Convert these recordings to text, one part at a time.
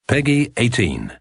Pegi 18.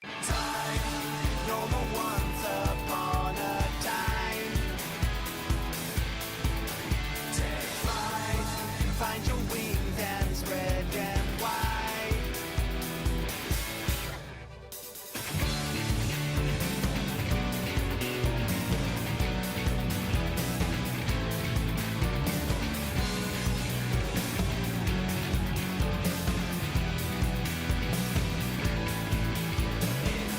No more once upon a time. Take flight, find your wings and spread them wide. It's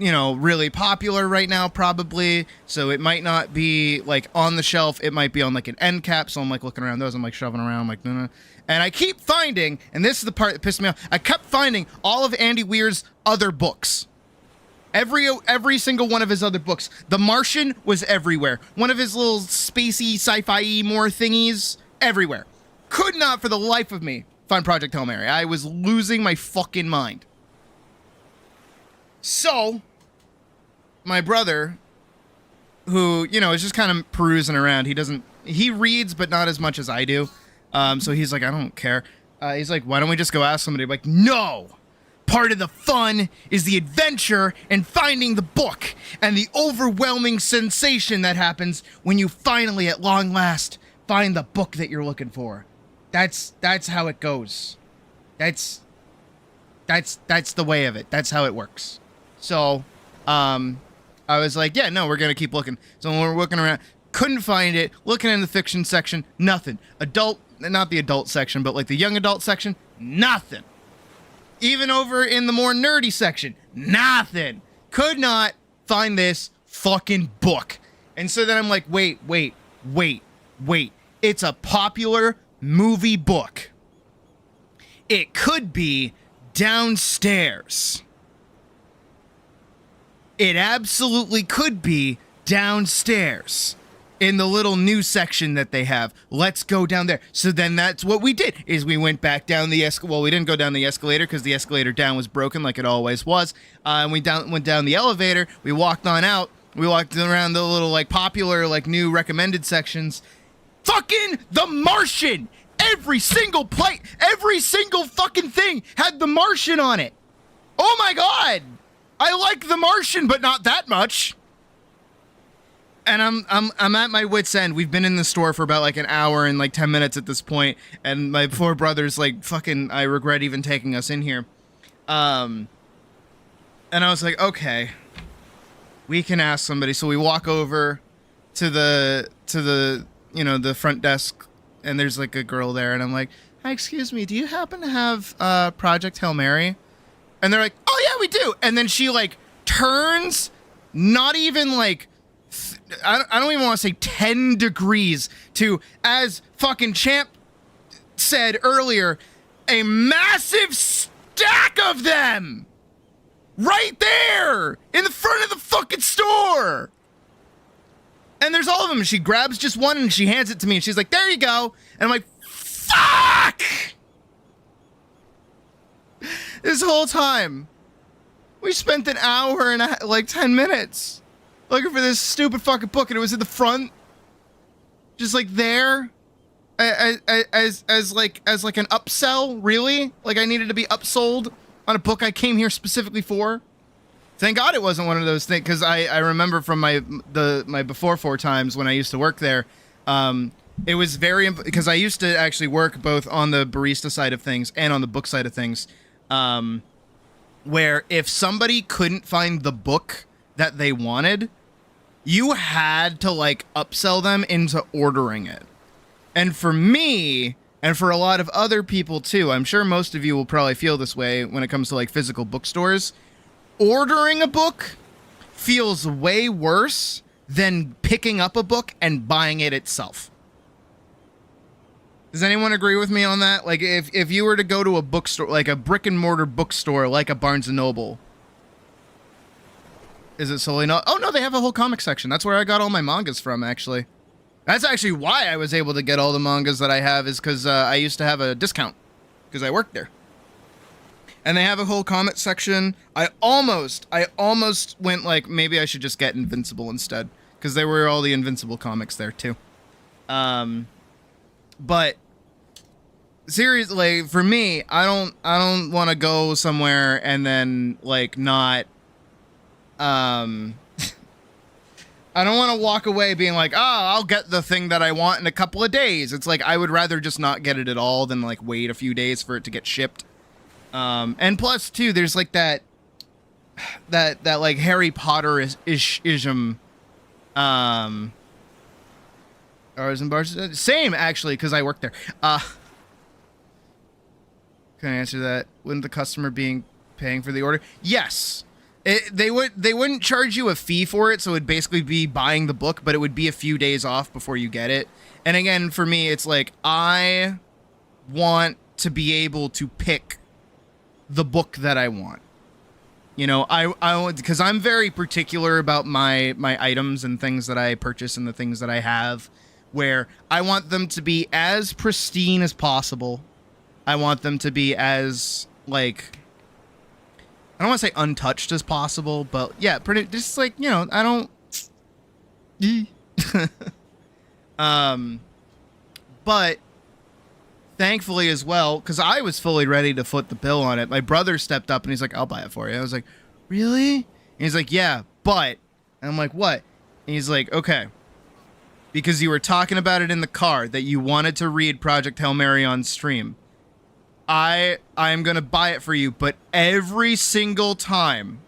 really popular right now, probably. So it might not be like on the shelf. It might be on like an end cap. So I'm like looking around those. I'm like shoving around. I'm like, no. And I keep finding, and this is the part that pissed me off. I kept finding all of Andy Weir's other books. Every single one of his other books. The Martian was everywhere. One of his little spacey, sci-fi more thingies, everywhere. Could not for the life of me find Project Hail Mary. I was losing my fucking mind. So, my brother, who, is just kind of perusing around. He reads, but not as much as I do. So he's like, I don't care. He's like, why don't we just go ask somebody? I'm like, no! Part of the fun is the adventure and finding the book and the overwhelming sensation that happens when you finally, at long last, find the book that you're looking for. That's how it goes. That's the way of it. That's how it works. So, I was like, yeah, no, we're gonna keep looking. So when we're looking around, couldn't find it. Looking in the fiction section, nothing. Not the adult section, but like the young adult section, nothing. Even over in the more nerdy section, nothing. Could not find this fucking book. And so then I'm like, wait. It's a popular movie book. It could be downstairs. It absolutely could be downstairs in the little new section that they have. Let's go down there. So then that's what we did, is we went back down the escalator. Well, we didn't go down the escalator because the escalator down was broken like it always was. And we went down the elevator. We walked on out. We walked around the little like popular like new recommended sections. Fucking The Martian! Every single fucking thing had The Martian on it. Oh my god! I like The Martian, but not that much. And I'm at my wit's end. We've been in the store for about like an hour and like 10 minutes at this point, and my poor brother's like, fucking, I regret even taking us in here. And I was like, okay, we can ask somebody. So we walk over to the the front desk, and there's like a girl there, and I'm like, hi, excuse me, do you happen to have Project Hail Mary? And they're like, oh yeah, we do. And then she like turns, not even like, I don't even want to say 10 degrees to, as fucking Champ said earlier, a massive stack of them right there in the front of the fucking store. And there's all of them. She grabs just one and she hands it to me and she's like, there you go. And I'm like, fuck! This whole time, we spent an hour and like 10 minutes looking for this stupid fucking book, and it was in the front, just like there, as like an upsell. Really, like I needed to be upsold on a book I came here specifically for. Thank God it wasn't one of those things, because I remember from my before 4 times when I used to work there, it was very because I used to actually work both on the barista side of things and on the book side of things, where if somebody couldn't find the book that they wanted, you had to like upsell them into ordering it. And for me, and for a lot of other people too, I'm sure most of you will probably feel this way when it comes to like physical bookstores, ordering a book feels way worse than picking up a book and buying it itself. Does anyone agree with me on that? Like if you were to go to a bookstore, like a brick and mortar bookstore, like a Barnes and Noble, is it solely not? Oh no, they have a whole comic section. That's where I got all my mangas from, actually. That's actually why I was able to get all the mangas that I have, is because I used to have a discount because I worked there. And they have a whole comic section. I almost went like, maybe I should just get Invincible instead, because there were all the Invincible comics there too. But seriously, for me, I don't want to go somewhere and then like not. I don't want to walk away being like, oh, I'll get the thing that I want in a couple of days. It's like I would rather just not get it at all than like wait a few days for it to get shipped. And plus too, there's like that like Harry Potter ism. Or is in bars? Same actually, because I work there. Can I answer that? Wouldn't the customer being paying for the order? Yes. They wouldn't charge you a fee for it, so it'd basically be buying the book, but it would be a few days off before you get it. And again, for me, it's like I want to be able to pick the book that I want. You know, I because I'm very particular about my items and things that I purchase and the things that I have, where I want them to be as pristine as possible. I want them to be as, like, I don't want to say untouched as possible, but yeah, pretty just like, you know, I don't but thankfully as well, because I was fully ready to foot the bill on it, my brother stepped up and he's like, I'll buy it for you. I was like, really? And he's like, yeah, but, and I'm like, what? And he's like, okay, because you were talking about it in the car that you wanted to read Project Hail Mary on stream. I am going to buy it for you, but every single time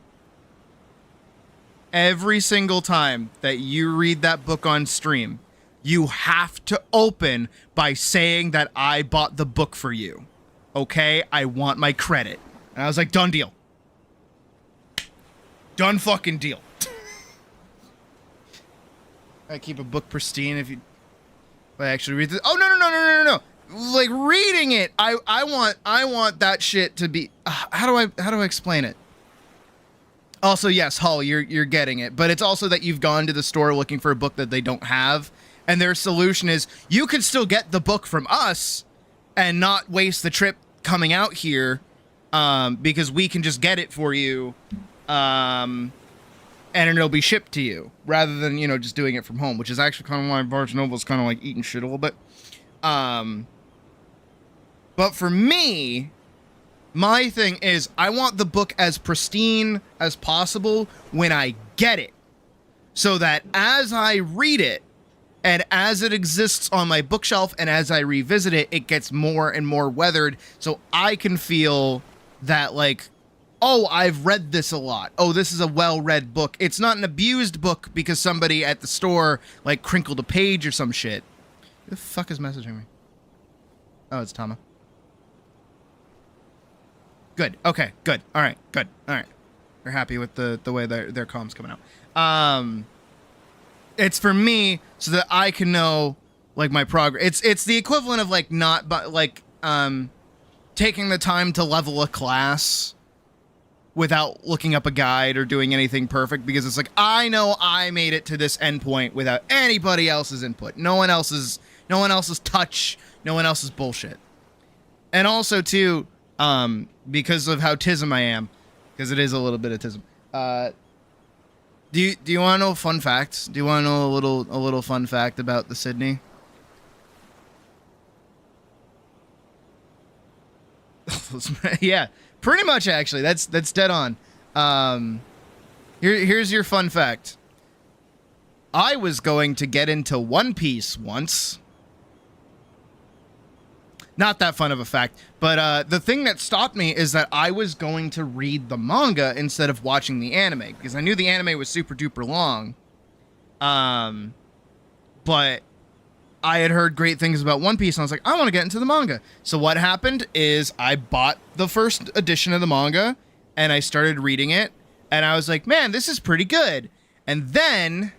that you read that book on stream, you have to open by saying that I bought the book for you. Okay? I want my credit. And I was like, done deal. Done fucking deal. I keep a book pristine if I actually read this. Oh, no. Like, reading it, I want that shit to be, how do I explain it? Also, yes, Hull, you're getting it, but it's also that you've gone to the store looking for a book that they don't have, and their solution is you could still get the book from us and not waste the trip coming out here, because we can just get it for you, and it'll be shipped to you, rather than, you know, just doing it from home, which is actually kind of why Barnes & Noble's kind of like eating shit a little bit. But for me, my thing is I want the book as pristine as possible when I get it, so that as I read it and as it exists on my bookshelf and as I revisit it, it gets more and more weathered, so I can feel that, like, oh, I've read this a lot. Oh, this is a well-read book. It's not an abused book because somebody at the store, like, crinkled a page or some shit. Who the fuck is messaging me? Oh, it's Tama. Good. Okay. Good. All right. Good. All right. They're happy with the way their comms coming out. It's for me so that I can know, like, my progress. It's the equivalent of, like, not, but like, taking the time to level a class without looking up a guide or doing anything perfect, because it's like, I know I made it to this endpoint without anybody else's input. No one else's touch. No one else's bullshit. And also, too, because of how tism I am, because it is a little bit of tism. Do you want to know a fun fact? Do you want to know a little fun fact about the Sydney? Yeah, pretty much actually. That's dead on. Here's your fun fact. I was going to get into One Piece once. Not that fun of a fact, but the thing that stopped me is that I was going to read the manga instead of watching the anime, because I knew the anime was super duper long. But I had heard great things about One Piece, and I was like, I want to get into the manga. So what happened is I bought the first edition of the manga, and I started reading it, and I was like, man, this is pretty good. And then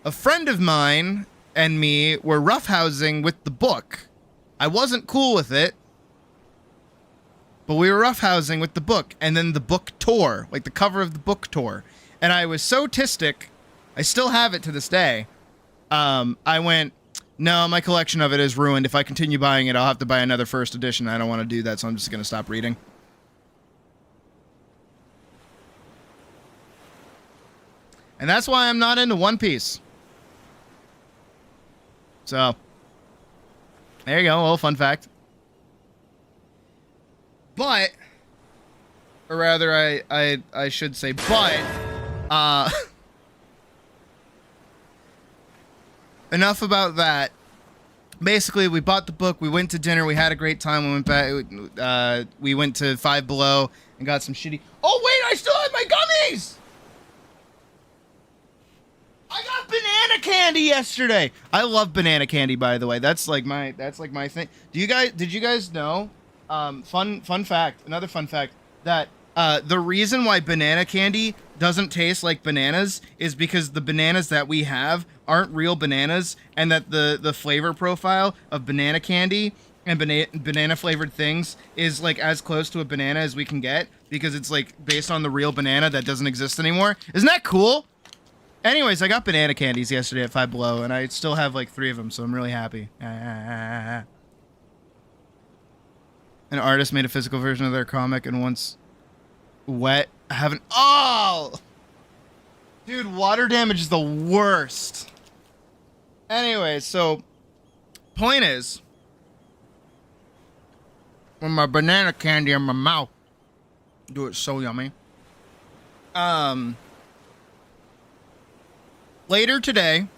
a friend of mine and me were roughhousing with the book. I wasn't cool with it, but we were roughhousing with the book, and then the book tore, like the cover of the book tore, and I was so tistic, I still have it to this day. I went, no, my collection of it is ruined. If I continue buying it, I'll have to buy another first edition. I don't want to do that, so I'm just going to stop reading. And that's why I'm not into One Piece. So there you go, a little fun fact. But, or rather, I should say, but, enough about that. Basically, we bought the book, we went to dinner, we had a great time, we went back, we went to Five Below and got some shitty. Oh wait, I still have my gummies! I got banana candy yesterday. I love banana candy, by the way. That's like my thing. Did you guys know? Fun fact. Another fun fact that The reason why banana candy doesn't taste like bananas is because the bananas that we have aren't real bananas, and that the flavor profile of banana candy and banana flavored things is like as close to a banana as we can get, because it's like based on the real banana that doesn't exist anymore. Isn't that cool? Anyways, I got banana candies yesterday at Five Below, and I still have like 3 of them, so I'm really happy. An artist made a physical version of their comic, and once wet, haven't. Oh, dude, water damage is the worst. Anyway, so point is, with my banana candy in my mouth, do it so yummy. Later today,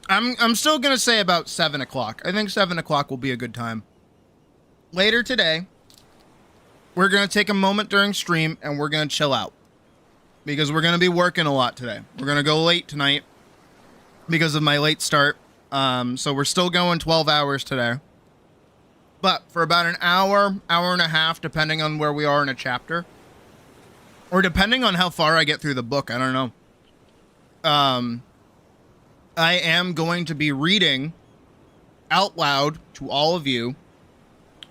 I'm still gonna say about 7 o'clock. I think 7 o'clock will be a good time. Later today, we're gonna take a moment during stream and we're gonna chill out, because we're gonna be working a lot today. We're gonna go late tonight because of my late start. So we're still going 12 hours today. But for about an hour, hour and a half, depending on where we are in a chapter, or depending on how far I get through the book, I don't know. I am going to be reading out loud to all of you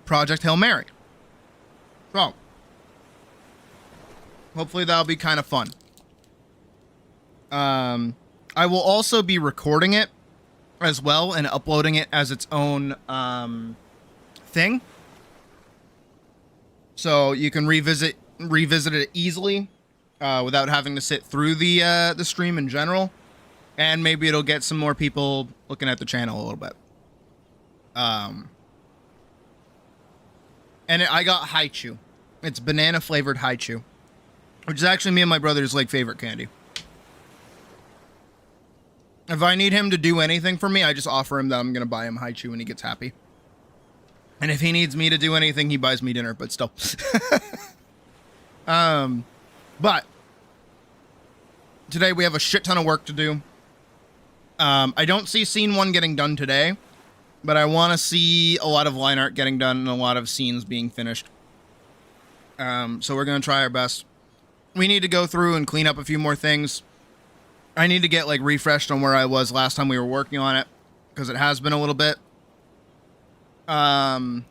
Project Hail Mary. So, hopefully that'll be kind of fun. I will also be recording it as well and uploading it as its own thing, so you can revisit it easily without having to sit through the stream in general, and maybe it'll get some more people looking at the channel a little bit. And I got Haichu. It's banana flavored Haichu, which is actually me and my brother's like favorite candy. If I need him to do anything for me, I just offer him that I'm gonna buy him Haichu and he gets happy. And if he needs me to do anything, he buys me dinner, but still. But today we have a shit ton of work to do. I don't see scene 1 getting done today, but I want to see a lot of line art getting done and a lot of scenes being finished. So we're going to try our best. We need to go through and clean up a few more things. I need to get like refreshed on where I was last time we were working on it, because it has been a little bit. But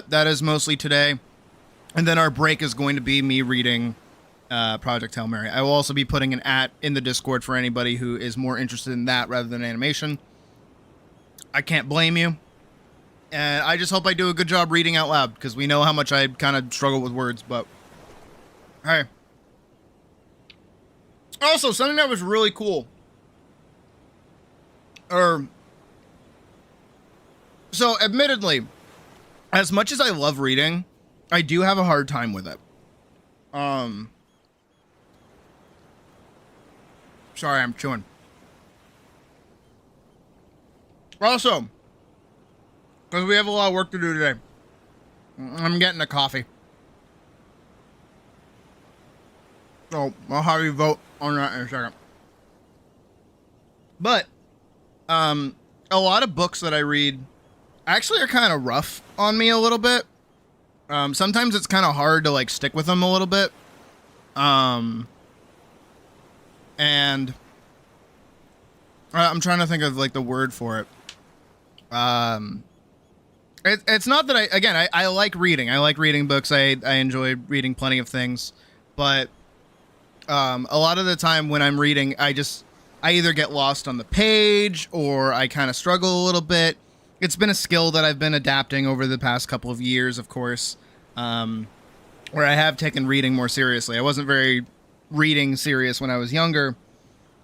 that is mostly today. And then our break is going to be me reading Project Hail Mary. I will also be putting an @ in the Discord for anybody who is more interested in that rather than animation. I can't blame you. And I just hope I do a good job reading out loud, because we know how much I kind of struggle with words, but hey. Also, something that was really cool. So, admittedly, as much as I love reading, I do have a hard time with it. Sorry, I'm chewing. Also, because we have a lot of work to do today, I'm getting a coffee. So, I'll have you vote on that in a second. But, a lot of books that I read actually are kind of rough on me a little bit. Sometimes it's kind of hard to like stick with them a little bit. And I'm trying to think of like the word for it. It's not that I like reading. I like reading books. I enjoy reading plenty of things, but a lot of the time when I'm reading, I either get lost on the page or I kind of struggle a little bit. It's been a skill that I've been adapting over the past couple of years, of course, where I have taken reading more seriously. I wasn't very reading serious when I was younger.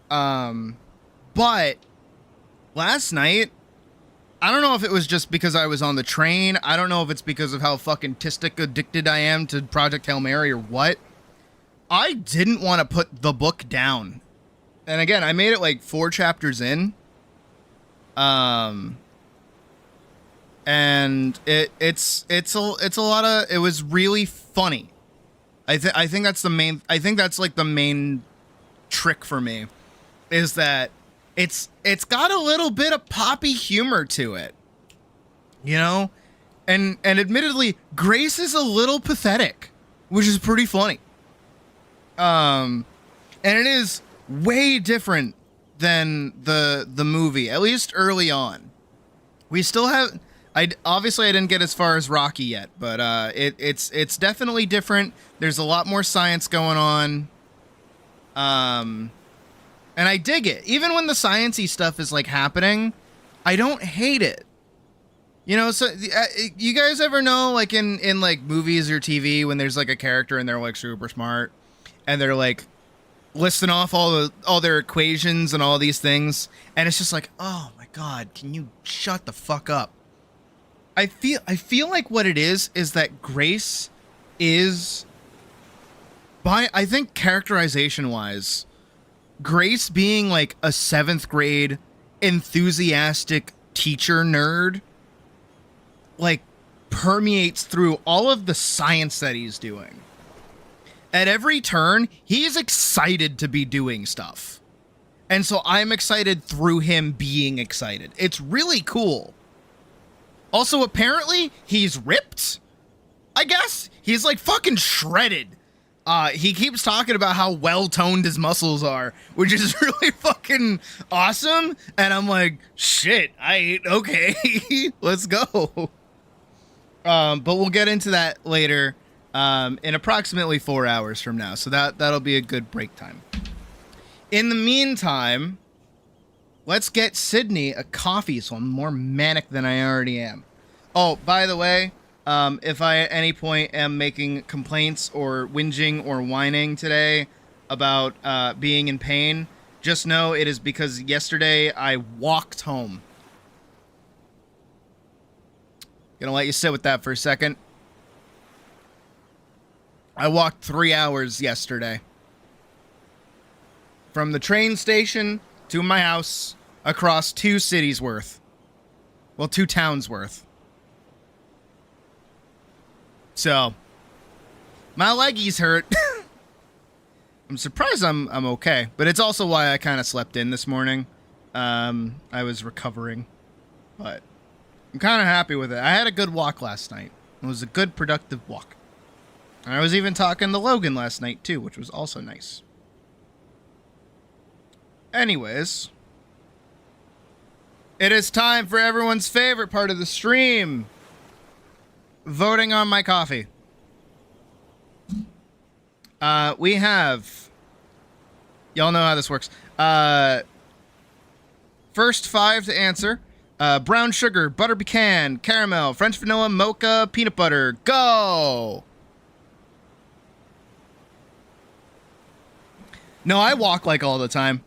But last night, I don't know if it was just because I was on the train. I don't know if it's because of how fucking tistic addicted I am to Project Hail Mary or what. I didn't want to put the book down. And again, I made it like 4 chapters in. And it's a lot of, it was really funny. I think that's like the main trick for me, is that it's got a little bit of poppy humor to it, you know? And admittedly, Grace is a little pathetic, which is pretty funny. And it is way different than the movie, at least early on. We still have I didn't get as far as Rocky yet, but it's definitely different. There's a lot more science going on. And I dig it. Even when the sciencey stuff is like happening, I don't hate it. You know, so you guys ever know, like in like movies or TV, when there's like a character and they're like super smart and they're like listing off all their equations and all these things, and it's just like, oh my god, can you shut the fuck up? I feel like what it is that Grace is, I think characterization wise, Grace being like a 7th grade enthusiastic teacher nerd, like permeates through all of the science that he's doing. At every turn, he's excited to be doing stuff. And so I'm excited through him being excited. It's really cool. Also, apparently, he's ripped, I guess. He's like fucking shredded. He keeps talking about how well-toned his muscles are, which is really fucking awesome. And I'm like, shit, okay, let's go. But we'll get into that later, in approximately 4 hours from now. So that'll be a good break time. In the meantime, let's get Sydney a coffee so I'm more manic than I already am. Oh, by the way, if I at any point am making complaints or whinging or whining today about being in pain, just know it is because yesterday I walked home. Gonna let you sit with that for a second. I walked 3 hours yesterday. From the train station to my house, across 2 cities worth. Well, 2 towns worth. So, my leggies hurt. I'm surprised I'm okay, but it's also why I kind of slept in this morning. I was recovering, but I'm kind of happy with it. I had a good walk last night. It was a good, productive walk. And I was even talking to Logan last night, too, which was also nice. Anyways, it is time for everyone's favorite part of the stream. Voting on my coffee. We have... Y'all know how this works. First 5 to answer. Brown sugar, butter pecan, caramel, French vanilla, mocha, peanut butter. Go! No, I walk like all the time.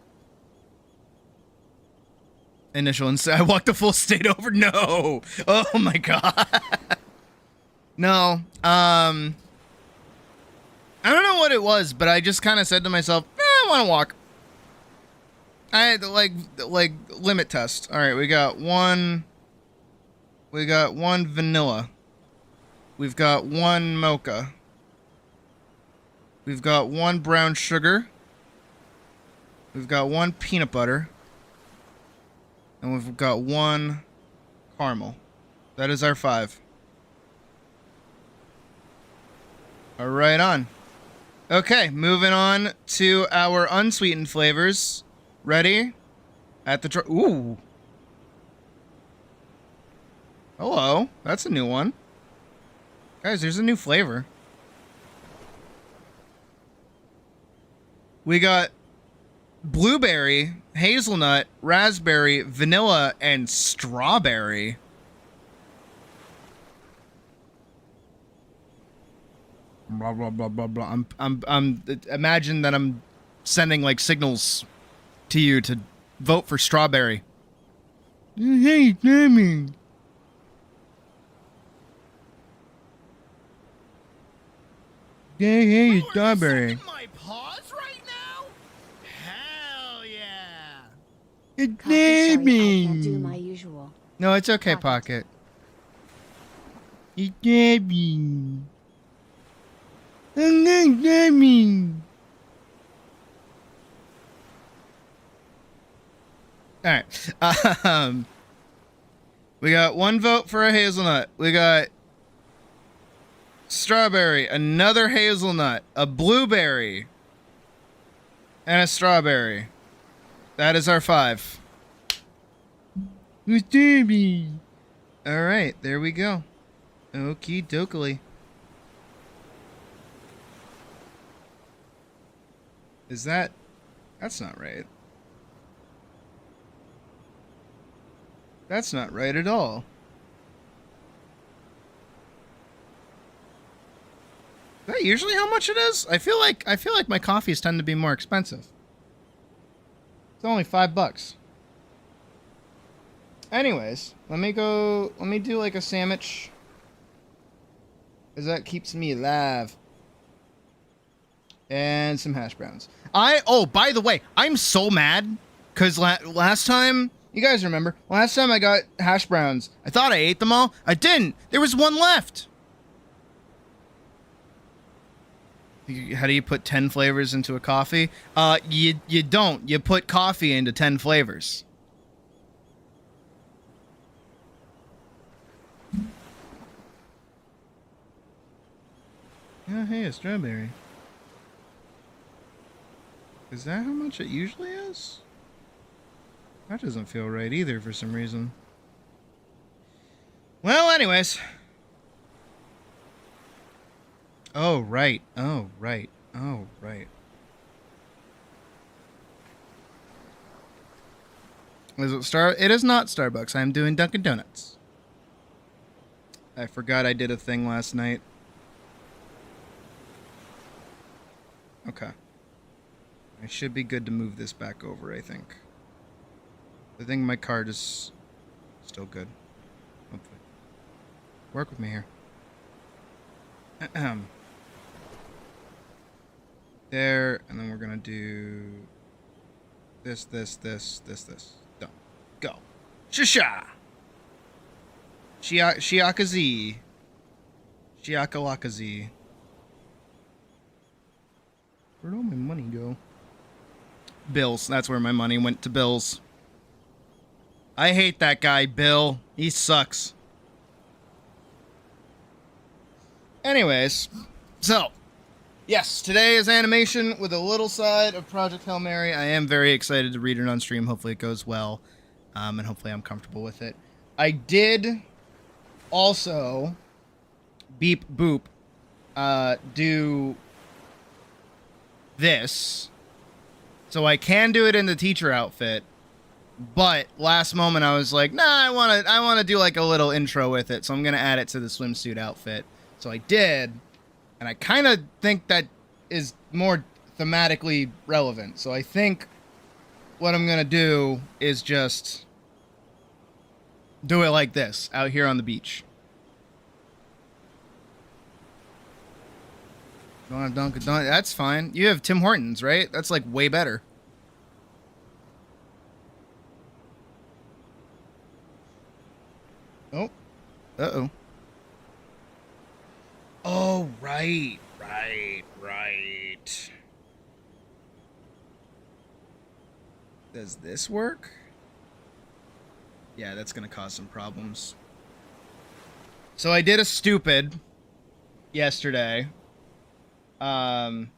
Initial insight. I walked the full state over. No. Oh my god. No. I don't know what it was, but I just kind of said to myself, I want to walk. I had to like limit test. All right, we got one vanilla. We've got 1 mocha. We've got 1 brown sugar. We've got 1 peanut butter. And we've got 1 caramel. That is our 5. All right, on. Okay, moving on to our unsweetened flavors. Ready? At the ooh. Hello. That's a new one. Guys, there's a new flavor. We got blueberry, hazelnut, raspberry, vanilla, and strawberry. Blah blah blah blah blah. I'm imagine that I'm sending like signals to you to vote for strawberry. Hey, Tammy. Hey, strawberry. My paws right now? Hell yeah! It's Pocket, sorry, I can't do Tammy. my usual. No, it's okay, Pocket. It's Tammy. Tammy. All right. We got 1 vote for a hazelnut. We got strawberry, another hazelnut, a blueberry, and a strawberry. That is our 5. Who's Derby? All right, there we go. Okie dokie. Is that... That's not right. That's not right at all. Is that usually how much it is? I feel like my coffees tend to be more expensive. It's only $5. Anyways, let me do like a sandwich. Cause that keeps me alive. And some hash browns. Oh, by the way, I'm so mad. Cause last time, you guys remember, last time I got hash browns, I thought I ate them all. I didn't. There was one left. How do you put 10 flavors into a coffee? You don't. You put coffee into 10 flavors. Oh, hey, a strawberry. Is that how much it usually is? That doesn't feel right either for some reason. Well, anyways. Oh, right. Oh, right. Oh, right. Is it It is not Starbucks. I'm doing Dunkin' Donuts. I forgot I did a thing last night. Okay. I should be good to move this back over, I think. I think my card is still good. Hopefully. Work with me here. There, and then we're gonna do this. Done. Go. Shisha! Shiakazi. Shiakalakazi. Where'd all my money go? Bills. That's where my money went, to Bills. I hate that guy, Bill. He sucks. Anyways, so, yes, today is animation with a little side of Project Hail Mary. I am very excited to read it on stream. Hopefully it goes well, and hopefully I'm comfortable with it. I did also, beep boop, do this. So I can do it in the teacher outfit, but last moment I was like, nah, I want to do like a little intro with it, so I'm going to add it to the swimsuit outfit. So I did, and I kind of think that is more thematically relevant. So I think what I'm going to do is just do it like this, out here on the beach. Don't have Dunkin' Donuts. That's fine. You have Tim Hortons, right? That's like way better. Oh. Uh-oh. Oh, right. Does this work? Yeah, that's gonna cause some problems. So I did a stupid yesterday. Does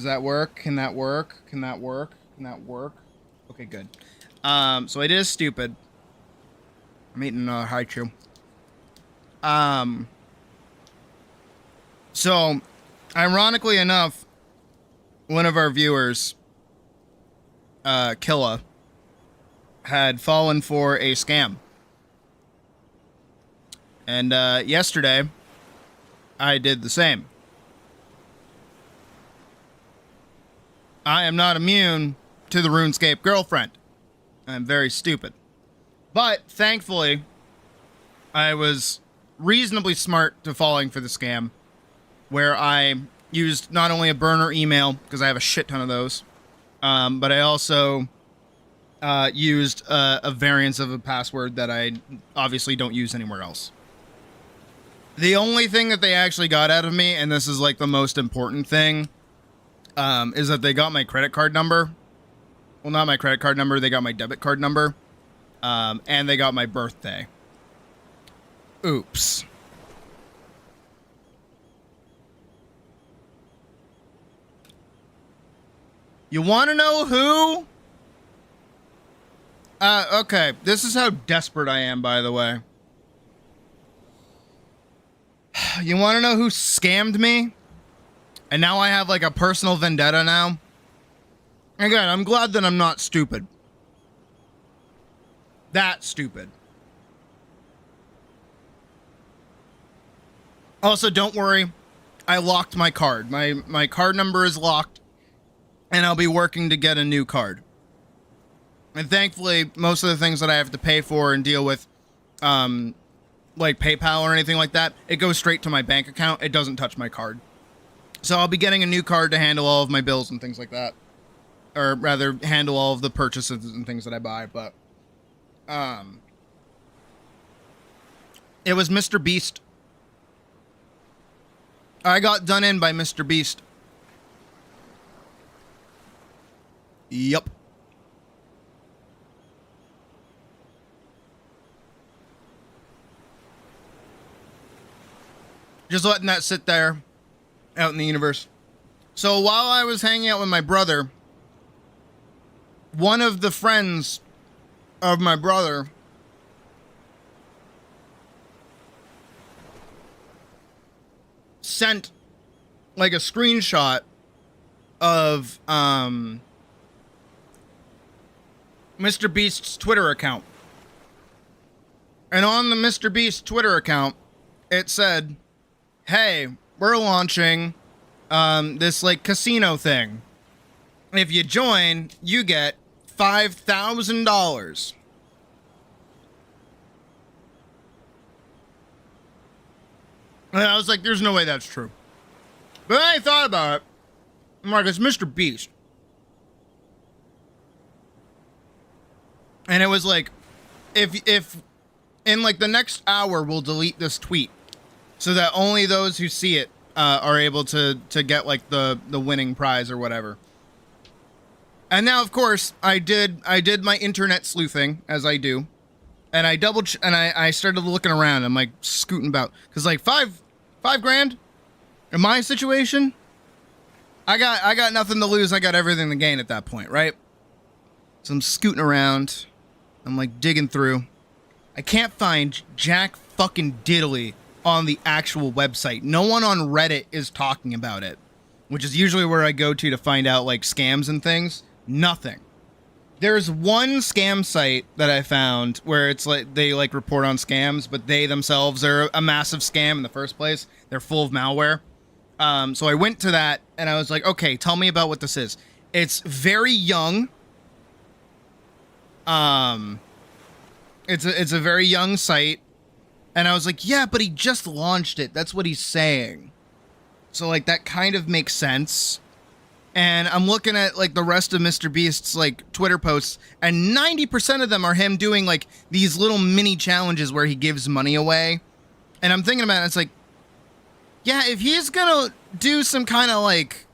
that work? Can that work? Can that work? Can that work? Okay, good. So I did a stupid. I'm eating another high chew. So, ironically enough, one of our viewers, Killa, had fallen for a scam. And, yesterday, I did the same. I am not immune to the RuneScape girlfriend. I'm very stupid. But, thankfully, I was reasonably smart to falling for the scam, where I used not only a burner email, because I have a shit ton of those, but I also used a variance of a password that I obviously don't use anywhere else. The only thing that they actually got out of me, and this is like the most important thing, is that they got my credit card number. Well, not my credit card number, they got my debit card number, and they got my birthday. Oops. You want to know who? Okay. This is how desperate I am, by the way. You want to know who scammed me? And now I have like a personal vendetta now. Again, I'm glad that I'm not stupid. That stupid. Also, don't worry. I locked my card. My card number is locked. And I'll be working to get a new card. And thankfully, most of the things that I have to pay for and deal with, like PayPal or anything like that, it goes straight to my bank account. It doesn't touch my card. So I'll be getting a new card to handle all of my bills and things like that. Or rather, handle all of the purchases and things that I buy. But, it was Mr. Beast. I got done in by Mr. Beast. Yup. Just letting that sit there out in the universe. So while I was hanging out with my brother, one of the friends of my brother sent like a screenshot of Mr. Beast's Twitter account. And on the Mr. Beast Twitter account, it said, hey, we're launching this like casino thing. If you join, you get $5,000. And I was like, there's no way that's true. But then I thought about it. I'm like, it's Mr. Beast. And it was like, if in like the next hour we'll delete this tweet so that only those who see it are able to get like the winning prize or whatever. And now, of course, I did my internet sleuthing, as I do, and I started looking around. I'm like scooting about because like five grand in my situation, I got nothing to lose. I got everything to gain at that point, right? So I'm scooting around. I'm like digging through. I can't find jack fucking diddly on the actual website. No one on Reddit is talking about it, which is usually where I go to find out like scams and things. Nothing. There's one scam site that I found where it's like they like report on scams, but they themselves are a massive scam in the first place. They're full of malware. So I went to that and I was like, okay, tell me about what this is. It's very young. It's a very young site. And I was like, yeah, but he just launched it. That's what he's saying. So like that kind of makes sense. And I'm looking at like the rest of Mr. Beast's like Twitter posts, and 90% of them are him doing like these little mini challenges where he gives money away. And I'm thinking about it, it's like, yeah, if he's gonna do some kind of like,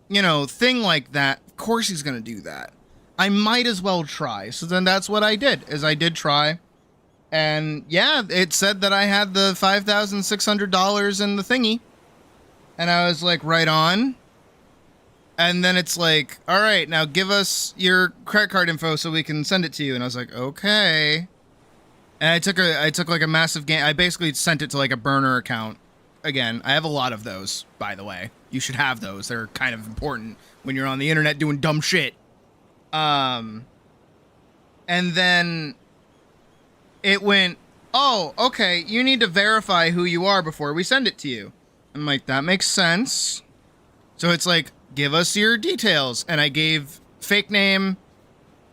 you know, thing like that, of course he's gonna do that. I might as well try. So then that's what I did, is I did try. And yeah, it said that I had the $5,600 in the thingy. And I was like, right on. And then it's like, all right, now give us your credit card info so we can send it to you. And I was like, okay. And I took like a massive game. I basically sent it to like a burner account. Again, I have a lot of those, by the way. You should have those. They're kind of important when you're on the internet doing dumb shit. And then it went, oh, okay, you need to verify who you are before we send it to you. I'm like, that makes sense. So it's like, give us your details. And I gave fake name,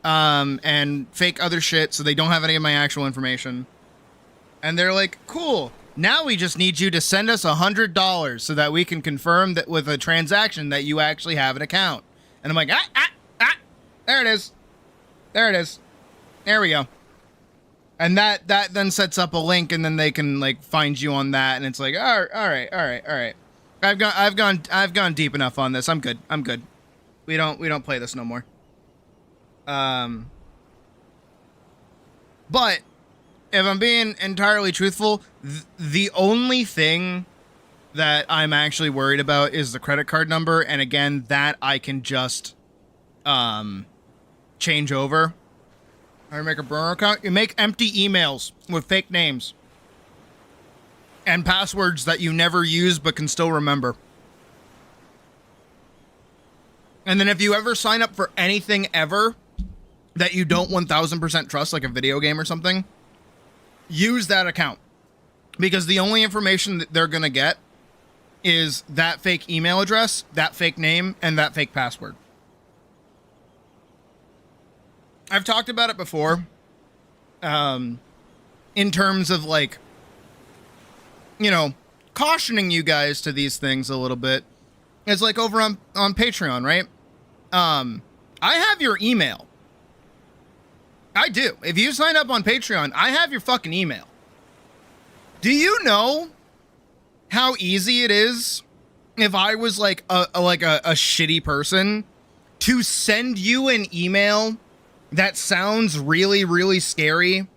and fake other shit, so they don't have any of my actual information. And they're like, cool. Now we just need you to send us $100 so that we can confirm that with a transaction that you actually have an account. And I'm like, there it is. There it is. There we go. And that then sets up a link, and then they can like find you on that. And it's like, all right. I've gone deep enough on this. I'm good. We don't play this no more. But if I'm being entirely truthful, the only thing that I'm actually worried about is the credit card number, and again, that I can just change over. How do you make a burner account? You make empty emails with fake names and passwords that you never use but can still remember. And then if you ever sign up for anything ever that you don't 1000% trust, like a video game or something, use that account. Because the only information that they're going to get is that fake email address, that fake name, and that fake password. I've talked about it before, in terms of, like, you know, cautioning you guys to these things a little bit. It's like over on Patreon, right? I have your email. I do. If you sign up on Patreon, I have your fucking email. Do you know how easy it is if I was like a shitty person to send you an email that sounds really, really scary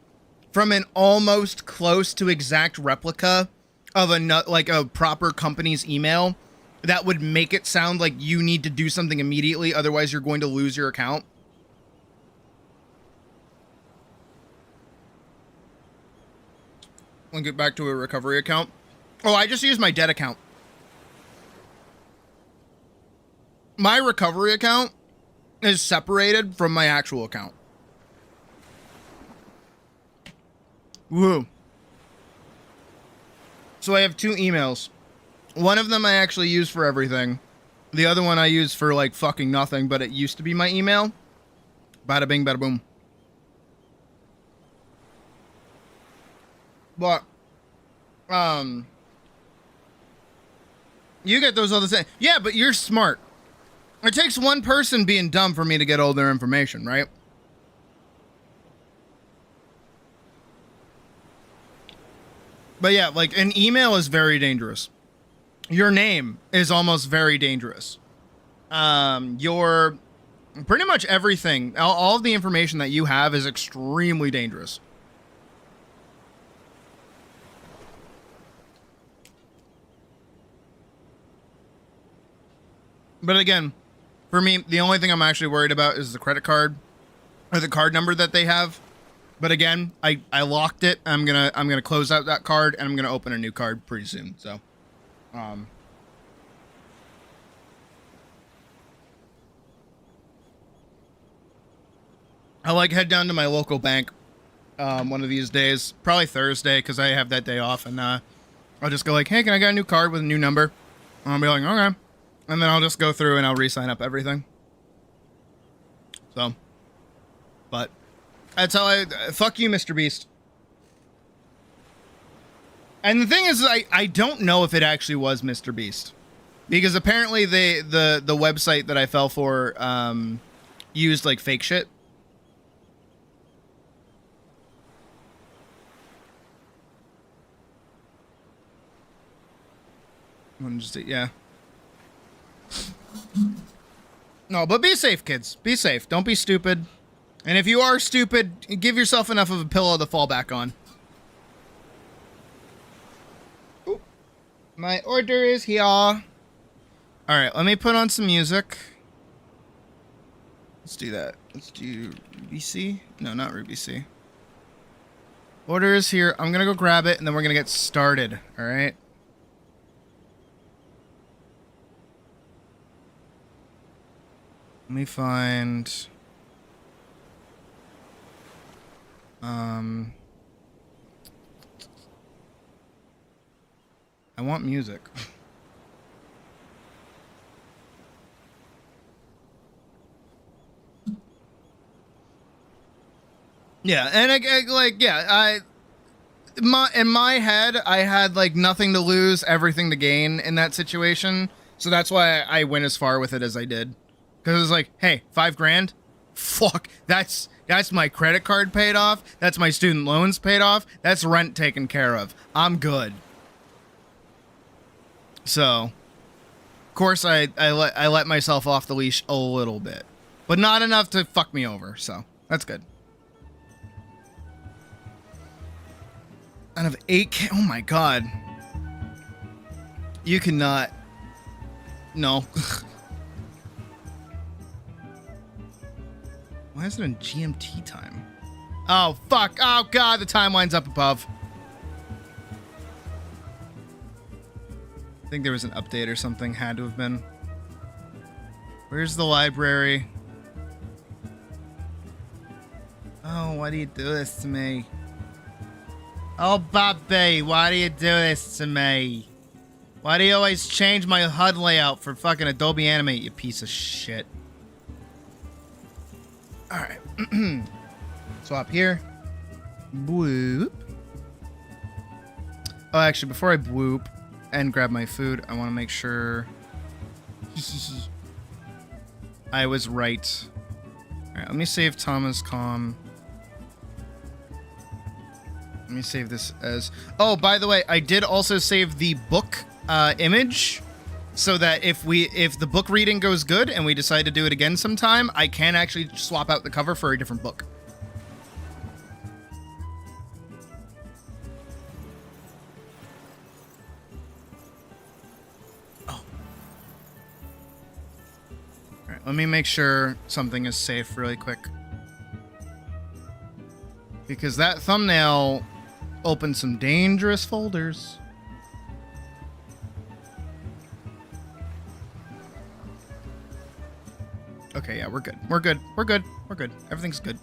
from an almost close to exact replica of a proper company's email that would make it sound like you need to do something immediately, otherwise you're going to lose your account? I'll get back to a recovery account. Oh, I just used my debt account. My recovery account is separated from my actual account. Woo. So I have two emails. One of them I actually use for everything. The other one I use for, like, fucking nothing, but it used to be my email. Bada bing, bada boom. But, you get those other things. Yeah, but you're smart. It takes one person being dumb for me to get all their information, right? But yeah, like, an email is very dangerous. Your name is almost very dangerous. Your pretty much everything, all of the information that you have is extremely dangerous. But again, for me, the only thing I'm actually worried about is the credit card or the card number that they have. But again, I locked it. I'm gonna close out that card and I'm gonna open a new card pretty soon. So, I'll like head down to my local bank one of these days, probably Thursday, because I have that day off, and I'll just go like, hey, can I get a new card with a new number? And I'll be like, okay. And then I'll just go through and I'll re-sign up everything. So, but that's how fuck you, Mr. Beast. And the thing is, I don't know if it actually was Mr. Beast, because apparently the website that I fell for used like fake shit. Yeah. No, but be safe, kids. Be safe. Don't be stupid. And if you are stupid, give yourself enough of a pillow to fall back on. Ooh. My order is here. Alright, let me put on some music. Let's do that. Let's do Ruby C. No, not Ruby C. Order is here. I'm gonna go grab it, and then we're gonna get started. Alright? Let me find... I want music. Yeah, and in my head, I had like nothing to lose, everything to gain in that situation. So that's why I went as far with it as I did. Because it was like, hey, $5,000? Fuck, that's my credit card paid off. That's my student loans paid off. That's rent taken care of. I'm good. So, of course, I let myself off the leash a little bit, but not enough to fuck me over. So that's good. Out of 8K? Oh my god. You cannot. No. Why is it in GMT time? Oh, fuck. Oh, God. The timeline's up above. I think there was an update or something. Had to have been. Where's the library? Oh, why do you do this to me? Oh, Bobby, why do you do this to me? Why do you always change my HUD layout for fucking Adobe Animate, you piece of shit? Alright. Swap here. Boop. Oh, actually, before I boop and grab my food, I want to make sure I was right. Alright, let me save Thomas Com. Let me save this as... Oh, by the way, I did also save the book image so that if the book reading goes good and we decide to do it again sometime, I can actually swap out the cover for a different book. Oh. Alright, let me make sure something is safe really quick. Because that thumbnail opened some dangerous folders. Okay, yeah, we're good. We're good. We're good. We're good. Everything's good.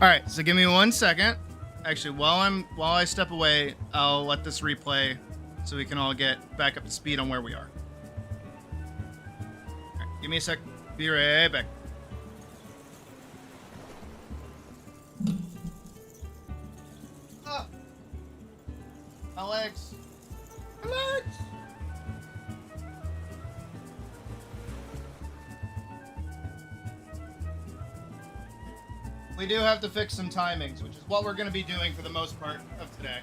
Alright, so give me 1 second. Actually, while I step away, I'll let this replay so we can all get back up to speed on where we are. Alright, give me a sec. Be right back. Oh. My legs. My legs. We do have to fix some timings, which is what we're going to be doing for the most part of today.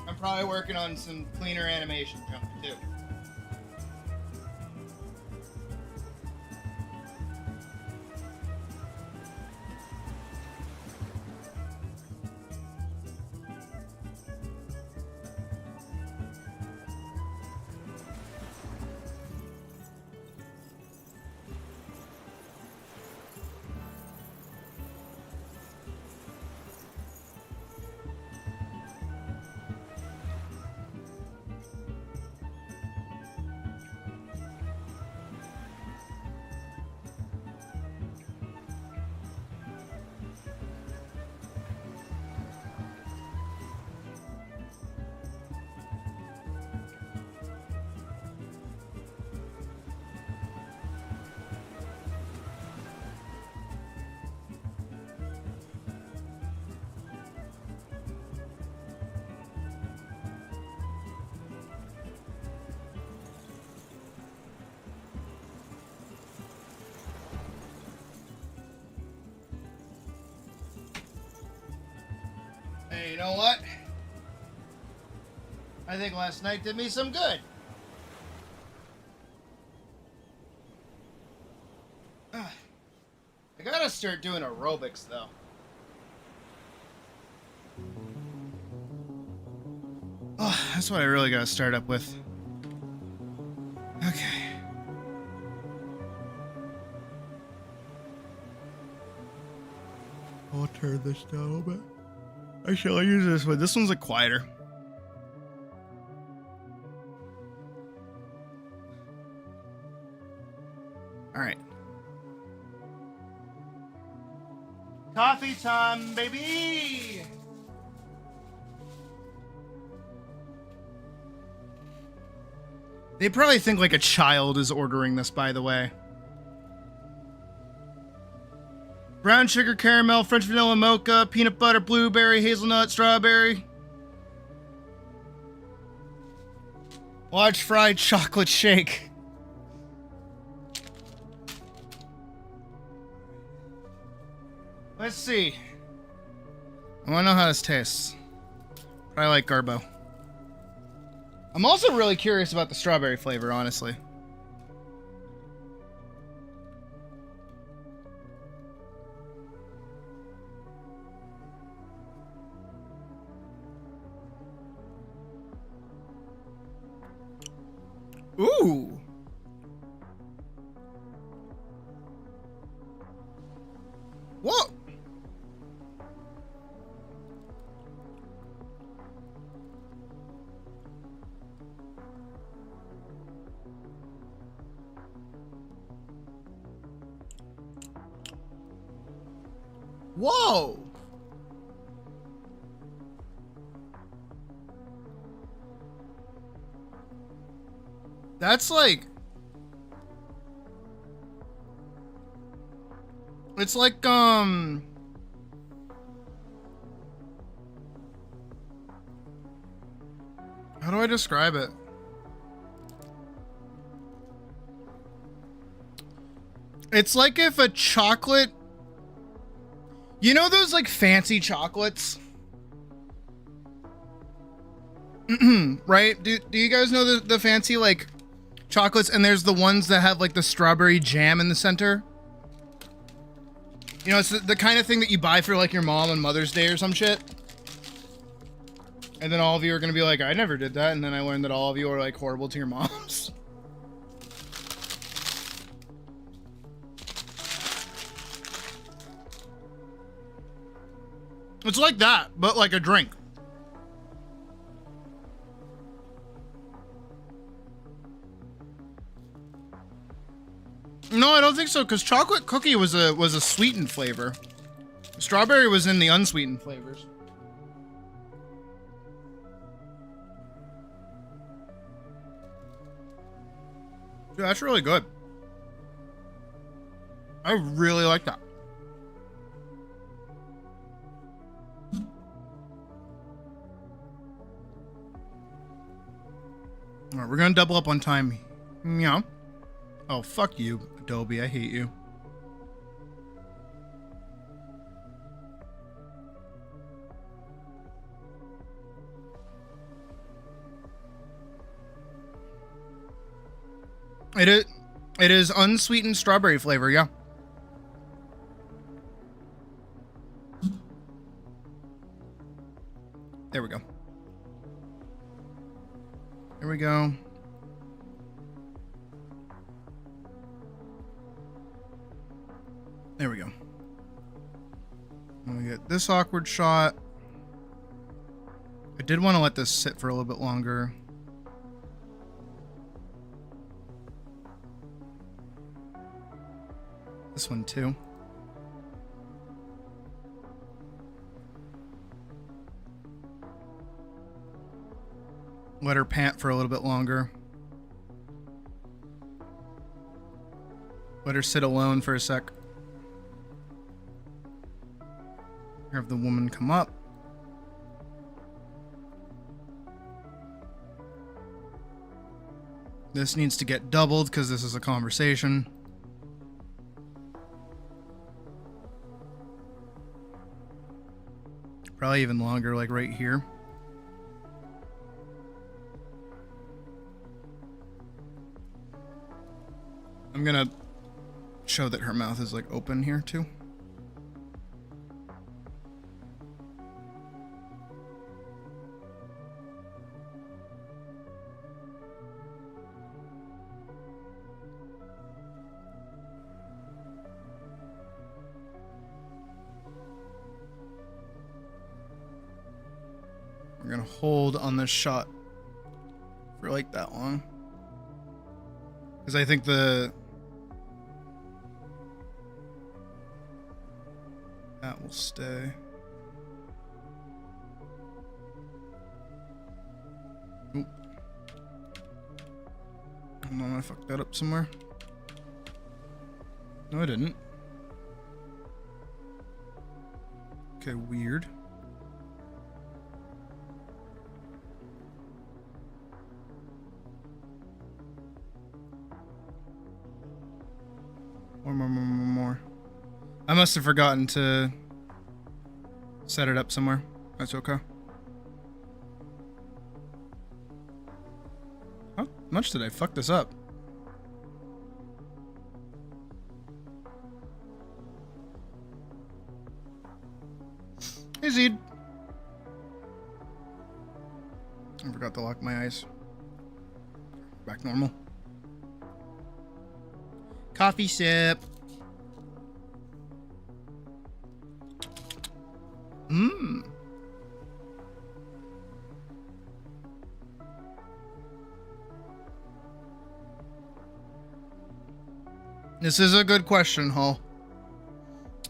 I'm probably working on some cleaner animation jump too. Hey, you know what? I think last night did me some good. I gotta start doing aerobics, though. Oh, that's what I really gotta start up with. Okay. I'll turn this down a little bit. Actually, I'll use this one. This one's like quieter. All right. Coffee time, baby! They probably think like a child is ordering this, by the way. Brown sugar caramel, French vanilla mocha, peanut butter, blueberry, hazelnut, strawberry. Large fried chocolate shake. Let's see. I want to know how this tastes. Probably like Garbo. I'm also really curious about the strawberry flavor, honestly. Ooh. Whoa. Whoa. That's like... It's like, how do I describe it? It's like if a chocolate... You know those, like, fancy chocolates? Right? Do you guys know the fancy, like, chocolates? And there's the ones that have, like, the strawberry jam in the center? You know, it's the kind of thing that you buy for, like, your mom on Mother's Day or some shit. And then all of you are going to be like, I never did that. And then I learned that all of you are, like, horrible to your moms. It's like that, but like a drink. No, I don't think so, because chocolate cookie was a sweetened flavor. Strawberry was in the unsweetened flavors. Dude, that's really good. I really like that. All right, we're gonna double up on time. Yeah. Oh, fuck you, Adobe. I hate you. It is unsweetened strawberry flavor, yeah. There we go. Here we go. There we go. I'm gonna get this awkward shot. I did want to let this sit for a little bit longer. This one too. Let her pant for a little bit longer. Let her sit alone for a sec. Have the woman come up. This needs to get doubled because this is a conversation. Probably even longer, like right here. I'm gonna show that her mouth is like open here too. We're gonna hold on this shot for like that long. Because I think that will stay. Oop. Hold on, I fucked that up somewhere. No, I didn't. Okay, weird. More. I must have forgotten to set it up somewhere. That's okay. How much did I fuck this up? Hey, Zed. I forgot to lock my eyes. Back normal. Coffee sip. Mmm. This is a good question, Hall.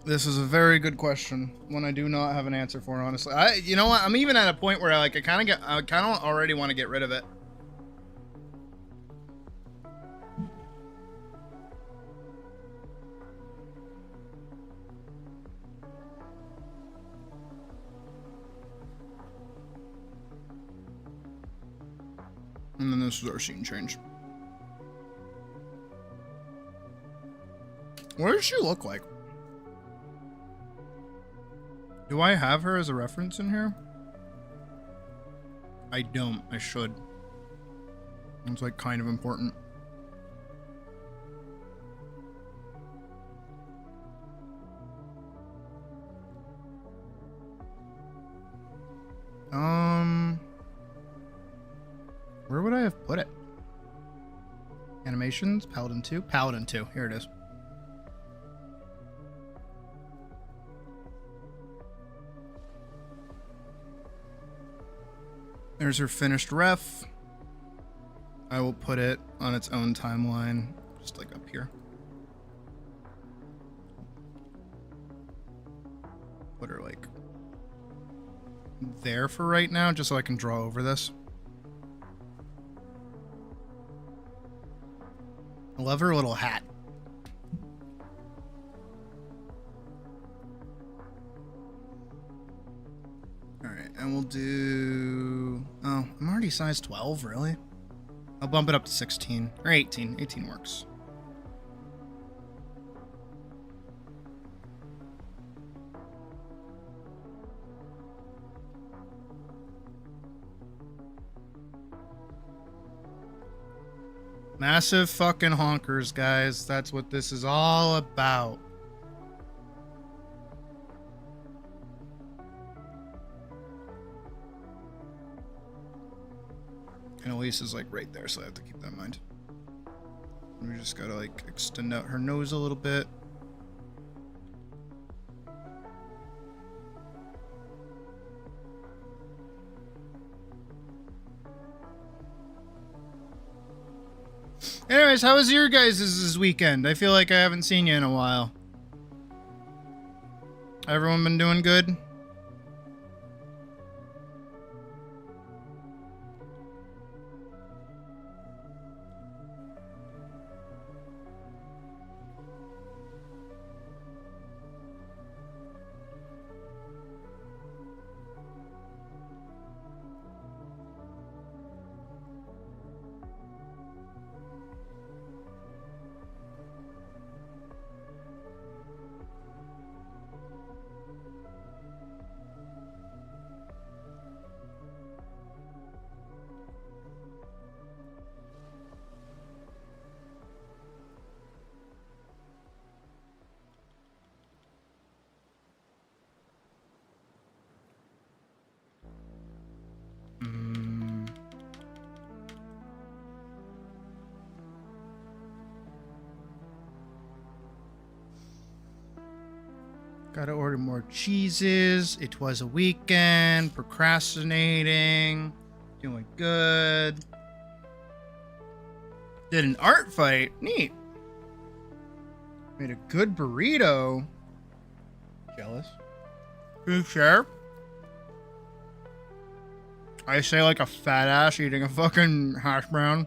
This is a very good question. One I do not have an answer for, honestly. You know what? I'm even at a point where I kind of already want to get rid of it. And then this is our scene change. What does she look like? Do I have her as a reference in here? I don't. I should. It's like kind of important. Where would I have put it? Animations, Paladin 2, Paladin 2. Here it is. There's her finished ref. I will put it on its own timeline, just like up here. Put her like there for right now, just so I can draw over this. I love her little hat. Alright, and we'll do... Oh, I'm already size 12, really? I'll bump it up to 16. Or 18. 18 works. Massive fucking honkers, guys. That's what this is all about. And Elise is like right there, so I have to keep that in mind. We just gotta like extend out her nose a little bit. Anyways, how was your guys' this weekend? I feel like I haven't seen you in a while. Everyone been doing good? Gotta order more cheeses. It was a weekend. Procrastinating. Doing good. Did an art fight. Neat. Made a good burrito. Jealous. Can you share? I say like a fat ass eating a fucking hash brown.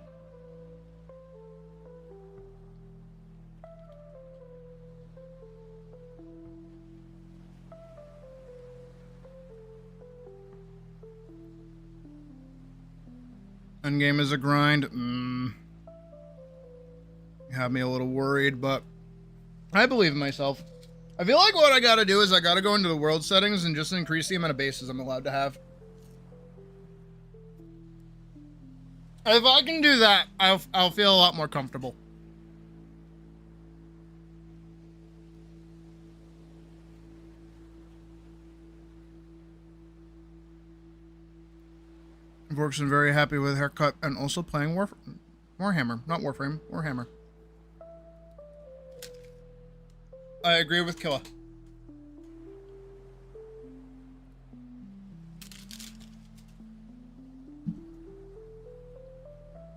Endgame is a grind. You have me a little worried, but I believe in myself. I feel like what I gotta do is I gotta go into the world settings and just increase the amount of bases I'm allowed to have. If I can do that, I'll feel a lot more comfortable. Vork's been very happy with haircut and also playing Warhammer. Not Warframe, Warhammer. I agree with Killa.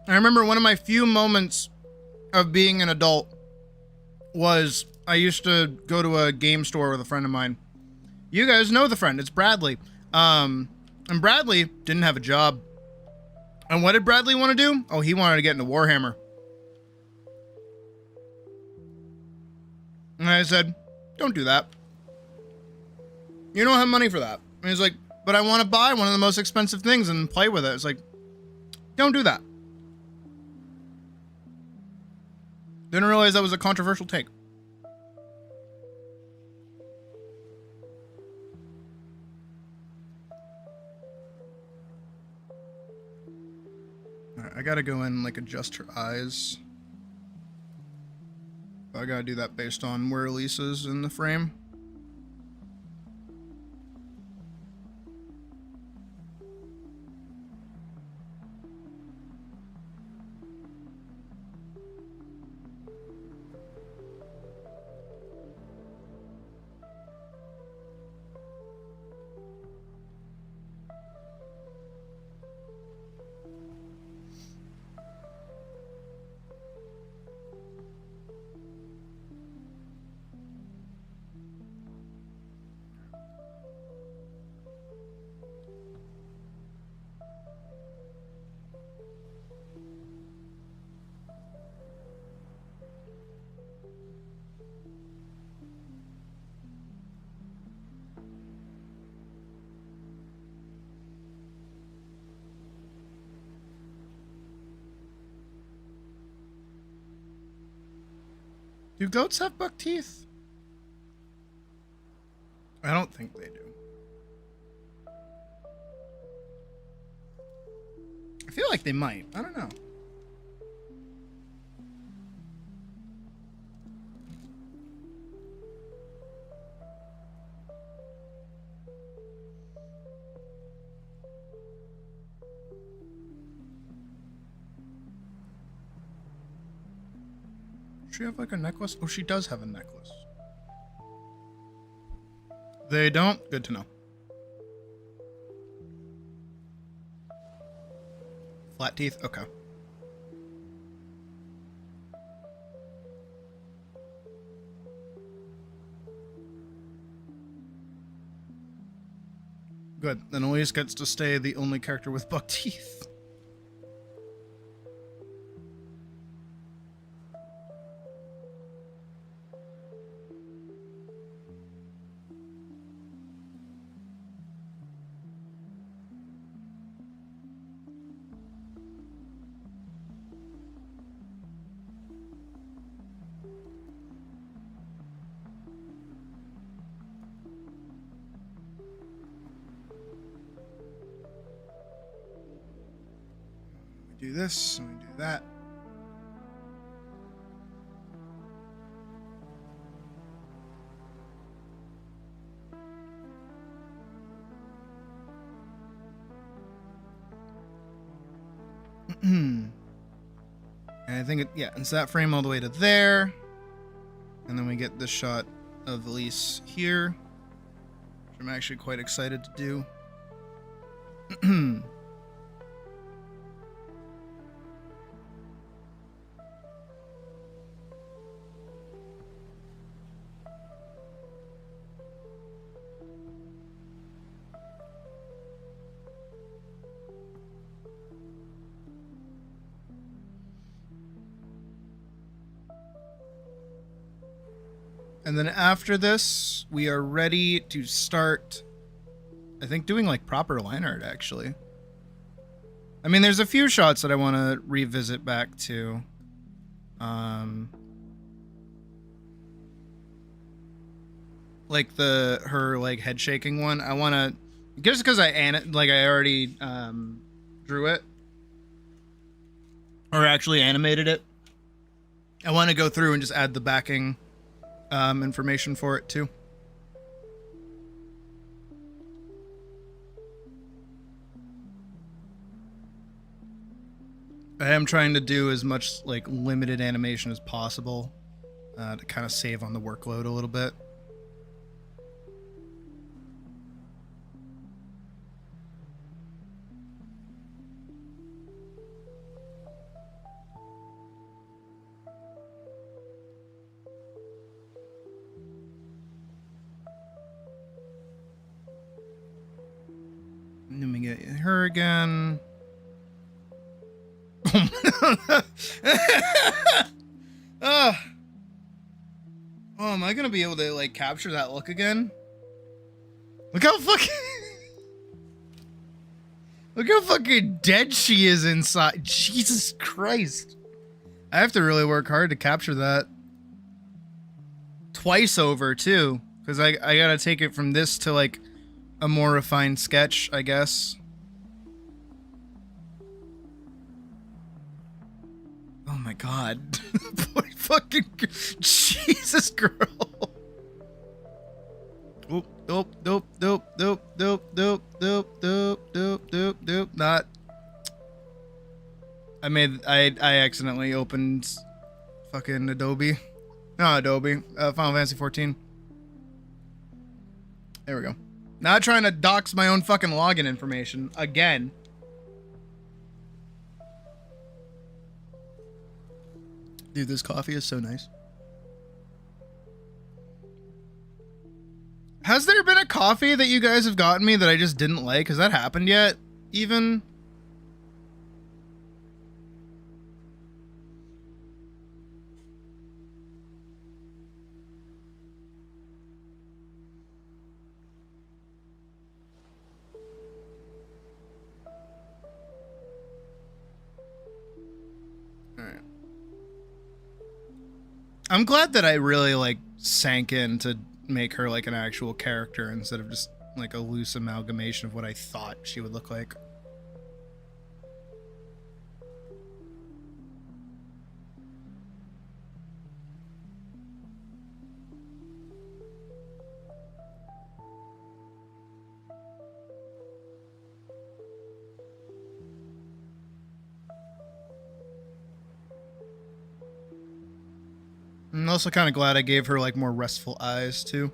I remember one of my few moments of being an adult was I used to go to a game store with a friend of mine. You guys know the friend, it's Bradley. And Bradley didn't have a job. And what did Bradley want to do? Oh, he wanted to get into Warhammer. And I said, don't do that. You don't have money for that. And he's like, but I want to buy one of the most expensive things and play with it. It's like, don't do that. Didn't realize that was a controversial take. Alright, I gotta go in and like adjust her eyes. I gotta do that based on where Elise is in the frame. Do goats have buck teeth? I don't think they do. I feel like they might. I don't know. Does she have like a necklace? Oh, she does have a necklace. They don't? Good to know. Flat teeth? Okay. Good. Then Elise gets to stay the only character with buck teeth. Do this, and we do that. And I think it, yeah, it's that frame all the way to there. And then we get this shot of Elise here, which I'm actually quite excited to do. And then after this, we are ready to start, I think, doing like proper line art, actually. I mean, there's a few shots that I want to revisit back to. Like her like head shaking one. I want to, just because I already drew it or actually animated it. I want to go through and just add the backing information for it too. I am trying to do as much like limited animation as possible to kind of save on the workload a little bit. Let me get her again. Oh, am I gonna be able to like capture that look again? Look how fucking look how fucking dead she is inside. Jesus Christ. I have to really work hard to capture that. Twice over too, because I gotta take it from this to like a more refined sketch, I guess. Oh my god. Poor fucking Jesus, girl. Oop, dope, dope, dope, dope, dope, dope, dope, dope, dope, dope, dope. Not. I accidentally opened fucking Adobe. No, Adobe. Final Fantasy 14. There we go. Not trying to dox my own fucking login information again. Dude, this coffee is so nice. Has there been a coffee that you guys have gotten me that I just didn't like? Has that happened yet? Even? Alright. I'm glad that I really like sank in to make her like an actual character instead of just like a loose amalgamation of what I thought she would look like. I'm also kind of glad I gave her like more restful eyes too.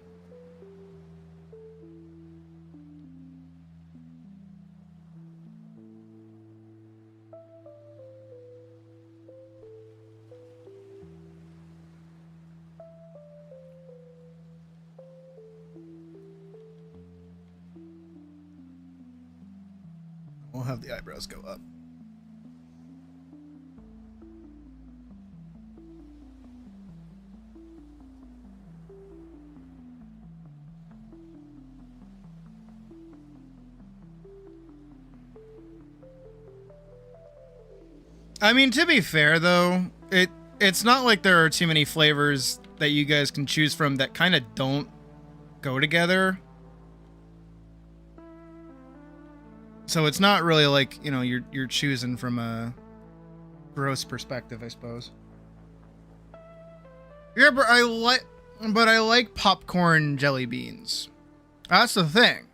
We'll have the eyebrows go up. I mean, to be fair though, it's not like there are too many flavors that you guys can choose from that kind of don't go together. So it's not really like, you know, you're choosing from a gross perspective, I suppose. Yeah, but I like popcorn jelly beans. That's the thing.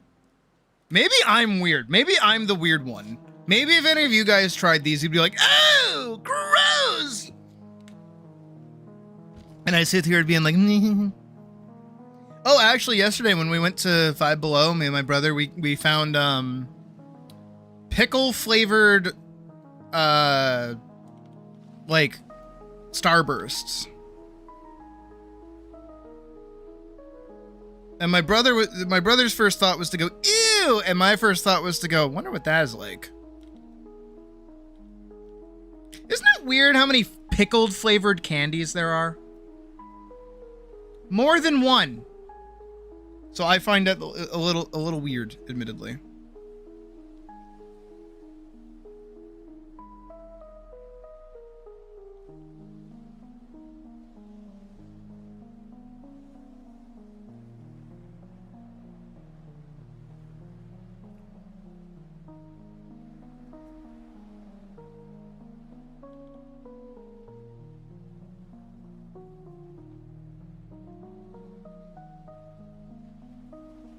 Maybe I'm weird. Maybe I'm the weird one. Maybe if any of you guys tried these, you'd be like, oh, gross! And I sit here being like, oh, actually, yesterday when we went to Five Below, me and my brother, we found pickle flavored like Starbursts. And my brother's first thought was to go, ew, and my first thought was to go, wonder what that is like. Isn't it weird how many pickled flavored candies there are? More than one. So I find that a little weird, admittedly.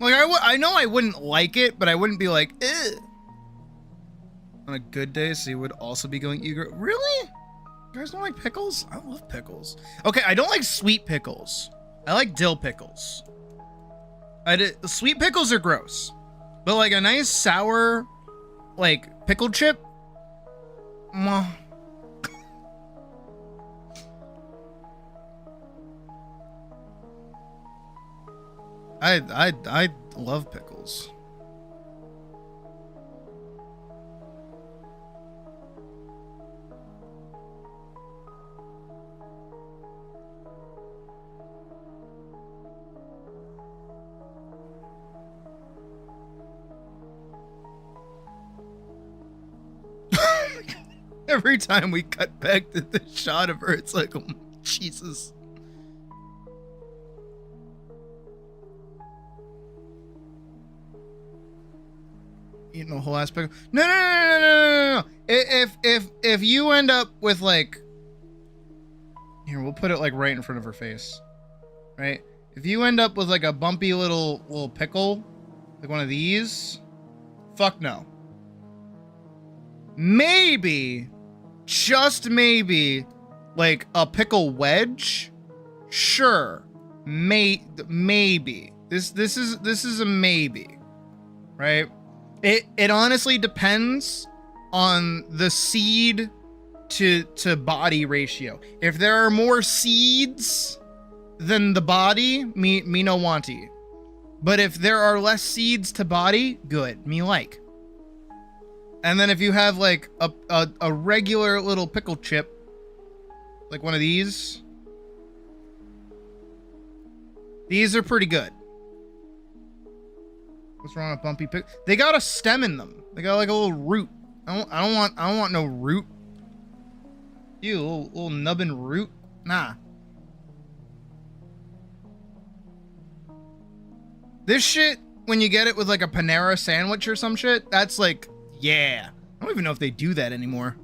Like, I know I wouldn't like it, but I wouldn't be like, ugh. On a good day, so you would also be going eager. Really? You guys don't like pickles? I love pickles. Okay, I don't like sweet pickles. I like dill pickles. Sweet pickles are gross. But like a nice sour, like pickle chip, mwah. I love pickles. Every time we cut back to the shot of her, it's like, oh, Jesus. Eating a whole ass pickle. No. If you end up with like, here, we'll put it like right in front of her face, right? If you end up with like a bumpy little pickle, like one of these, fuck no. Maybe, just maybe, like a pickle wedge. Sure, maybe. This is a maybe, right? It honestly depends on the seed to body ratio. If there are more seeds than the body, me no wanty. But if there are less seeds to body, good, me like. And then if you have like a regular little pickle chip, like one of these are pretty good. What's wrong with bumpy pickle? They got a stem in them. They got like a little root. I don't want no root. Ew, little nubbin root. Nah. This shit, when you get it with like a Panera sandwich or some shit, that's like, yeah. I don't even know if they do that anymore.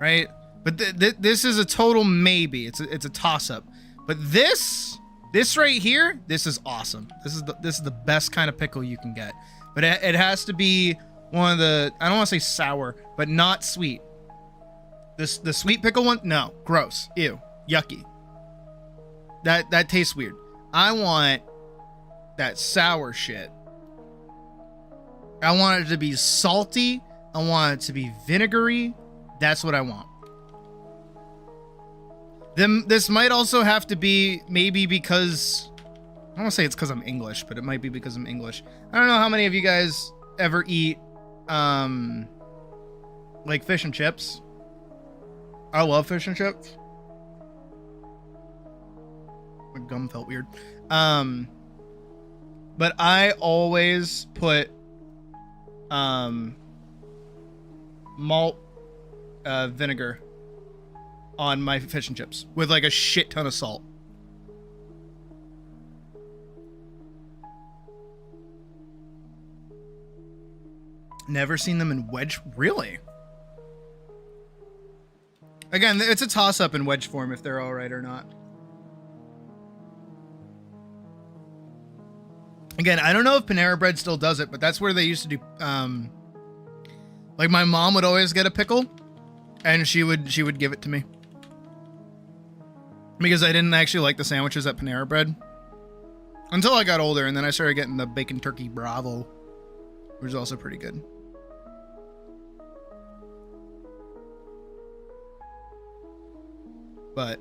Right? But this is a total maybe. It's a toss-up. But this right here, this is awesome. This is the best kind of pickle you can get. But it has to be one of the, I don't want to say sour, but not sweet. The sweet pickle one, no, gross, ew, yucky. That tastes weird. I want that sour shit. I want it to be salty. I want it to be vinegary. That's what I want. Then this might also have to be maybe because, I don't want to say it's because I'm English, but it might be because I'm English. I don't know how many of you guys ever eat like fish and chips. I love fish and chips. My gum felt weird. But I always put malt vinegar on my fish and chips with like a shit ton of salt. Never seen them in wedge. Really? Again, it's a toss-up in wedge form if they're all right or not. Again, I don't know if Panera Bread still does it, but that's where they used to do. Like my mom would always get a pickle, and she would give it to me because I didn't actually like the sandwiches at Panera Bread until I got older, and then I started getting the bacon turkey Bravo, which is also pretty good. But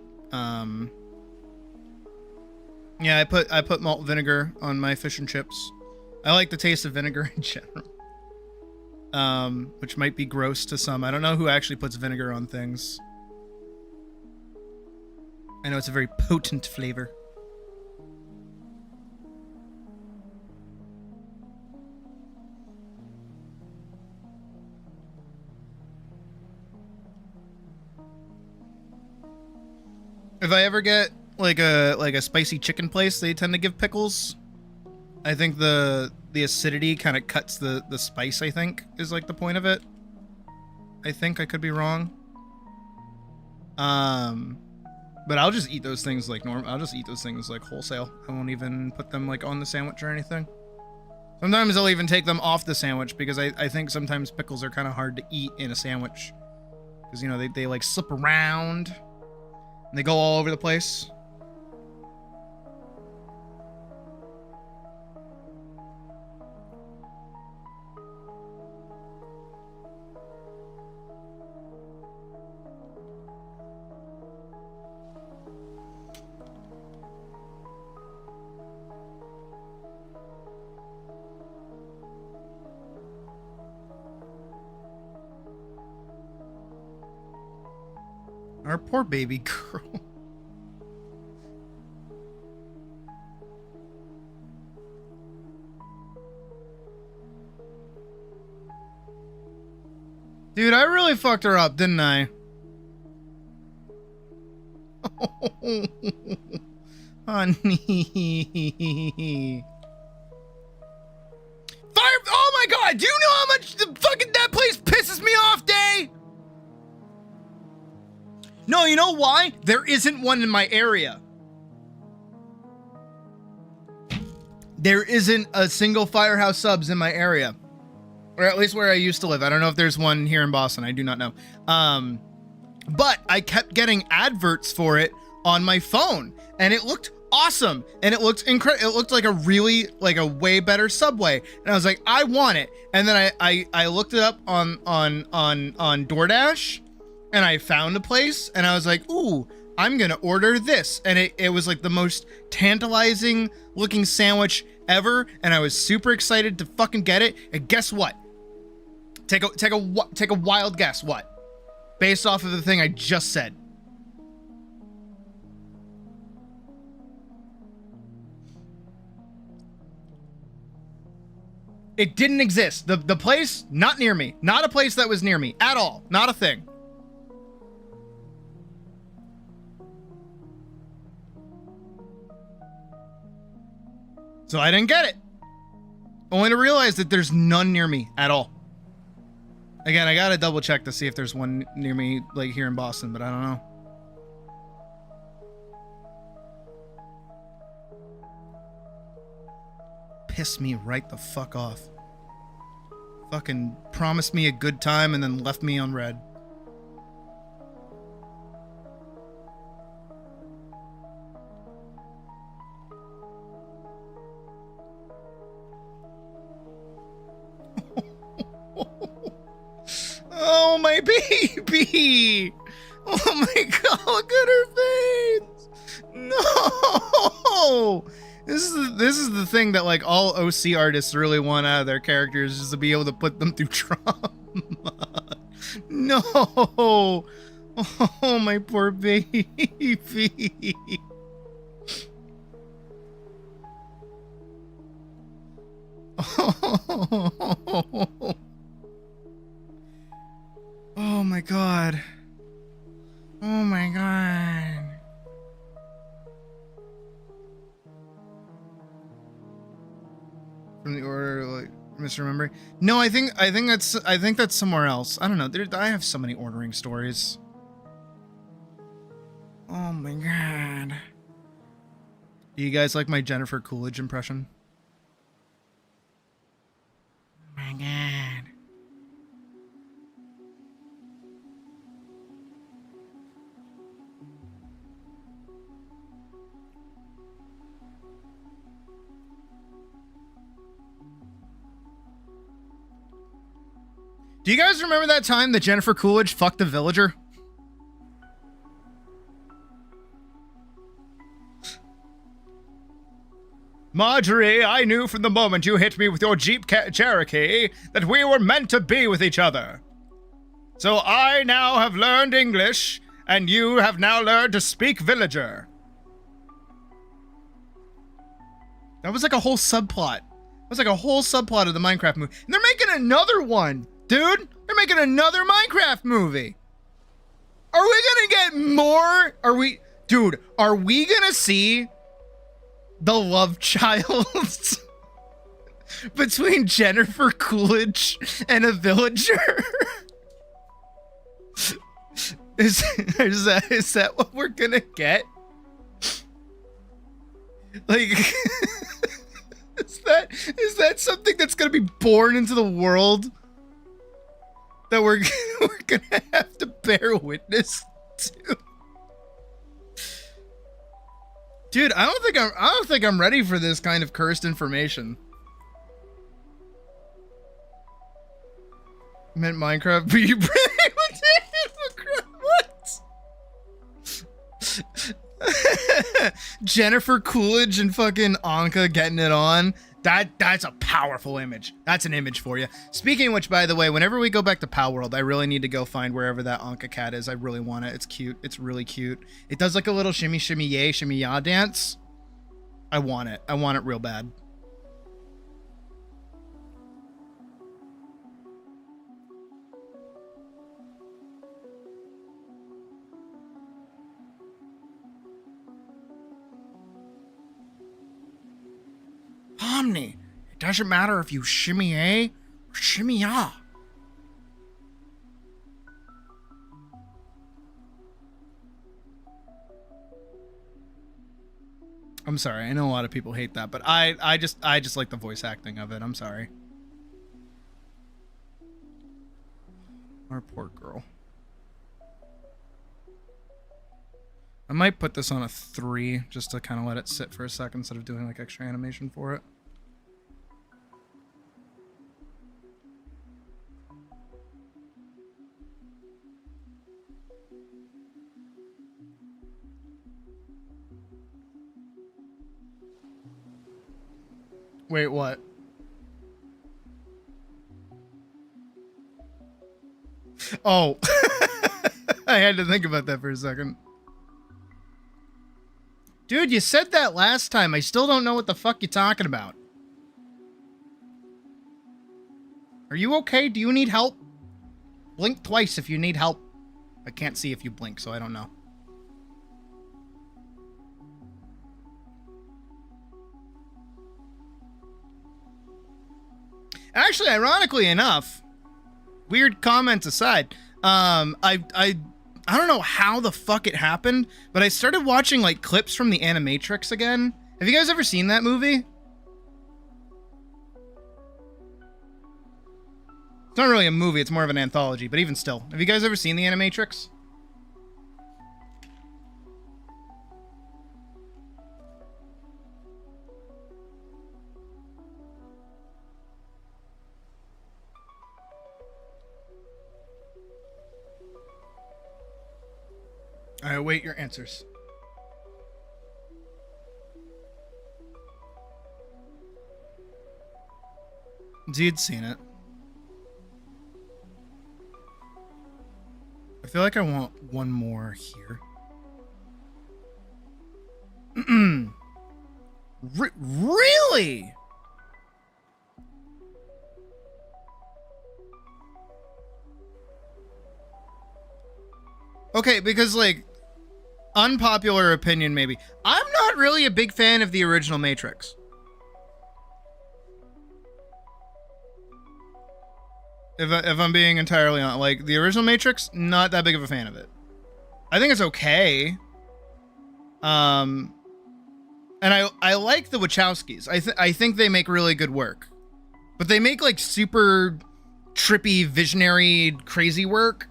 yeah, I put malt vinegar on my fish and chips. I like the taste of vinegar in general. Which might be gross to some. I don't know who actually puts vinegar on things. I know it's a very potent flavor. If I ever get like a spicy chicken place, they tend to give pickles. I think the acidity kind of cuts the spice, I think, is like the point of it. I think I could be wrong. But I'll just eat those things like normal. I'll just eat those things like wholesale. I won't even put them like on the sandwich or anything. Sometimes I'll even take them off the sandwich because I think sometimes pickles are kind of hard to eat in a sandwich. because you know they like slip around and they go all over the place. Our poor baby girl. Dude, I really fucked her up, didn't I? Honey. Fire! Oh my god! Do you know how much the fucking that place pisses me off, Day? No, you know why? There isn't one in my area. There isn't a single Firehouse Subs in my area. Or at least where I used to live. I don't know if there's one here in Boston. I do not know. But I kept getting adverts for it on my phone. And it looked awesome. And it looked incredible. It looked like a way better Subway. And I was like, I want it. And then I looked it up on DoorDash. And I found a place, and I was like, ooh, I'm gonna order this. And it was like the most tantalizing looking sandwich ever, and I was super excited to fucking get it. And guess what? Take a wild guess, what? Based off of the thing I just said. It didn't exist. The place, not near me. Not a place that was near me at all. Not a thing. So I didn't get it. Only to realize that there's none near me at all. Again, I gotta double check to see if there's one near me, like here in Boston, but I don't know. Piss me right the fuck off. Fucking promised me a good time and then left me on red. Oh, my baby! Oh my god, look at her face! No! This is the thing that like all OC artists really want out of their characters, is to be able to put them through trauma. No! Oh, my poor baby. Oh my god. Oh my god. From the order, like misremembering. No, I think that's somewhere else. I don't know. I have so many ordering stories. Oh my god. Do you guys like my Jennifer Coolidge impression? Oh my god. Do you guys remember that time that Jennifer Coolidge fucked a villager? Marjorie, I knew from the moment you hit me with your Jeep Cherokee that we were meant to be with each other. So I now have learned English, and you have now learned to speak villager. That was like a whole subplot. That was like a whole subplot of the Minecraft movie. And they're making another one. Dude, they're making another Minecraft movie. Are we gonna get more? Dude, are we gonna see the love child between Jennifer Coolidge and a villager? Is that what we're gonna get? Like, is that something that's gonna be born into the world? that we're gonna have to bear witness to. Dude, I don't think I'm ready for this kind of cursed information. Meant Minecraft, but you what? Jennifer Coolidge and fucking Anka getting it on. That's a powerful image. That's an image for you. Speaking of which, by the way, whenever we go back to Pal World, I really need to go find wherever that Anka cat is. I really want it. It's cute. It's really cute. It does like a little shimmy shimmy yay shimmy ya dance. I want it. I want it real bad. Omni, it doesn't matter if you shimmy A or shimmy ya. I'm sorry, I know a lot of people hate that, but I just like the voice acting of it. I'm sorry. Our poor girl. I might put this on a 3 just to kind of let it sit for a second instead of doing like extra animation for it. Wait, what? Oh. I had to think about that for a second. Dude, you said that last time. I still don't know what the fuck you're talking about. Are you okay? Do you need help? Blink twice if you need help. I can't see if you blink, so I don't know. Actually, ironically enough, weird comments aside, I don't know how the fuck it happened, but I started watching like clips from the Animatrix again. Have you guys ever seen that movie? It's not really a movie, it's more of an anthology, but even still. Have you guys ever seen the Animatrix? I await your answers. Zed's seen it. I feel like I want one more here. Really? Okay, because like, unpopular opinion maybe. I'm not really a big fan of the original Matrix. If I'm being entirely honest, like the original Matrix, not that big of a fan of it. I think it's okay. And I like the Wachowskis. I think they make really good work. But they make like super trippy, visionary, crazy work.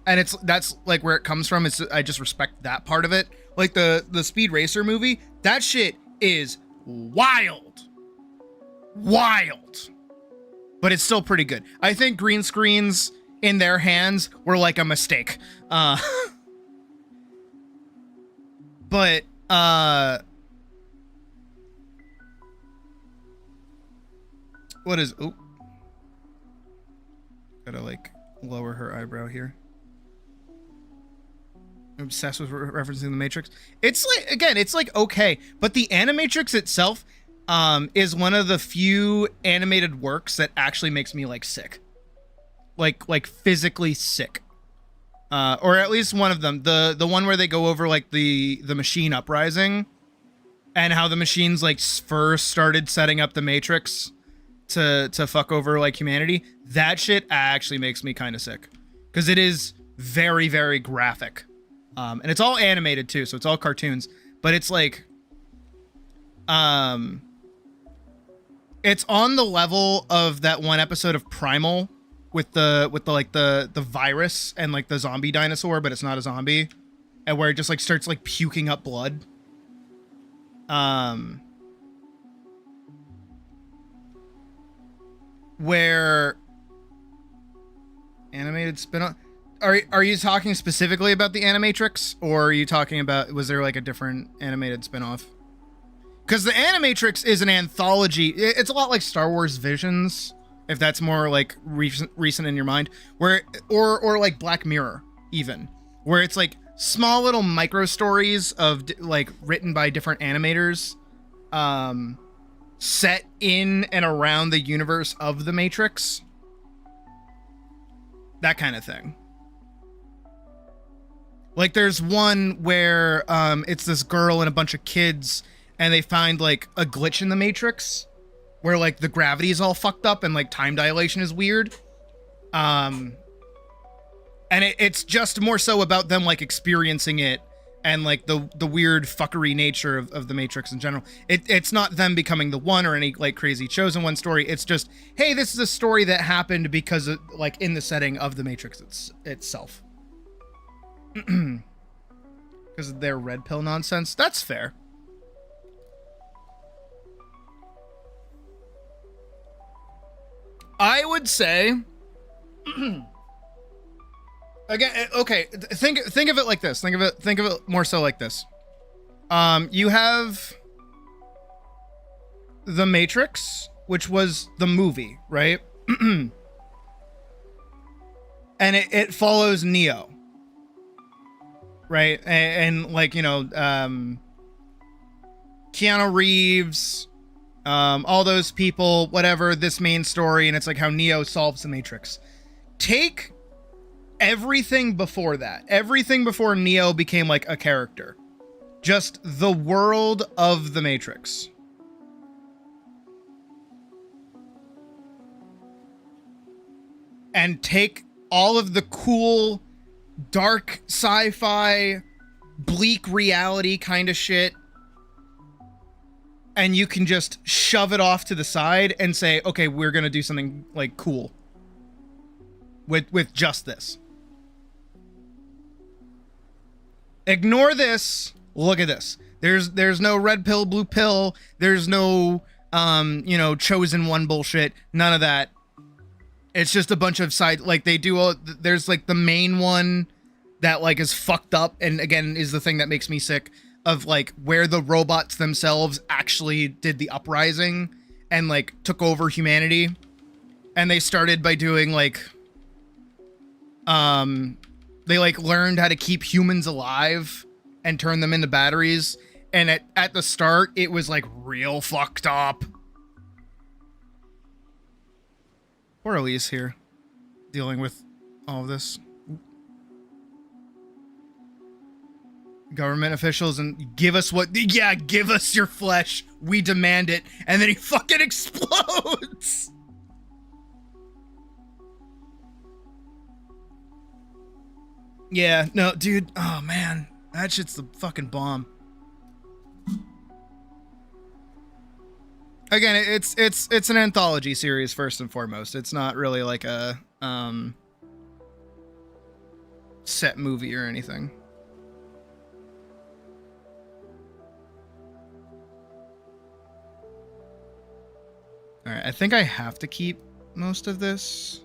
And that's like where it comes from. I just respect that part of it. Like the Speed Racer movie, that shit is wild. Wild. But it's still pretty good. I think green screens in their hands were like a mistake. But what is, oh, gotta like lower her eyebrow here. I'm obsessed with referencing the Matrix. It's like, again, it's like okay, but the Animatrix itself is one of the few animated works that actually makes me like sick, like physically sick, or at least one of them. The one where they go over like the machine uprising, and how the machines like first started setting up the Matrix to fuck over like humanity. That shit actually makes me kind of sick because it is very, very graphic, and it's all animated too, so it's all cartoons. But it's like, it's on the level of that one episode of Primal with the like the virus and like the zombie dinosaur, but it's not a zombie, and where it just like starts like puking up blood. Where animated spin-off. Are you talking specifically about the Animatrix, or are you talking about, was there like a different animated spin-off? Because the Animatrix is an anthology. It's a lot like Star Wars Visions, if that's more like recent in your mind, where or like Black Mirror even, where it's like small little micro stories of like written by different animators, set in and around the universe of the Matrix. That kind of thing. Like there's one where it's this girl and a bunch of kids, and they find like a glitch in the Matrix where like the gravity is all fucked up and like time dilation is weird. And it's just more so about them like experiencing it and like the weird fuckery nature of the Matrix in general. It's not them becoming the one or any like crazy chosen one story. It's just, hey, this is a story that happened because of, like in the setting of the Matrix itself. Because of their red pill nonsense. That's fair. I would say again, okay, think of it like this. Think of it more so like this. You have The Matrix, which was the movie, right? And it follows Neo. Right? And like, you know, Keanu Reeves, all those people, whatever, this main story, and it's like how Neo solves the Matrix. Take everything before that. Everything before Neo became like a character. Just the world of the Matrix. And take all of the cool, dark sci-fi, bleak reality kind of shit, and you can just shove it off to the side and say, okay, we're gonna do something like cool with just this. Ignore this. Look at this. There's no red pill, blue pill. There's no you know, chosen one bullshit. None of that. It's just a bunch of side, like they do all, there's like the main one that like is fucked up, and again is the thing that makes me sick, of like where the robots themselves actually did the uprising and like took over humanity. And they started by doing like they like learned how to keep humans alive and turn them into batteries, and at the start it was like real fucked up. Poor Elise here, dealing with all of this. Government officials, and give us what, yeah, give us your flesh. We demand it. And then he fucking explodes. Yeah, no, dude. Oh, man. That shit's the fucking bomb. Again, it's an anthology series first and foremost. It's not really like a set movie or anything. All right, I think I have to keep most of this.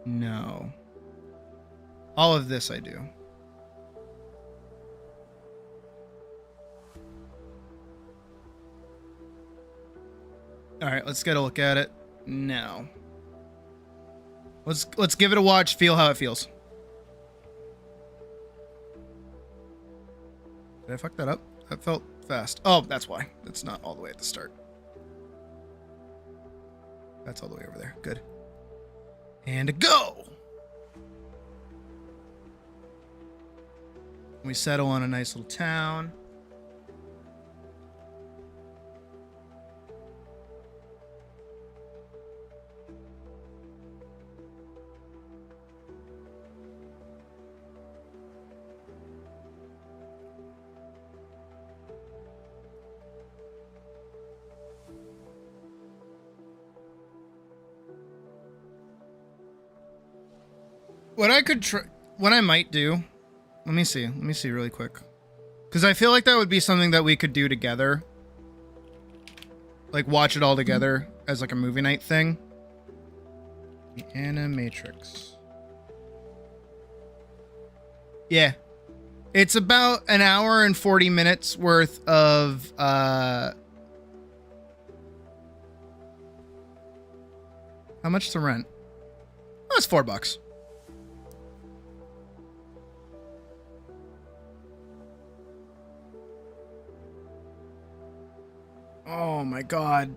No. All of this I do. All right, let's get a look at it now. Let's give it a watch, feel how it feels. Did I fuck that up? That felt fast. Oh, that's why. That's not all the way at the start. That's all the way over there. Good. And go! We settle on a nice little town. What I could try, what I might do, let me see really quick. Because I feel like that would be something that we could do together. Like, watch it all together as like a movie night thing. The Animatrix. Yeah. It's about an hour and 40 minutes worth of, how much to rent? Oh, it's $4. Oh my god.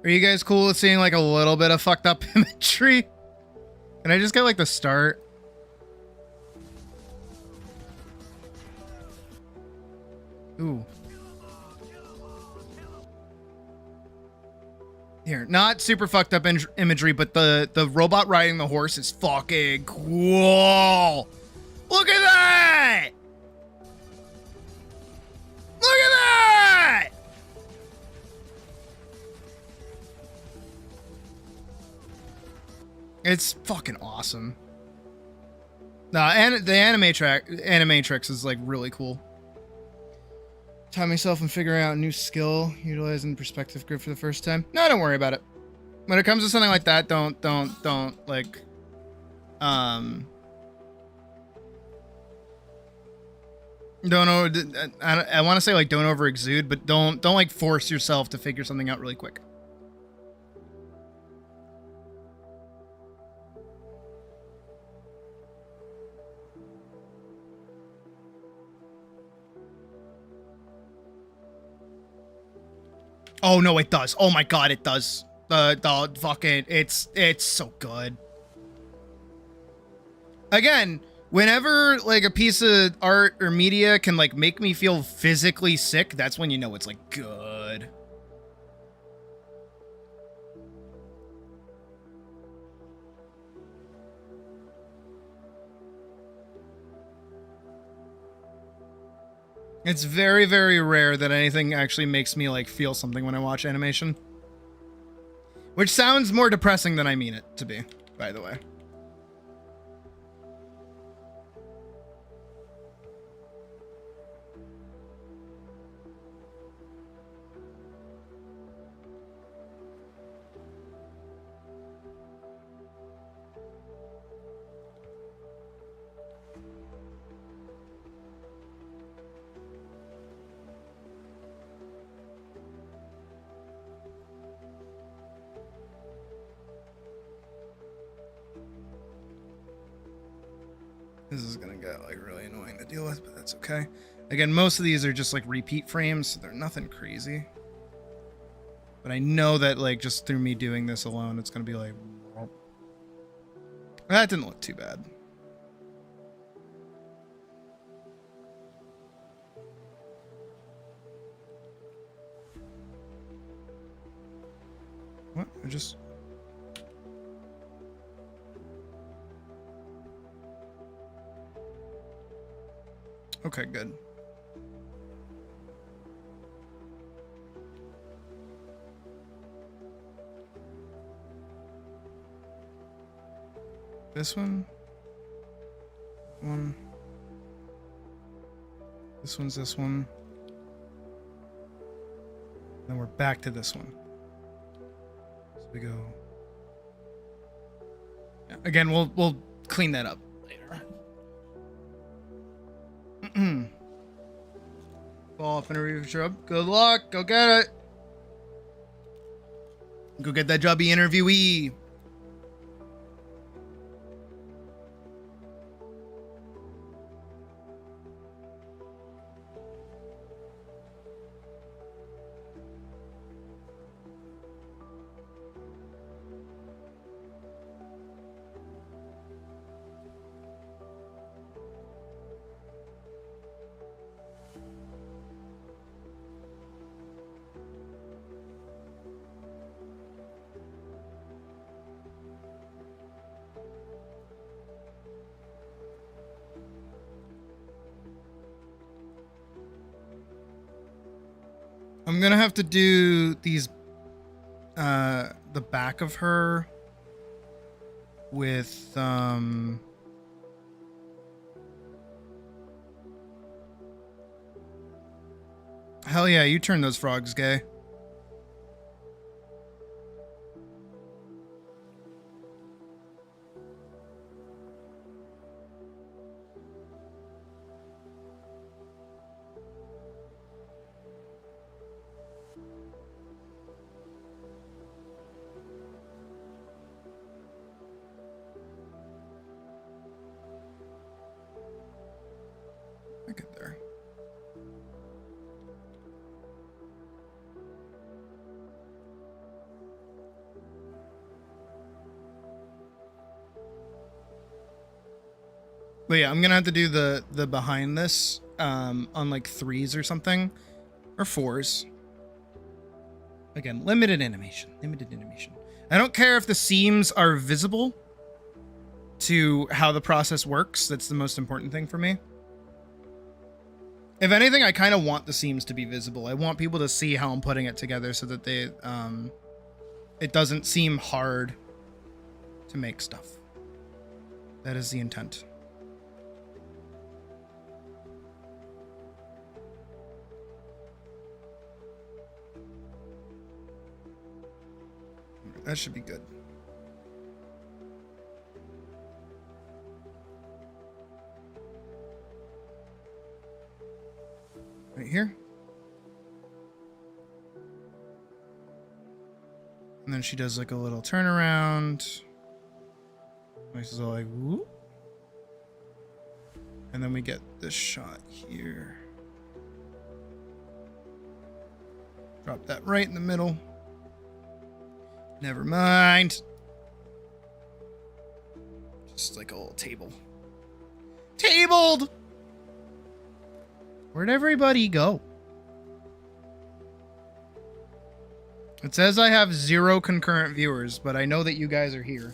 Are you guys cool with seeing like a little bit of fucked up imagery? Can I just get like the start? Ooh. Here, not super fucked up imagery, but the robot riding the horse is fucking cool. Look at that! Look at that! It's fucking awesome. Nah, and the animatrix is like really cool. Time myself and figuring out a new skill, utilizing perspective grid for the first time. No, don't worry about it. When it comes to something like that, don't like, I want to say like don't over exude, but don't like force yourself to figure something out really quick. Oh no, it does. Oh my god, it does. The fucking it's so good. Again, whenever like a piece of art or media can like make me feel physically sick, that's when you know it's like good. It's very, very rare that anything actually makes me like feel something when I watch animation. Which sounds more depressing than I mean it to be, by the way. This is gonna get like really annoying to deal with, but that's okay. Again, most of these are just like repeat frames, so they're nothing crazy. But I know that like just through me doing this alone, it's gonna be like, that didn't look too bad. What? I just... Okay, good. This one. This one's this one. Then we're back to this one. So we go. Yeah, again, we'll clean that up later. Fall off interview shrub. Good luck. Go get it. Go get that jobby interviewee. I'm gonna have to do these, the back of her with, hell yeah, you turn those frogs gay. I get there. But yeah, I'm gonna have to do the behind this on like 3s or something, or 4s. Again, limited animation. I don't care if the seams are visible to how the process works. That's the most important thing for me. If anything, I kind of want the seams to be visible. I want people to see how I'm putting it together so that they, it doesn't seem hard to make stuff. That is the intent. That should be good. Right here. And then she does like a little turnaround. This is all like, whoop. And then we get this shot here. Drop that right in the middle. Never mind. Just like a little table. Tabled! Where'd everybody go? It says I have 0 concurrent viewers, but I know that you guys are here.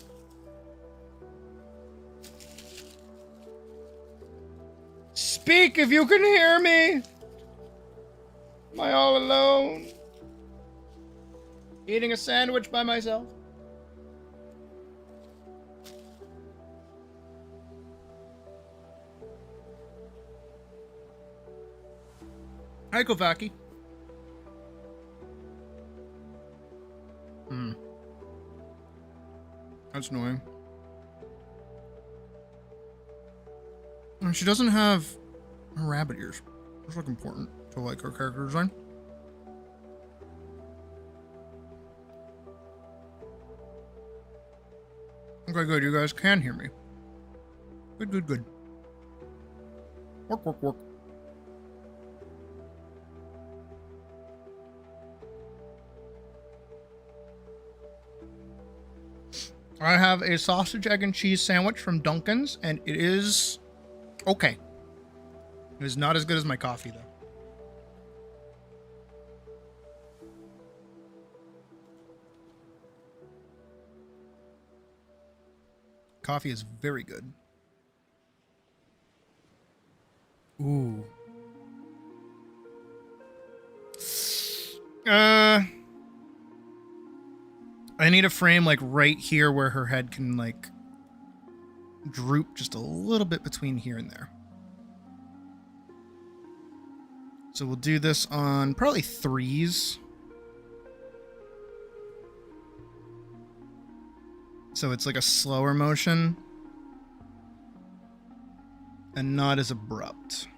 Speak if you can hear me! Am I all alone? Eating a sandwich by myself? Hi, Kovaki. That's annoying. And she doesn't have her rabbit ears. That's like important to like her character design. Okay, good. You guys can hear me. Good. Work. I have a sausage, egg, and cheese sandwich from Dunkin's, and it is okay. It is not as good as my coffee, though. Coffee is very good. Ooh. I need a frame like right here where her head can like droop just a little bit between here and there. So we'll do this on probably 3s. So it's like a slower motion and not as abrupt.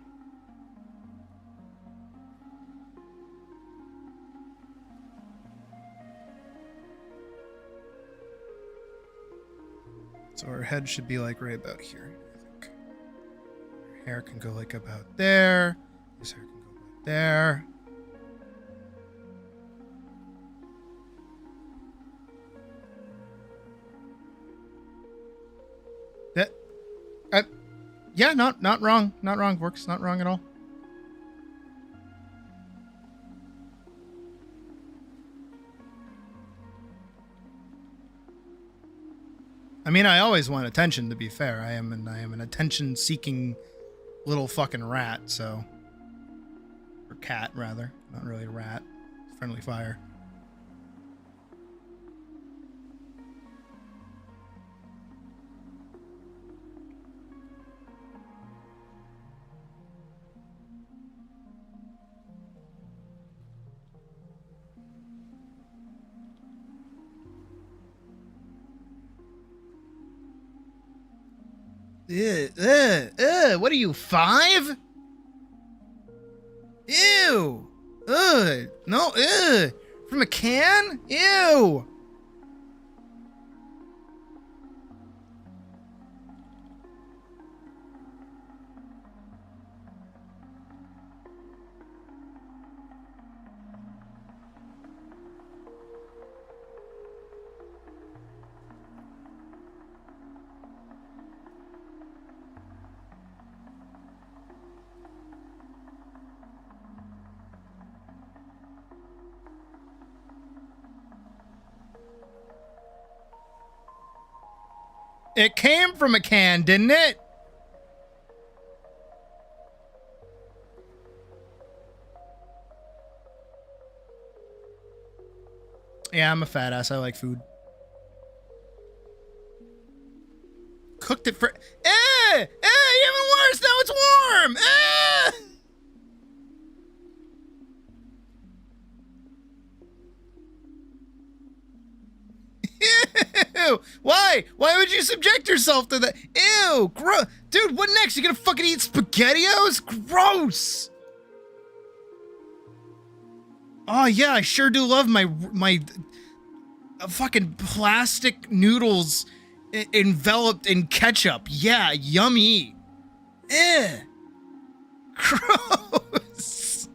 So her head should be like right about here, I think. Her hair can go like about there. His hair can go about there. Yeah, not wrong. Not wrong, Vorks. Not wrong at all. I mean, I always want attention, to be fair. I am an attention-seeking little fucking rat, so... Or cat, rather. Not really a rat. friendly fire. What are you, 5? Ew. No, from a can? Ew. It came from a can, didn't it? Yeah, I'm a fat ass. I like food. Cooked it for... Even worse! Now it's warm! Ew! Why? Why would you subject yourself to that? Ew! Dude, what next? You gonna fucking eat SpaghettiOs? Gross! Oh yeah, I sure do love my fucking plastic noodles enveloped in ketchup. Yeah, yummy. Gross.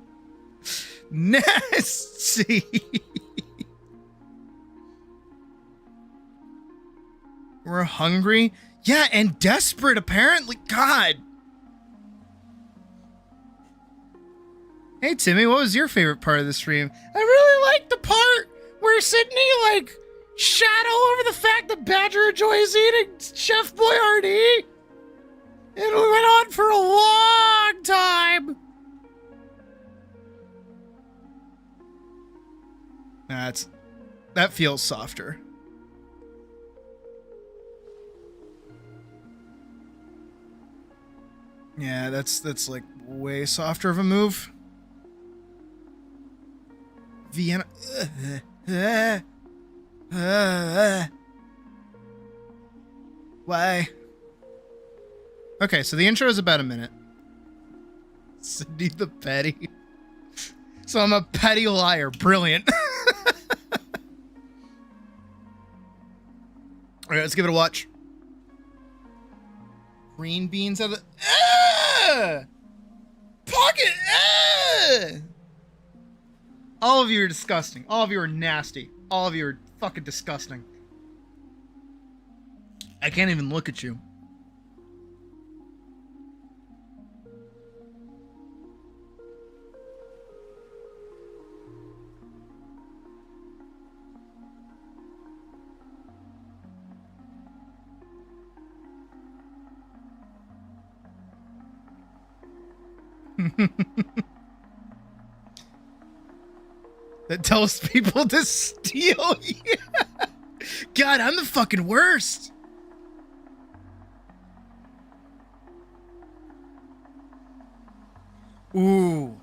Nasty. We're hungry? Yeah, and desperate, apparently. God. Hey, Timmy, what was your favorite part of the stream? I really liked the part where Sydney, shadow over the fact that Badger enjoys eating Chef Boyardee. It went on for a long time. That feels softer. Yeah, that's like way softer of a move. Vienna. Why? Okay, so the intro is about a minute. Sydney the petty. So I'm a petty liar. Brilliant. All right, let's give it a watch. Green beans out of the... Pocket! All of you are disgusting. All of you are nasty. All of you are fucking disgusting. I can't even look at you. That tells people to steal. Yeah. God, I'm the fucking worst. Ooh.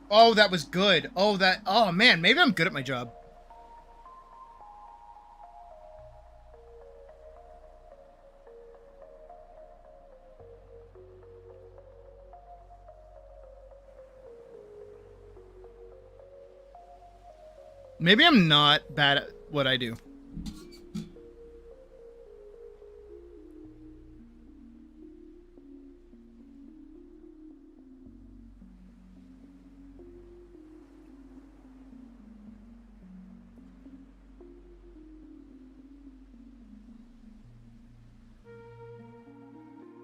Oh, that was good. Oh man, maybe I'm good at my job. Maybe I'm not bad at what I do.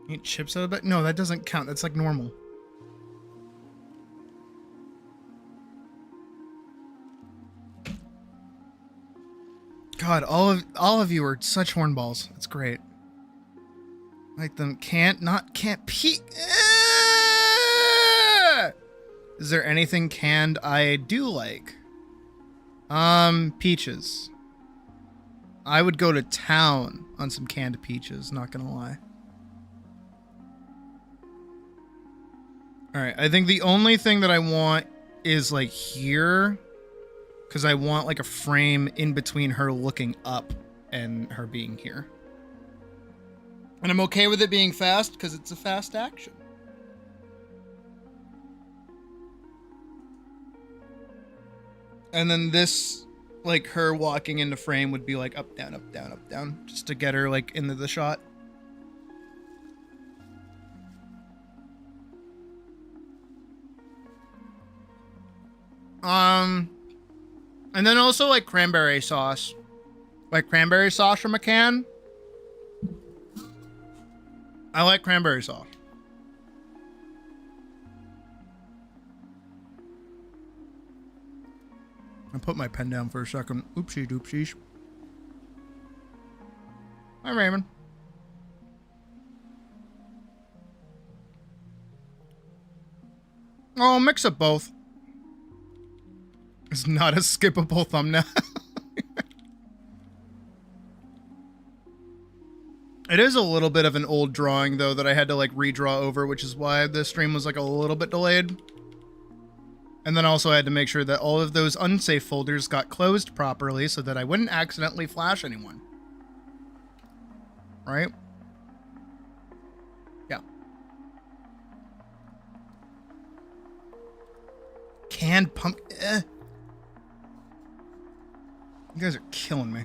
Eat chips out of it? No, that doesn't count. That's like normal. God, all of you are such hornballs. That's great. Like them can't peek. Is there anything canned I do like? Peaches. I would go to town on some canned peaches, not gonna lie. Alright, I think the only thing that I want is like here, because I want like a frame in between her looking up and her being here. And I'm okay with it being fast because it's a fast action. And then this, like her walking into frame would be like up, down, up, down, up, down, just to get her like into the shot. And then also like cranberry sauce. Like cranberry sauce from a can. I like cranberry sauce. I put my pen down for a second. Oopsie doopsies. Hi, Raymond. Oh, mix up both. It's not a skippable thumbnail. It is a little bit of an old drawing, though, that I had to, like, redraw over, which is why the stream was, like, a little bit delayed. And then also I had to make sure that all of those unsafe folders got closed properly so that I wouldn't accidentally flash anyone. Right? Yeah. Canned pumpkin. You guys are killing me.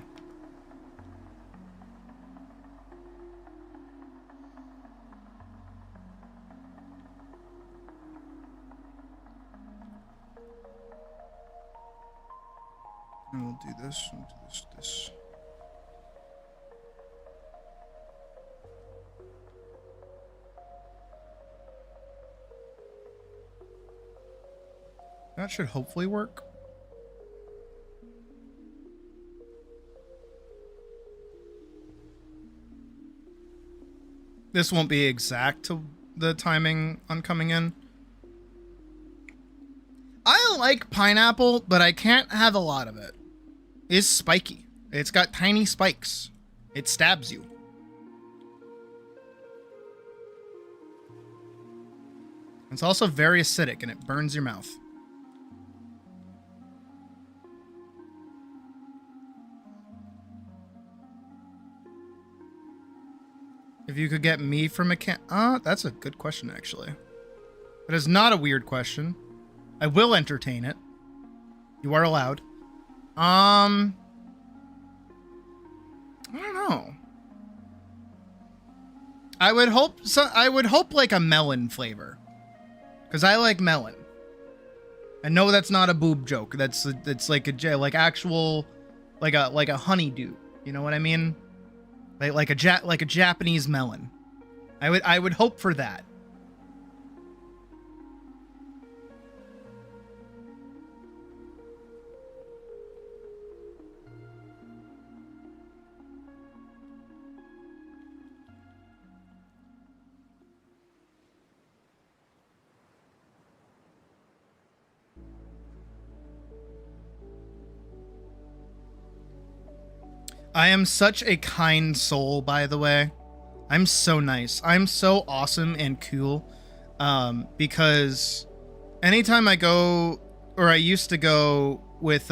And we'll do this, we'll do this. That should hopefully work. This won't be exact to the timing on coming in. I like pineapple, but I can't have a lot of it. It's spiky. It's got tiny spikes. It stabs you. It's also very acidic and it burns your mouth. If you could get me from a can... that's a good question, actually. It is not a weird question. I will entertain it. You are allowed. I don't know. I would hope like a melon flavor. Because I like melon. I know that's not a boob joke. That's like a actual like a honeydew. You know what I mean? Like a Japanese melon. I would hope for that. I am such a kind soul, by the way. I'm so nice. I'm so awesome and cool. Because anytime I go, or I used to go with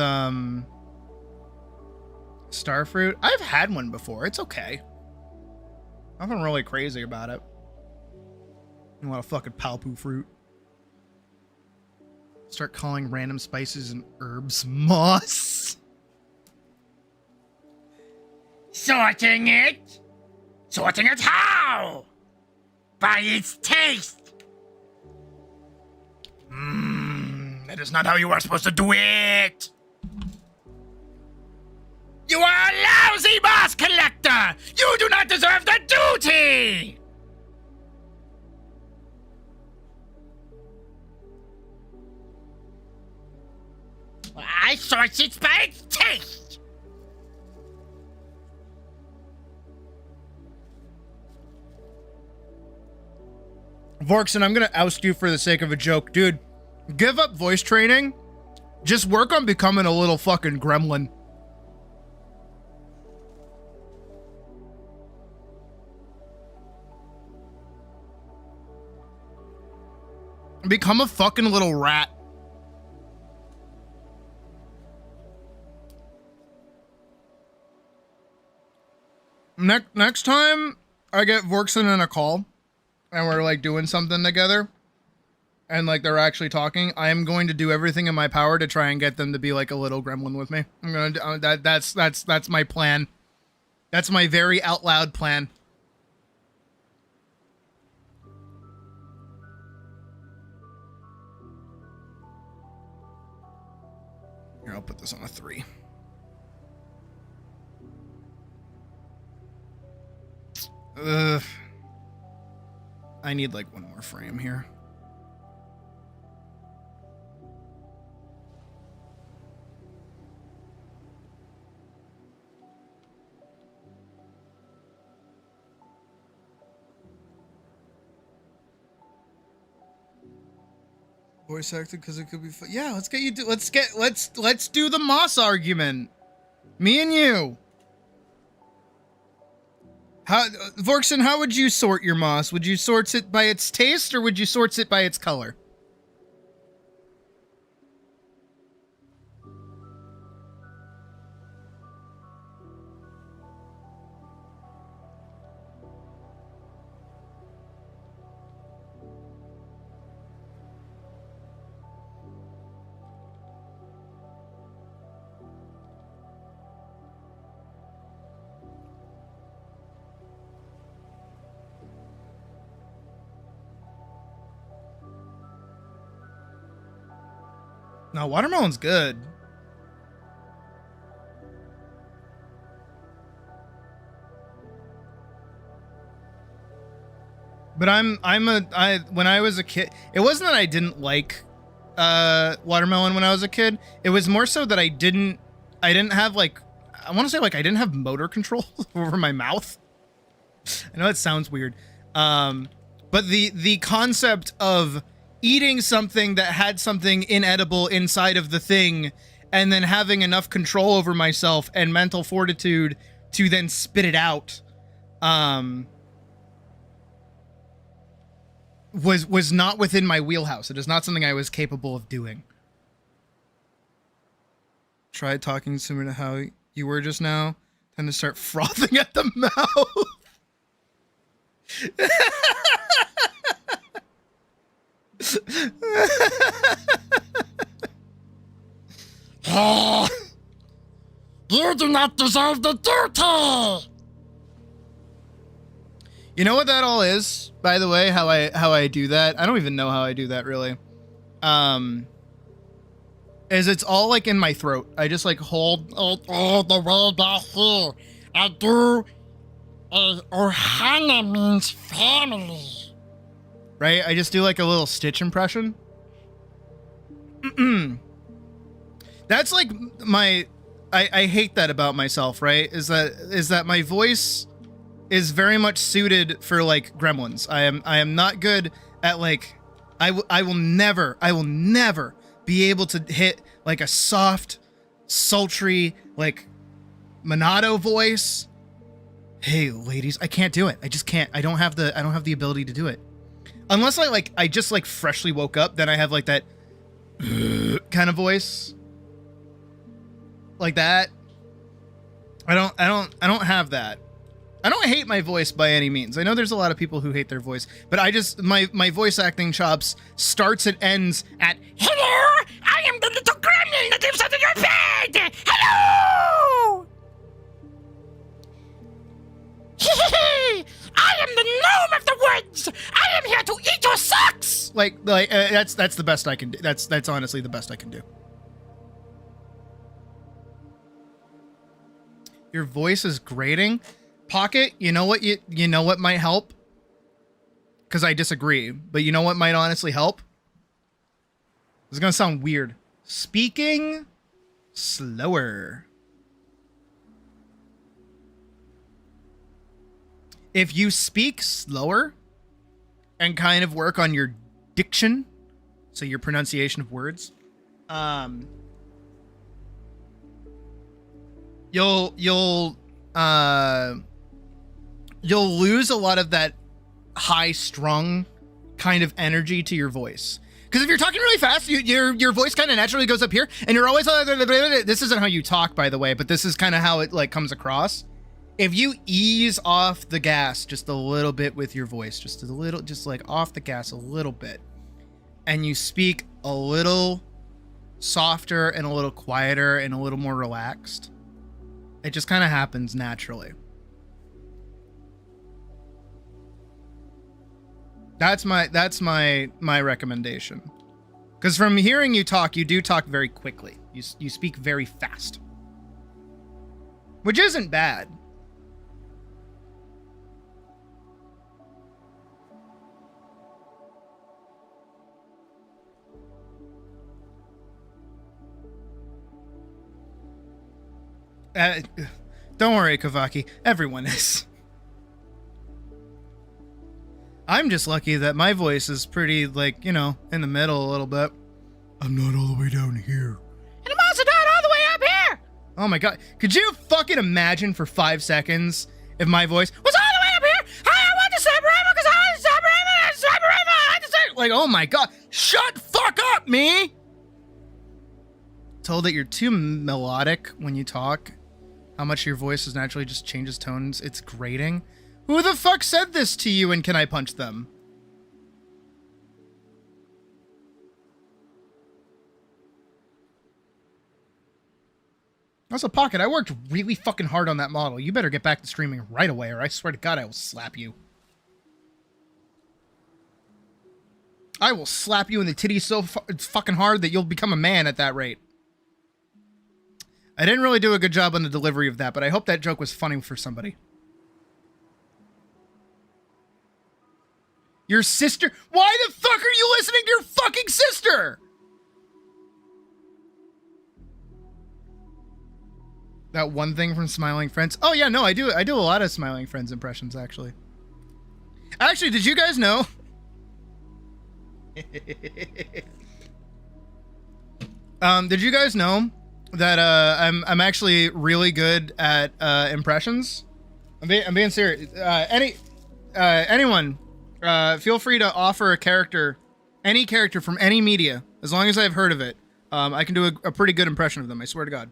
Starfruit, I've had one before. It's okay. Nothing really crazy about it. You want a fucking palpu fruit. Start calling random spices and herbs moss. Sorting it? Sorting it how? By its taste. That is not how you are supposed to do it. You are a lousy moss collector. You do not deserve the duty. I sort it by its taste. Vorkson, I'm gonna oust you for the sake of a joke. Dude, Give up voice training. Just work on becoming a little fucking gremlin. Become a fucking little rat. Next time I get Vorkson in a call and we're like doing something together and like they're actually talking, I am going to do everything in my power to try and get them to be like a little gremlin with me. I'm gonna do, that's my plan. That's my very out loud plan. Here, I'll put this on a 3. I need like one more frame here. Voice acting because it could be fun. Yeah, let's do the Moss argument. Me and you. How, Vorkson, how would you sort your moss? Would you sort it by its taste or would you sort it by its color? No, watermelon's good. But when I was a kid, it wasn't that I didn't like watermelon when I was a kid. It was more so that I didn't have like, I want to say like I didn't have motor control over my mouth. I know it sounds weird. But the concept of eating something that had something inedible inside of the thing and then having enough control over myself and mental fortitude to then spit it out was not within my wheelhouse. It is not something I was capable of doing. Try talking similar to how you were just now. Tend to start frothing at the mouth. Oh, you do not deserve the duty. You know what that all is, by the way, how I do that? I don't even know how I do that really. Is it's all like in my throat. I just like hold all the way back here. I do. Ohana means family. Right? I just do like a little Stitch impression. That's like my I hate that about myself, right? Is that my voice is very much suited for like gremlins. I am not good at like I will never be able to hit like a soft, sultry like Monado voice. Hey ladies, I can't do it. I just can't. I don't have the ability to do it. Unless I just like freshly woke up, then I have like that kind of voice. Like that. I don't have that. I don't hate my voice by any means. I know there's a lot of people who hate their voice, but I just my voice acting chops starts and ends at hello, I am the little gremlin that lives under your bed. Hello. I am the gnome of the woods. I am here to eat your socks. That's the best I can do. That's honestly the best I can do. Your voice is grating. Pocket, you know what might help? Because I disagree, but you know what might honestly help? This is gonna sound weird. Speaking slower. If you speak slower and kind of work on your diction So your pronunciation of words. You'll lose a lot of that high strung kind of energy to your voice. Because if you're talking really fast, your voice kind of naturally goes up here, and you're always this isn't how you talk, by the way, but this is kind of how it like comes across. If you ease off the gas just a little bit with your voice, just like off the gas a little bit, and you speak a little softer and a little quieter and a little more relaxed, it just kind of happens naturally. That's my recommendation. Because from hearing you talk, you do talk very quickly. You speak very fast, which isn't bad. Don't worry, Kavaki. Everyone is. I'm just lucky that my voice is pretty, like, in the middle a little bit. I'm not all the way down here. And I'm also not all the way up here. Oh my god. Could you fucking imagine for 5 seconds if my voice was all the way up here? I want to separate because I want to separate. Like, oh my god. Shut fuck up, me! Told that you're too melodic when you talk. How much your voice is naturally just changes tones. It's grating. Who the fuck said this to you, and can I punch them? Also, Pocket, I worked really fucking hard on that model. You better get back to streaming right away, or I swear to God I will slap you. I will slap you in the titty so fucking hard that you'll become a man at that rate. I didn't really do a good job on the delivery of that, but I hope that joke was funny for somebody. Your sister? Why the fuck are you listening to your fucking sister? That one thing from Smiling Friends. Oh yeah, no, I do a lot of Smiling Friends impressions, actually. Actually, did you guys know? Did you guys know that I'm actually really good at impressions? I'm being serious. Anyone, feel free to offer a character, any character from any media, as long as I've heard of it. I can do a pretty good impression of them. I swear to God.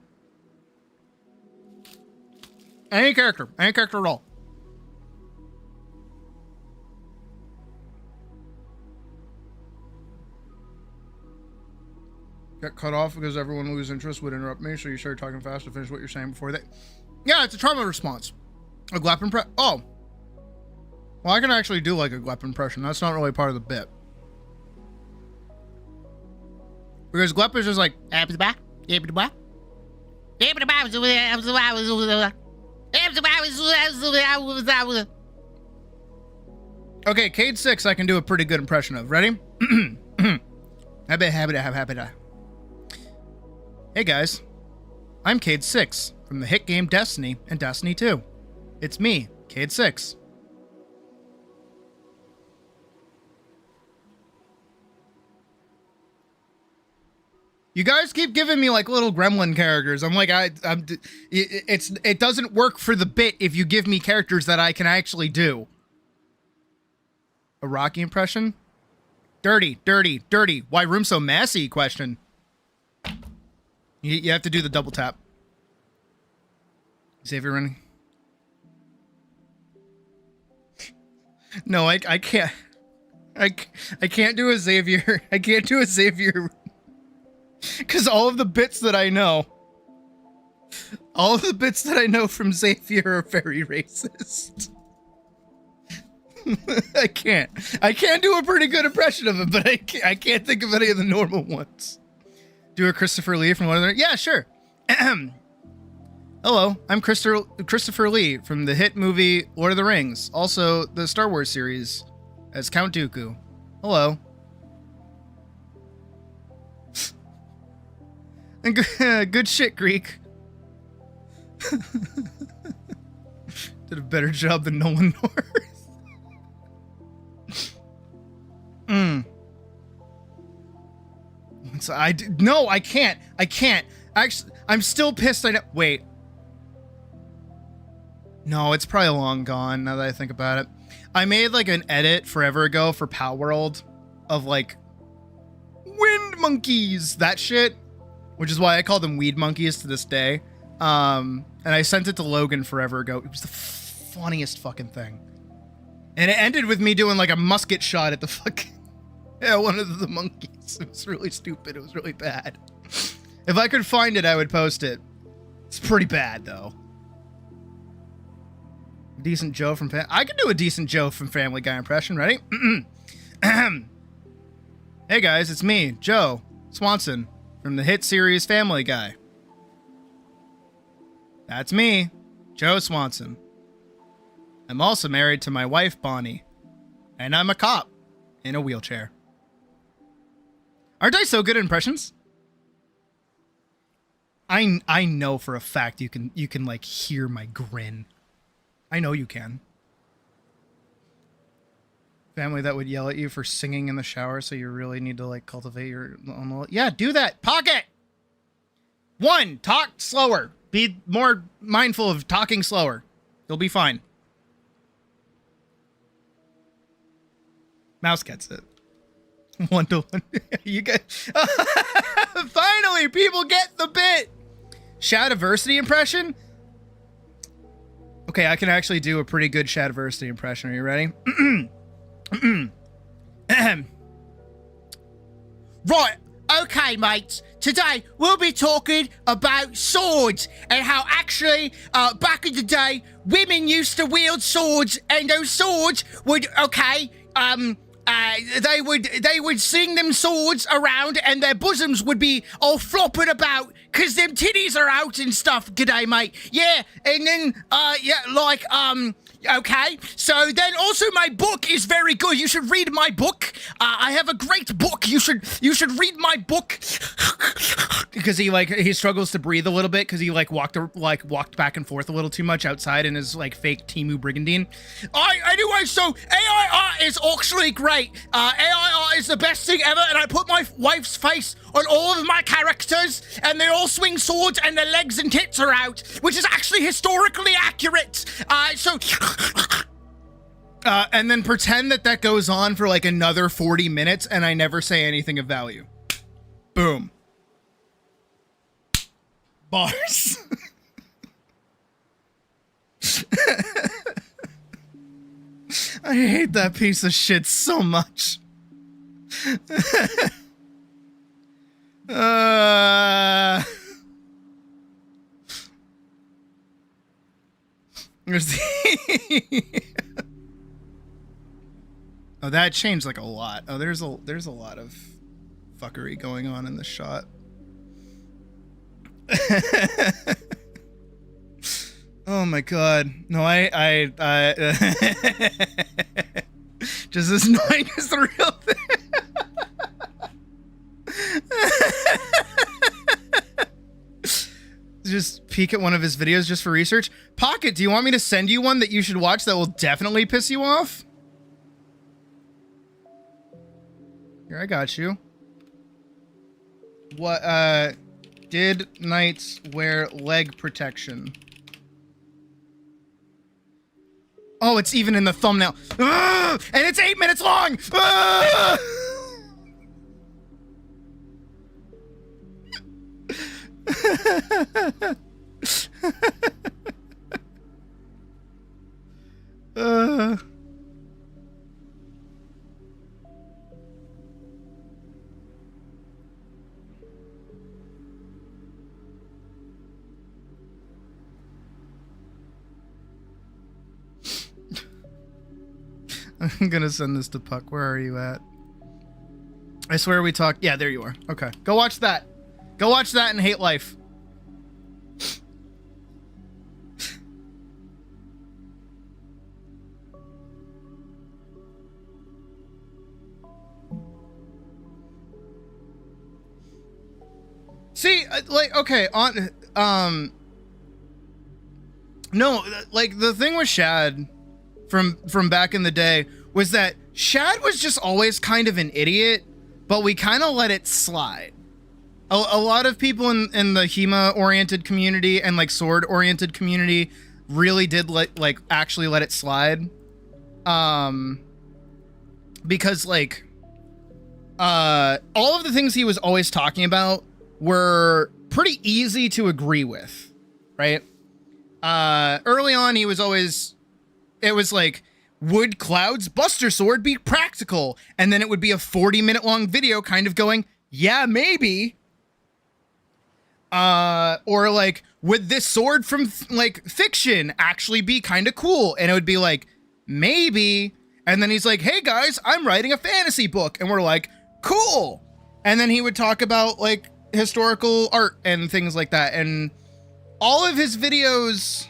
Any character at all. Got cut off because everyone lose interest would interrupt me, so you started talking fast to finish what you're saying before that. Yeah, it's a trauma response. A glap impression. Oh. Well, I can actually do like a glep impression. That's not really part of the bit. Because glep is just like... Okay, Cade 6 I can do a pretty good impression of. Ready? Hey guys, I'm Cade 6 from the hit game Destiny and Destiny 2. It's me, Cade 6. You guys keep giving me like little gremlin characters. I'm like, it doesn't work for the bit if you give me characters that I can actually do. A Rocky impression? Dirty. Why room so messy? Question. You have to do the double tap. Xavier running. No, I can't. I can't do a Xavier. I can't do a Xavier. Because all of the bits that I know from Xavier are very racist. I can't do a pretty good impression of him, but I can't think of any of the normal ones. Do a Christopher Lee from one of their... Yeah, sure. Hello, I'm Christopher Lee from the hit movie Lord of the Rings, also the Star Wars series as Count Dooku. Hello. And good shit, Greek. Did a better job than Nolan North. No, I can't. Actually, I'm still pissed. Wait. No, it's probably long gone now that I think about it. I made like an edit forever ago for Pow World of like wind monkeys, that shit, which is why I call them weed monkeys to this day. And I sent it to Logan forever ago. It was the funniest fucking thing. And it ended with me doing like a musket shot at the fucking one of the monkeys. It was really stupid. It was really bad. If I could find it, I would post it. It's pretty bad though. Decent Joe from I can do a decent Joe from Family Guy impression. Ready? Hey guys, it's me, Joe Swanson from the hit series Family Guy. That's me, Joe Swanson. I'm also married to my wife, Bonnie, and I'm a cop in a wheelchair. Aren't I so good at impressions? I know for a fact you can like hear my grin. I know you can. Family that would yell at you for singing in the shower, so you really need to like cultivate your own. Yeah, do that. Pocket. 1, talk slower. Be more mindful of talking slower. You'll be fine. Mouse gets it. 1-to-1. You get. Finally, people get the bit. Shadiversity impression. Okay, I can actually do a pretty good Shadiversity impression. Are you ready? Right, okay, mates. Today, we'll be talking about swords and how actually, back in the day, women used to wield swords, and those swords would, they would sing them swords around, and their bosoms would be all flopping about because them titties are out and stuff. G'day, mate. Yeah, and then, okay. So then also my book is very good. You should read my book. I have a great book. You should read my book. Because he struggles to breathe a little bit because he walked back and forth a little too much outside in his like fake Timu Brigandine. Anyway, so AIR is actually great. AIR is the best thing ever, and I put my wife's face on all of my characters, and they all swing swords, and their legs and tits are out, which is actually historically accurate. And then pretend that goes on for like another 40 minutes, and I never say anything of value. Boom. Bars. I hate that piece of shit so much. There's oh, that changed like a lot. Oh, there's a lot of fuckery going on in this shot. Oh my god. No, I just as annoying as the real thing. Just peek at one of his videos just for research. Pocket, do you want me to send you one that you should watch that will definitely piss you off? Here, I got you. What, did knights wear leg protection? Oh, it's even in the thumbnail. And it's 8 minutes long! I'm gonna send this to Puck. Where are you at? I swear we talked. Yeah, there you are. Okay. Go watch that. Go watch that and hate life. See, like, okay, no, like, the thing with Shad from back in the day was that Shad was just always kind of an idiot, but we kind of let it slide. a lot of people in the HEMA oriented community and like sword oriented community really did actually let it slide. Because like all of the things he was always talking about were pretty easy to agree with, right? Early on it was like, would Cloud's Buster Sword be practical? And then it would be a 40-minute long video kind of going, yeah, maybe. Or like, would this sword from like fiction actually be kind of cool? And it would be like, maybe. And then he's like, hey guys, I'm writing a fantasy book. And we're like, cool. And then he would talk about like historical art and things like that. And all of his videos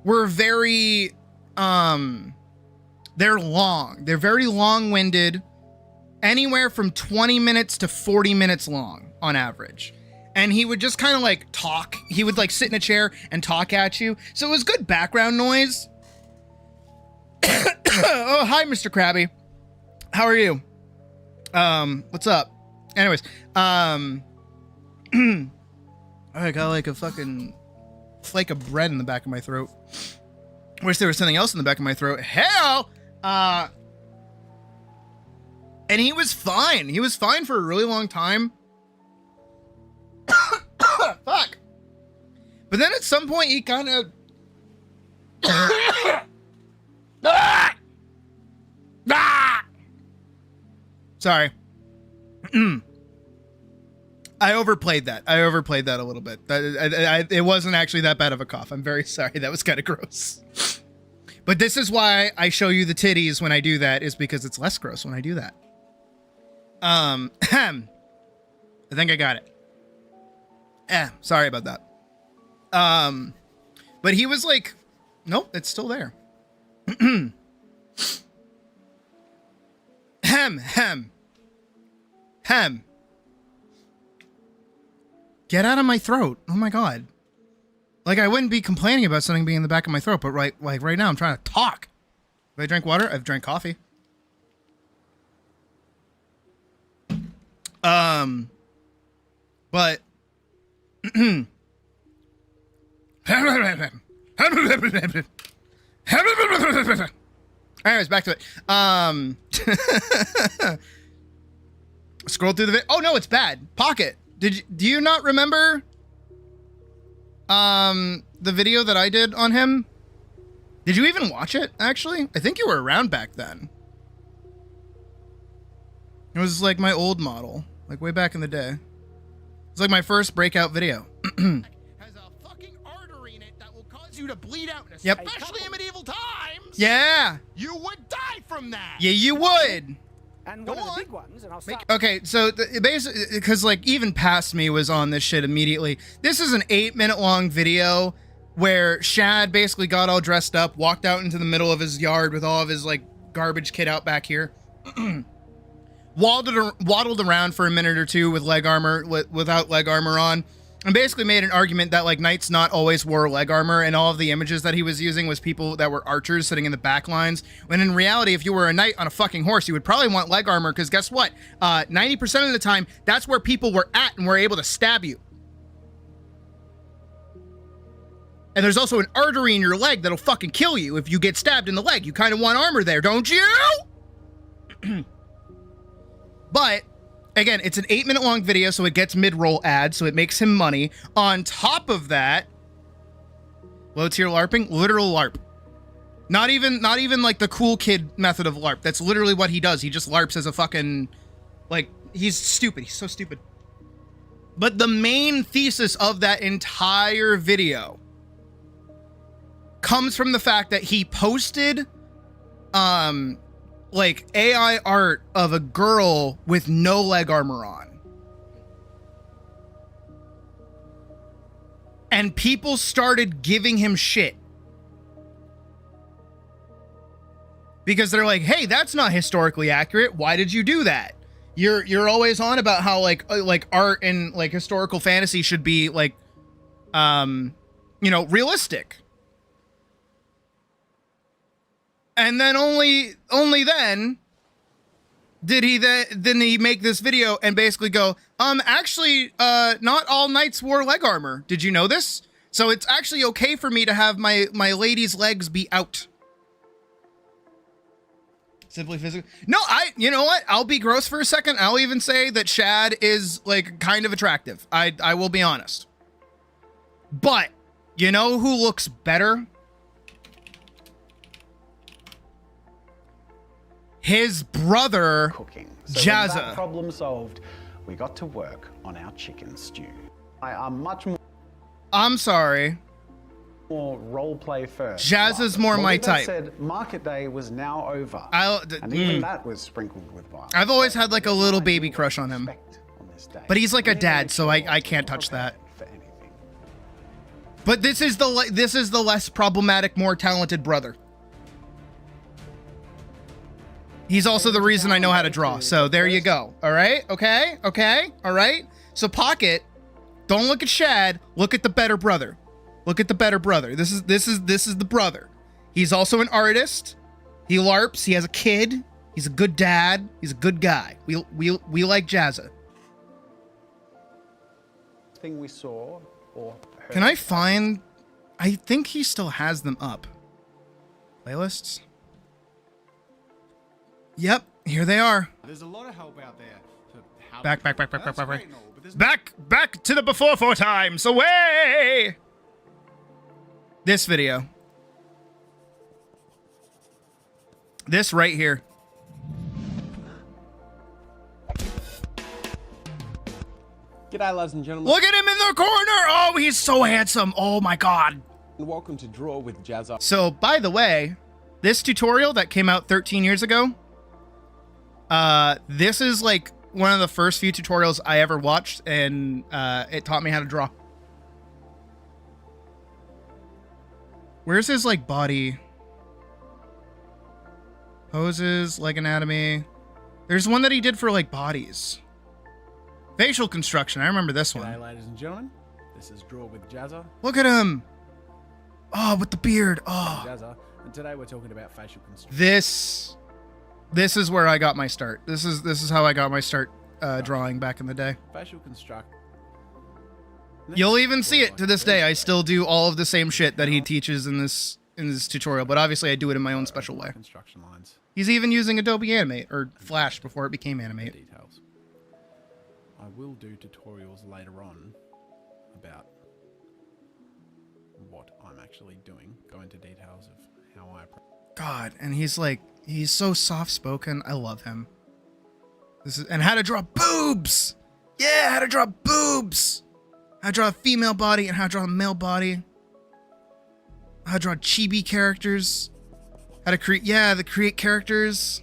were very, they're long. They're very long-winded, anywhere from 20 minutes to 40 minutes long on average. And he would just kind of like talk. He would like sit in a chair and talk at you. So it was good background noise. Oh, hi, Mr. Krabby. How are you? What's up? Anyways, I got like a fucking flake of bread in the back of my throat. Wish there was something else in the back of my throat. Hell! And he was fine. He was fine for a really long time. Fuck. But then at some point he kind of... Sorry. I overplayed that. I overplayed that a little bit. It wasn't actually that bad of a cough. I'm very sorry. That was kind of gross. But this is why I show you the titties when I do that, is because it's less gross when I do that. I think I got it. Sorry about that. But he was like, nope, it's still there. Hem. Get out of my throat. Oh my God. Like, I wouldn't be complaining about something being in the back of my throat, but right now I'm trying to talk. If I drink water, I've drank coffee. But anyways, back to it. Scroll through the video. Oh no, it's bad. Pocket. Do you not remember the video that I did on him? Did you even watch it, actually? I think you were around back then. It was like my old model, like way back in the day. It's like my first breakout video. Has a fucking artery in it that will cause you to bleed out, Yep. especially in medieval times. Yeah. You would die from that. Yeah, you would. And Go one of on. the big ones, and I'll start. Okay, so basically, because like even past me was on this shit immediately. This is an 8-minute long video where Shad basically got all dressed up, walked out into the middle of his yard with all of his like garbage kit out back here, waddled around for a minute or two with leg armor, without leg armor on, and basically made an argument that like knights not always wore leg armor, and all of the images that he was using was people that were archers sitting in the back lines, when in reality, if you were a knight on a fucking horse, you would probably want leg armor, because guess what? 90% of the time, that's where people were at and were able to stab you. And there's also an artery in your leg that'll fucking kill you if you get stabbed in the leg. You kind of want armor there, don't you? But again, it's an 8-minute long video, so it gets mid-roll ads, so it makes him money. On top of that, low-tier LARPing, literal LARP. Not even like the cool kid method of LARP. That's literally what he does. He just LARPs as a fucking, like, he's stupid. He's so stupid. But the main thesis of that entire video comes from the fact that he posted, like AI art of a girl with no leg armor on. And people started giving him shit. Because they're like, hey, that's not historically accurate. Why did you do that? You're always on about how like art and like historical fantasy should be like, you know, realistic. And then only then did he then he make this video and basically go, actually, not all knights wore leg armor. Did you know this? So it's actually okay for me to have my lady's legs be out. Simply physical. No, you know what? I'll be gross for a second. I'll even say that Shad is like kind of attractive. I will be honest. But you know who looks better? His brother, cooking. So with Jazza. that problem solved, we got to work on our chicken stew. I am much I'm sorry. more role play first. Jazza's more my type. Said market day was now over, and mm. even that was sprinkled with violence. I've always had like a little baby crush on him, but he's like a dad, so I can't touch that. For anything. But this is the less problematic, more talented brother. He's also the reason I know how to draw. So there you go. All right. Okay. Okay. All right. So Pocket, don't look at Shad. Look at the better brother. Look at the better brother. This is the brother. He's also an artist. He LARPs. He has a kid. He's a good dad. He's a good guy. We like Jazza. Thing we saw or heard. Can I find? I think he still has them up. Playlists. Yep, here they are. There's a lot of help out there. Back. That's great and all, but there's Back to the before times. Away. This video. This right here. G'day, ladies and gentlemen, Look at him in the corner. Oh, he's so handsome. Oh my God. and welcome to Draw with Jazza. So, by the way, this tutorial that came out 13 years ago, this is like one of the first few tutorials I ever watched, and it taught me how to draw. Where's his like body? Poses, leg anatomy. There's one that he did for like bodies. Facial construction. I remember this G'day, one. ladies and gentlemen, this is Draw with Jazza. Look at him. Oh, with the beard. Oh, Jazza, and today we're talking about facial construction. this is where I got my start. This is how I got my start drawing back in the day. Facial construct. You'll even see it to this day. I still do all of the same shit that he teaches in this tutorial, but obviously I do it in my own special way. Construction lines. He's even using Adobe Animate or Flash before it became Animate. Details. I will do tutorials later on about what I'm actually doing. Go into details of how I. God, and he's so soft spoken. I love him. And how to draw boobs. Yeah, how to draw boobs. How to draw a female body and how to draw a male body. How to draw chibi characters. How to create characters.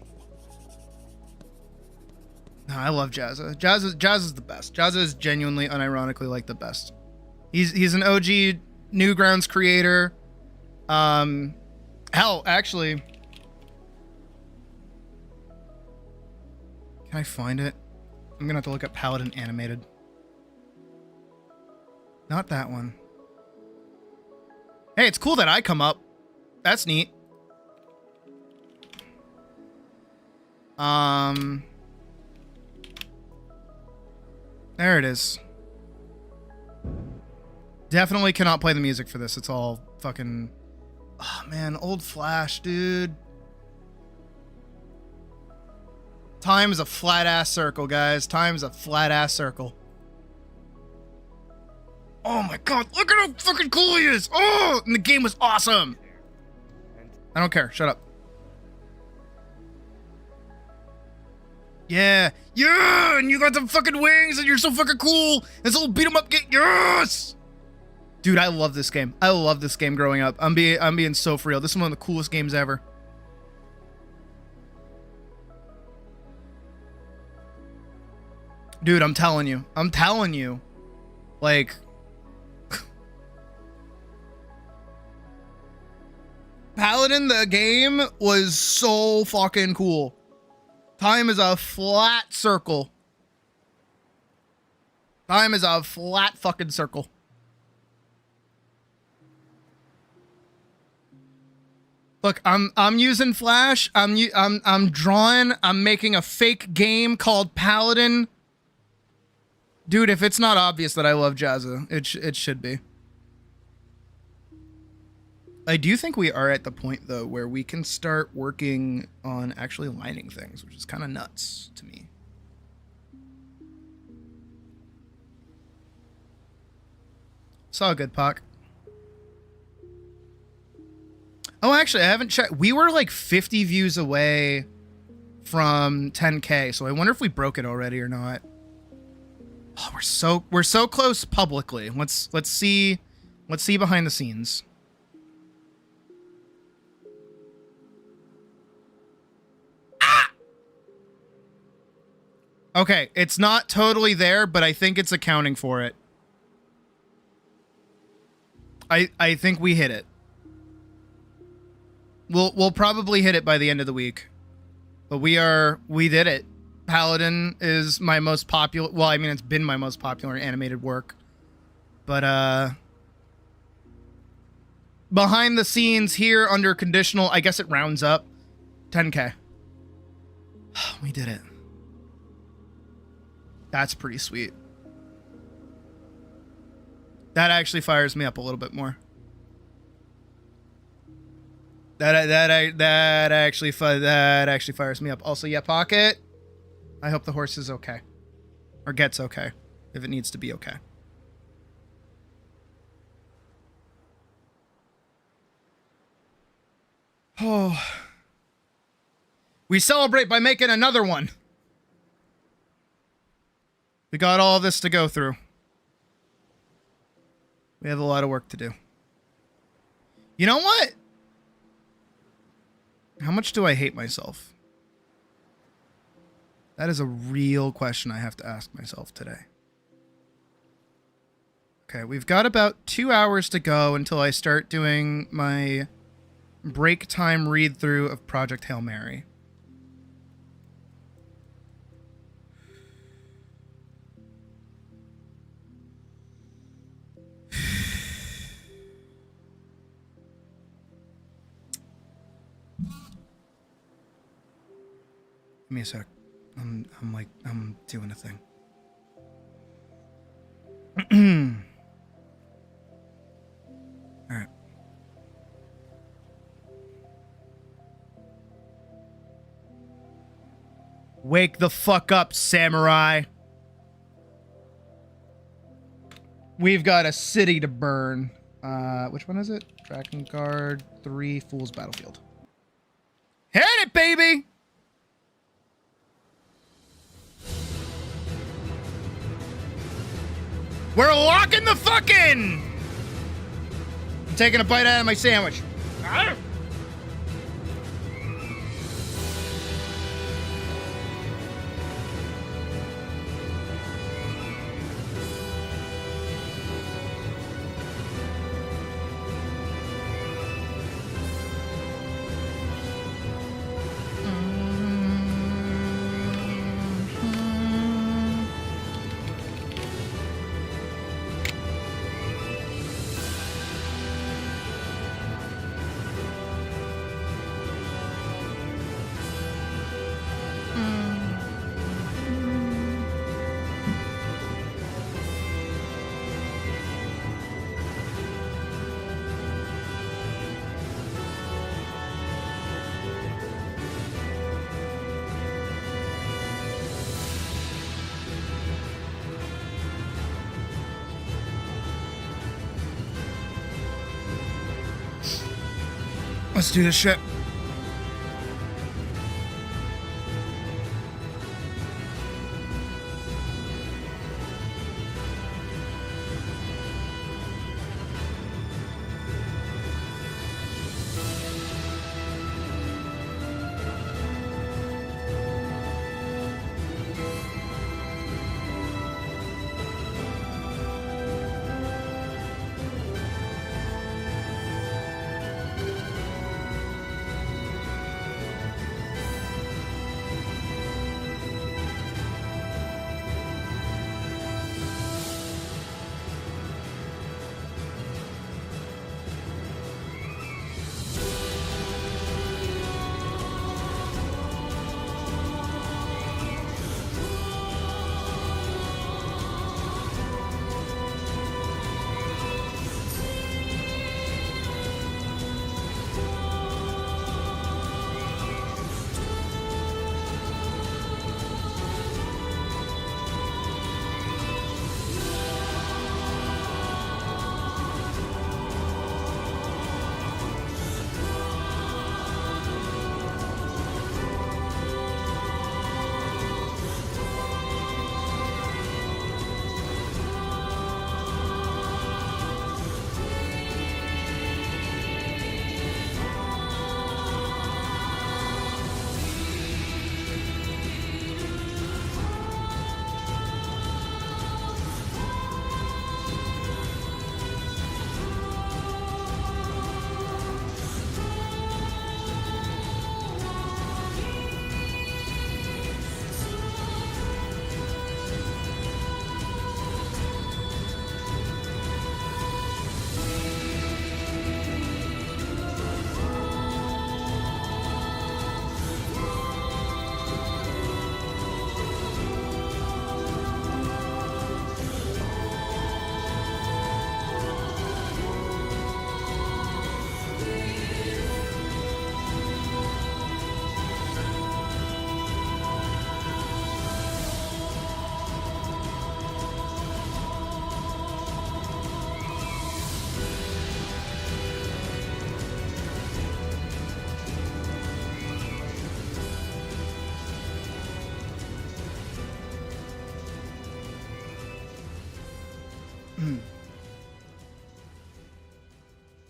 No, I love Jazza. Jazza's the best. Jazza is genuinely, unironically like the best. He's an OG Newgrounds creator. Hell, actually, can I find it? I'm gonna have to look up Paladin animated. Not that one. Hey, it's cool that I come up. That's neat. There it is. Definitely cannot play the music for this. It's all fucking... Oh, man. Old Flash, dude. Time is a flat-ass circle, guys. Time is a flat-ass circle. Oh, my God. Look at how fucking cool he is. Oh, and the game was awesome. I don't care. Shut up. Yeah. Yeah, and you got the fucking wings, and you're so fucking cool. This little beat-em-up game. Yes! Dude, I love this game. I love this game growing up. I'm being so for real. This is one of the coolest games ever. Dude, I'm telling you. I'm telling you. Like... Paladin, the game, was so fucking cool. Time is a flat circle. Time is a flat fucking circle. Look, I'm using Flash. I'm drawing. I'm making a fake game called Paladin. Dude, if it's not obvious that I love Jazza, it should be. I do think we are at the point though where we can start working on actually lining things, which is kind of nuts to me. It's all good, Pock. Oh, actually, I haven't checked. We were like 50 views away from 10K, so I wonder if we broke it already or not. Oh, we're so close publicly. Let's see behind the scenes. Ah! Okay, it's not totally there, but I think it's accounting for it. I think we hit it. We'll probably hit it by the end of the week. But we did it. Paladin is my most popular, well, I mean, it's been my most popular animated work. But, behind the scenes here under conditional, I guess it rounds up 10K. We did it. That's pretty sweet. That actually fires me up a little bit more. That actually fires me up. Also, yeah, Pocket. I hope the horse is okay, or gets okay, if it needs to be okay. Oh, we celebrate by making another one. We got all this to go through. We have a lot of work to do. You know what? How much do I hate myself? That is a real question I have to ask myself today. Okay, we've got about 2 hours to go until I start doing my break time read through of Project Hail Mary. Give me a sec. I'm doing a thing. All right. Wake the fuck up, samurai. We've got a city to burn. Which one is it? Dragon Guard 3, Fool's Battlefield. Hit it, baby! We're locking the fucking! I'm taking a bite out of my sandwich. Arr! Let's do this shit.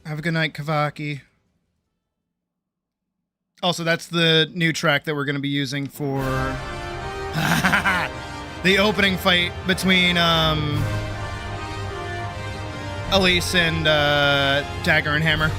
Have a good night, Kavaki. Also, that's the new track that we're going to be using for the opening fight between Elise and Dagger and Hammer.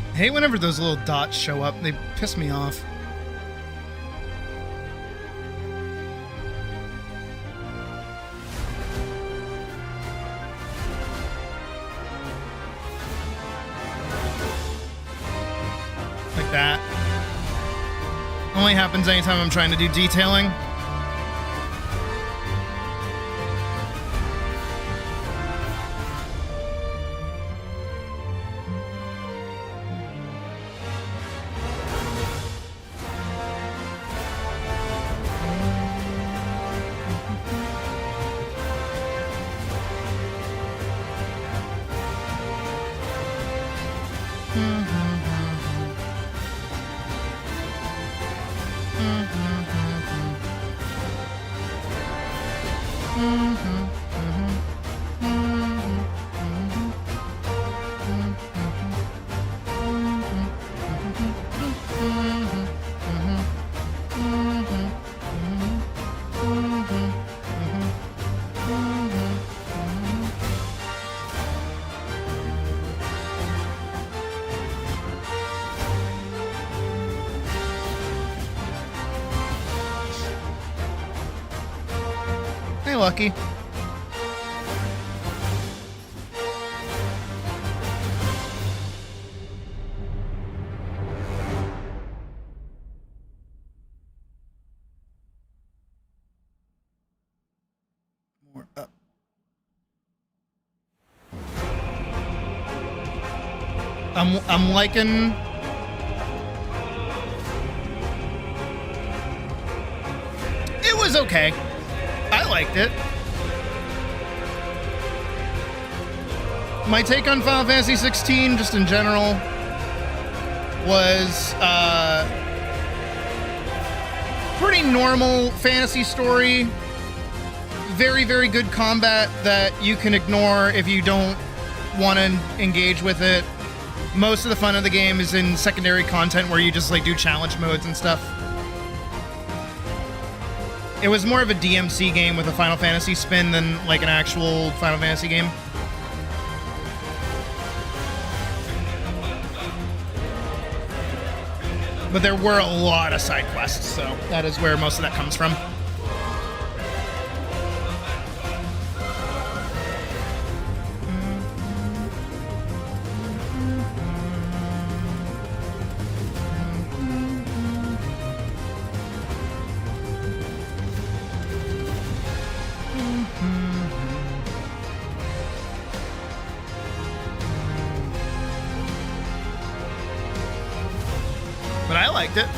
I hate whenever those little dots show up. They piss me off. Like that. Only happens anytime I'm trying to do detailing. Hey, Lucky. More up. I'm liking. It was okay. I liked it. My take on Final Fantasy 16, just in general, was pretty normal fantasy story. Very, very good combat that you can ignore if you don't want to engage with it. Most of the fun of the game is in secondary content where you just like do challenge modes and stuff. It was more of a DMC game with a Final Fantasy spin than like an actual Final Fantasy game. But there were a lot of side quests, so that is where most of that comes from. But I liked it.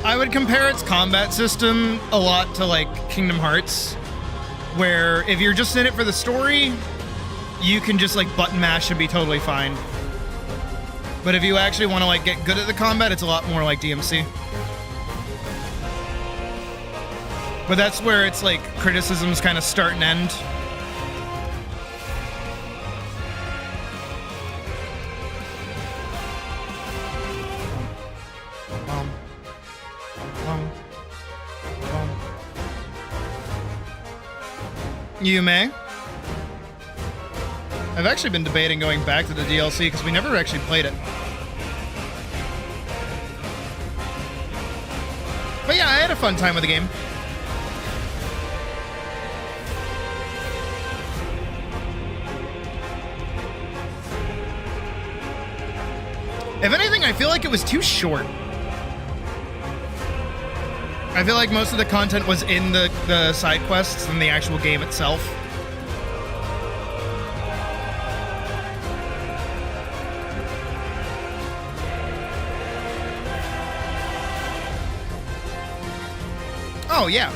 I would compare its combat system a lot to like Kingdom Hearts, where if you're just in it for the story, you can just like button mash and be totally fine. But if you actually want to like get good at the combat, it's a lot more like DMC. But that's where it's like criticisms kind of start and end. You may. I've actually been debating going back to the DLC because we never actually played it. But yeah, I had a fun time with the game. If anything, I feel like it was too short. I feel like most of the content was in the side quests than the actual game itself. Oh, yeah.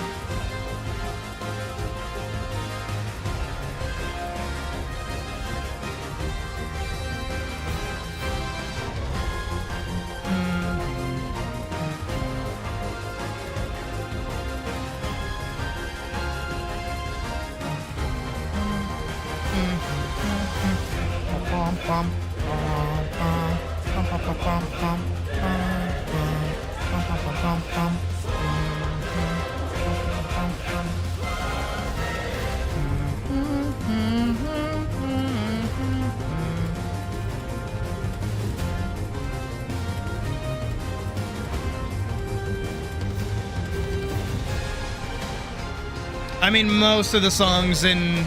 I mean, most of the songs in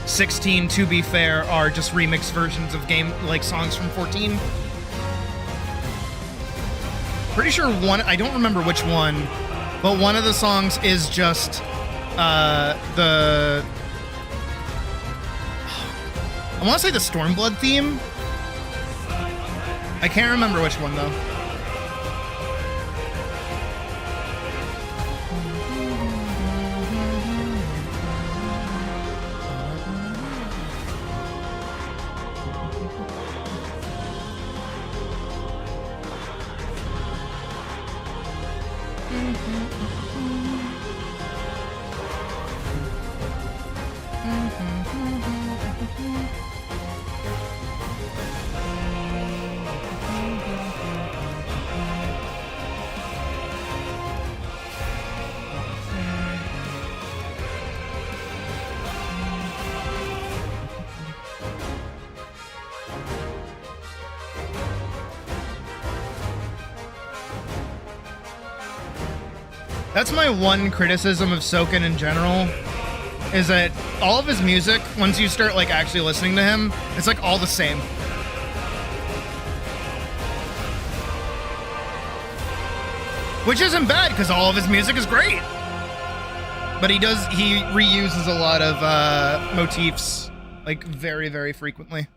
16, to be fair, are just remixed versions of game, like songs from 14. Pretty sure one, I don't remember which one, but one of the songs is just I want to say the Stormblood theme. I can't remember which one though. That's my one criticism of Soken in general, is that all of his music, once you start like actually listening to him, it's like all the same. Which isn't bad, because all of his music is great. But he reuses a lot of motifs, like very, very frequently.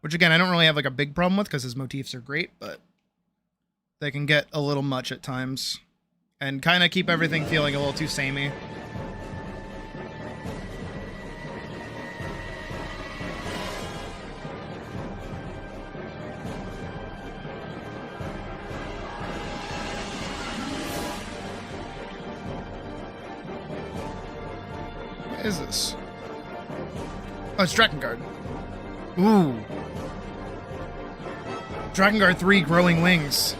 Which again, I don't really have like a big problem with, because his motifs are great, but they can get a little much at times. And kind of keep everything feeling a little too samey. What is this? Oh, it's Drakengard. Ooh. Drakengard 3 Growing Wings.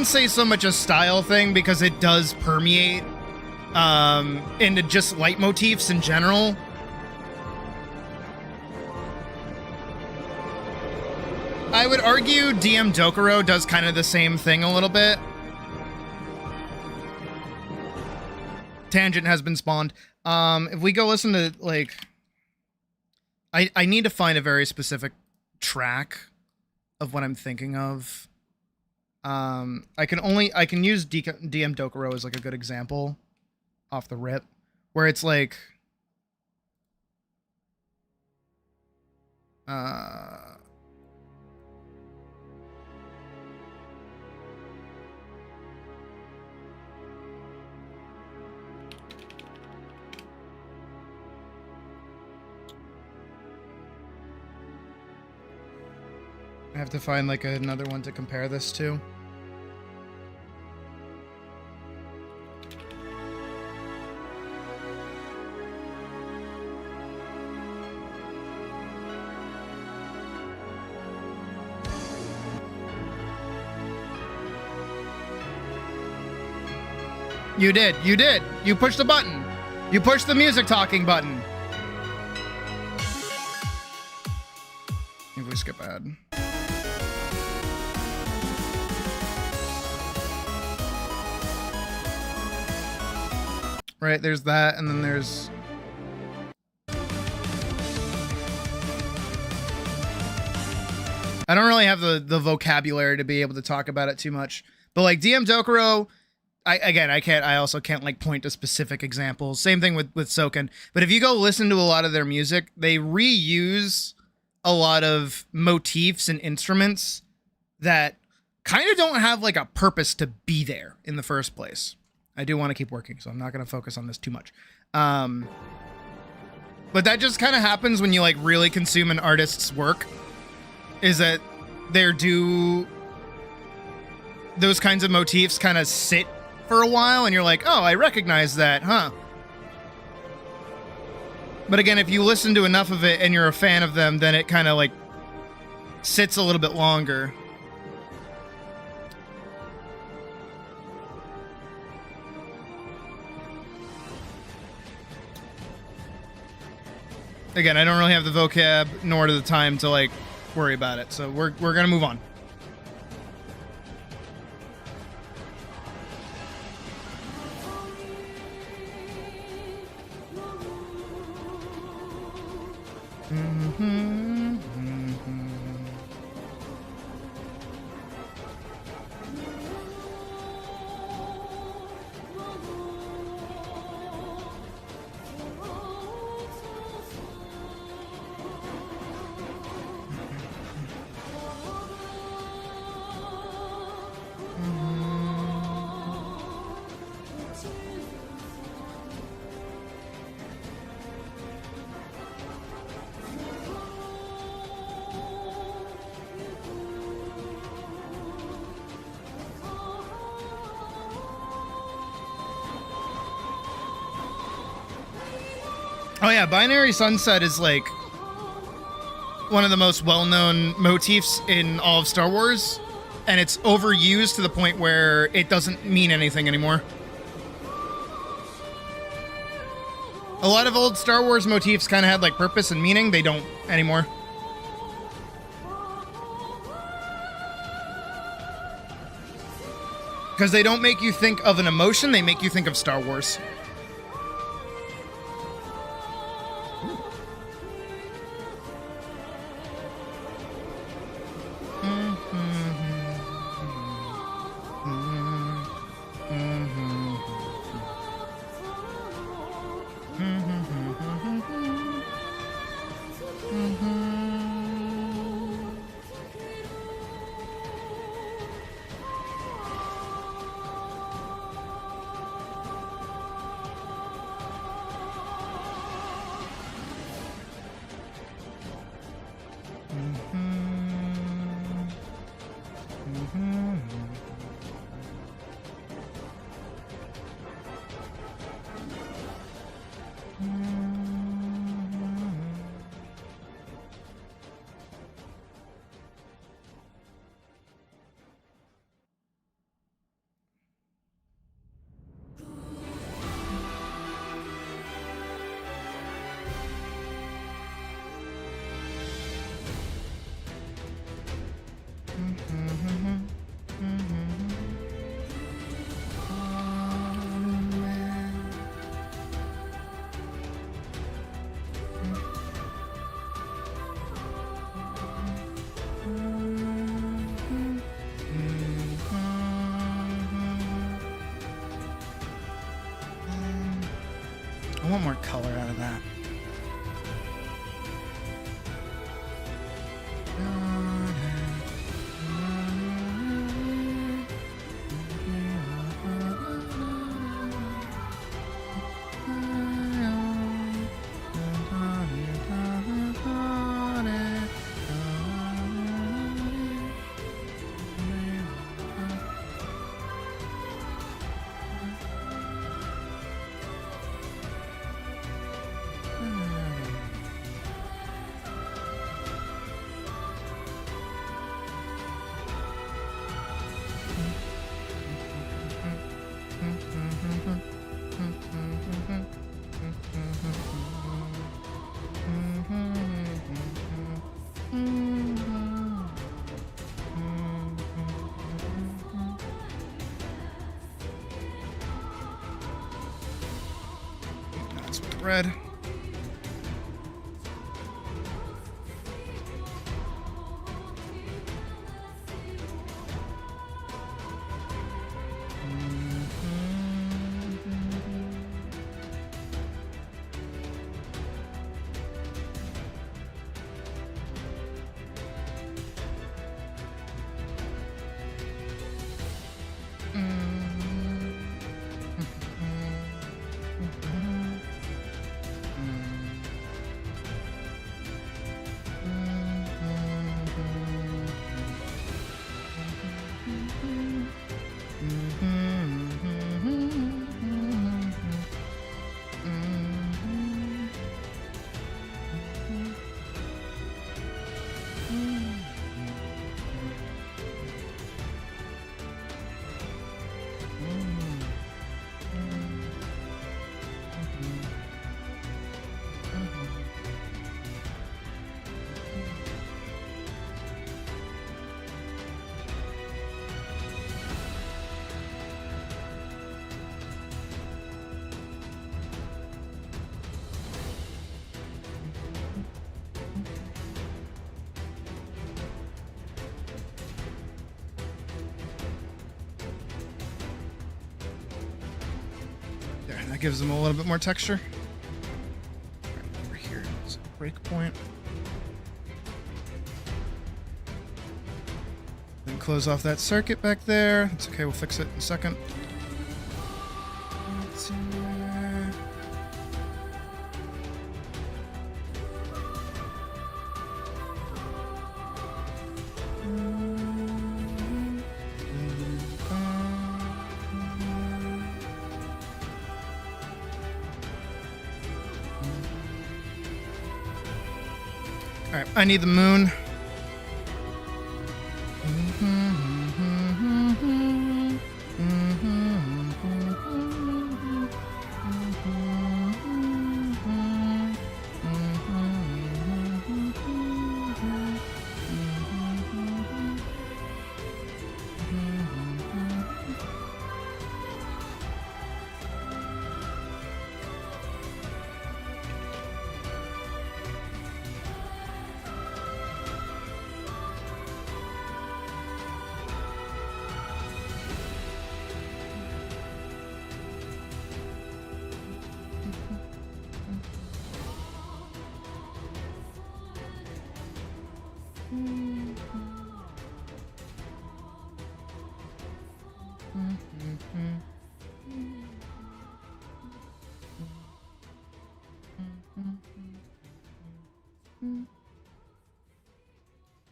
Say so much a style thing, because it does permeate into just leitmotifs in general. I would argue DM Dokuro does kind of the same thing a little bit. Tangent has been spawned. If we go listen to, like, I need to find a very specific track of what I'm thinking of. I can use DM Dokuro as like a good example off the rip, where it's like, I have to find like another one to compare this to. You did. You did. You pushed the button. You pushed the music talking button. If we skip ahead. Right, there's that, and then there's... I don't really have the vocabulary to be able to talk about it too much. But like DM Dokuro... I also can't like point to specific examples. Same thing with Soken. But if you go listen to a lot of their music, they reuse a lot of motifs and instruments that kind of don't have like a purpose to be there in the first place. I do want to keep working, so I'm not going to focus on this too much. But that just kind of happens when you like really consume an artist's work, is that those kinds of motifs kind of sit for a while, and you're like, oh, I recognize that, huh? But again, if you listen to enough of it and you're a fan of them, then it kind of like sits a little bit longer. Again, I don't really have the vocab nor the time to like worry about it, so we're gonna move on. Oh yeah, Binary Sunset is like one of the most well-known motifs in all of Star Wars, and it's overused to the point where it doesn't mean anything anymore. A lot of old Star Wars motifs kind of had like purpose and meaning. They don't anymore. Because they don't make you think of an emotion, they make you think of Star Wars. I want more color out of that. That's red. There, that gives them a little bit more texture. Right over here is a break point. Then close off that circuit back there. It's okay, we'll fix it in a second. Let's see. Alright, I need the moon.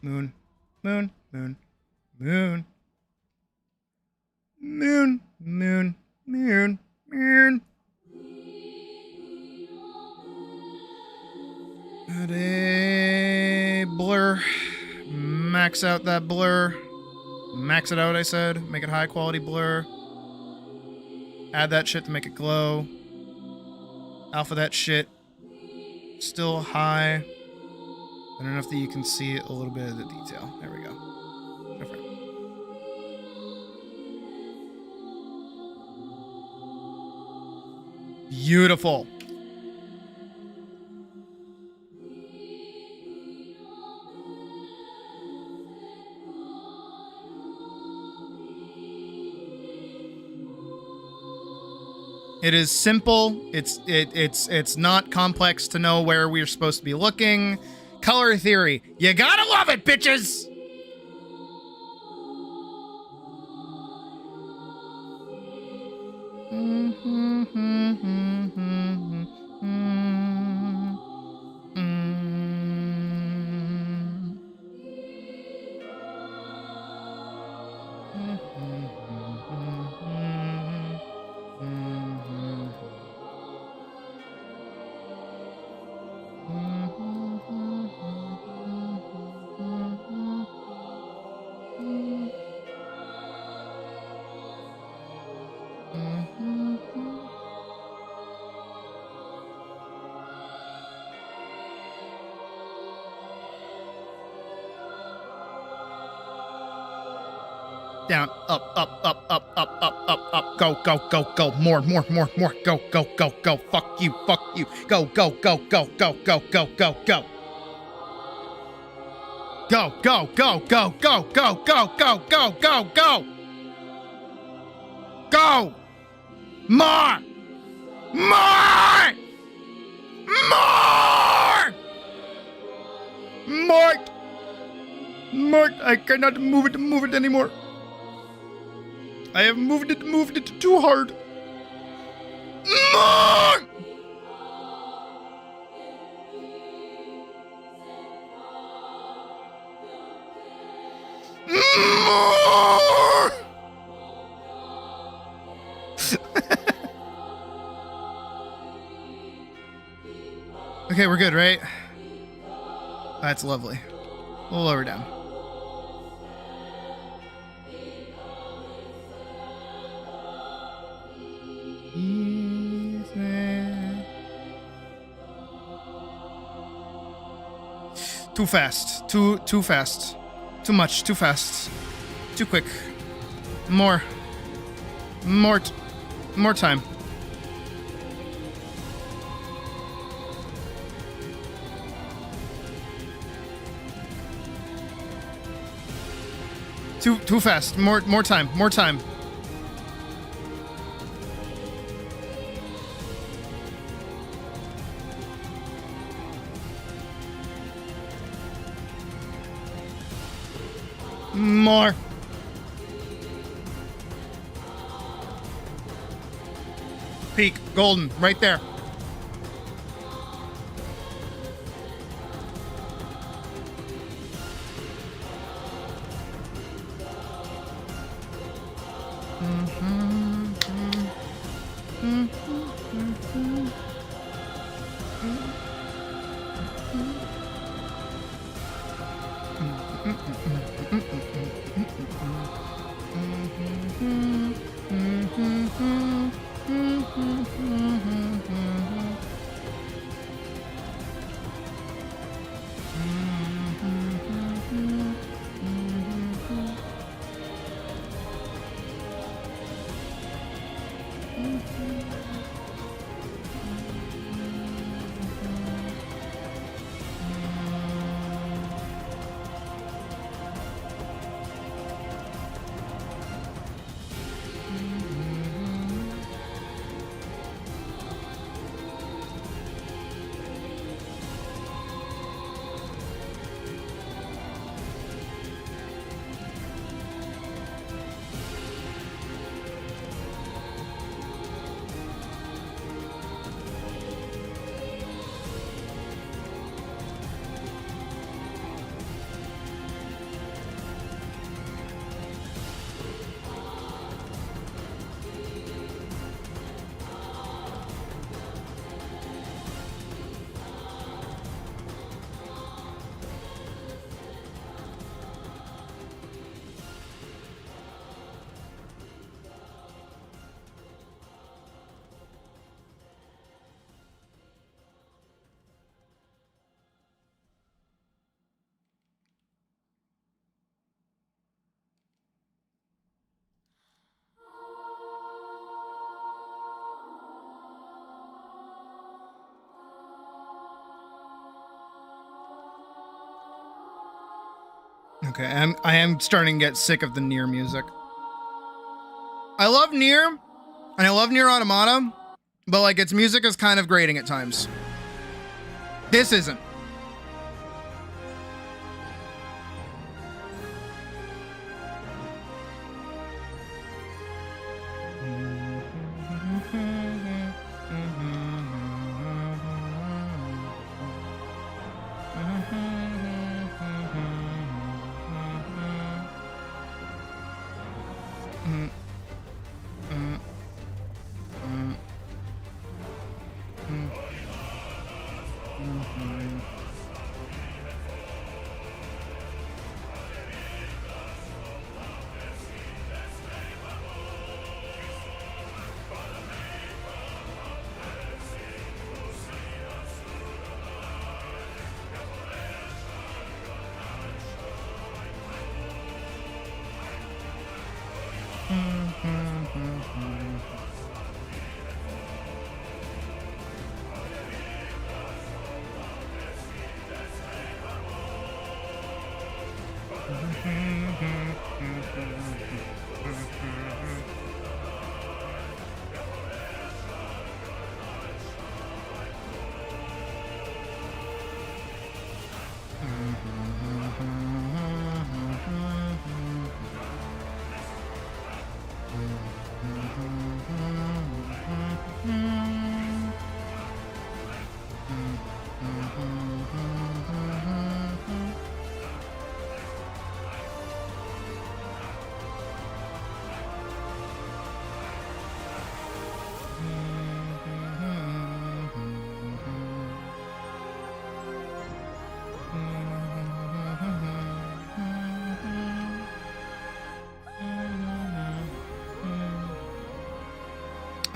Moon, moon, moon, moon. Moon, moon, moon, moon. Add a blur. Max out that blur. Max it out, I said. Make it high quality blur. Add that shit to make it glow. Alpha that shit. Still high. And enough that you can see a little bit of the detail. There we go. Go for it. Beautiful. It is simple. It's not complex to know where we're supposed to be looking. Color theory. You gotta love it, bitches! Down, up, up, up, up, up, up, up, up. Go, go, go, go. More, more, more, more. Go, go, go, go. Fuck you, fuck you. Go, go, go, go, go, go, go, go, go. Go, go, go, go, go, go, go, go, go, go, go. Go. More. More. More. More. More. I cannot move it anymore. I have moved it too hard. More! More! Okay, we're good, right? That's lovely. A little lower down. Too fast. Too fast. Too much. Too fast. Too quick. More time. Too fast. More time. More time. More. Peak. Golden. Right there. Okay, I am starting to get sick of the Nier music. I love Nier, and I love Nier Automata, but like its music is kind of grating at times. This isn't.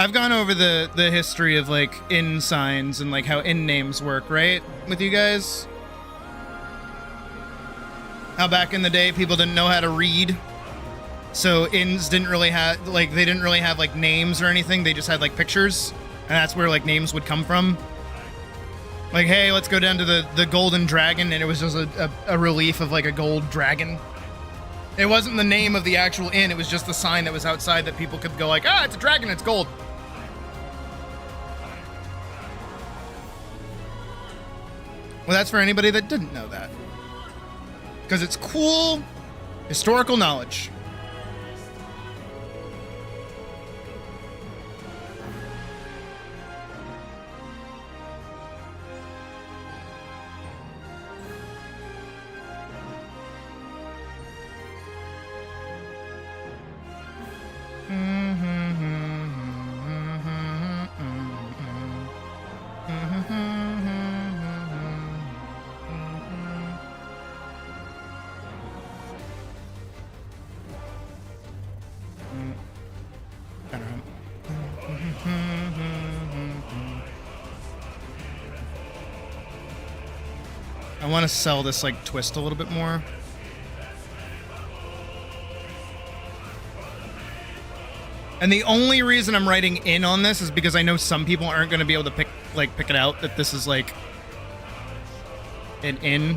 I've gone over the history of like in signs and like how in names work, right? With you guys. How back in the day people didn't know how to read. So ins didn't really have like they didn't really have like names or anything. They just had like pictures. And that's where like names would come from. Like, hey, let's go down to the golden dragon, and it was just a relief of like a gold dragon. It wasn't the name of the actual inn, it was just the sign that was outside that people could go like, ah, it's a dragon, it's gold. Well, that's for anybody that didn't know that. Because it's cool historical knowledge. I want to sell this like twist a little bit more. And the only reason I'm writing in on this is because I know some people aren't going to be able to pick it out that this is like an in.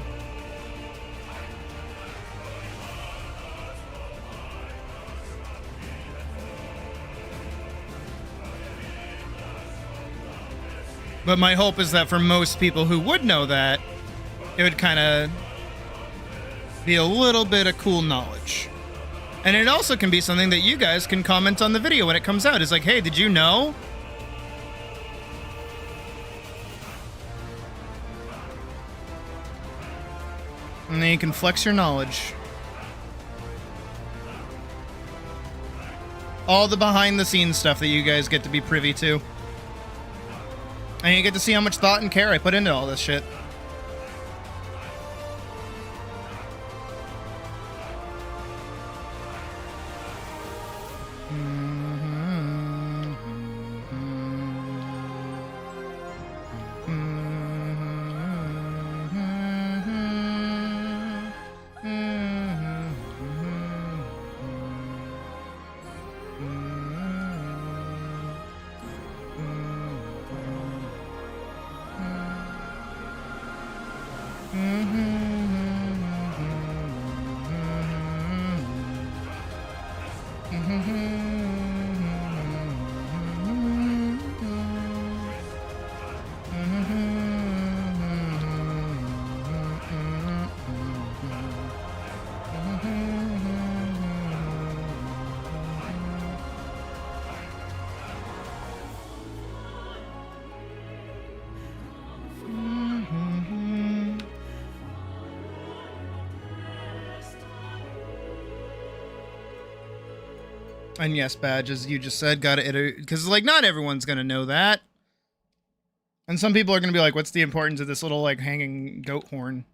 But my hope is that for most people who would know that, it would kind of be a little bit of cool knowledge. And it also can be something that you guys can comment on the video when it comes out. It's like, hey, did you know? And then you can flex your knowledge. All the behind the scenes stuff that you guys get to be privy to. And you get to see how much thought and care I put into all this shit. And yes, Badge, as you just said, gotta iterate, because, like, not everyone's gonna know that. And some people are gonna be like, what's the importance of this little, like, hanging goat horn?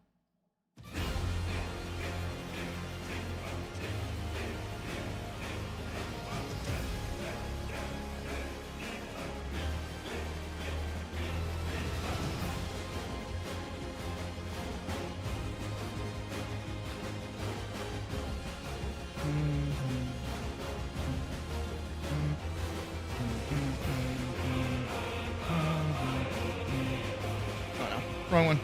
Wrong one.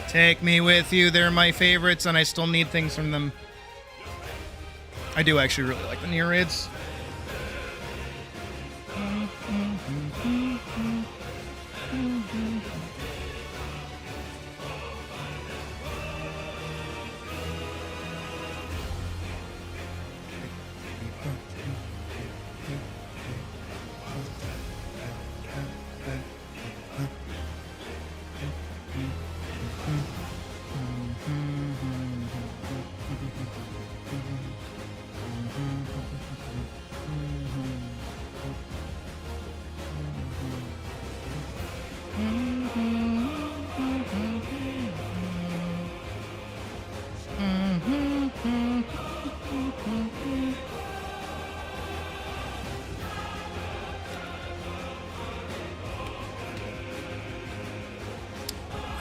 Take me with you. They're my favorites, and I still need things from them. I do actually really like the near raids.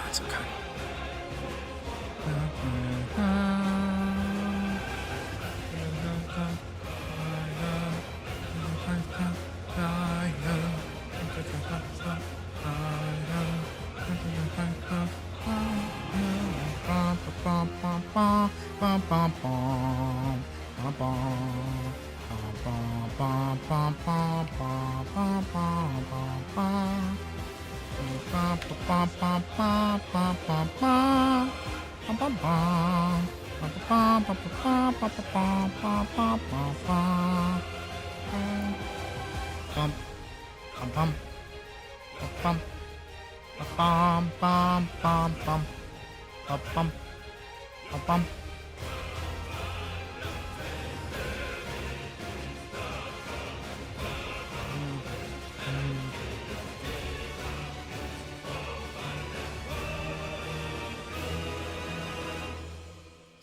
That's okay.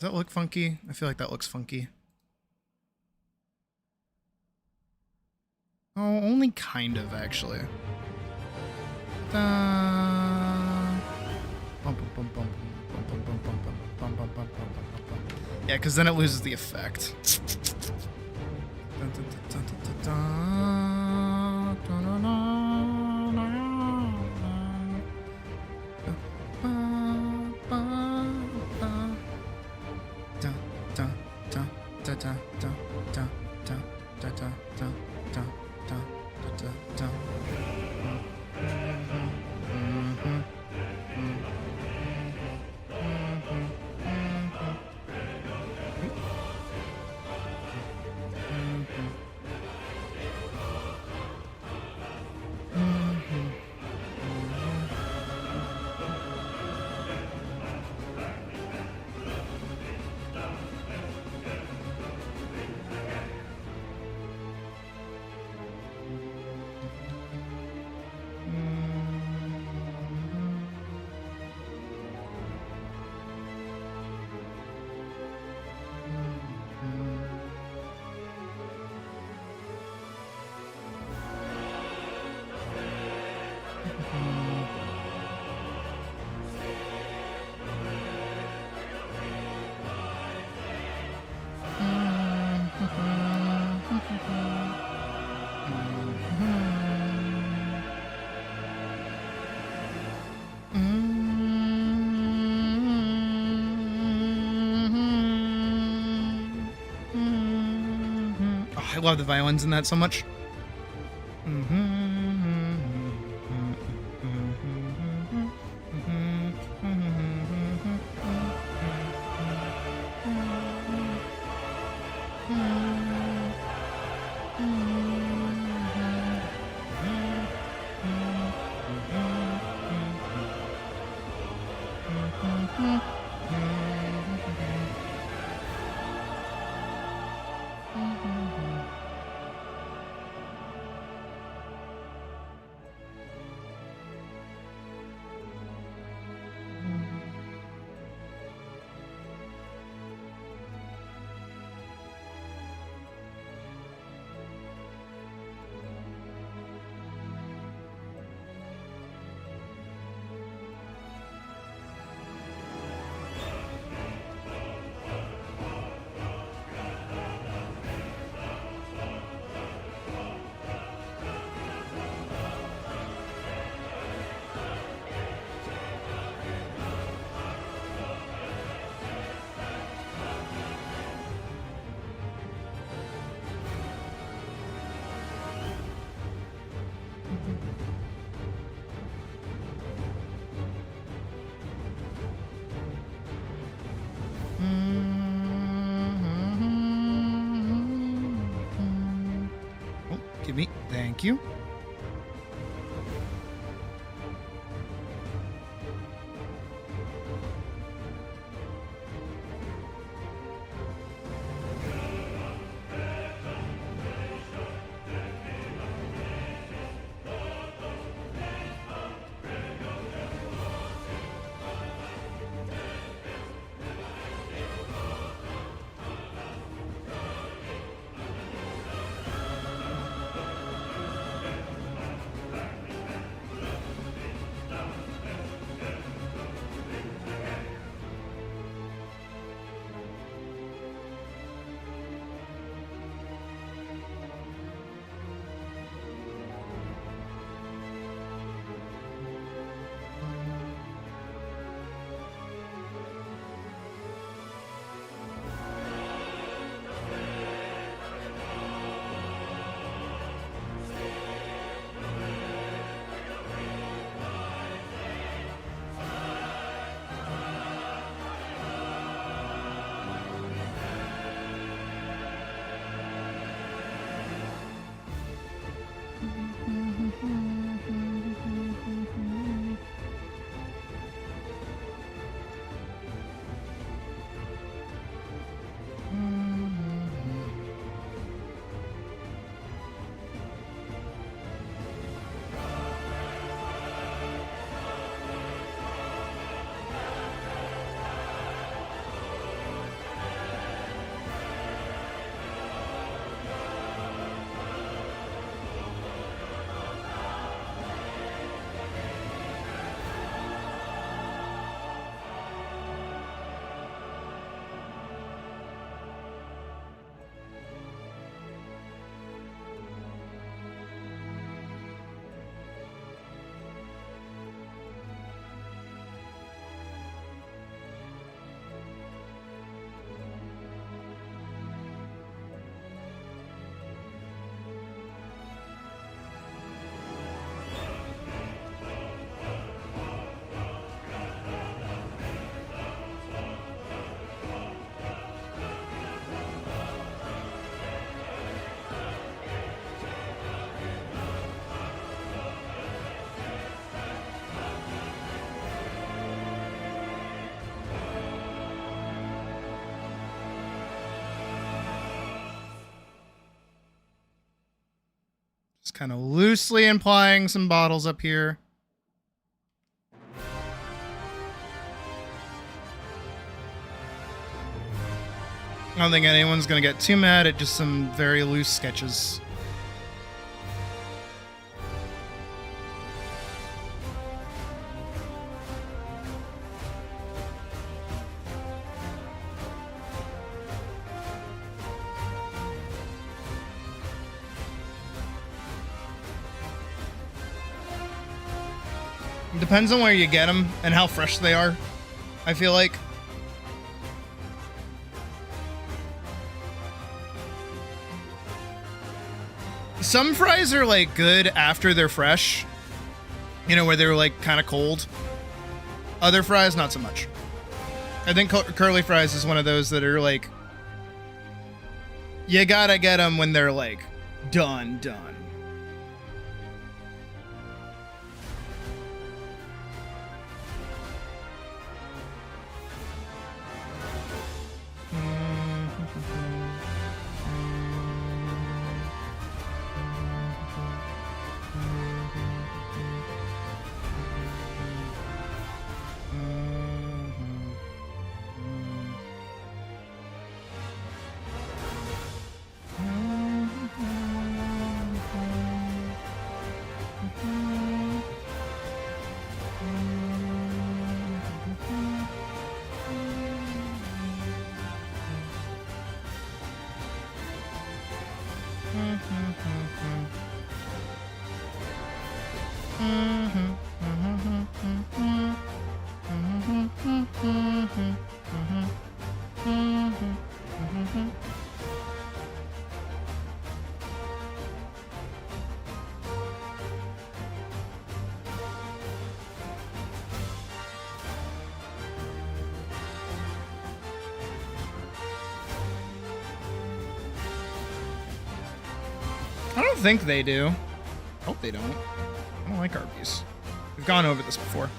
Does that look funky? I feel like that looks funky. Oh, only kind of, actually. Yeah, because then it loses the effect. I love the violins in that so much. Oh, give me. Thank you. Just kind of loosely implying some bottles up here. I don't think anyone's going to get too mad at just some very loose sketches. Depends on where you get them and how fresh they are, I feel like. Some fries are like good after they're fresh. You know, where they're like kind of cold. Other fries, not so much. I think curly fries is one of those that are like, you gotta get them when they're like done. I don't think they do. Hope they don't. I don't like Arby's. We've gone over this before.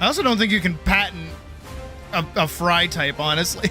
I also don't think you can patent a fry type, honestly.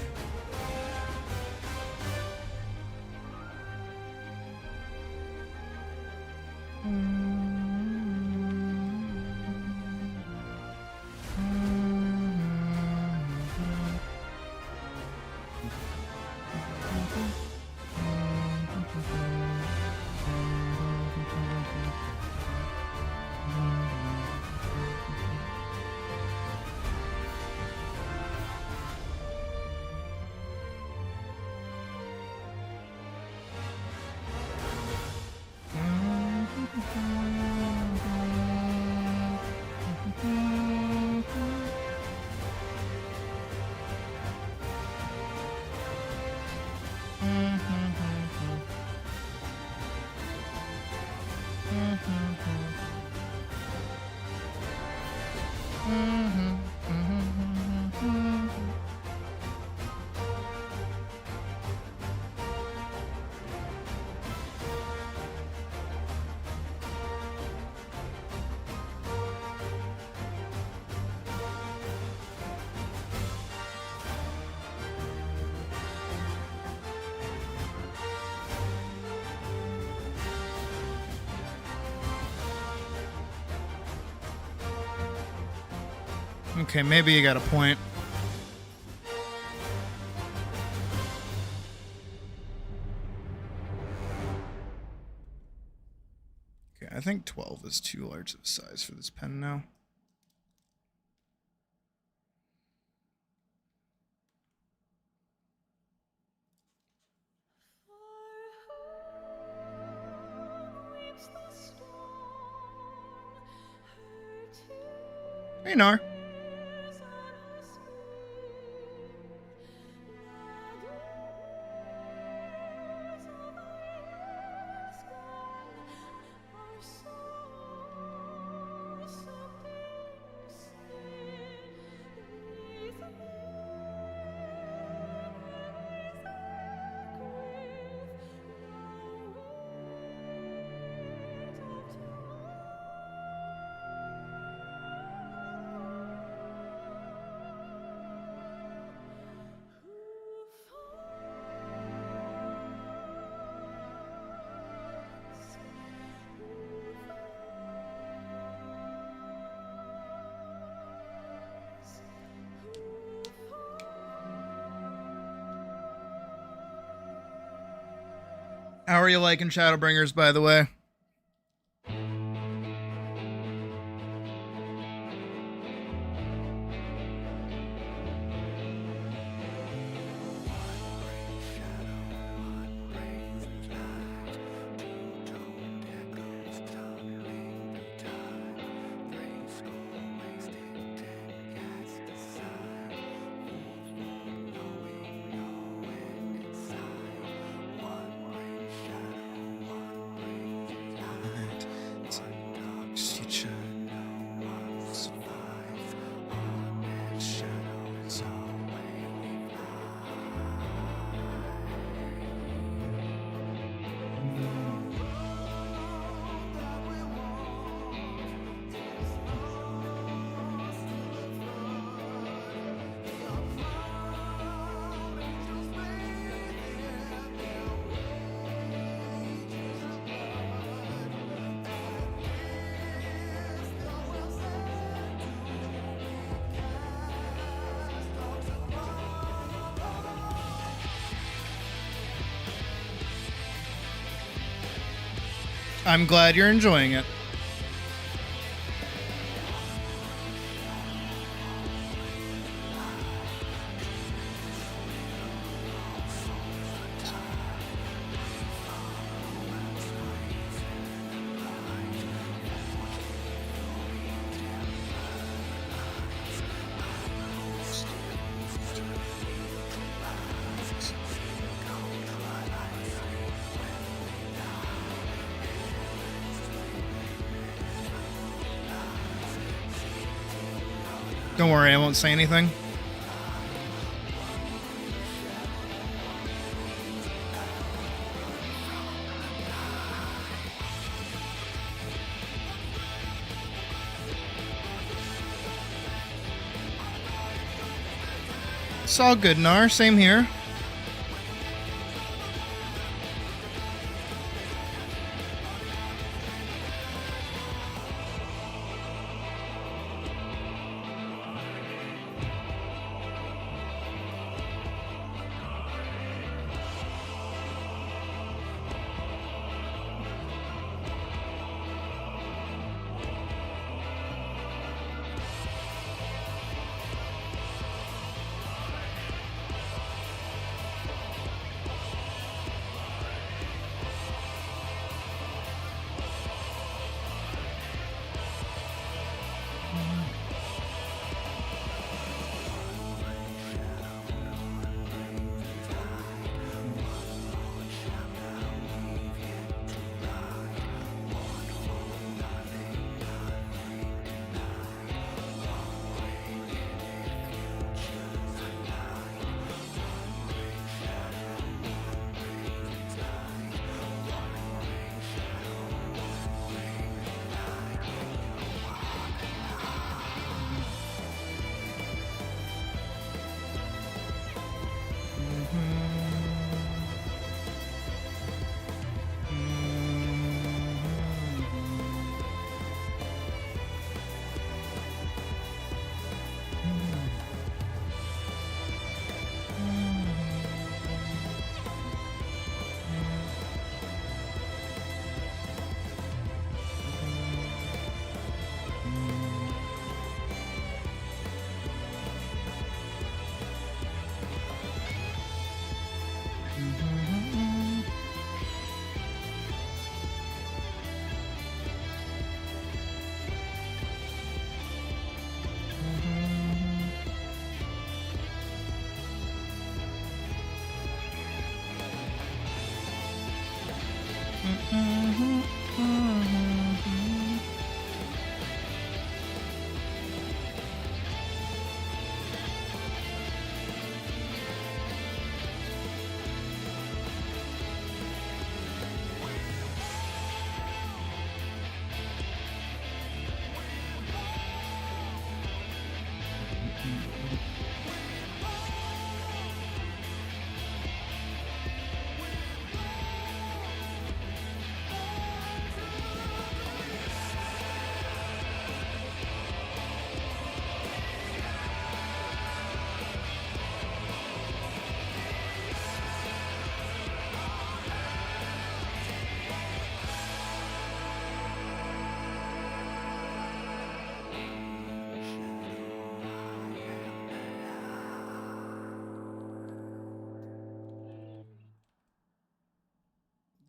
Okay, maybe you got a point. Okay, I think 12 is too large of a size for this pen now. Hey, Nar. How are you liking Shadowbringers, by the way? I'm glad you're enjoying it. Don't worry, I won't say anything. It's all good, Nar. Same here.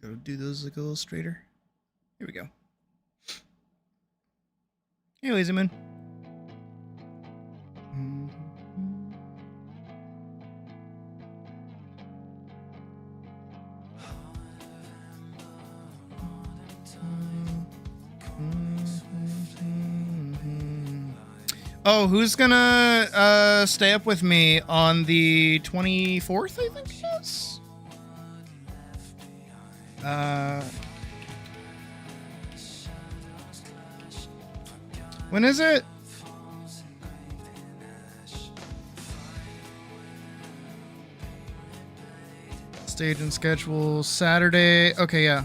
Gotta do those like a little straighter. Here we go. Hey, Lazy Moon. Oh, who's gonna stay up with me on the 24th, I think it is? When is it? Stage and schedule Saturday. Okay, yeah.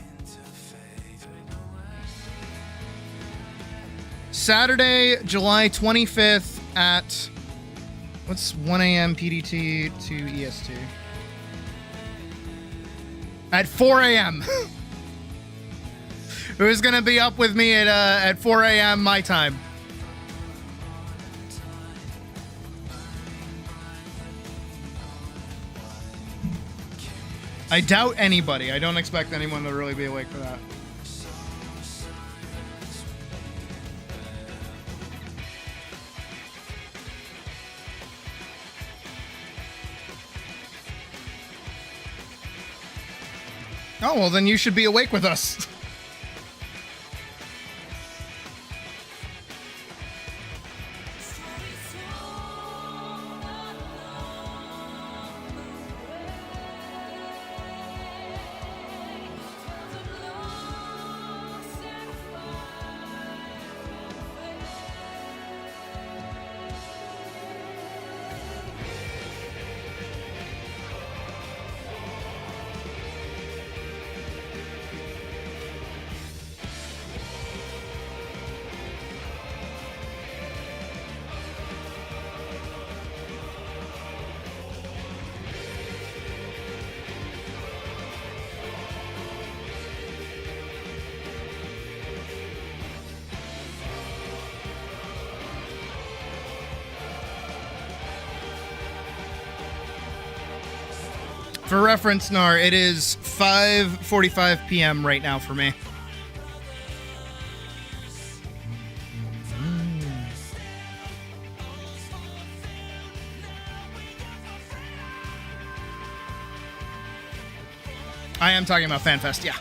Saturday, July 25th at what's 1 a.m. PDT to EST? At 4 a.m. Who's gonna be up with me at 4 a.m. my time? I doubt anybody. I don't expect anyone to really be awake for that. Oh, well, then you should be awake with us. For reference, Nar, it is 5:45 p.m. right now for me. I am talking about FanFest, yeah.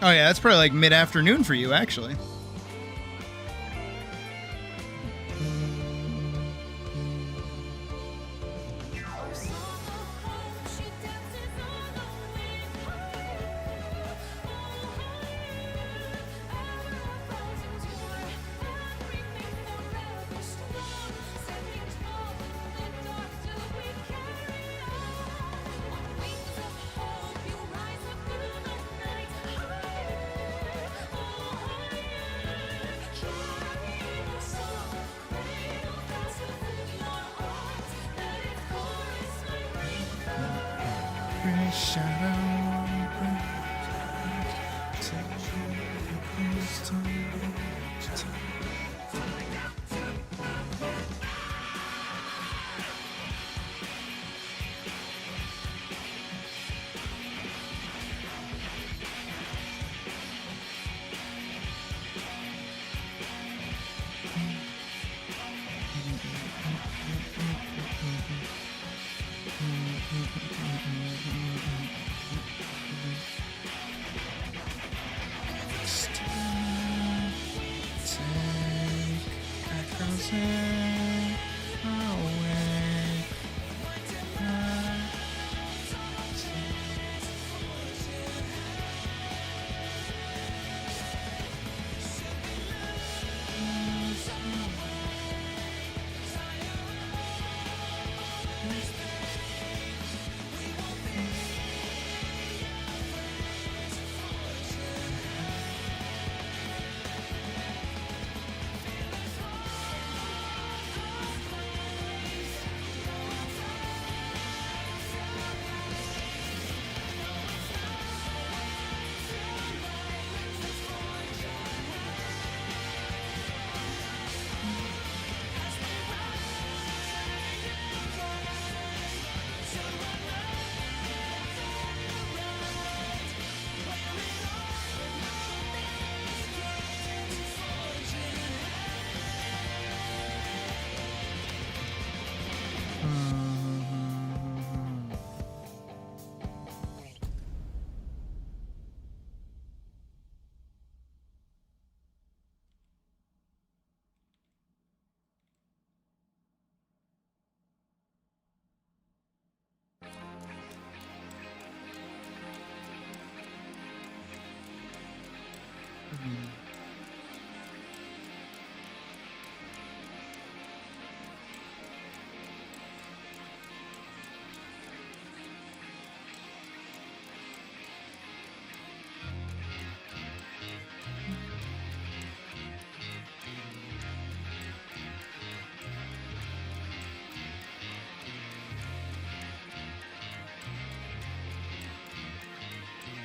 Oh yeah, that's probably like mid-afternoon for you, actually.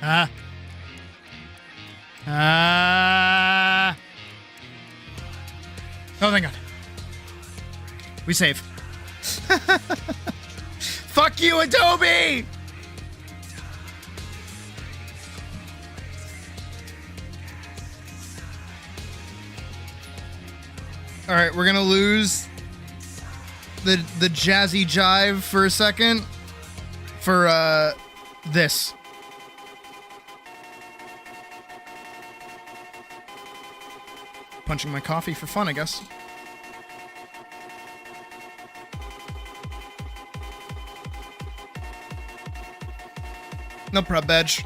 Oh, thank God. We save. Fuck you, Adobe! All right, we're gonna lose the jazzy jive for a second for this. Punching my coffee for fun, I guess. No prob badge.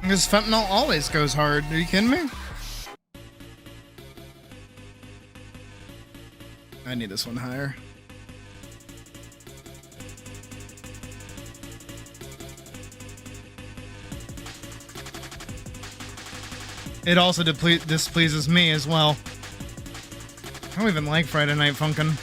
Because fentanyl always goes hard. Are you kidding me? I need this one higher. It also displeases me as well. I don't even like Friday Night Funkin'.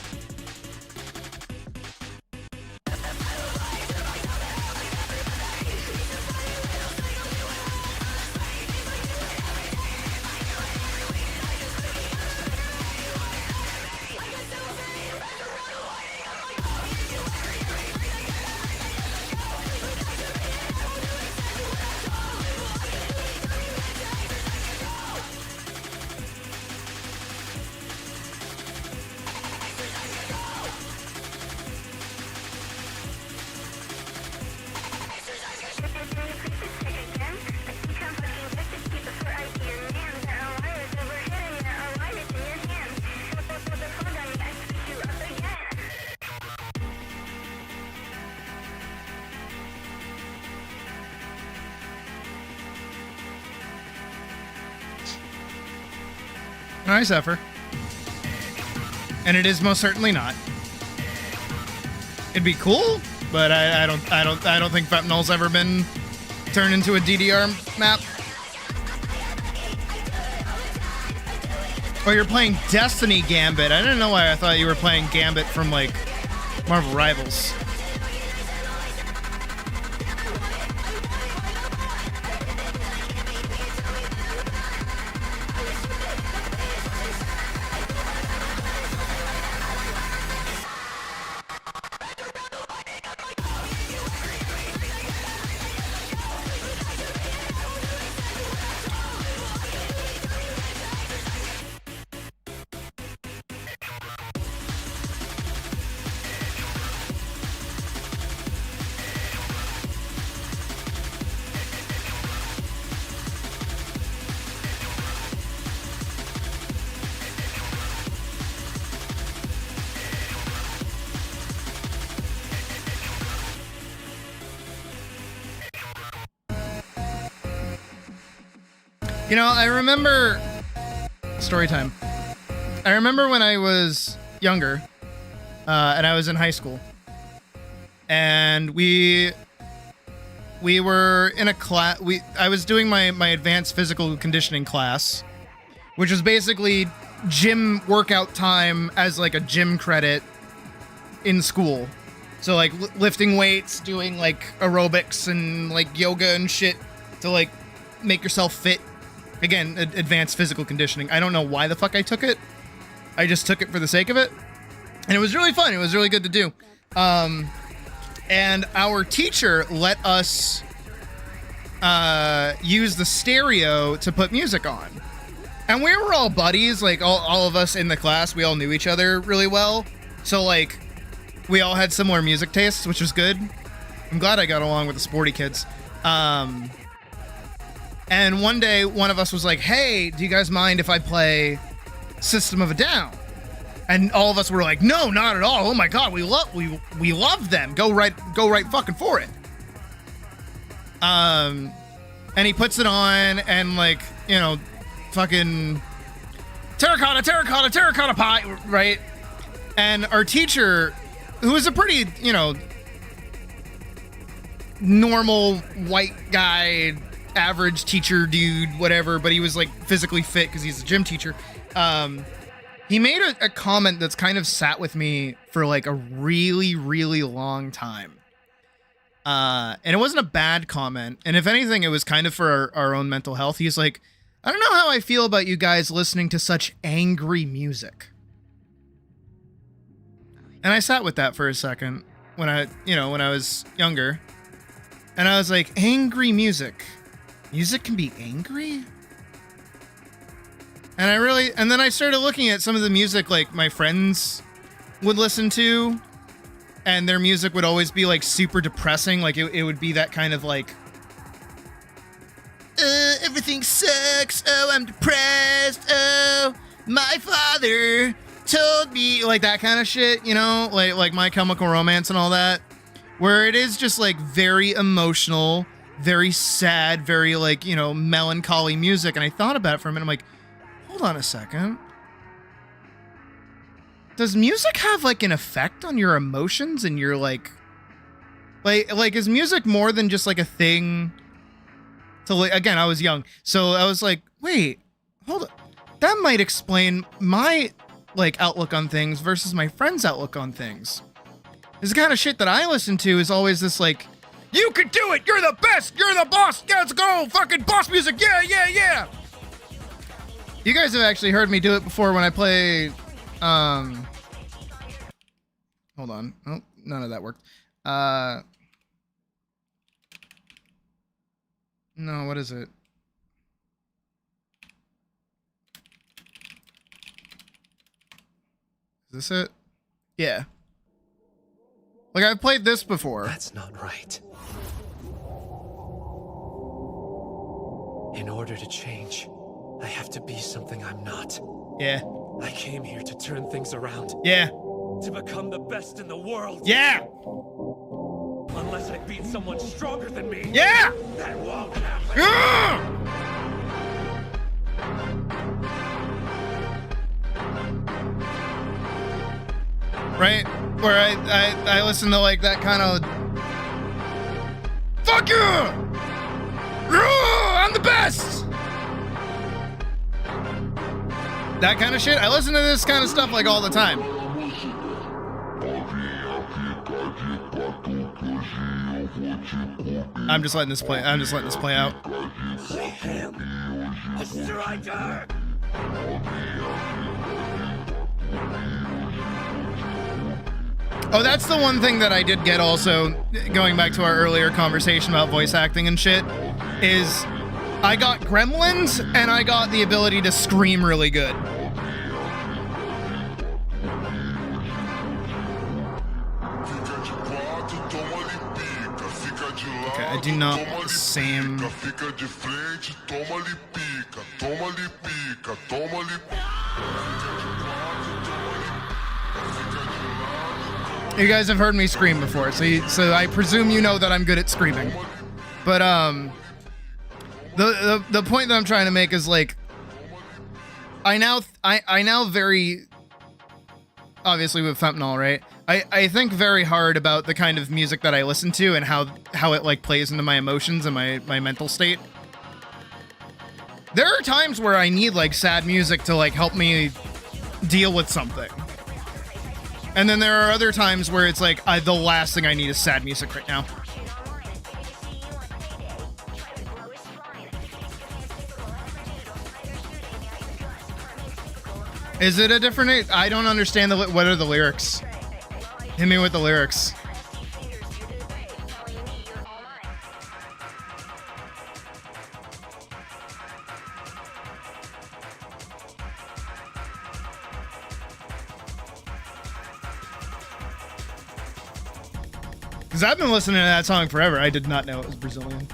Nice effort. And it is most certainly not. It'd be cool, but I don't think fentanyl's ever been turned into a DDR map. Oh, you're playing Destiny Gambit. I didn't know why I thought you were playing Gambit from like Marvel Rivals. You know, I remember story time. I remember when I was younger, and I was in high school, and we were in a class. I was doing my advanced physical conditioning class, which was basically gym workout time as like a gym credit in school. So like lifting weights, doing like aerobics and like yoga and shit to like make yourself fit. Again, advanced physical conditioning. I don't know why the fuck I took it. I just took it for the sake of it. And it was really fun. It was really good to do. And our teacher let us use the stereo to put music on. And we were all buddies, like all of us in the class, we all knew each other really well. So like, we all had similar music tastes, which was good. I'm glad I got along with the sporty kids. And one day, one of us was like, hey, do you guys mind if I play System of a Down? And all of us were like, no, not at all. Oh my God, we love them. Go right fucking for it. And he puts it on and like, you know, fucking terracotta pie, right? And our teacher, who was a pretty, you know, normal white guy, average teacher dude, whatever, but he was like physically fit because he's a gym teacher. He made a comment that's kind of sat with me for like a really, really long time. And it wasn't a bad comment. And if anything, it was kind of for our own mental health. He's like, I don't know how I feel about you guys listening to such angry music. And I sat with that for a second when I was younger. And I was like, angry music. Music can be angry? And then I started looking at some of the music like my friends would listen to, and their music would always be like super depressing. Like it would be that kind of like, everything sucks. Oh, I'm depressed. Oh, my father told me, like that kind of shit, you know, like My Chemical Romance and all that, where it is just like very emotional, very sad, very like, you know, melancholy music. And I thought about it for a minute. I'm like, hold on a second. Does music have like an effect on your emotions and your like is music more than just like a thing to like, again, I was young. So I was like, wait, hold on. That might explain my like outlook on things versus my friend's outlook on things. This kind of shit that I listen to is always this like, you can do it! You're the best! You're the boss! Let's go! Fucking boss music! Yeah, yeah, yeah! You guys have actually heard me do it before when I play, hold on. Oh, none of that worked. No, what is it? Is this it? Yeah. Like, I've played this before. That's not right. In order to change, I have to be something I'm not. Yeah. I came here to turn things around. Yeah. To become the best in the world. Yeah! Unless I beat someone stronger than me. Yeah! That won't happen. Yeah! Right? Where I listen to like that kind of fuck you! I'm the best! That kind of shit. I listen to this kind of stuff like all the time. I'm just letting this play. I'm just letting this play out. A striker! Oh, that's the one thing that I did get also, going back to our earlier conversation about voice acting and shit, is I got gremlins and I got the ability to scream really good. Okay, I do not want the same... You guys have heard me scream before, so I presume you know that I'm good at screaming. But The point that I'm trying to make is like, I now very obviously with fentanyl, right? I think very hard about the kind of music that I listen to and how it like plays into my emotions and my mental state. There are times where I need like sad music to like help me deal with something. And then there are other times where it's like the last thing I need is sad music right now. Is it a different? I don't understand what are the lyrics. Hit me with the lyrics. Because I've been listening to that song forever. I did not know it was Brazilian.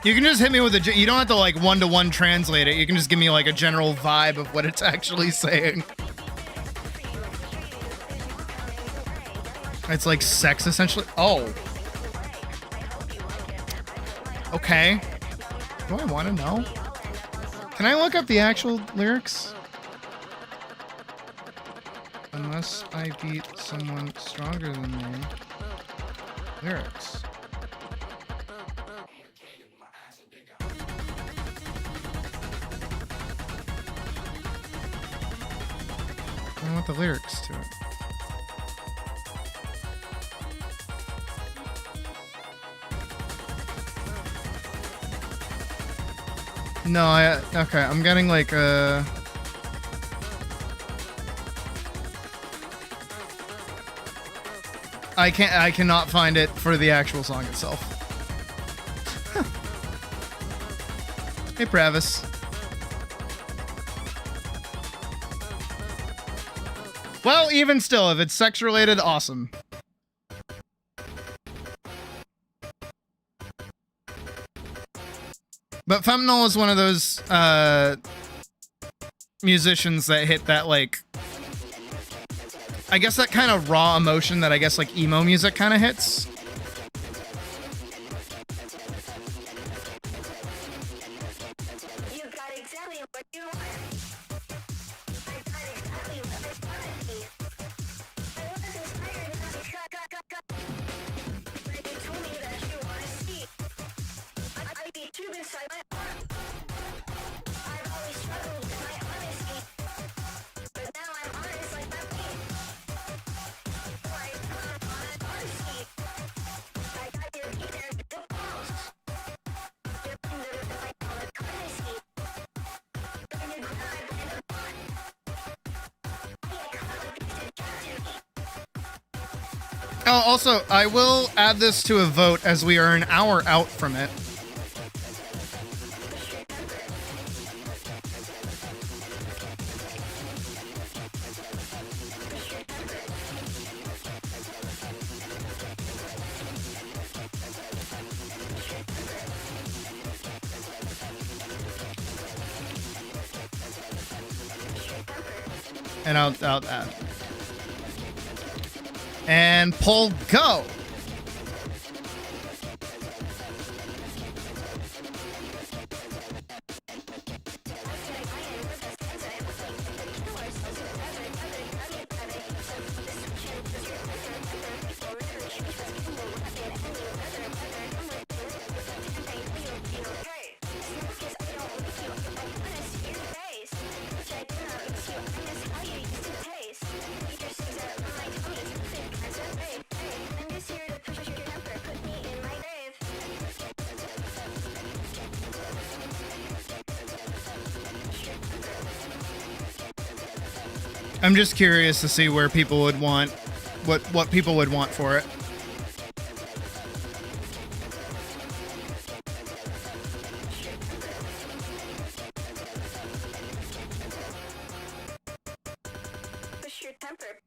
You can just hit me with you don't have to like one-to-one translate it. You can just give me like a general vibe of what it's actually saying. It's like sex essentially. Oh. Okay. Do I want to know? Can I look up the actual lyrics? Unless I beat someone stronger than me. Lyrics. I want the lyrics to it. No, okay, I'm getting like I cannot find it for the actual song itself. Hey, Pravis. Well, even still, if it's sex related, awesome. But Fentanyl is one of those musicians that hit that like, I guess that kind of raw emotion that I guess like emo music kind of hits. You got exactly what you want. I got exactly what I wanted. I was inspired by when you told me that you want to see. I beat tube inside my arm. I've always struggled with my honesty, but now I'm honest like that beat. Like I'm on an honesty. I got your beat there, the balls. I call it courtesy. Then you grab and a bond. I call it suggestive. Oh, also, I will add this to a vote as we are an hour out from it. And I'll add. And poll go. I'm just curious to see where people would want, what people would want for it. Push your temper.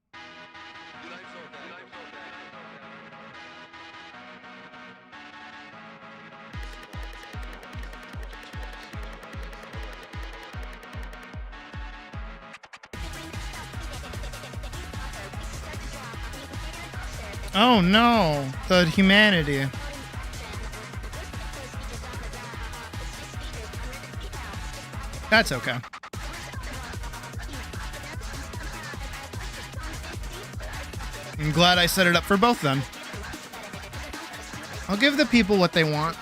Oh no, the humanity. That's okay. I'm glad I set it up for both then. I'll give the people what they want.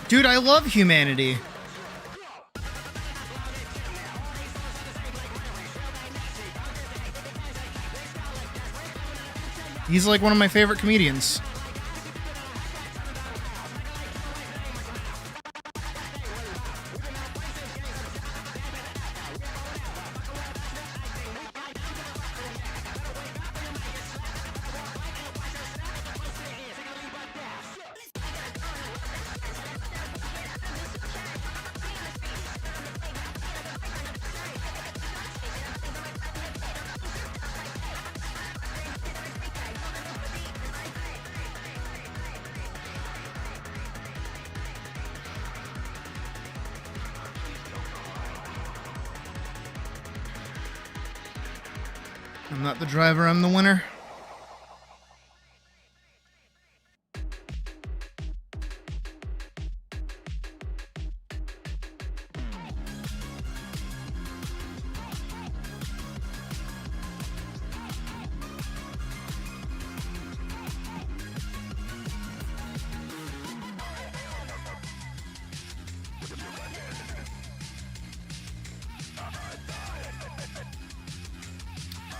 Dude, I love humanity. He's like one of my favorite comedians. I'm not the driver, I'm the winner.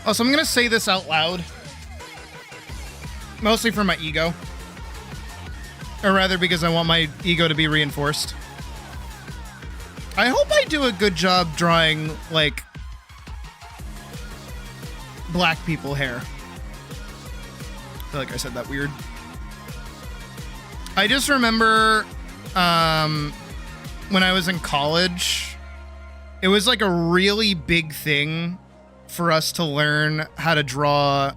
Oh, so I'm gonna say this out loud. Mostly for my ego. Or rather, because I want my ego to be reinforced. I hope I do a good job drawing, like, black people hair. I feel like I said that weird. I just remember, when I was in college, it was like a really big thing for us to learn how to draw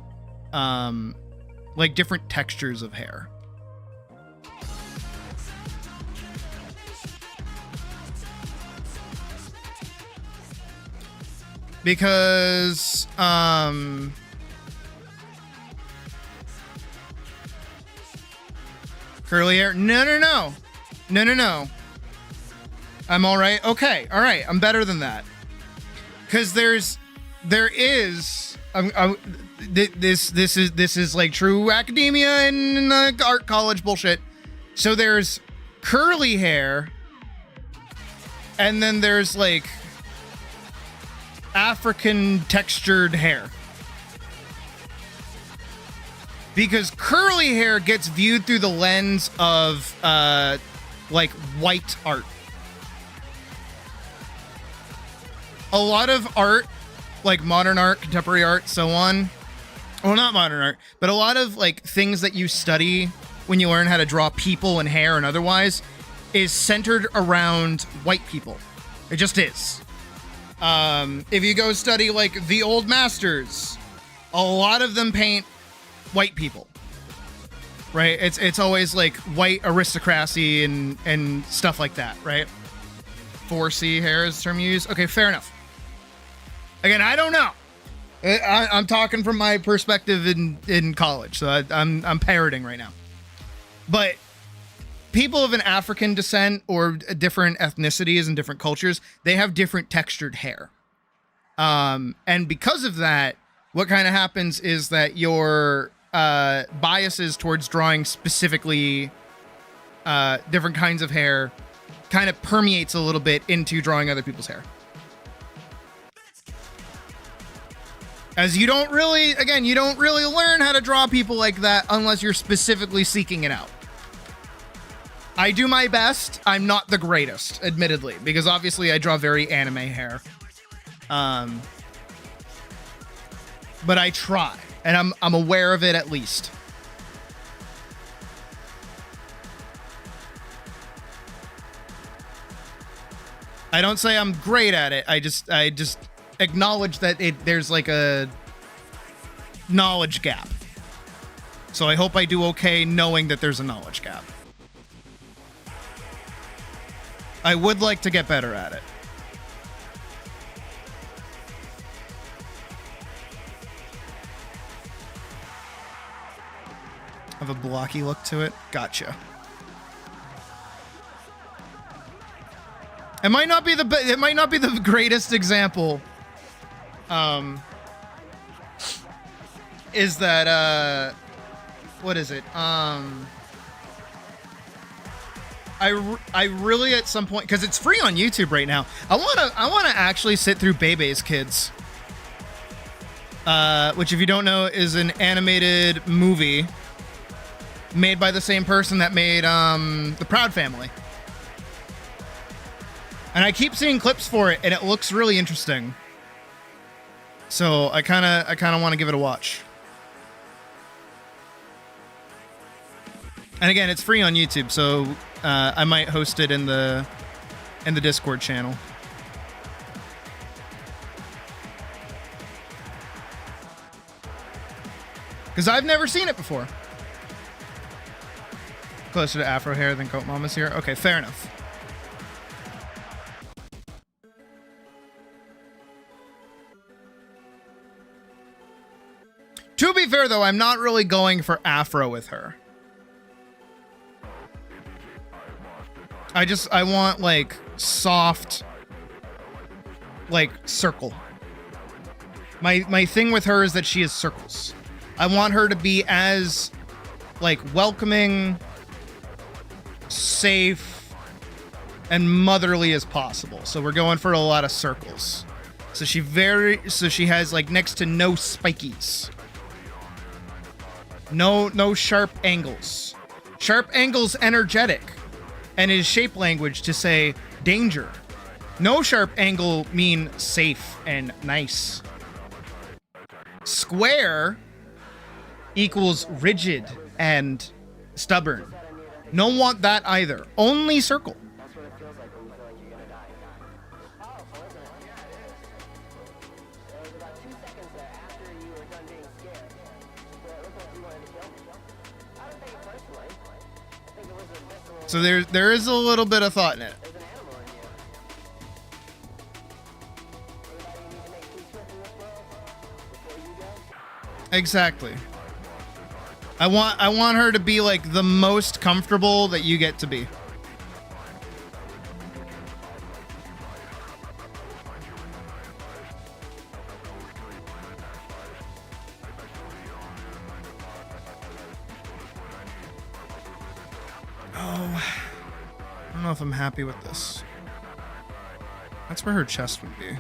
like different textures of hair. Because curly hair? No. I'm all right. Okay. All right. I'm better than that. Because there is this is like true academia and art college bullshit. So there's curly hair, and then there's like African textured hair. Because curly hair gets viewed through the lens of like white art. A lot of art, like modern art, contemporary art, so on. Well, not modern art, but a lot of like things that you study when you learn how to draw people and hair and otherwise is centered around white people. It just is. If you go study like the old masters, a lot of them paint white people, right? It's always like white aristocracy and stuff like that, right? 4C hair is the term you use. Okay, fair enough. Again, I don't know. I'm talking from my perspective in college, so I'm parroting right now. But people of an African descent or different ethnicities and different cultures, they have different textured hair. And because of that, what kind of happens is that your biases towards drawing specifically different kinds of hair kind of permeates a little bit into drawing other people's hair. As you don't really learn how to draw people like that unless you're specifically seeking it out. I do my best. I'm not the greatest, admittedly, because obviously I draw very anime hair. But I try, and I'm aware of it at least. I don't say I'm great at it. I just acknowledge that there's like a knowledge gap. So I hope I do okay knowing that there's a knowledge gap. I would like to get better at it. Have a blocky look to it. Gotcha. It might not be the greatest example. Is that what is it? I really at some point, because it's free on YouTube right now. I wanna actually sit through Bebe's Kids, which if you don't know is an animated movie made by the same person that made The Proud Family. And I keep seeing clips for it, and it looks really interesting. So I kind of want to give it a watch. And again, it's free on YouTube, so I might host it in the Discord channel. Because I've never seen it before. Closer to Afro hair than Coat Mama's here. Okay, fair enough. To be fair, though, I'm not really going for Afro with her. I want, like, soft, like, circle. My thing with her is that she is circles. I want her to be as, like, welcoming, safe, and motherly as possible. So we're going for a lot of circles. So she has, like, next to no spikies. No sharp angles. Sharp angles energetic, and is shape language to say danger. No sharp angle mean safe and nice. Square equals rigid and stubborn. Don't want that either. Only circle. So there is a little bit of thought in it. Exactly. I want her to be like the most comfortable that you get to be. I don't know if I'm happy with this. That's where her chest would be.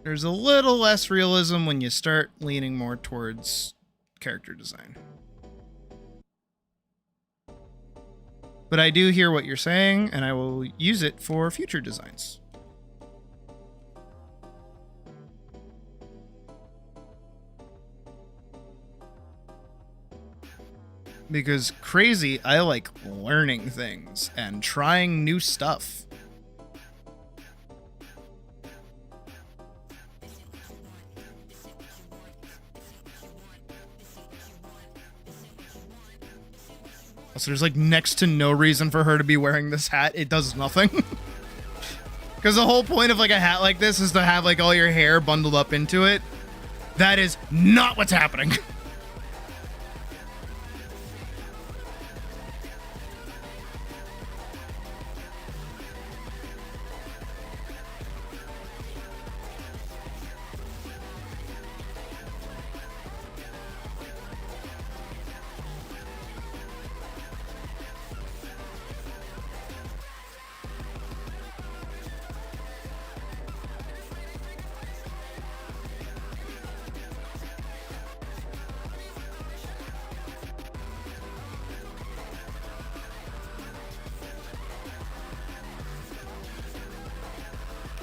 There's a little less realism when you start leaning more towards character design. But I do hear what you're saying, and I will use it for future designs. Because crazy, I like learning things and trying new stuff. So there's like next to no reason for her to be wearing this hat. It does nothing. Because the whole point of like a hat like this is to have like all your hair bundled up into it. That is not what's happening.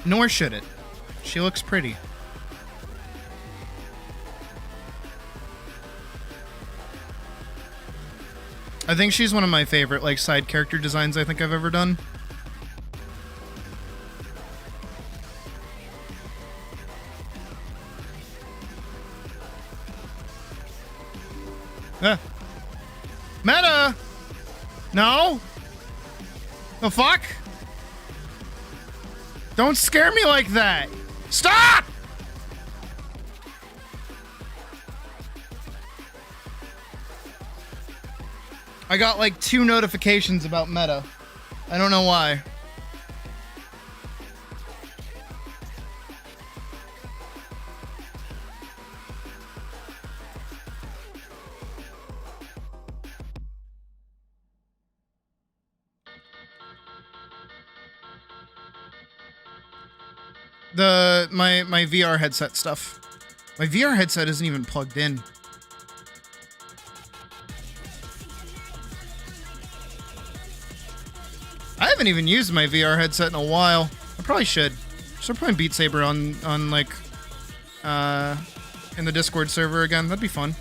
Nor should it. She looks pretty. I think she's one of my favorite, like, side character designs I think I've ever done. Meta! No? The fuck? Don't scare me like that! Stop! I got like 2 notifications about Meta. I don't know why. My VR headset stuff. My VR headset isn't even plugged in. I haven't even used my VR headset in a while. I probably should. Start playing Beat Saber on like in the Discord server again. That'd be fun.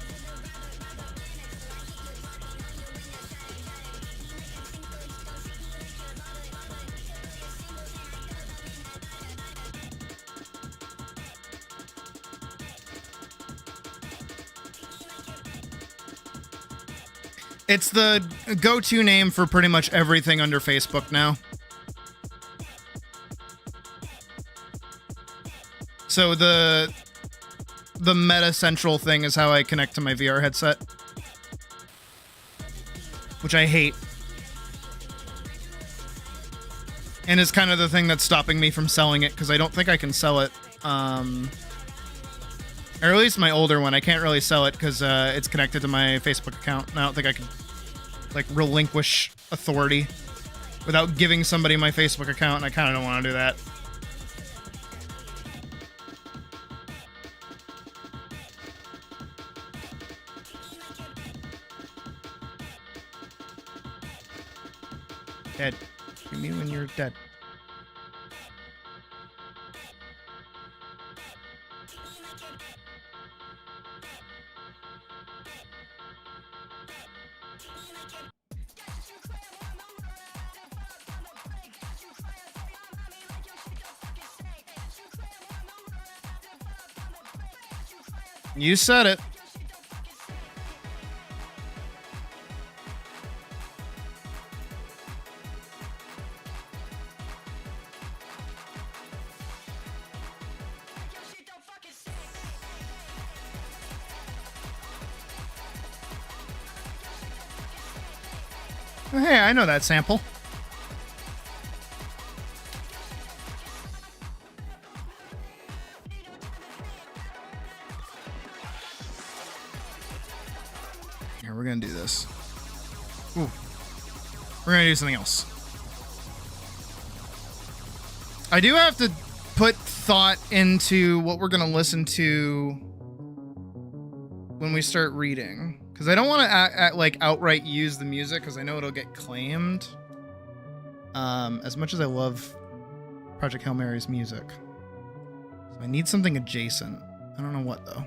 It's the go-to name for pretty much everything under Facebook now. So the Meta Central thing is how I connect to my VR headset. Which I hate. And is kind of the thing that's stopping me from selling it, because I don't think I can sell it. Or at least my older one. I can't really sell it because it's connected to my Facebook account. And I don't think I can, like, relinquish authority without giving somebody my Facebook account, and I kind of don't want to do that. Dead. You mean when you're dead. You said it. Oh, hey, I know that sample. Here, we're gonna do this. Ooh. We're gonna do something else. I do have to put thought into what we're gonna listen to when we start reading. Because I don't want to like outright use the music, because I know it'll get claimed. As much as I love Project Hail Mary's music. So I need something adjacent. I don't know what, though.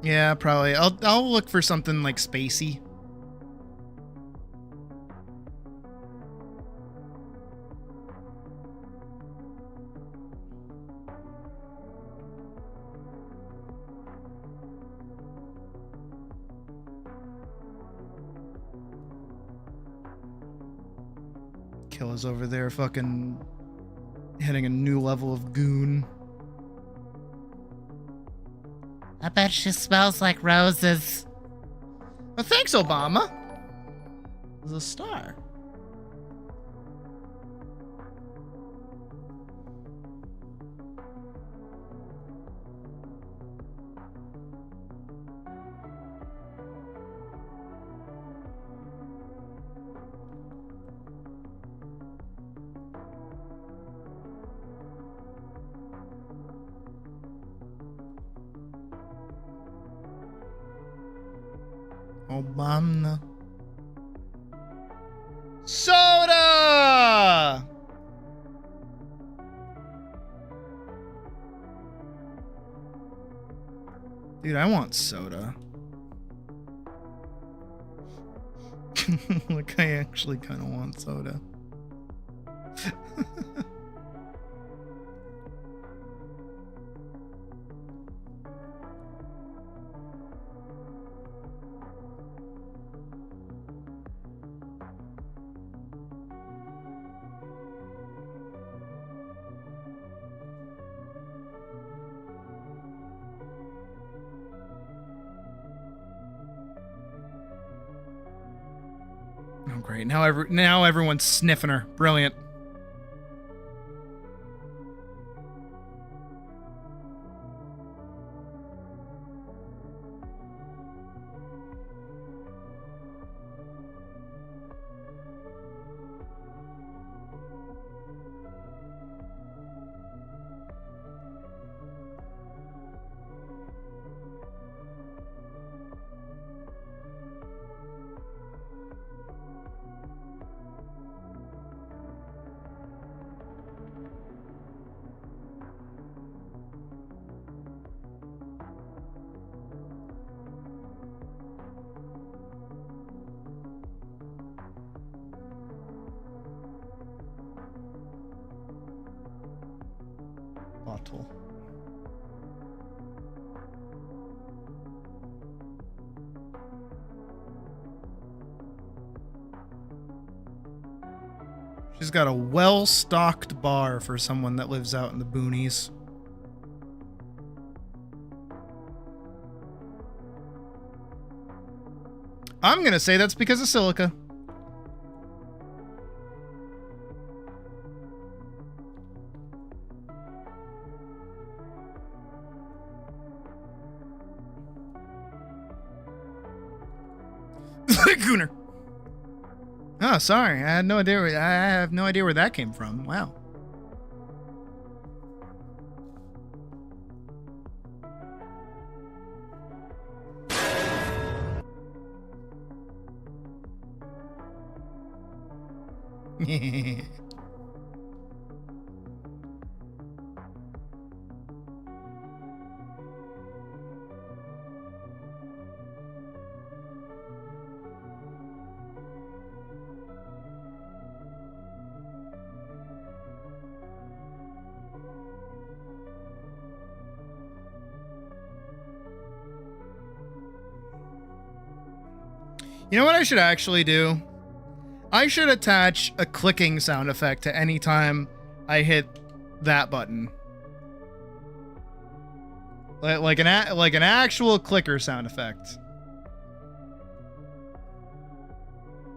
Yeah, probably. I'll look for something like spacey. Kill is over there fucking hitting a new level of goon. I bet she smells like roses. Well, thanks, Obama. There's a star. Obama. Soda! Dude, I want soda. Like, I actually kind of want soda. Oh, great. Now everyone's sniffing her. Brilliant. Bottle. She's got a well-stocked bar for someone that lives out in the boonies. I'm gonna say that's because of silica. Gooner. Oh, sorry. I had no idea. I have no idea where that came from. Wow. You know what I should actually do? I should attach a clicking sound effect to any time I hit that button. Like an actual clicker sound effect.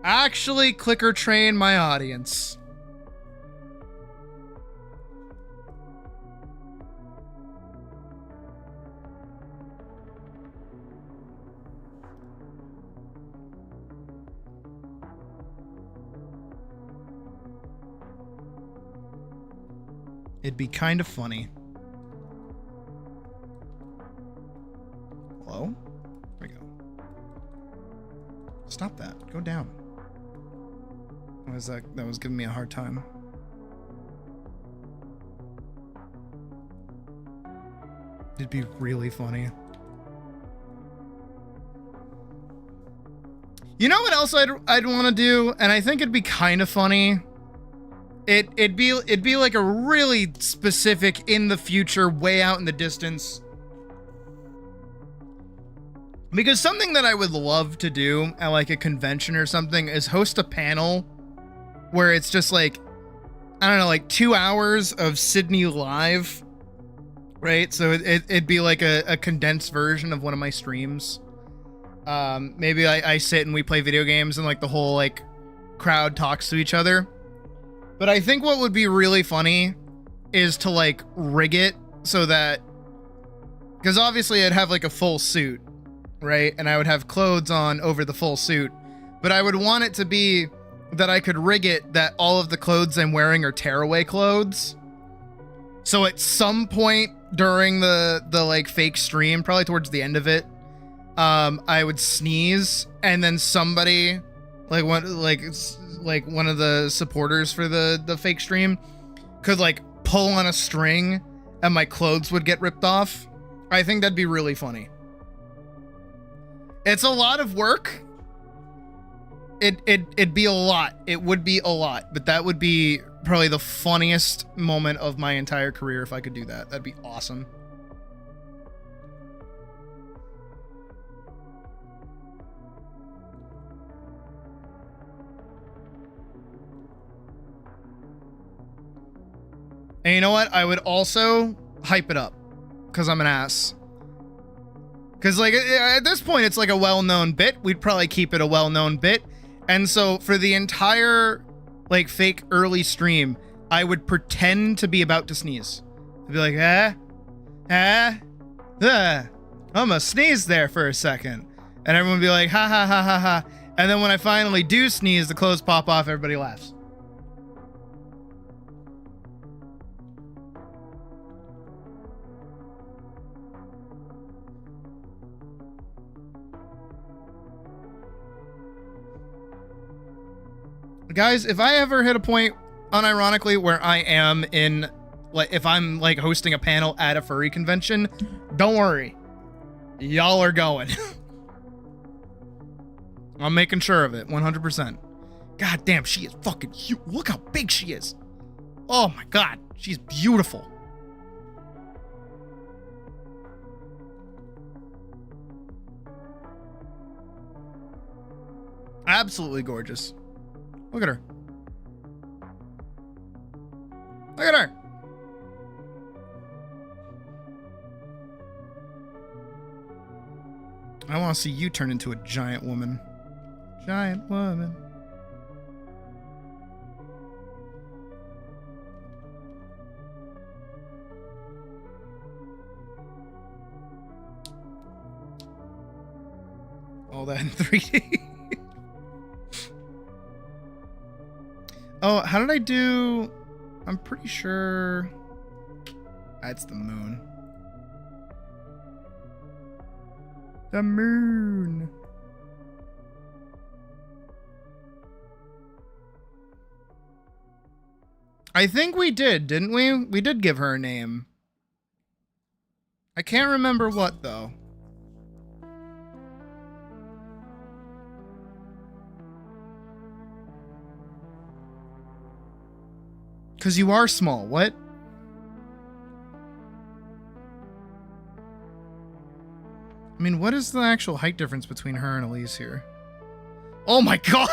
Actually clicker train my audience. It'd be kind of funny. Hello? There we go. Stop that. Go down. What was that? That was giving me a hard time. It'd be really funny. You know what else I'd want to do? And I think it'd be kind of funny. It'd be like a really specific in the future, way out in the distance. Because something that I would love to do at like a convention or something is host a panel where it's just like, I don't know, like 2 hours of Sydney live, right? So it'd be like a condensed version of one of my streams. Maybe I sit and we play video games and like the whole like crowd talks to each other. But I think what would be really funny is to like rig it so that, because obviously I'd have like a full suit, right? And I would have clothes on over the full suit, but I would want it to be that I could rig it that all of the clothes I'm wearing are tearaway clothes. So at some point during the like fake stream, probably towards the end of it, I would sneeze and then somebody like one of the supporters for the fake stream could like pull on a string and my clothes would get ripped off. I think that'd be really funny. It's a lot of work. It'd be a lot. It would be a lot, but that would be probably the funniest moment of my entire career if I could do that. That'd be awesome. And you know what? I would also hype it up because I'm an ass. Because like at this point, it's like a well-known bit. We'd probably keep it a well-known bit. And so for the entire like fake early stream, I would pretend to be about to sneeze. I'd be like, I'm gonna sneeze there for a second. And everyone would be like, ha ha ha ha ha. And then when I finally do sneeze, the clothes pop off, everybody laughs. Guys, if I ever hit a point, unironically, where I am in, like, if I'm, like, hosting a panel at a furry convention, don't worry. Y'all are going. I'm making sure of it, 100%. God damn, she is fucking huge. Look how big she is. Oh my god, she's beautiful. Absolutely gorgeous. Look at her. Look at her. I want to see you turn into a giant woman. Giant woman. All that in 3D. Oh, how did I do? I'm pretty sure that's the moon. The moon. I think we did, didn't we? We did give her a name. I can't remember what, though. Because you are small. What? I mean, what is the actual height difference between her and Elise here? Oh my god!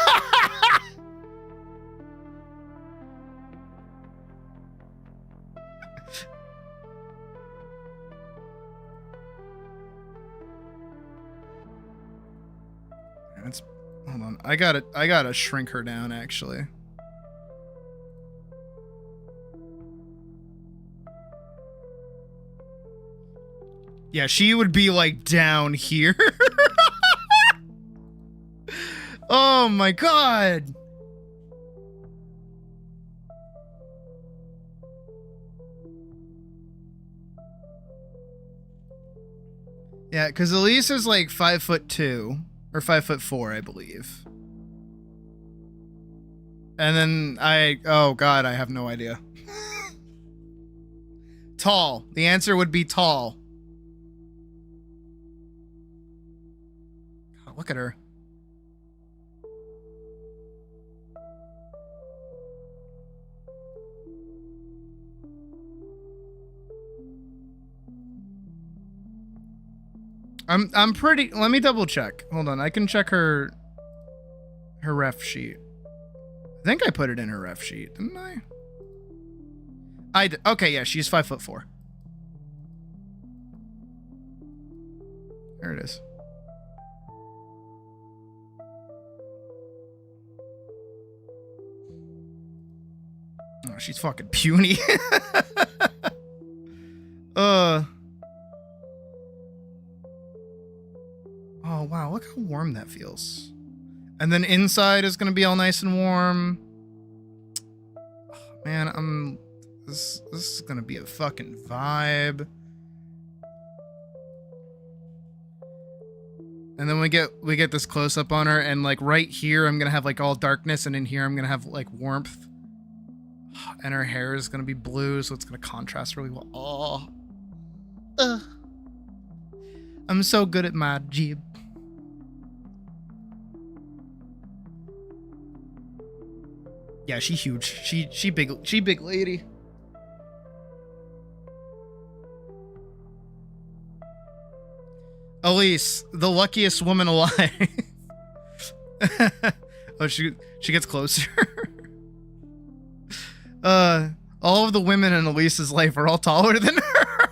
That's, hold on. I gotta shrink her down, actually. Yeah, she would be like down here. Oh my god. Yeah, because Elise is like 5'2" or 5'4", I believe. And then oh god, I have no idea. Tall. The answer would be tall. God, look at her. I'm pretty, let me double check. Hold on, I can check her ref sheet. I think I put it in her ref sheet, didn't I? I did. Okay, yeah, she's 5'4". There it is. Oh, she's fucking puny. Oh wow, look how warm that feels. And then inside is gonna be all nice and warm. Oh, man, this is gonna be a fucking vibe. And then we get this close up on her, and like right here I'm gonna have like all darkness, and in here I'm gonna have like warmth. And her hair is gonna be blue, so it's gonna contrast really well. Oh. I'm so good at my jib. Yeah, she huge. She big lady. Elise, the luckiest woman alive. Oh, she gets closer. All of the women in Elise's life are all taller than her.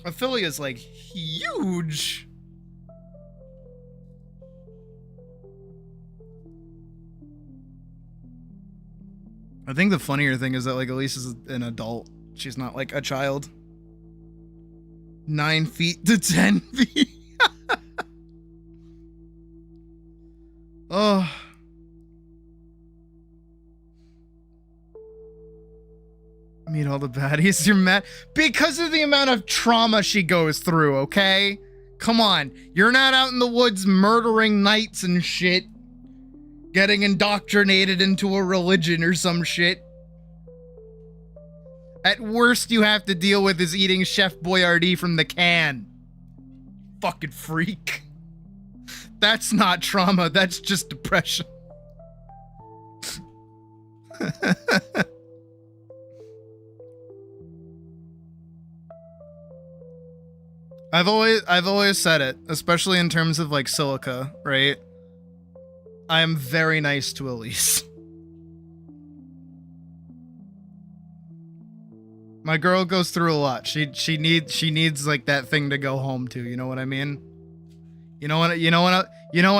Ophelia's like huge. I think the funnier thing is that like Elise is an adult. She's not like a child. 9 feet to 10 feet. Oh. Meet all the baddies. You're mad because of the amount of trauma she goes through, okay? Come on. You're not out in the woods murdering knights and shit. Getting indoctrinated into a religion or some shit. At worst you have to deal with is eating Chef Boyardee from the can. Fucking freak. That's not trauma, that's just depression. I've always said it, especially in terms of like silica, right? I am very nice to Elise. My girl goes through a lot. She needs like that thing to go home to, you know what I mean? You know what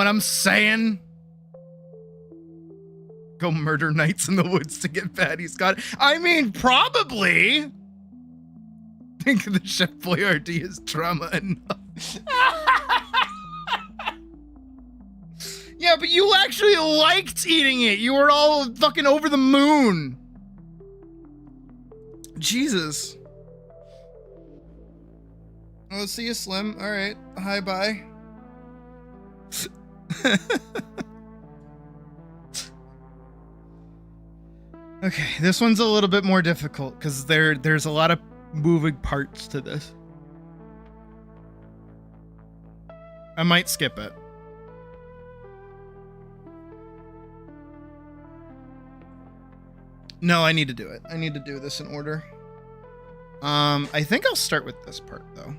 I'm saying? Go murder knights in the woods to get baddies got. I mean, probably. Think of the Chef Boyardee as trauma enough. Yeah, but you actually liked eating it. You were all fucking over the moon. Jesus. Oh, see you, Slim. All right. Hi, bye. Okay, this one's a little bit more difficult because there's a lot of moving parts to this. I might skip it. No, I need to do it. I need to do this in order. I think I'll start with this part though.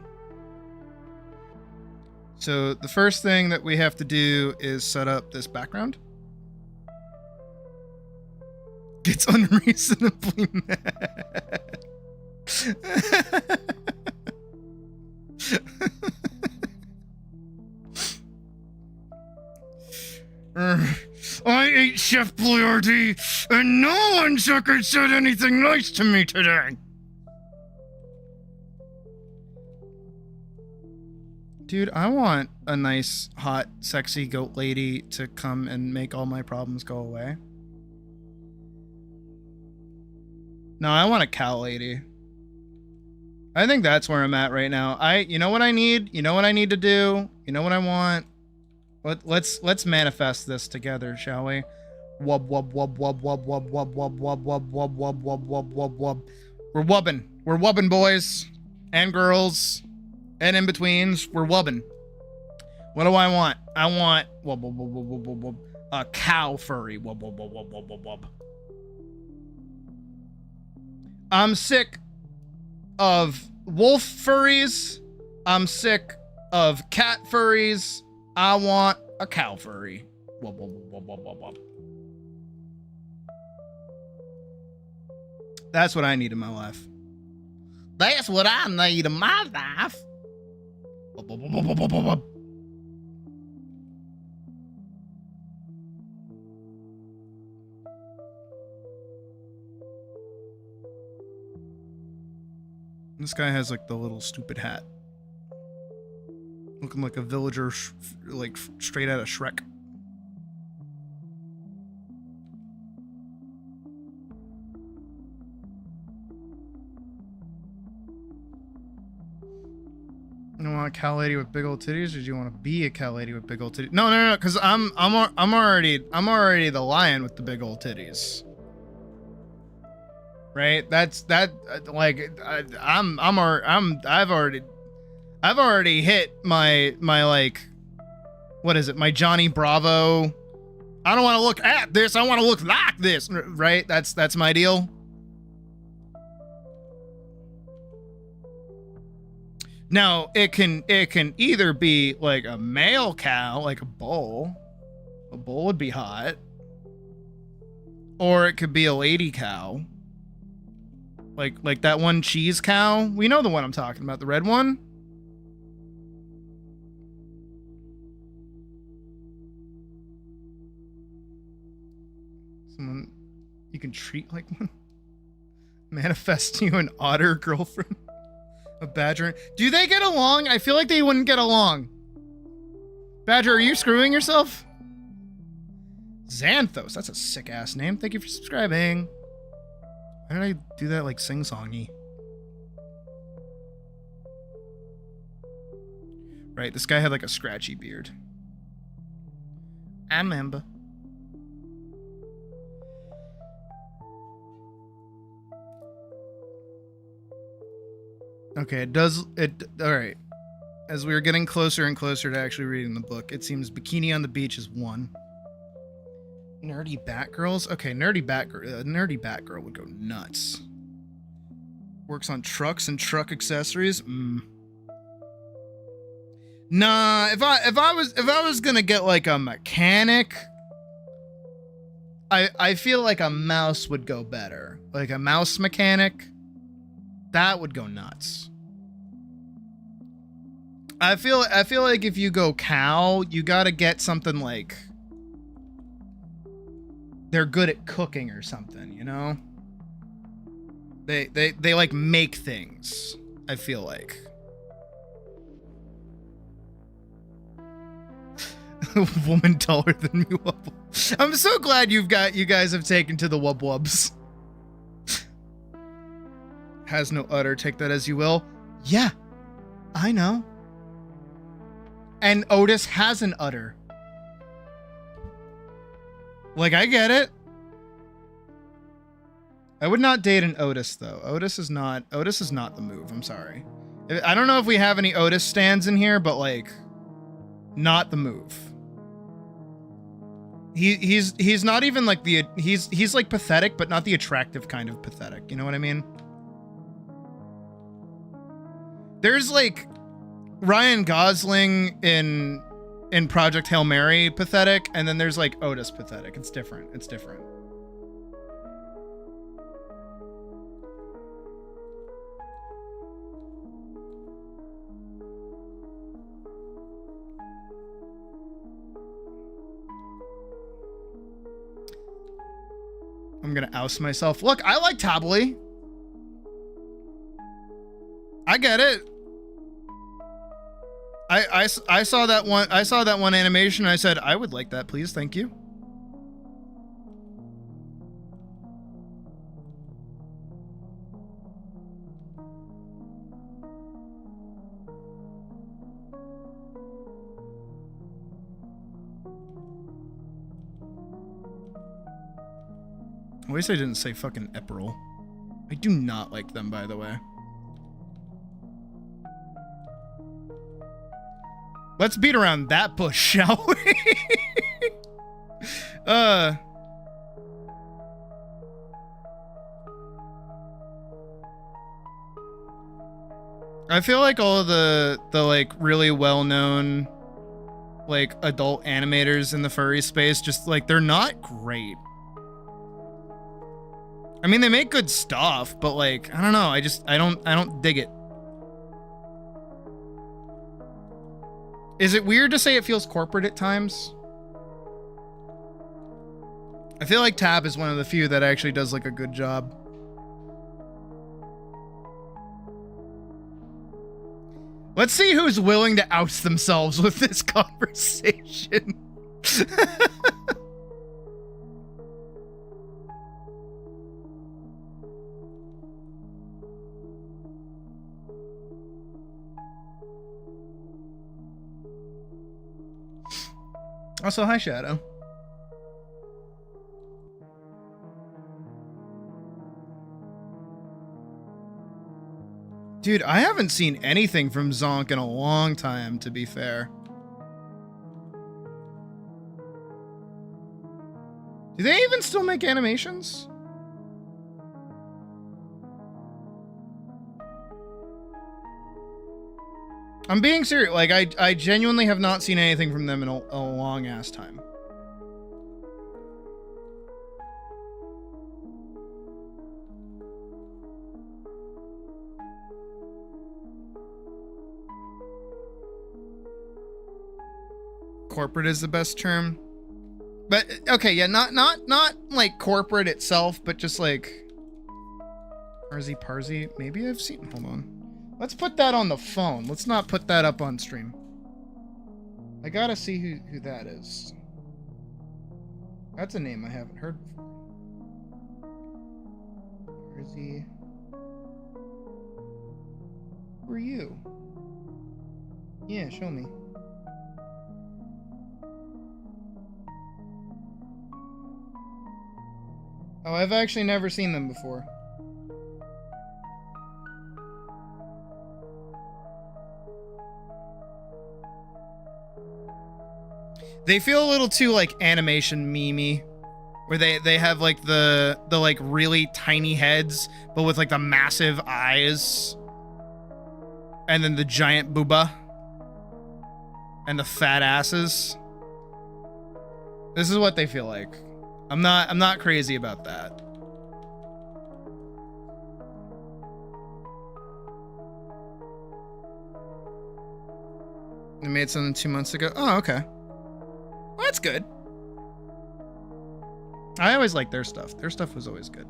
So the first thing that we have to do is set up this background. Gets unreasonably mad. I ate Chef Boyardee, and no one sucker said anything nice to me today. Dude, I want a nice, hot, sexy goat lady to come and make all my problems go away. No, I want a cow lady. I think that's where I'm at right now. You know what I need? You know what I need to do? You know what I want? Let's manifest this together, shall we? Wub wub wub wub wub wub wub wub wub wub wub wub wub wub wub wub. We're wubbing. We're wubbing, boys and girls and in betweens. We're wubbing. What do I want? I want wub wub wub wub wub wub. A cow furry. Wub wub wub wub wub wub wub. I'm sick of wolf furries. I'm sick of cat furries. I want A cow furry. Wub, wub, wub, wub, wub, wub. That's what I need in my life. That's what I need in my life. Wub, wub, wub, wub, wub, wub, wub. This guy has like the little stupid hat. Looking like a villager, like straight out of Shrek. You want a cow lady with big old titties, or do you want to be a cow lady with big old titties? No, no, no, because I'm already the lion with the big old titties. Right? That's that. Like I've already hit my like, what is it? My Johnny Bravo. I don't want to look at this. I want to look like this. Right? That's my deal. Now it can either be like a male cow, like a bull. A bull would be hot. Or it could be a lady cow. Like that one cheese cow. We know the one I'm talking about, the red one. Someone you can treat like one. Manifest you an otter girlfriend. A badger. Do they get along? I feel like they wouldn't get along. Badger, are you screwing yourself? Xanthos. That's a sick ass name. Thank you for subscribing. Why did I do that like sing-songy? Right, this guy had like a scratchy beard. I remember. Okay, alright. As we were getting closer and closer to actually reading the book, it seems Bikini on the Beach is one. Nerdy Batgirls? Okay, nerdy Batgirl would go nuts. Works on trucks and truck accessories? Nah, if I was gonna get like a mechanic, I feel like a mouse would go better. Like a mouse mechanic, that would go nuts. I feel like if you go cow, you gotta get something like they're good at cooking or something, you know? They like make things, I feel like. Woman taller than me wubble. I'm so glad you guys have taken to the wub wubs. Has no udder, take that as you will. Yeah, I know. And Otis has an udder. Like, I get it. I would not date an Otis, though. Otis is not the move. I'm sorry. I don't know if we have any Otis stands in here, but, like, not the move. He's not even, like, he's, like, pathetic, but not the attractive kind of pathetic. You know what I mean? There's, like, Ryan Gosling in Project Hail Mary pathetic, and then there's like Otis pathetic. It's different. It's different. I'm gonna oust myself. Look, I like Tably. I get it. I saw that one animation. I said, I would like that, please. Thank you. At least I didn't say fucking Eperil. I do not like them, by the way. Let's beat around that bush, shall we? I feel like all of the like really well-known like adult animators in the furry space, just like they're not great. I mean, they make good stuff, but like, I don't know. I don't dig it. Is it weird to say it feels corporate at times? I feel like Tab is one of the few that actually does like a good job. Let's see who's willing to oust themselves with this conversation. Also, hi, Shadow. Dude, I haven't seen anything from Zonk in a long time, to be fair. Do they even still make animations? I'm being serious. Like, I genuinely have not seen anything from them in a long-ass time. Corporate is the best term. But, okay, yeah, not like corporate itself, but just like... Parsy. Maybe I've seen... Hold on. Let's put that on the phone. Let's not put that up on stream. I gotta see who that is. That's a name I haven't heard before. Where is he? Who are you? Yeah, show me. Oh, I've actually never seen them before. They feel a little too like animation meme-y, where they have like the like really tiny heads, but with like the massive eyes, and then the giant booba, and the fat asses. This is what they feel like. I'm not crazy about that. They made something 2 months ago. Oh, okay. Well, that's good. I always liked their stuff. Their stuff was always good.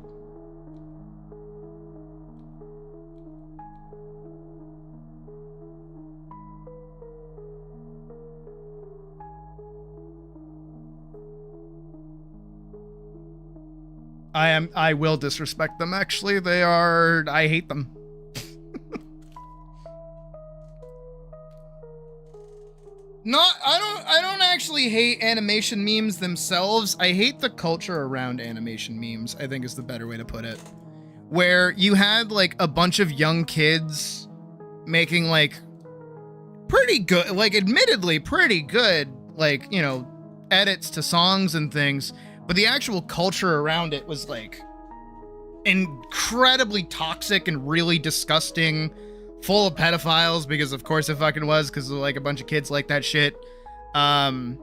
I will disrespect them, actually. I hate them. I don't actually hate animation memes themselves. I hate the culture around animation memes, I think is the better way to put it. Where you had like a bunch of young kids making like pretty good, like admittedly pretty good, like, you know, edits to songs and things, but the actual culture around it was like incredibly toxic and really disgusting, full of pedophiles, because of course it fucking was, because like a bunch of kids like that shit. And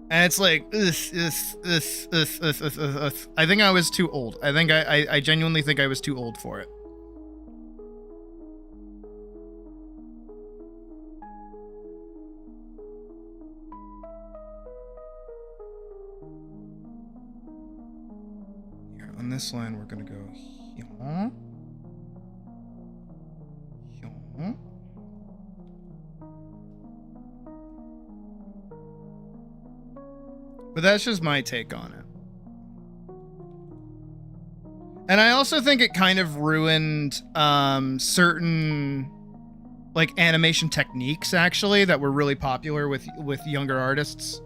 it's like, I think I was too old. I think I genuinely think I was too old for it. Here, on this line, we're gonna go here. Here. But that's just my take on it. And I also think it kind of ruined certain like animation techniques, actually, that were really popular with younger artists.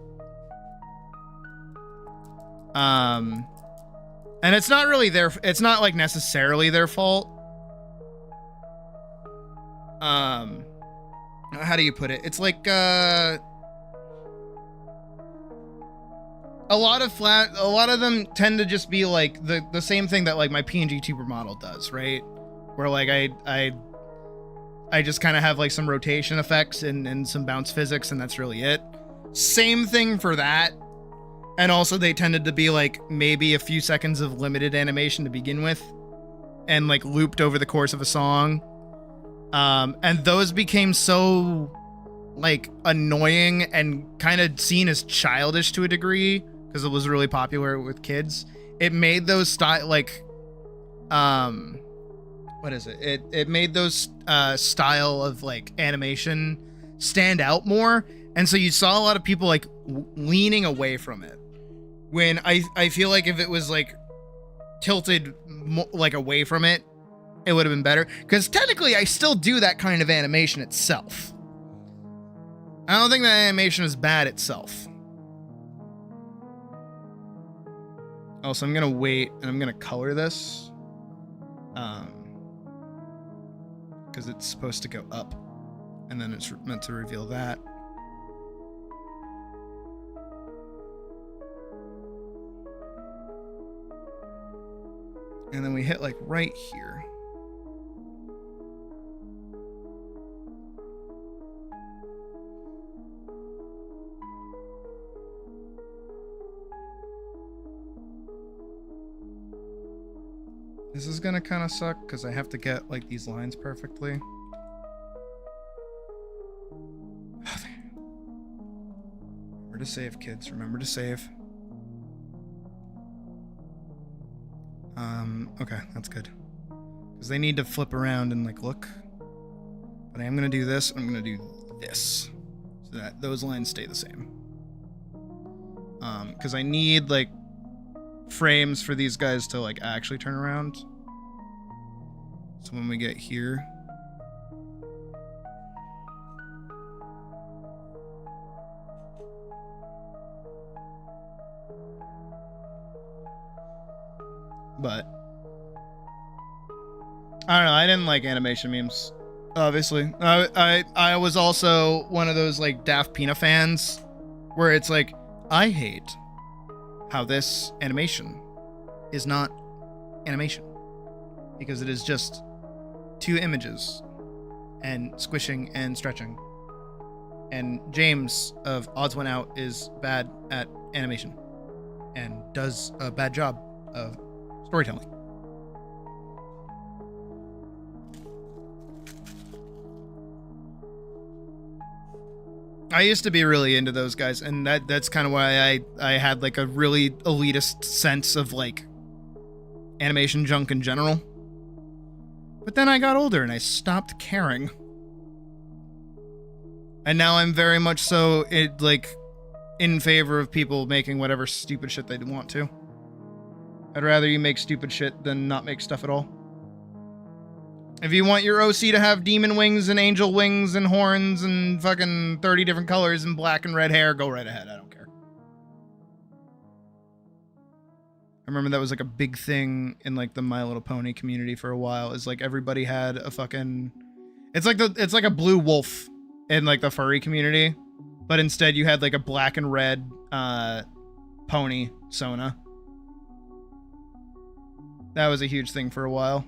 And it's not really it's not like necessarily their fault. How do you put it? It's like a lot of them tend to just be like the same thing that like my PNG tuber model does, right? Where like I I just kind of have like some rotation effects and some bounce physics, and that's really it. Same thing for that. And also they tended to be like maybe a few seconds of limited animation to begin with, and like looped over the course of a song. And those became so like annoying and kind of seen as childish to a degree because it was really popular with kids. It made those style like what is it? It made those style of like animation stand out more, and so you saw a lot of people like leaning away from it. When I feel like if it was like tilted like away from it, it would have been better. Because technically, I still do that kind of animation itself. I don't think that animation is bad itself. Also, I'm gonna wait and I'm gonna color this, because it's supposed to go up, and then it's meant to reveal that. And then we hit like right here. This is gonna kind of suck because I have to get like these lines perfectly. Remember to save, kids. Remember to save. Okay, that's good. Because they need to flip around and like look. But I am gonna do this. I'm gonna do this so that those lines stay the same. Because I need like frames for these guys to like actually turn around. So when we get here, but I don't know, I didn't like animation memes, obviously. I was also one of those like Daft Pina fans where it's like, I hate how this animation is not animation, because it is just two images and squishing and stretching. And James of Odds Went Out is bad at animation and does a bad job of storytelling. I used to be really into those guys, and that's kind of why I had like a really elitist sense of like animation junk in general. But then I got older and I stopped caring. And now I'm very much so in favor of people making whatever stupid shit they want to. I'd rather you make stupid shit than not make stuff at all. If you want your OC to have demon wings and angel wings and horns and fucking 30 different colors and black and red hair, go right ahead. I don't care. I remember that was like a big thing in like the My Little Pony community for a while. Is like everybody had a fucking... It's like a blue wolf in like the furry community, but instead you had like a black and red pony Sona. That was a huge thing for a while.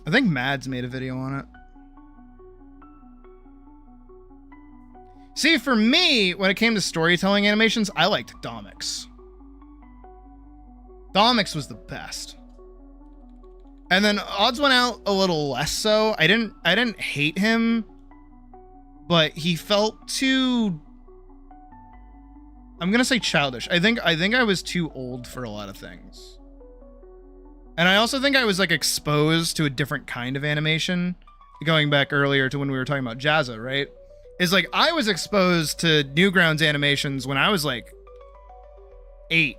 I think Mads made a video on it. See, for me, when it came to storytelling animations, I liked Domix. Domix was the best. And then Odds Went Out a little less so. I didn't hate him, but he felt too... I'm gonna say childish. I think I was too old for a lot of things. And I also think I was like exposed to a different kind of animation. Going back earlier to when we were talking about Jazza, right? Is like I was exposed to Newgrounds animations when I was like 8.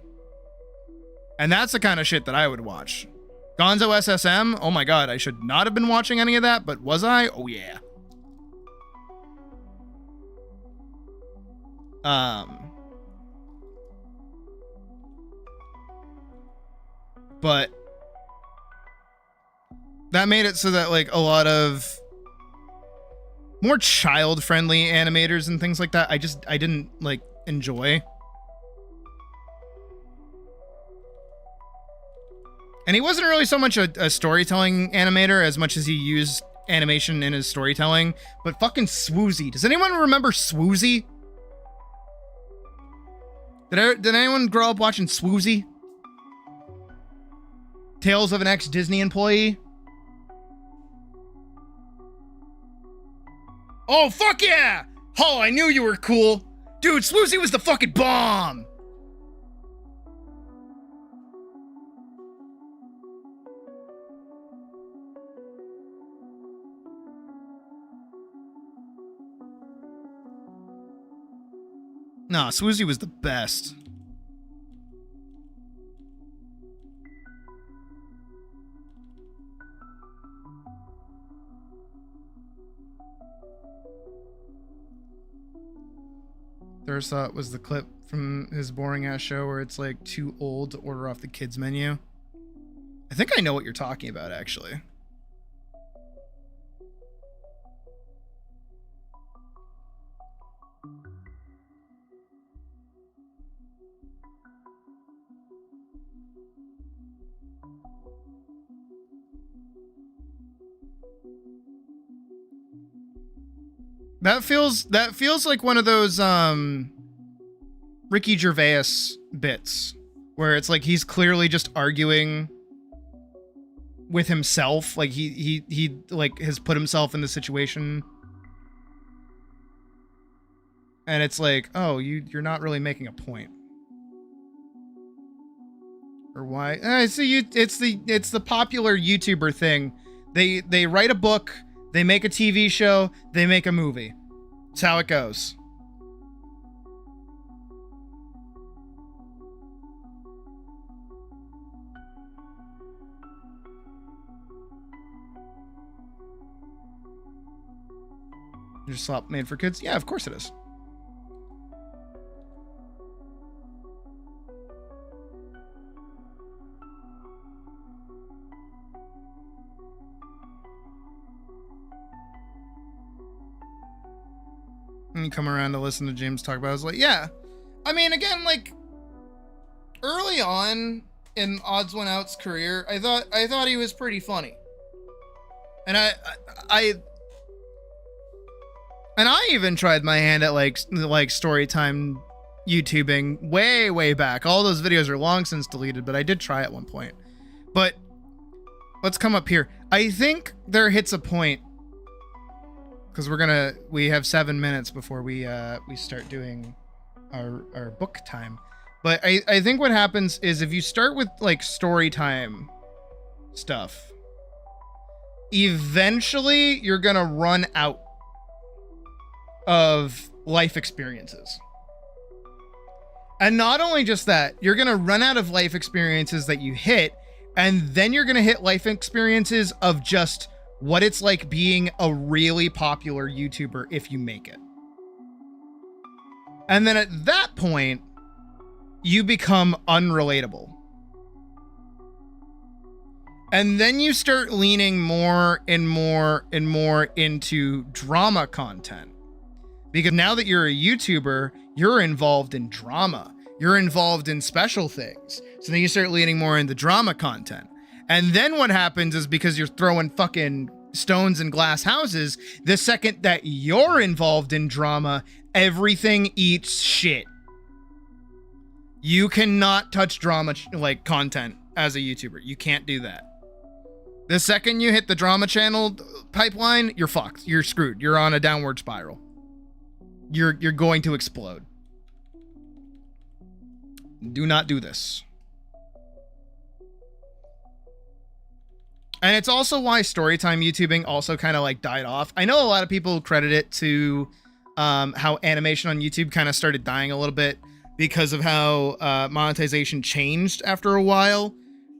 And that's the kind of shit that I would watch. Gonzo SSM, oh my god, I should not have been watching any of that, but was I? Oh yeah. But that made it so that like a lot of more child-friendly animators and things like that, I didn't like enjoy. And he wasn't really so much a storytelling animator as much as he used animation in his storytelling. But fucking Swoozy. Does anyone remember Swoozy? Did anyone grow up watching Swoozy? Tales of an ex-Disney employee? Oh, fuck yeah! Oh, I knew you were cool. Dude, Swoozy was the fucking bomb! Nah, Swoozy was the best. First thought was the clip from his boring ass show where it's like too old to order off the kids menu. I think I know what you're talking about, actually. That feels like one of those Ricky Gervais bits where it's like he's clearly just arguing with himself, like he like has put himself in the situation, and it's like, oh, you're not really making a point, or why? See, it's the popular YouTuber thing. They write a book. They make a TV show, they make a movie. That's how it goes. Your slop made for kids? Yeah, of course it is. And you come around to listen to James talk about it. I was like, yeah. I mean, again, like early on in Odds One Out's career, I thought he was pretty funny. And I even tried my hand at like storytime YouTubing way back. All those videos are long since deleted, but I did try at one point. But let's come up here. I think there hits a point, because we have 7 minutes before we start doing our book time. But I think what happens is if you start with like story time stuff, eventually you're gonna run out of life experiences. And not only just that, you're gonna run out of life experiences that you hit, and then you're gonna hit life experiences of just what it's like being a really popular YouTuber if you make it. And then at that point, you become unrelatable. And then you start leaning more and more and more into drama content. Because now that you're a YouTuber, you're involved in drama. You're involved in special things. So then you start leaning more into drama content. And then what happens is, because you're throwing fucking stones in glass houses, the second that you're involved in drama, everything eats shit. You cannot touch drama like content as a YouTuber. You can't do that. The second you hit the drama channel pipeline, you're fucked. You're screwed. You're on a downward spiral. You're going to explode. Do not do this. And it's also why storytime YouTubing also kind of like died off. I know a lot of people credit it to how animation on YouTube kind of started dying a little bit because of how monetization changed after a while,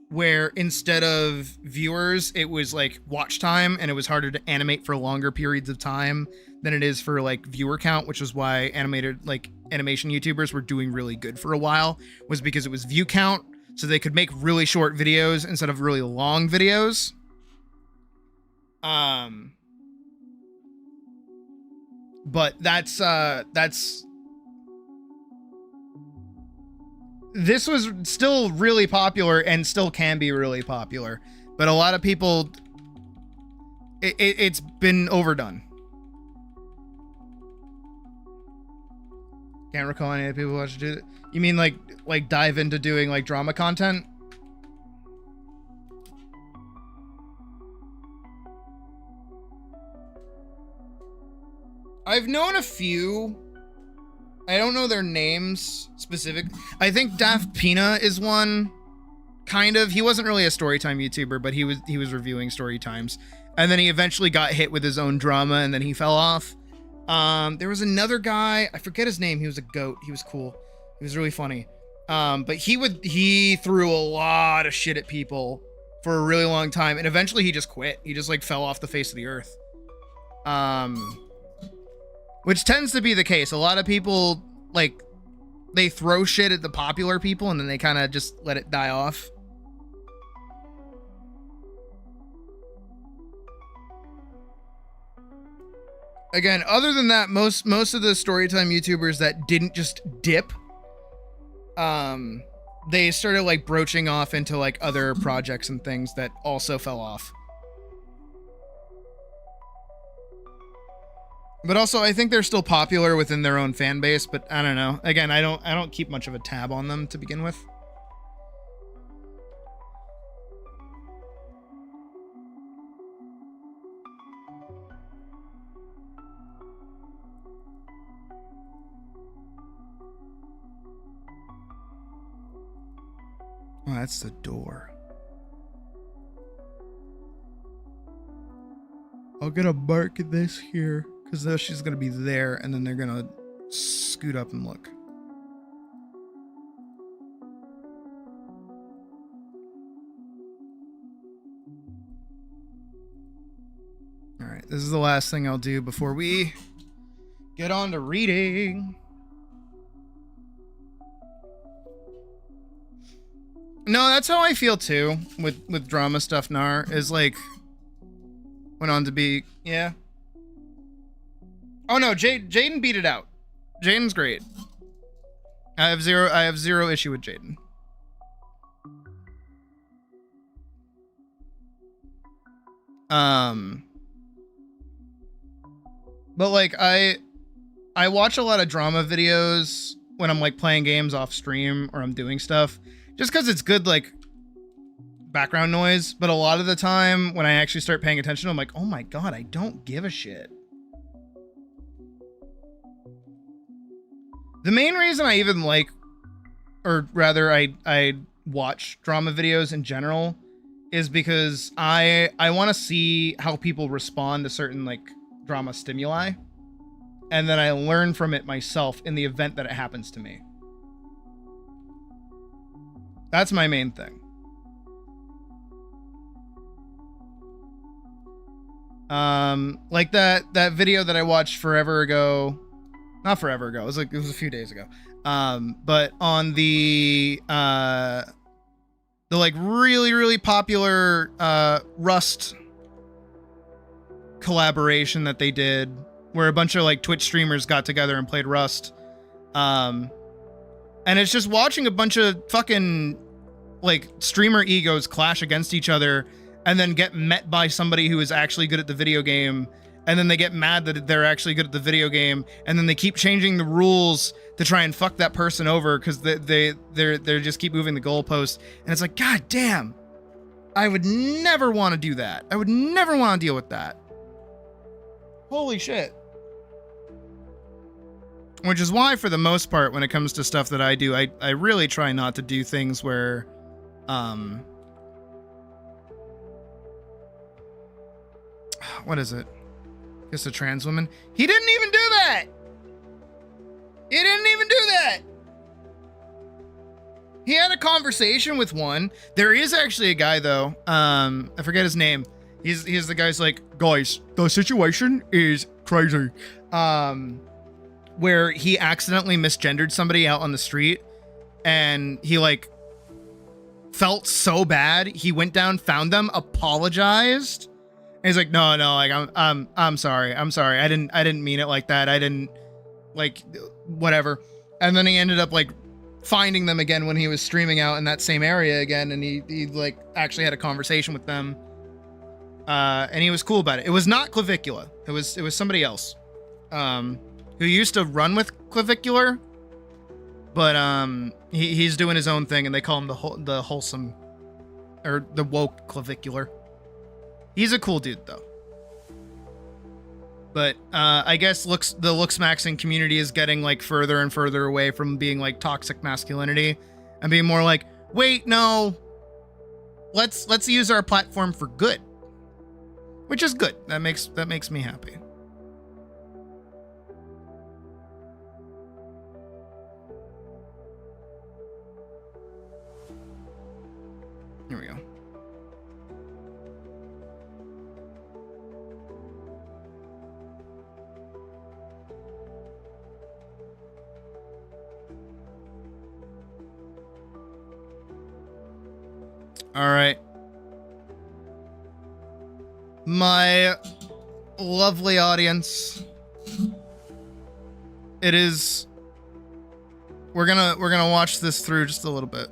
where instead of viewers, it was like watch time, and it was harder to animate for longer periods of time than it is for like viewer count, which is why animation YouTubers were doing really good for a while, was because it was view count. So they could make really short videos instead of really long videos. But that's this was still really popular and still can be really popular, but a lot of people, it's been overdone. Can't recall any of the people who watch do that. You mean like dive into doing like drama content? I've known a few. I don't know their names specific. I think Daft Pina is one. Kind of. He wasn't really a Storytime YouTuber, but he was reviewing Storytimes. And then he eventually got hit with his own drama and then he fell off. There was another guy, I forget his name. He was a goat. He was cool. He was really funny. But he threw a lot of shit at people for a really long time. And eventually he just quit. He just like fell off the face of the earth. Which tends to be the case. A lot of people, like, they throw shit at the popular people and then they kind of just let it die off. Again, other than that, most of the Storytime YouTubers that didn't just dip, they started like broaching off into like other projects and things that also fell off. But also, I think they're still popular within their own fan base, but I don't know. Again, I don't keep much of a tab on them to begin with. Oh, that's the door. I'll get a mark this here. Because though she's going to be there, and then they're going to scoot up and look. Alright, this is the last thing I'll do before we get on to reading. No, that's how I feel too, with drama stuff, Nar, is like, went on to be, yeah. Oh no, Jaden beat it out. Jaden's great. I have zero issue with Jaden. But like I watch a lot of drama videos when I'm like playing games off stream or I'm doing stuff, just because it's good like background noise. But a lot of the time when I actually start paying attention, I'm like, oh my god, I don't give a shit. The main reason I even like, or rather I watch drama videos in general, is because I want to see how people respond to certain like drama stimuli, and then I learn from it myself in the event that it happens to me. That's my main thing. Like that video that I watched forever ago. Not forever ago. It was a few days ago. But on the like really popular Rust collaboration that they did, where a bunch of like Twitch streamers got together and played Rust. And it's just watching a bunch of fucking like streamer egos clash against each other and then get met by somebody who is actually good at the video game. And then they get mad that they're actually good at the video game, and then they keep changing the rules to try and fuck that person over because they just keep moving the goalposts. And it's like, god damn, I would never want to do that. I would never want to deal with that. Holy shit. Which is why, for the most part, when it comes to stuff that I do, I really try not to do things where, what is it? Just a trans woman. He didn't even do that. He didn't even do that. He had a conversation with one. There is actually a guy though. I forget his name. He's the guy's like, guys, the situation is crazy. Where he accidentally misgendered somebody out on the street, and he like felt so bad. He went down, found them, apologized. And he's like, no, like I'm sorry. I didn't mean it like that. I didn't like whatever. And then he ended up like finding them again when he was streaming out in that same area again, and he like actually had a conversation with them. And he was cool about it. It was not Clavicula. It was somebody else, who used to run with Clavicular, but he's doing his own thing, and they call him the wholesome, or the woke Clavicular. He's a cool dude though. But I guess the looks maxing community is getting like further and further away from being like toxic masculinity, and being more like, wait, no, let's use our platform for good. Which is good. That makes me happy. Here we go. All right. My lovely audience, we're gonna watch this through just a little bit.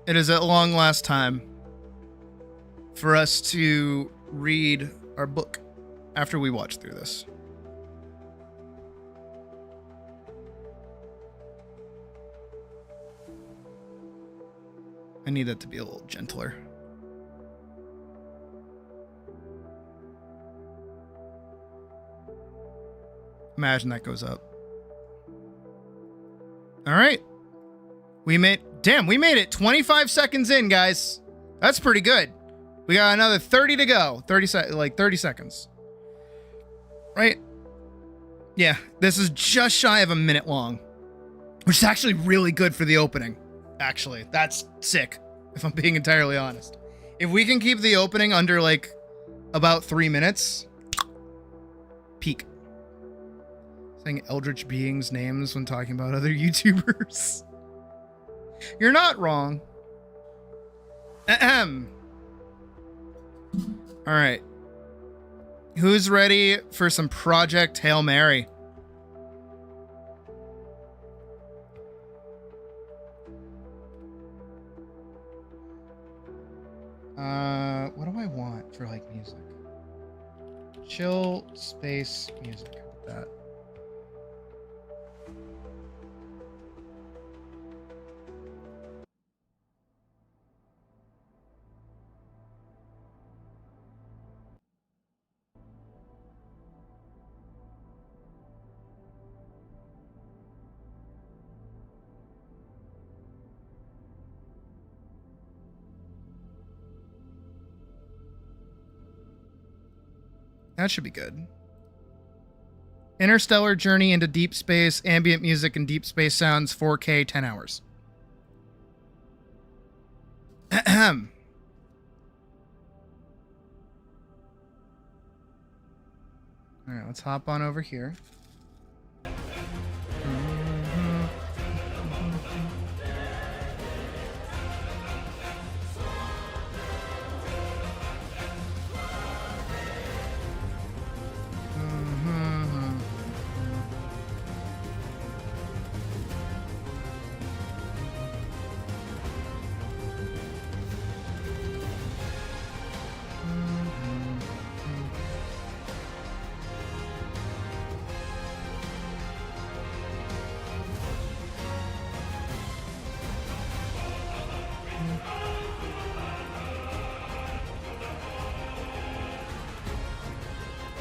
It is at long last time for us to read our book after we watch through this. I need that to be a little gentler. Imagine that goes up. All right. We made it 25 seconds in, guys. That's pretty good. We got another 30 to go. 30 seconds. Right? Yeah, this is just shy of a minute long, which is actually really good for the opening. Actually, that's sick, if I'm being entirely honest. If we can keep the opening under like about 3 minutes, peak. Saying eldritch beings' names when talking about other YouTubers. You're not wrong. Ahem. All right. Who's ready for some Project Hail Mary? What do I want for like music? Chill space music. How about that? That should be good. Interstellar journey into deep space, ambient music and deep space sounds, 4K, 10 hours. Ahem. All right, let's hop on over here.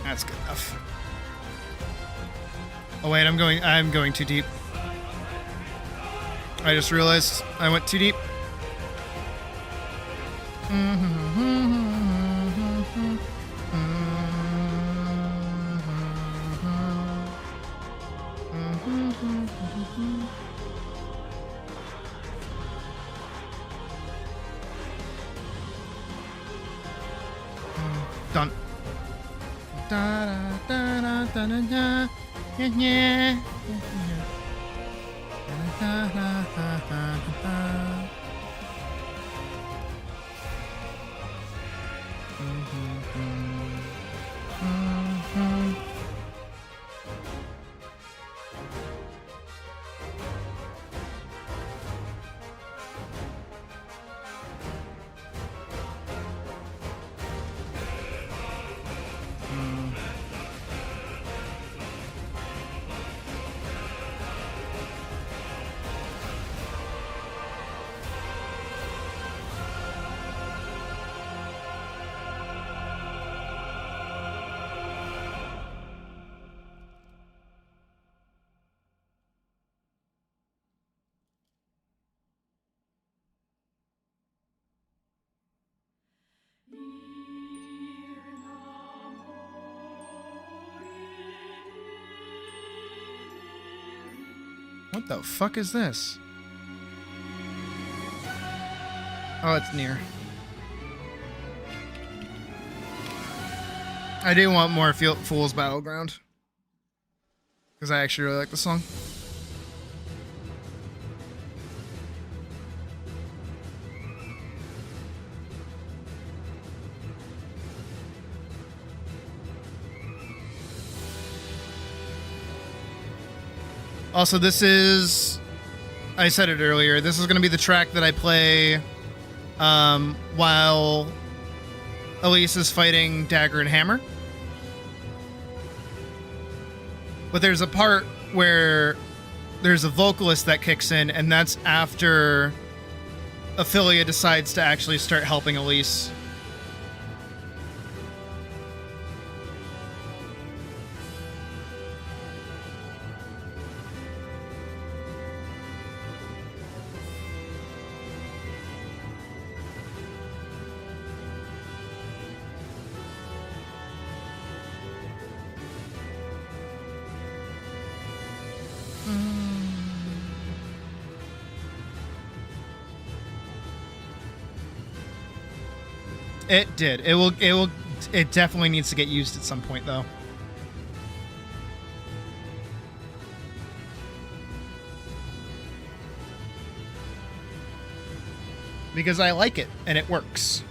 That's good enough. Oh wait, I'm going too deep. I just realized I went too deep. Done. Da da da da da da da. Yeah, yeah. Da, da, da, da, da. What the fuck is this? Oh, it's near. I do want more Fool's Battleground. Because I actually really like the song. Also, this is... I said it earlier. This is going to be the track that I play while Elise is fighting Dagger and Hammer. But there's a part where there's a vocalist that kicks in, and that's after Ophelia decides to actually start helping Elise. It did. It definitely needs to get used at some point, though. Because I like it, and it works.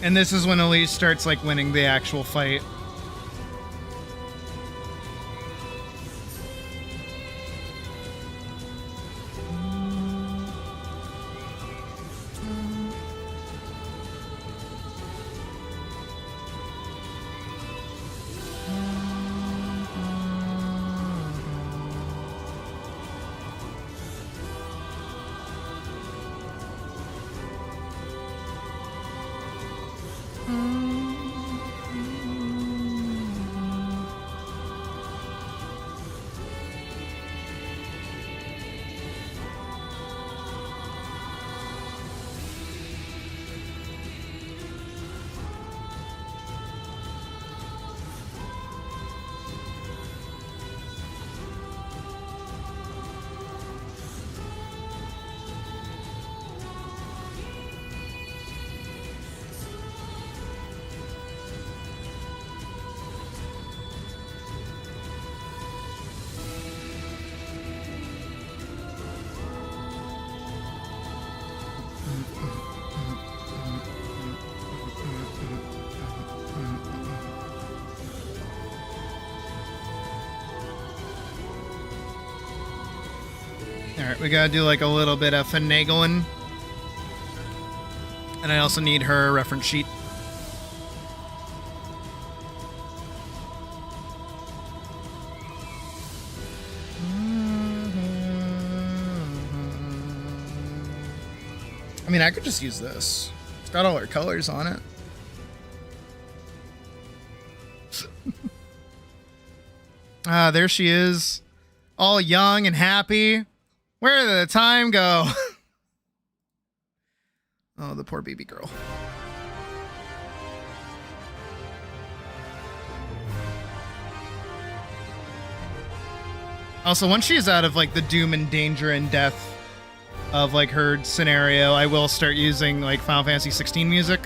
And this is when Elise starts, like, winning the actual fight. Alright, we gotta do like a little bit of finagling. And I also need her reference sheet. I mean, I could just use this. It's got all our colors on it. Ah, there she is. All young and happy. Where did the time go? Oh, the poor baby girl. Also, once she's out of like the doom and danger and death of like her scenario, I will start using like Final Fantasy 16 music.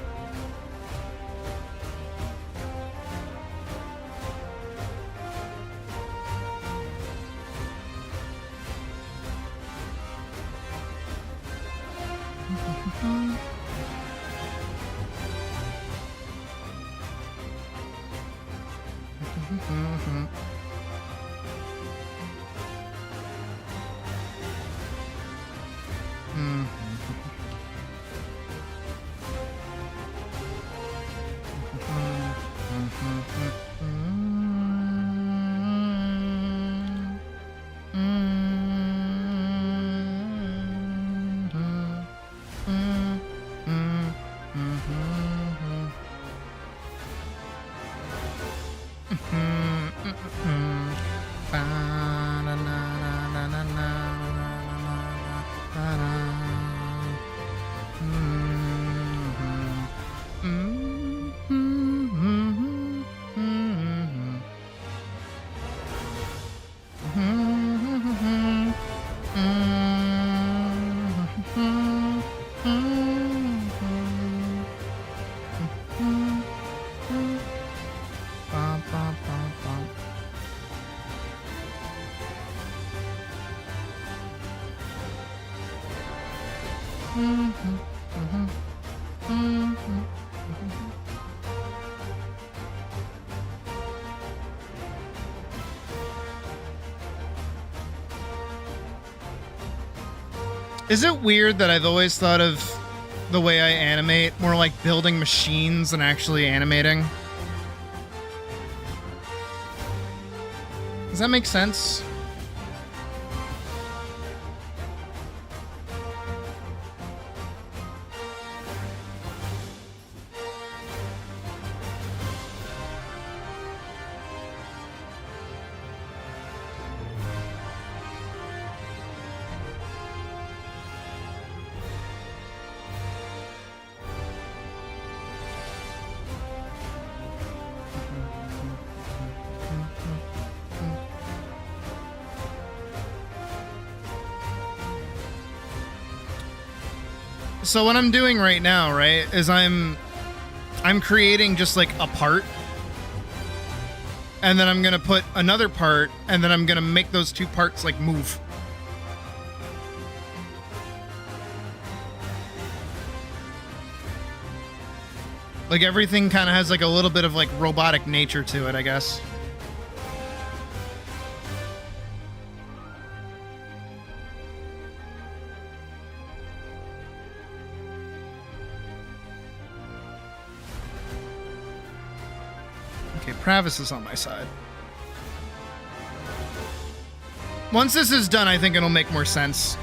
Is it weird that I've always thought of the way I animate more like building machines than actually animating? Does that make sense? So what I'm doing right now, right, is I'm creating just like a part, and then I'm gonna put another part, and then I'm gonna make those two parts like move. Like everything kind of has like a little bit of like robotic nature to it, I guess. Okay, Pravis is on my side. Once this is done, I think it'll make more sense.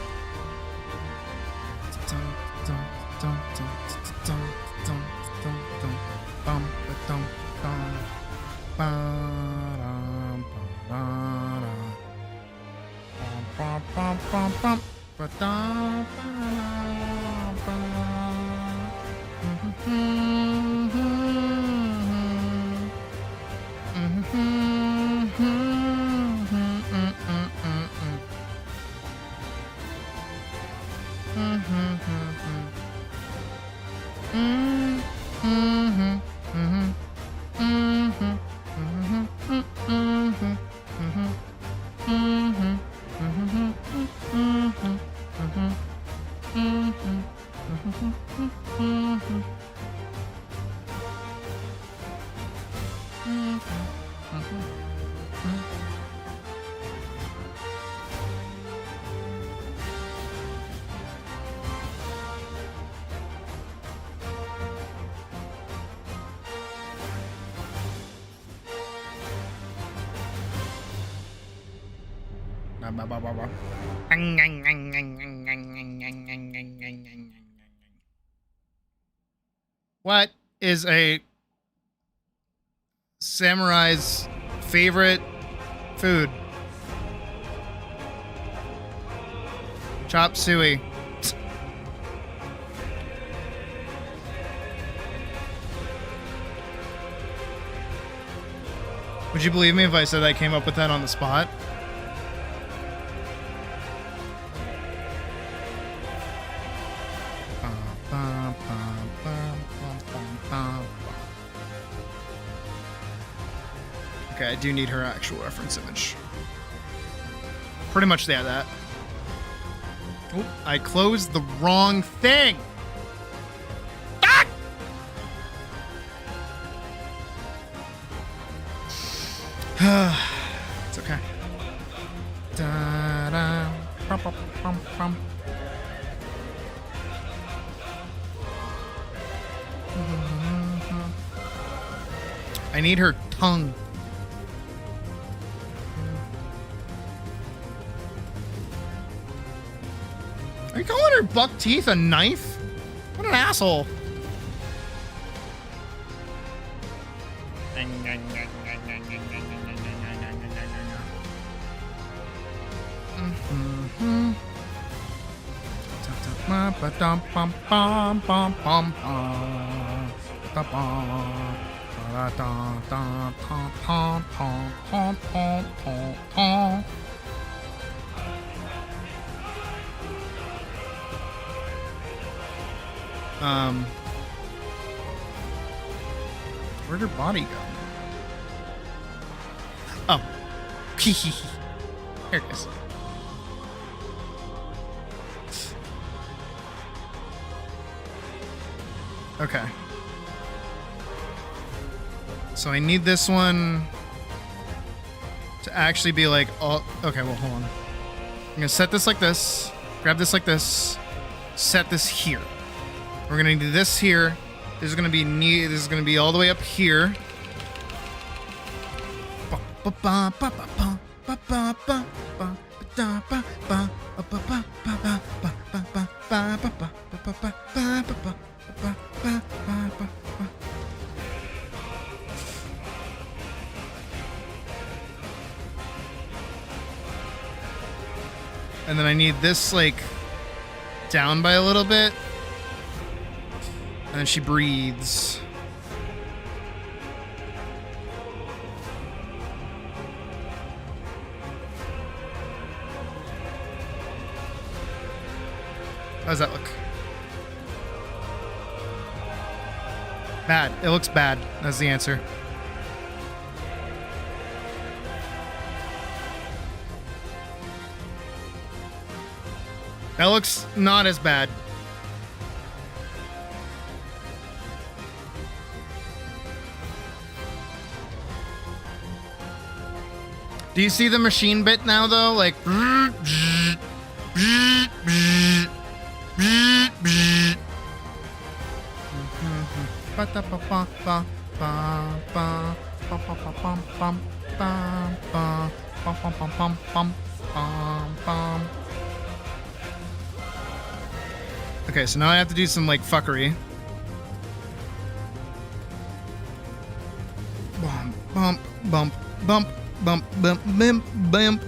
What is a samurai's favorite food? Chop suey. Would you believe me if I said I came up with that on the spot? Okay, I do need her actual reference image. Pretty much, yeah, that. Oh, I closed the wrong thing! Ah! It's okay. Da-da, pum, pum, pum, pum. I need her tongue. Are you calling her buck teeth a knife? What an asshole. Where'd her body go? Oh. Here it is. Okay. So I need this one to actually be like all. Okay, well, hold on. I'm gonna set this like this. Grab this like this. Set this here. We're gonna do this here. This is gonna be This is gonna be all the way up here. And then I need this like down by a little bit. And then she breathes. How does that look? Bad. It looks bad. That's the answer. That looks not as bad. Do you see the machine bit now, though? Like... Okay, so now I have to do some, like, fuckery. Bump, bump, bump, bump, bump, bump, bump, bump.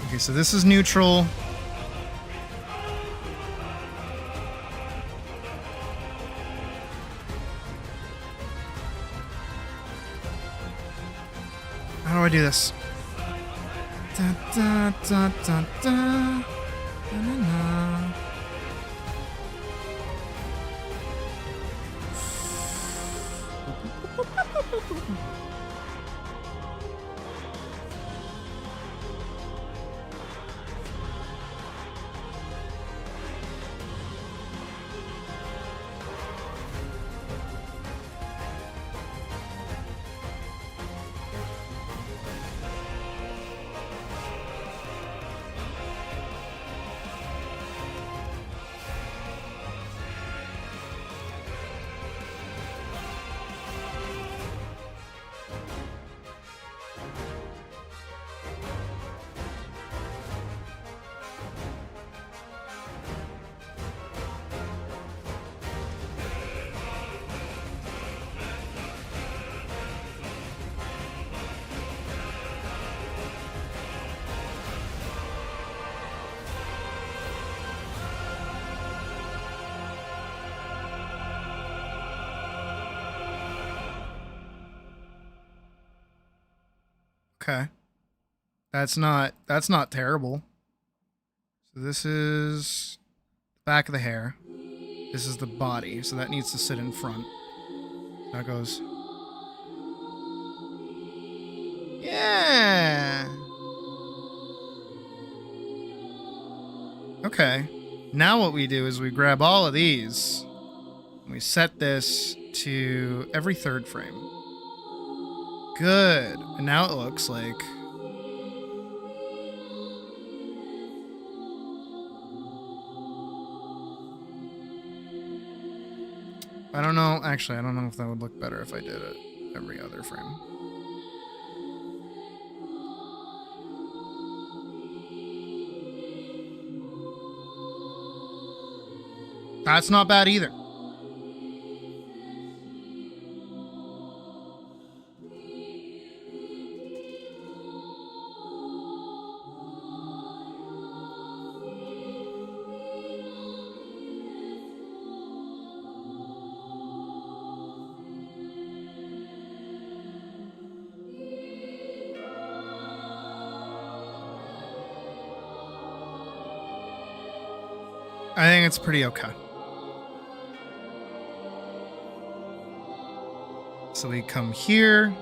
Okay, so this is neutral. How do I do this? Da, da, da, da, da. Na, na, na. Okay. That's not terrible. So this is the back of the hair. This is the body, so that needs to sit in front. That goes. Yeah. Okay. Now what we do is we grab all of these and we set this to every third frame. Good. And now it looks like... I don't know. Actually, I don't know if that would look better if I did it every other frame. That's not bad either. I think it's pretty okay. So we come here.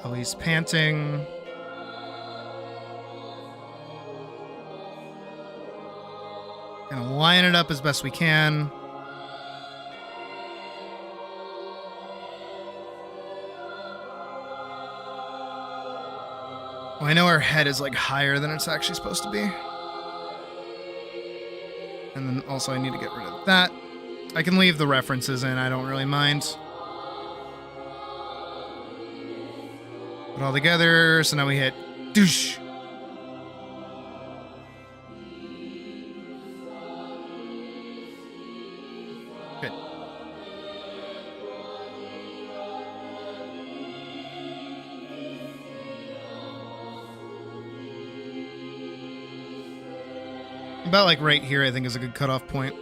Elise panting. Gonna line it up as best we can. Well, I know her head is like higher than it's actually supposed to be. And then also I need to get rid of that. I can leave the references in, I don't really mind. Put it all together, so now we hit douche. Good. About like right here, I think is a good cutoff point.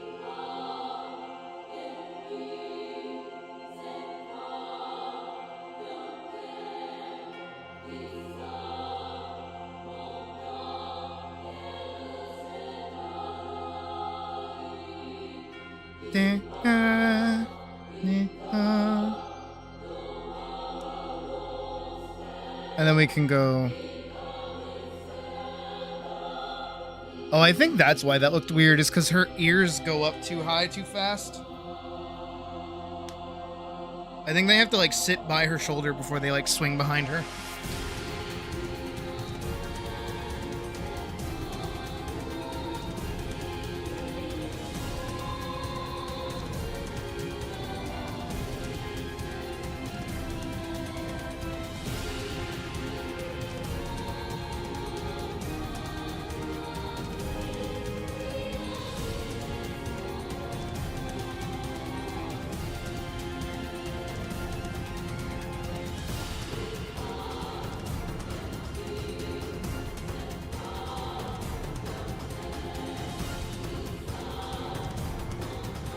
And then we can go. Oh, I think that's why that looked weird, is because her ears go up too high too fast. I think they have to like sit by her shoulder before they like swing behind her.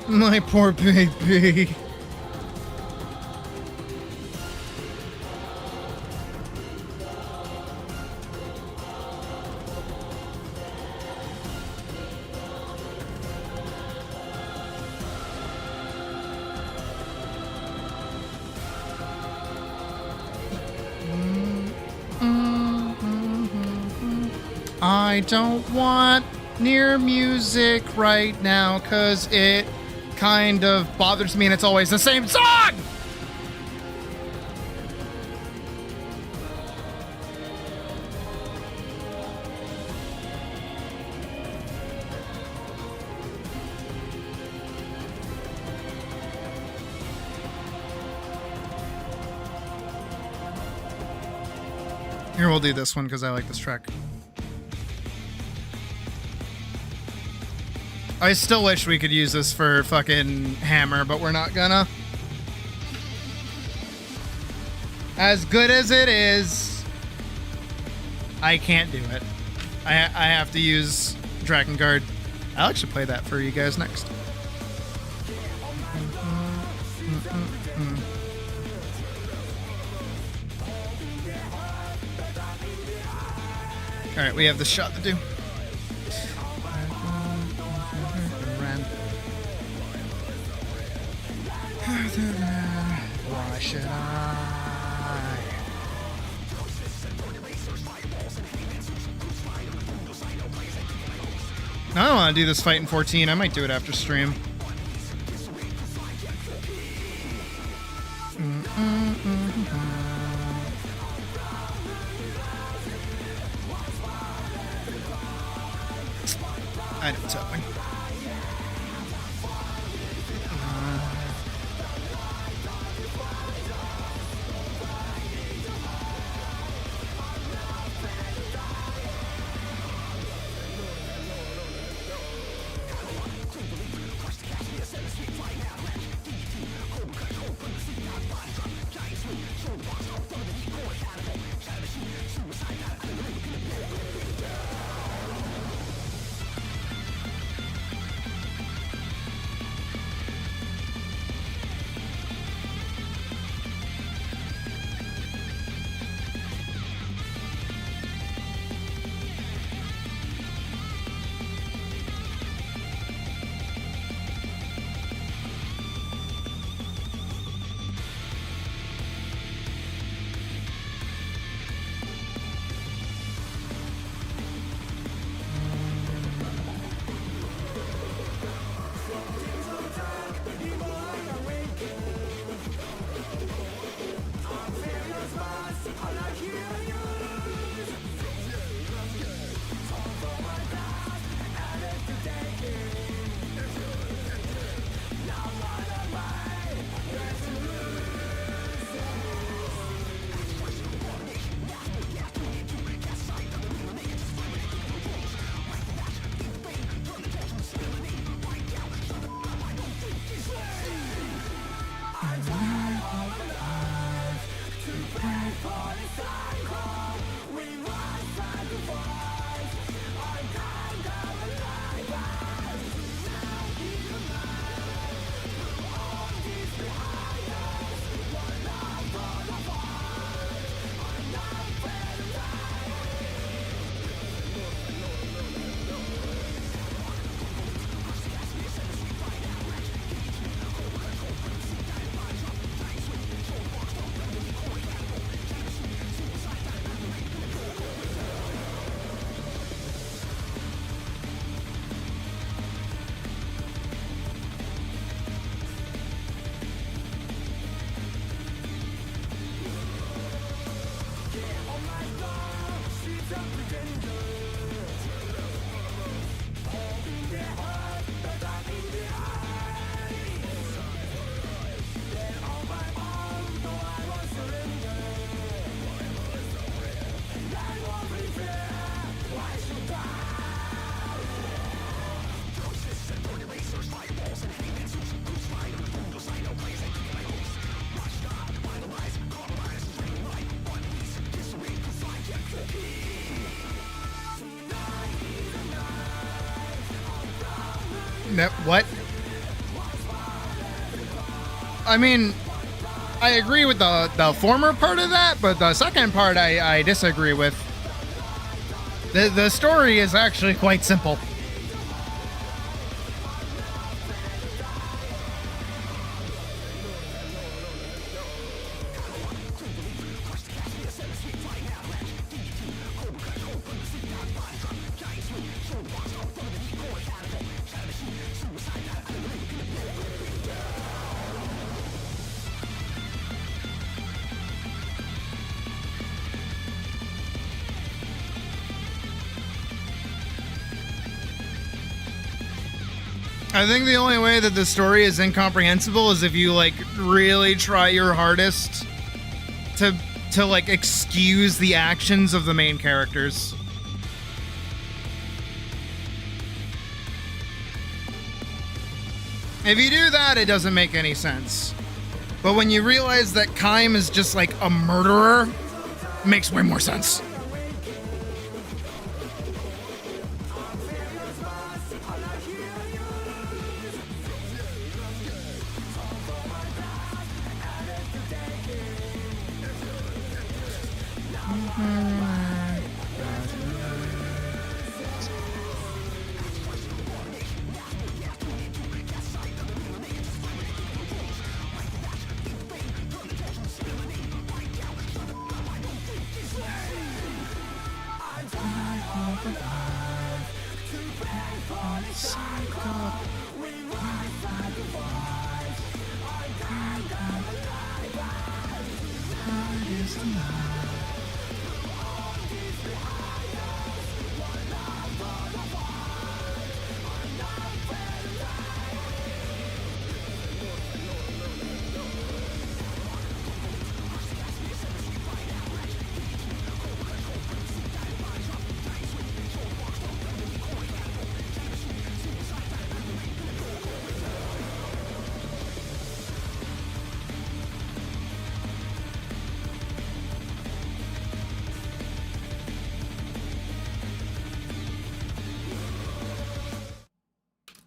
My poor baby. I don't want near music right now, 'cause it kind of bothers me and it's always the same song! Here, we'll do this one because I like this track. I still wish we could use this for fucking Hammer, but we're not gonna. As good as it is, I can't do it. I have to use Dragon Guard. I'll actually play that for you guys next. Alright, we have this shot to do. Why should I? I don't want to do this fight in 14. I might do it after stream. I know what's happening. No, what? I mean, I agree with the former part of that, but the second part I disagree with. The story is actually quite simple. I think the only way that the story is incomprehensible is if you like really try your hardest to like excuse the actions of the main characters. If you do that, it doesn't make any sense. But when you realize that Kaim is just like a murderer, it makes way more sense.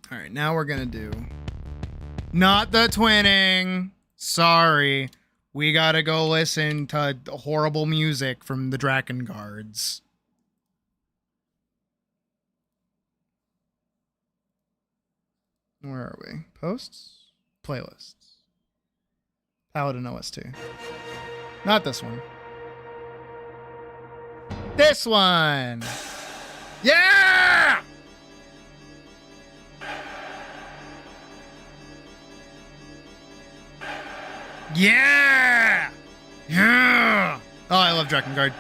All right, now we're gonna do not the twinning. Sorry, we gotta go listen to horrible music from the Draken Guards. Where are we? Posts? Playlists. Paladin OST. Not this one. This one! Yeah! Yeah! Yeah! Oh, I love Drakengard.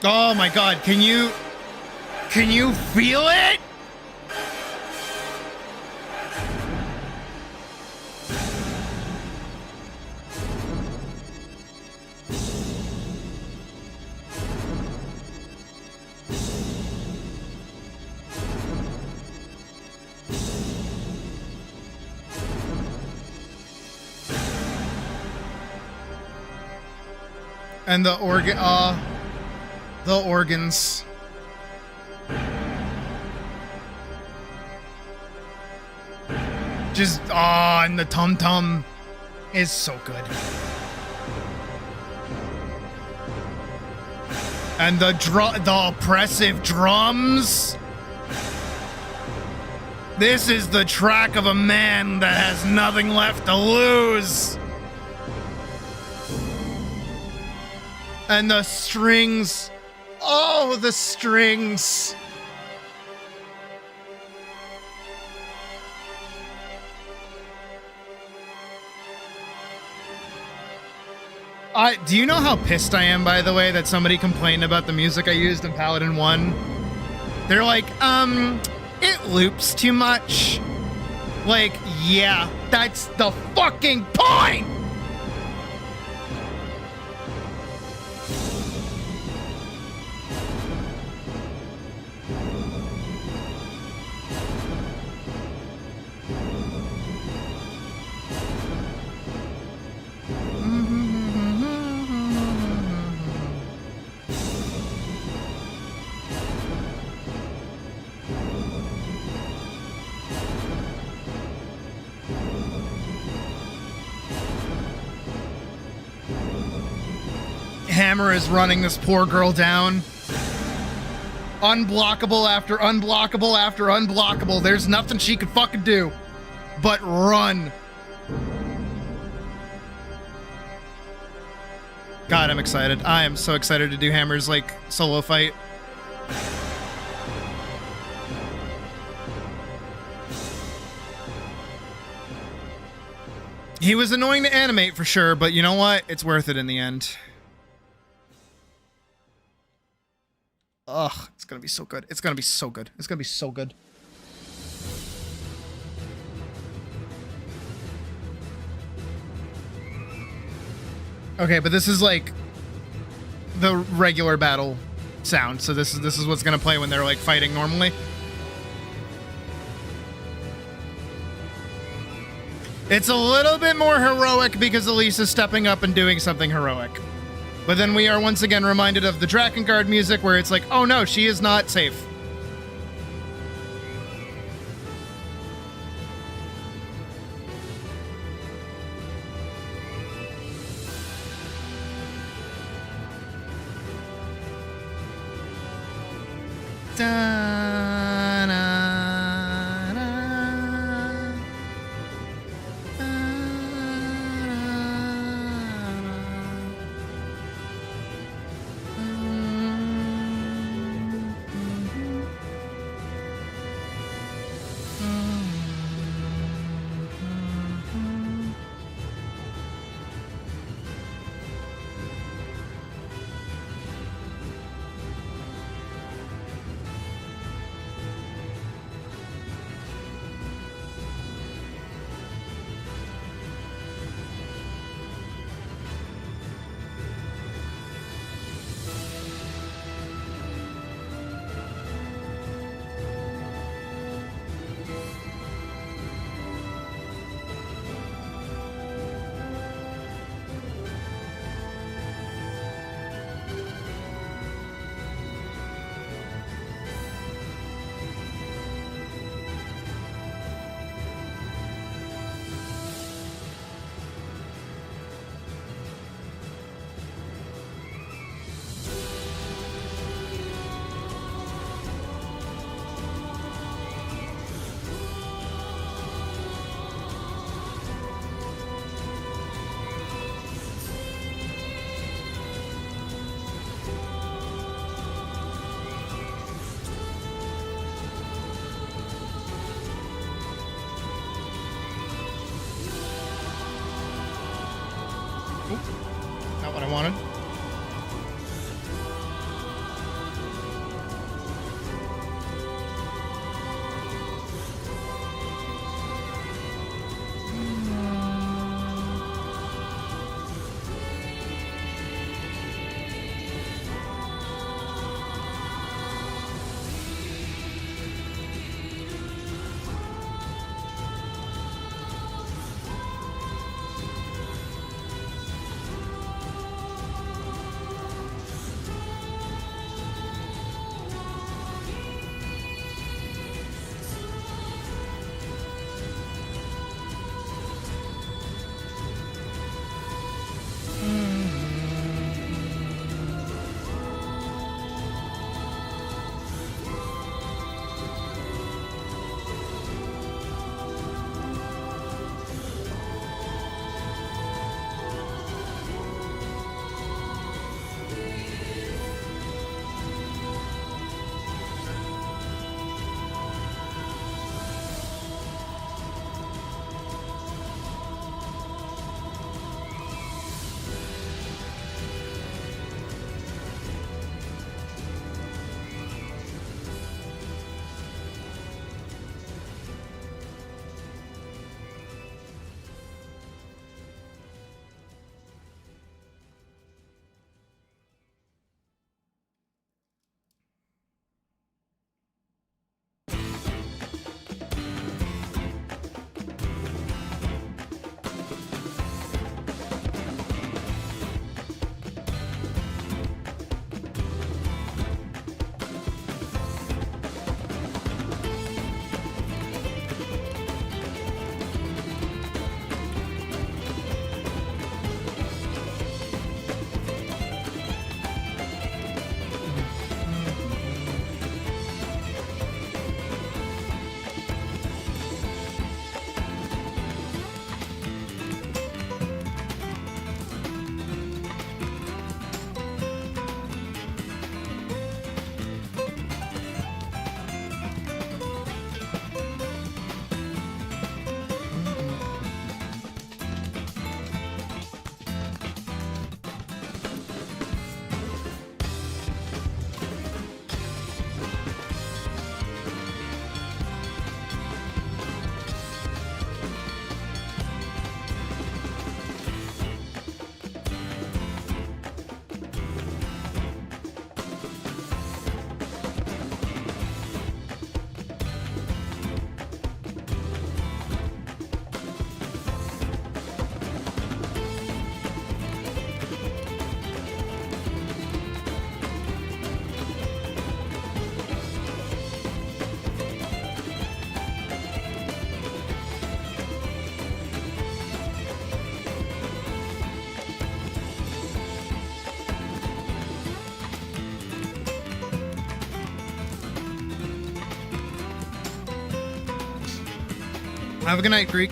Oh my god, can you feel it? And the organs. Just, and the tum-tum is so good. And the oppressive drums. This is the track of a man that has nothing left to lose. And the strings. Oh, the strings. Do you know how pissed I am, by the way, that somebody complained about the music I used in Paladin 1? They're like, it loops too much. Like, yeah, that's the fucking point! Hammer is running this poor girl down. Unblockable after unblockable after unblockable. There's nothing she could fucking do but run. God, I'm excited. I am so excited to do Hammer's, like, solo fight. He was annoying to animate for sure, but you know what? It's worth it in the end. Ugh, it's gonna be so good. It's gonna be so good. It's gonna be so good. Okay, but this is like the regular battle sound, so this is what's gonna play when they're like fighting normally. It's a little bit more heroic because Elise is stepping up and doing something heroic. But then we are once again reminded of the Drakengard music where it's like, oh no, she is not safe. Not what I wanted. Have a good night, Greek.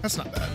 That's not bad.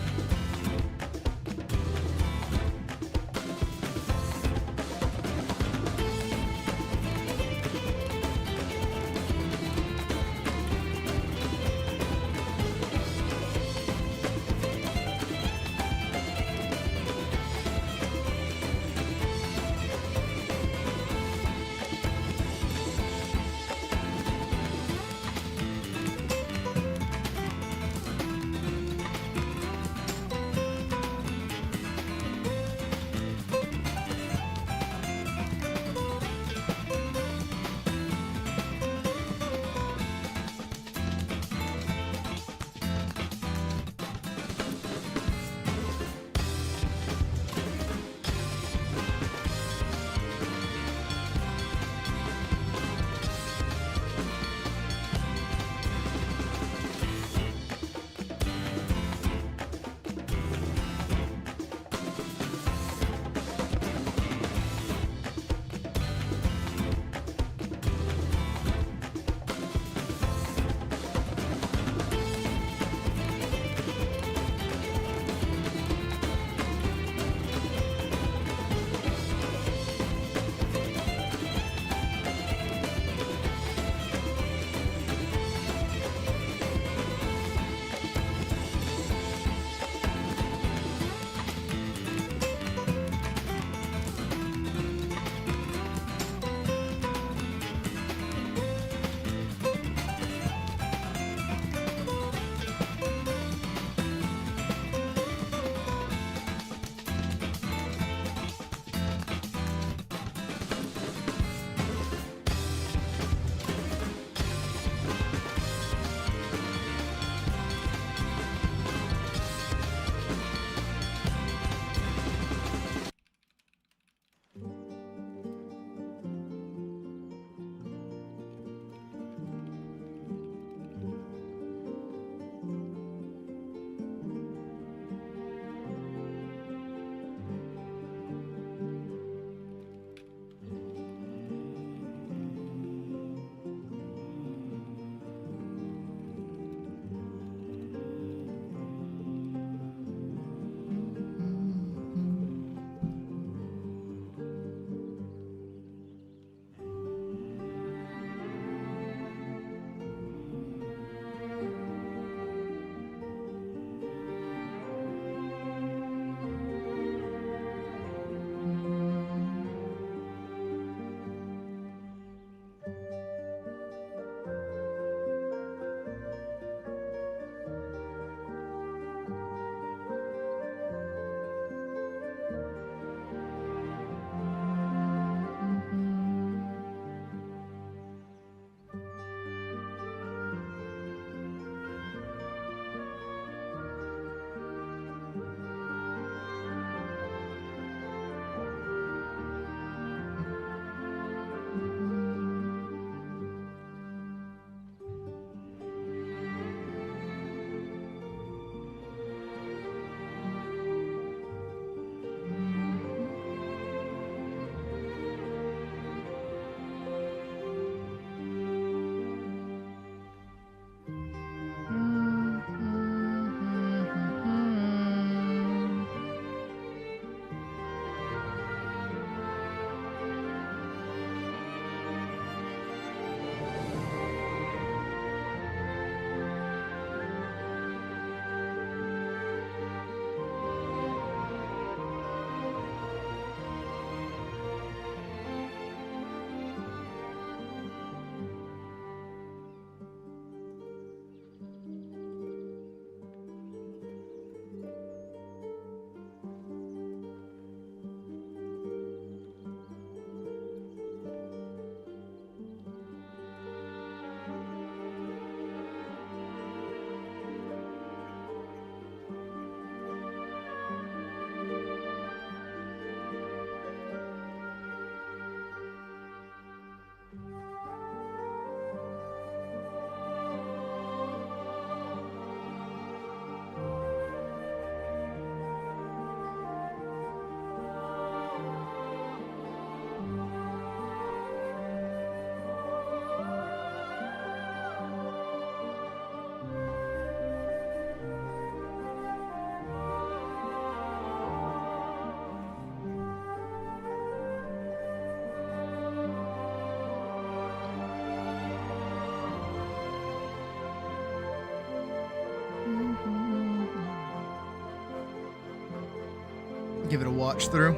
Give it a watch through.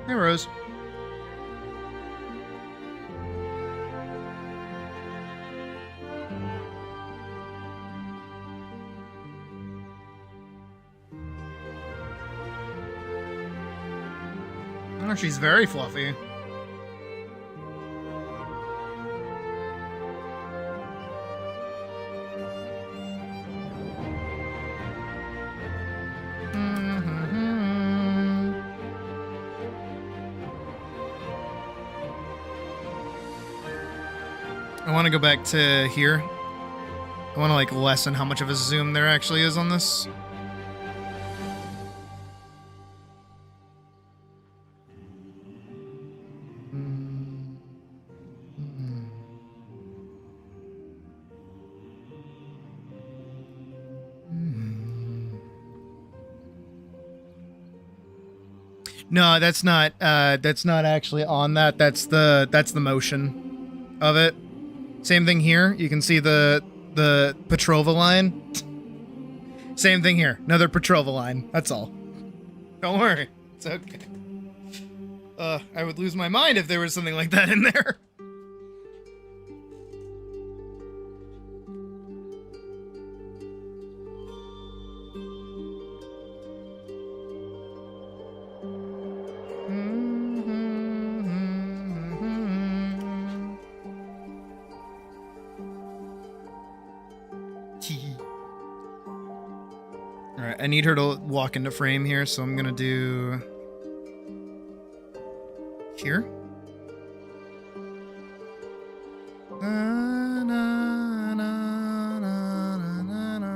Hey, Rose. Oh, she's very fluffy. I want to go back to here. I want to like lessen how much of a zoom there actually is on this. No, that's not actually on that. That's the motion of it. Same thing here. You can see the Petrova line. Same thing here. Another Petrova line. That's all. Don't worry. It's okay. I would lose my mind if there was something like that in there. Alright, I need her to walk into frame here, so I'm gonna do... here? Na, na, na, na, na, na, na.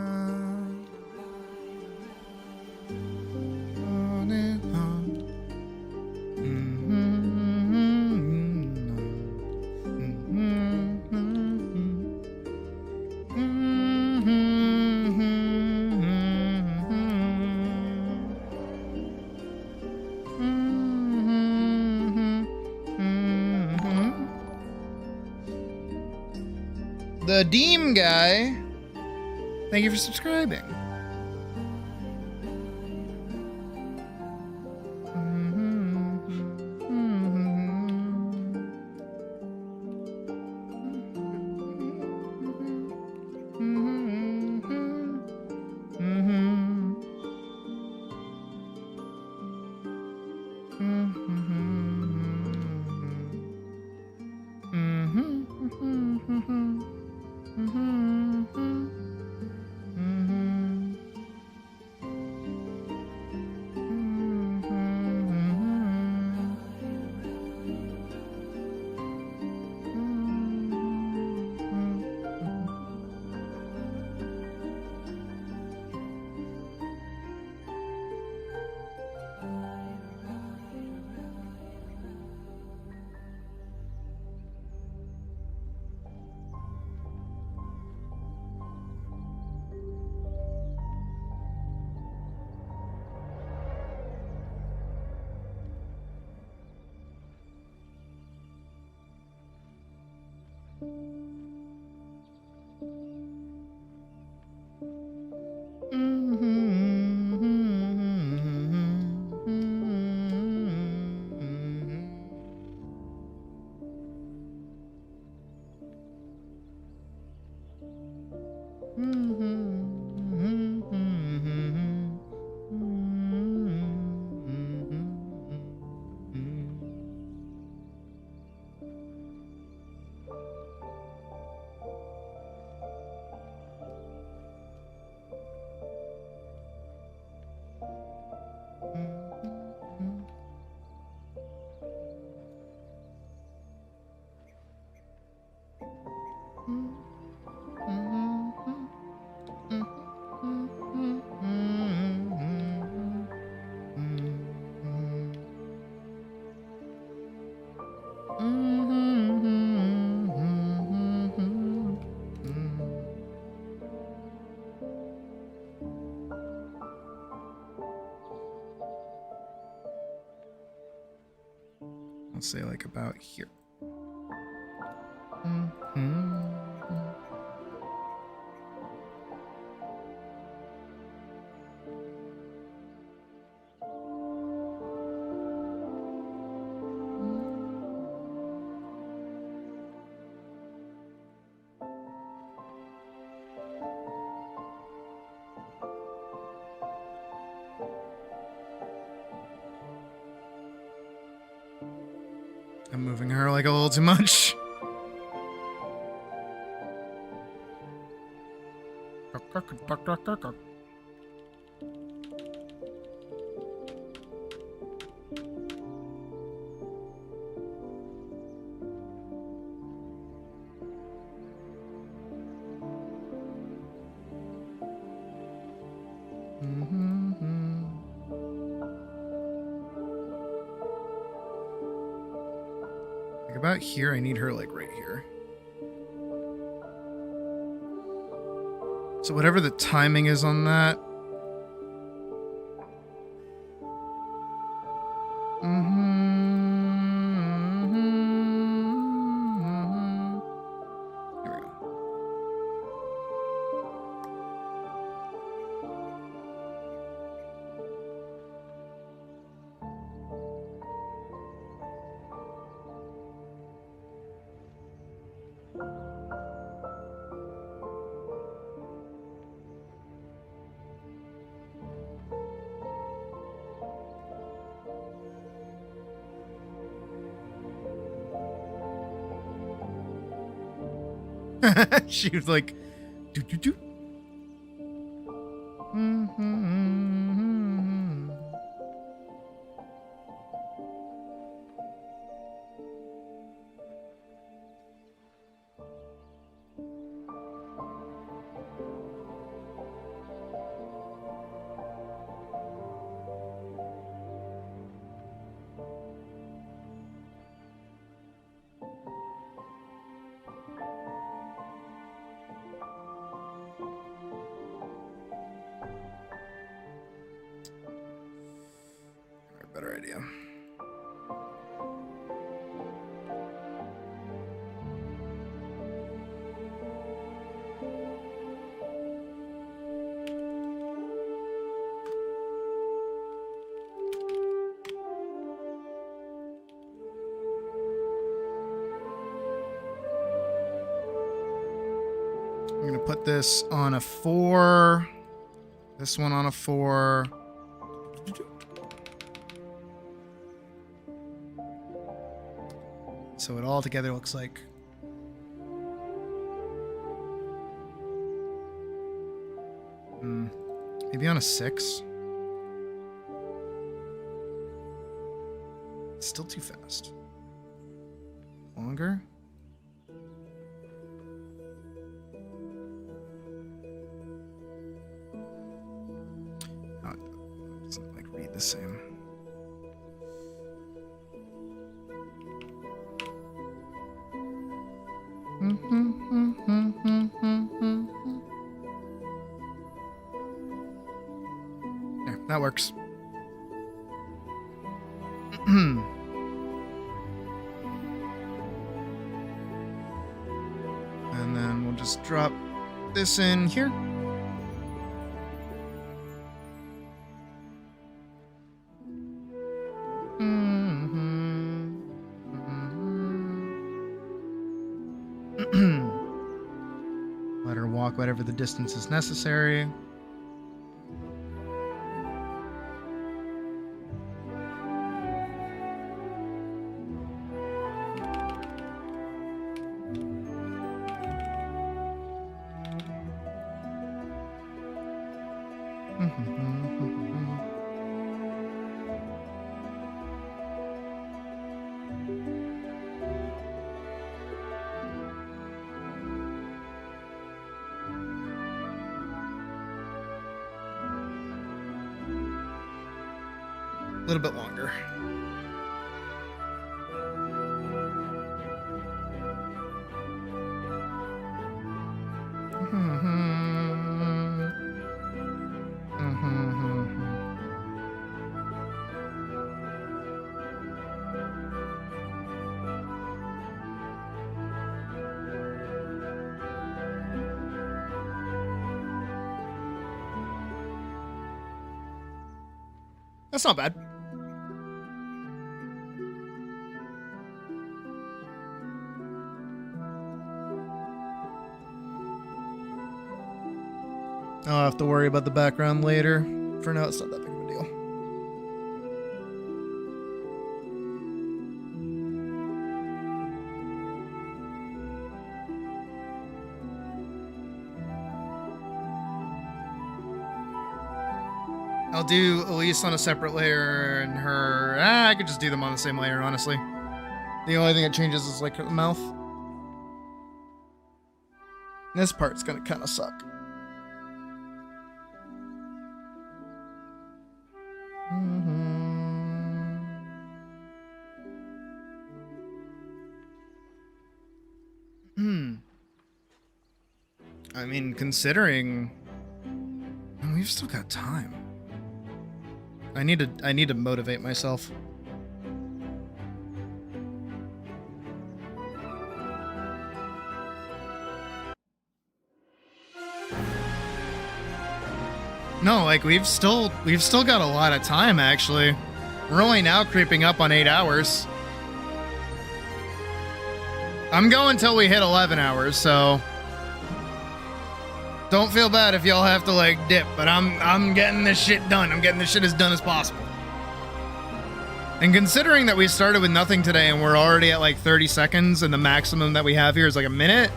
On and on. The Deem guy, thank you for subscribing. Let's say like about here. moving her like a little too much. Like about here, I need her like right here. So whatever the timing is on that. Here we go. She was like, do do do. Better idea. I'm gonna put this on a 4. This one on a 4. So it all together looks like maybe on a 6. It's still too fast. Longer. Oh, it doesn't like read the same. Yeah, that works. And then we'll just drop this in here. Let her walk whatever the distance is necessary. A little bit longer. That's not bad. I'll have to worry about the background later. For now, it's not that big of a deal. I'll do Elise on a separate layer and her... I could just do them on the same layer, honestly. The only thing that changes is, like, the mouth. This part's gonna kind of suck. I mean, considering... We've still got time. I need to motivate myself. No, like we've still got a lot of time actually. We're only now creeping up on 8 hours. I'm going till we hit 11 hours, so don't feel bad if y'all have to like dip, but I'm getting this shit done. I'm getting this shit as done as possible. And considering that we started with nothing today and we're already at like 30 seconds and the maximum that we have here is like a minute,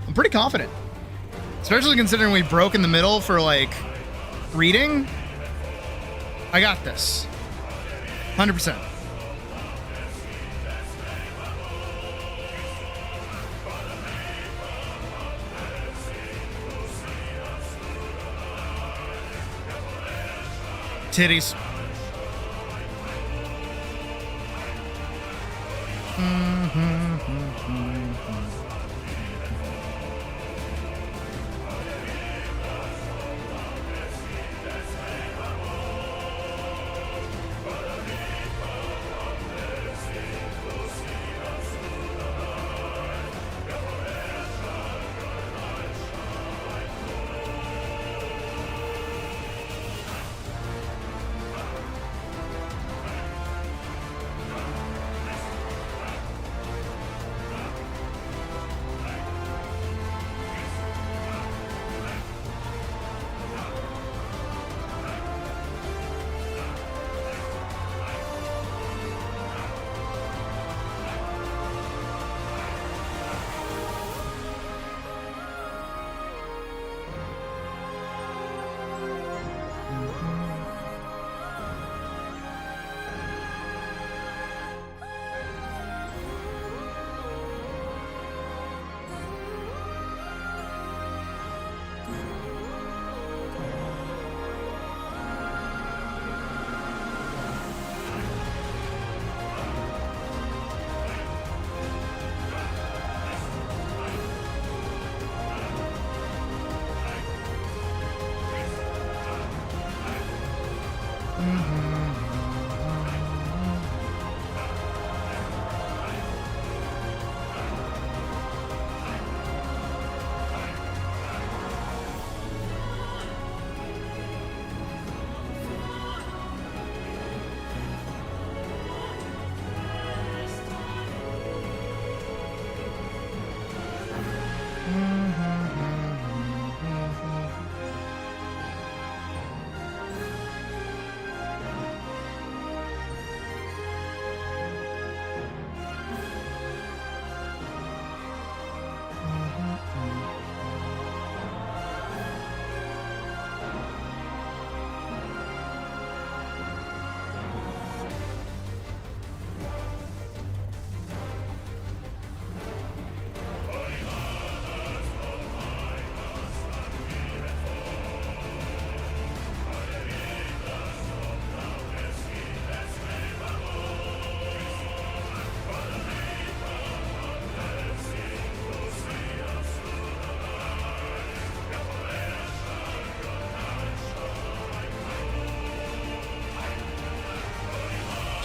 I'm pretty confident. Especially considering we broke in the middle for like reading. I got this. 100%. Titties.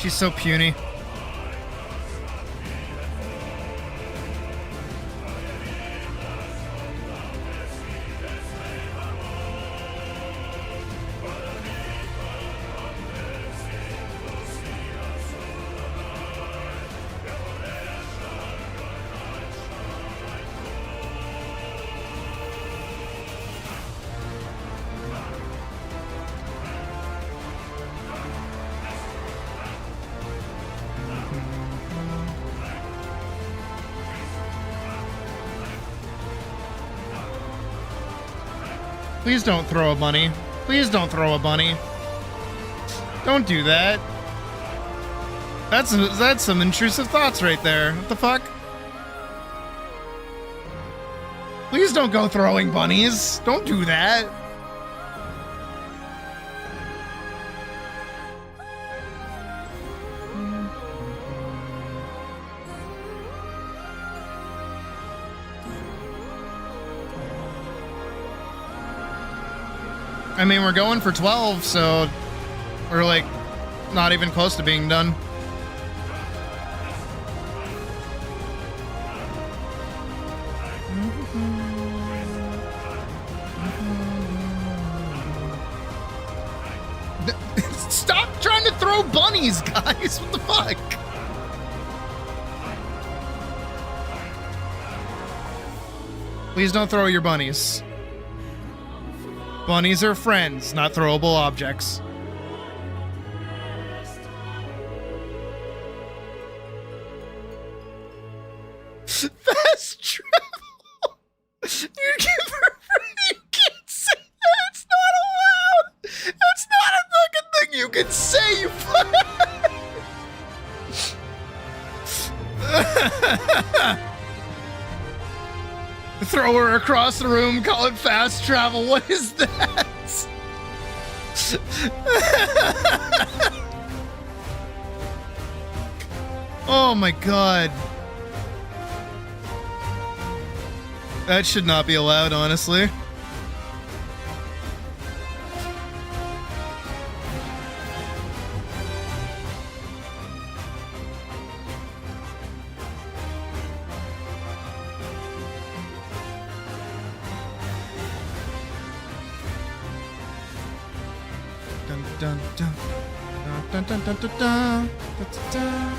She's so puny. Please don't throw a bunny. Please don't throw a bunny. Don't do that. That's some intrusive thoughts right there. What the fuck? Please don't go throwing bunnies. Don't do that. I mean, we're going for 12, so we're like not even close to being done. Stop trying to throw bunnies, guys. What the fuck? Please don't throw your bunnies. Bunnies are friends, not throwable objects. Fast travel. You give her you can't say that. It's not allowed. That's not a fucking thing you can say, you Throw her across the room, call it fast travel. What is that? Oh my god. That should not be allowed, honestly. Dun dun dun dun dun dun dun dun dun dun.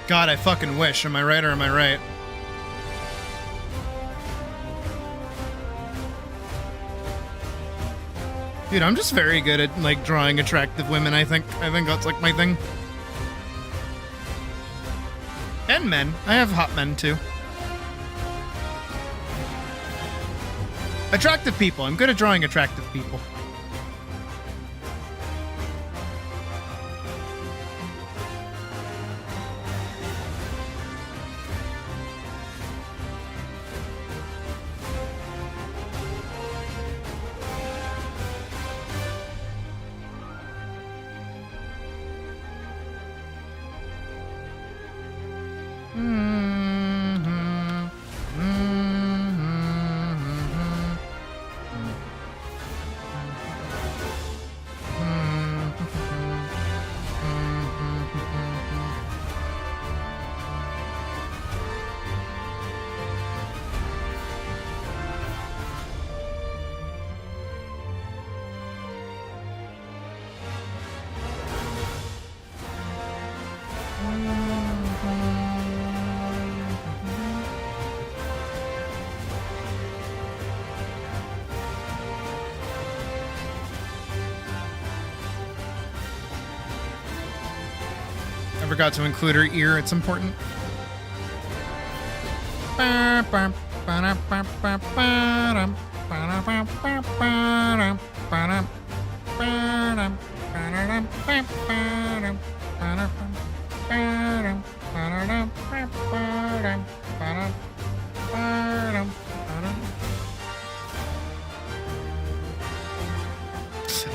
God, I fucking wish. Am I right or am I right? Dude, I'm just very good at, like, drawing attractive women, I think. I think that's, like, my thing. And men. I have hot men, too. Attractive people. I'm good at drawing attractive people. forgot to include her ear. It's important.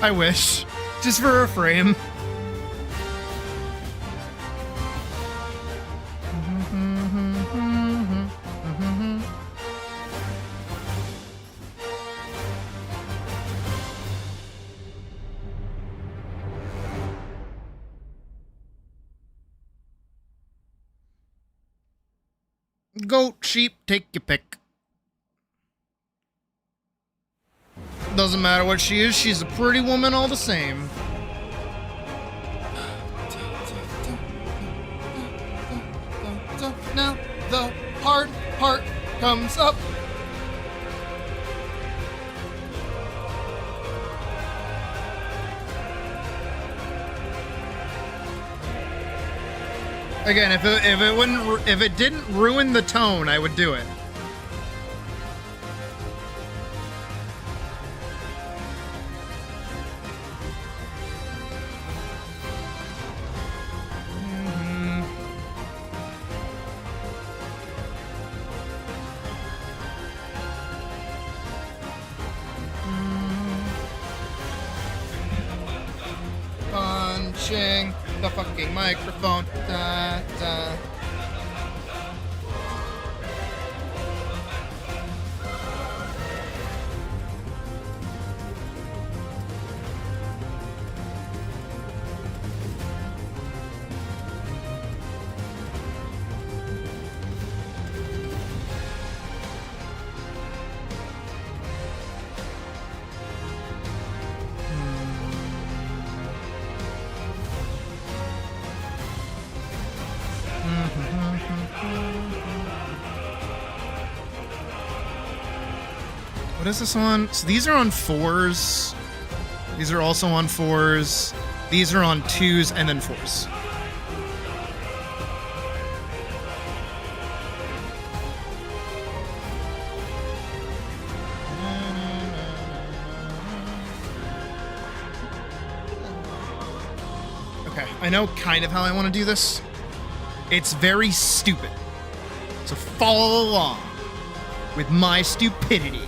I wish. Just for a frame. Goat, sheep, take your pick. Doesn't matter what she is, she's a pretty woman all the same. Now the hard part comes up. Again, if it didn't ruin the tone, I would do it. Punching the fucking microphone. Da, da. What is this on? So these are on 4s. These are also on 4s. These are on 2s and then 4s. Okay, I know kind of how I want to do this. It's very stupid. So follow along with my stupidity.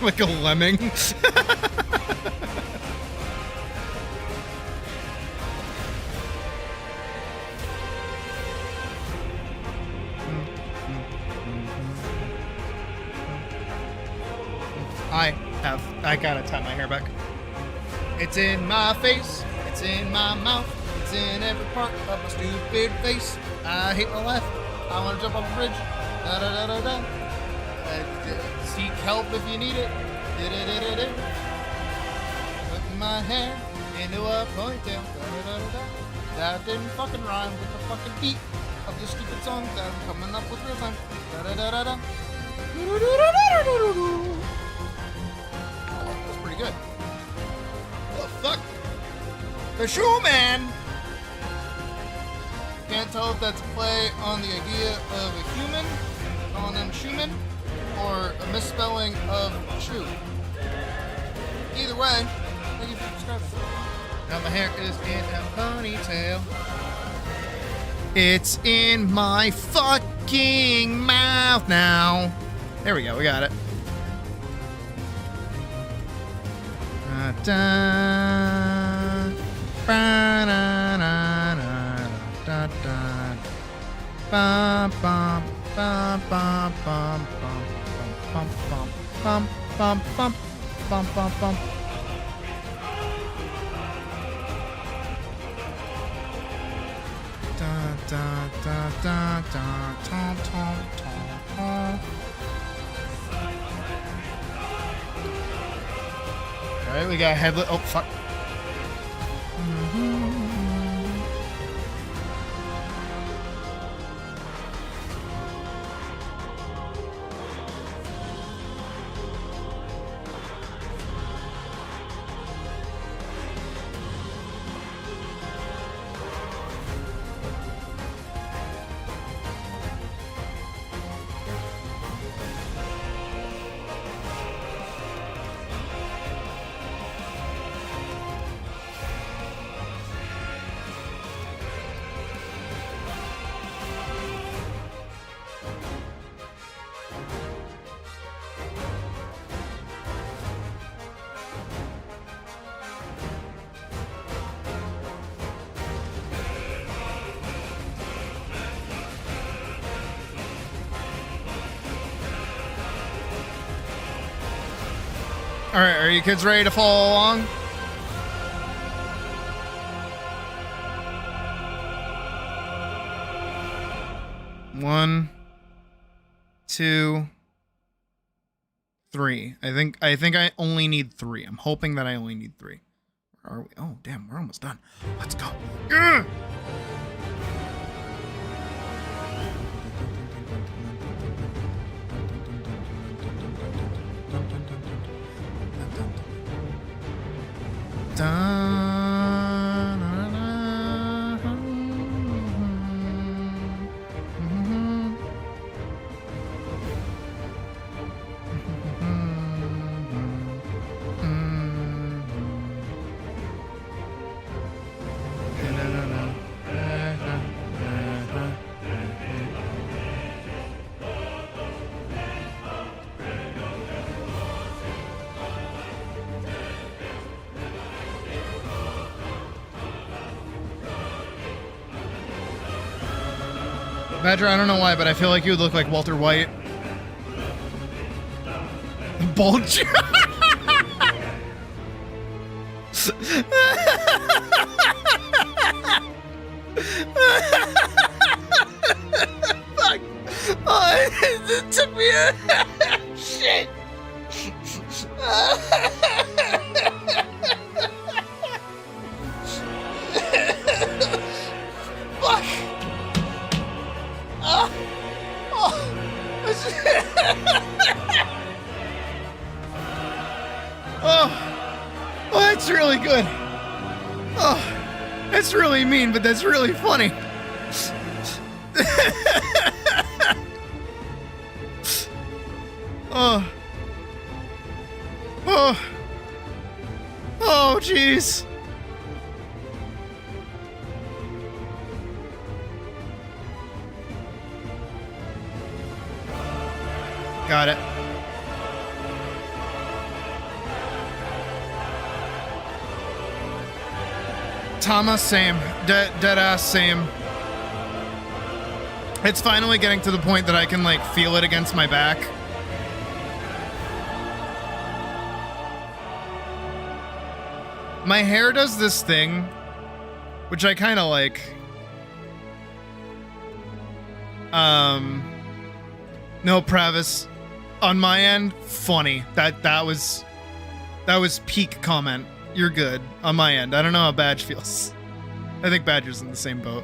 Like a lemming. I gotta tie my hair back. It's in my face, it's in my mouth, it's in every part of my stupid face. I hate my life, I wanna jump off a bridge. Da da da da da. Seek help if you need it. Putting my hair into a ponytail. That didn't fucking rhyme with the fucking beat of the stupid song that I'm coming up with real time. That's pretty good. What the fuck? The Showman! Can't tell if that's a play on the idea of a human, calling them Schumann, or a misspelling of shoe. Either way, thank you for subscribing. Now my hair is in a ponytail. It's in my fucking mouth now. There we go, we got it. Bum bum bum bum bum bum bum bum bum bum bum bum bum. Da, da, da, da, tom, tom, tom, tom. All right, we got headlet. Oh, fuck. All right, are you kids ready to follow along? One, two, three. I think I only need three. I'm hoping that I only need three. Where are we? Oh, damn, we're almost done. Let's go. Ugh! Badger, I don't know why, but I feel like you would look like Walter White. Bulge. Fuck. Oh, it took me a shit. Fuck. Oh, that's really good. Oh, that's really mean, but that's really funny. Oh, oh, oh, jeez. Got it. Tama, same. Dead ass, same. It's finally getting to the point that I can, like, feel it against my back. My hair does this thing, which I kind of like. No, Pravis. On my end, funny. That was peak comment. You're good. On my end. I don't know how Badge feels. I think Badger's in the same boat.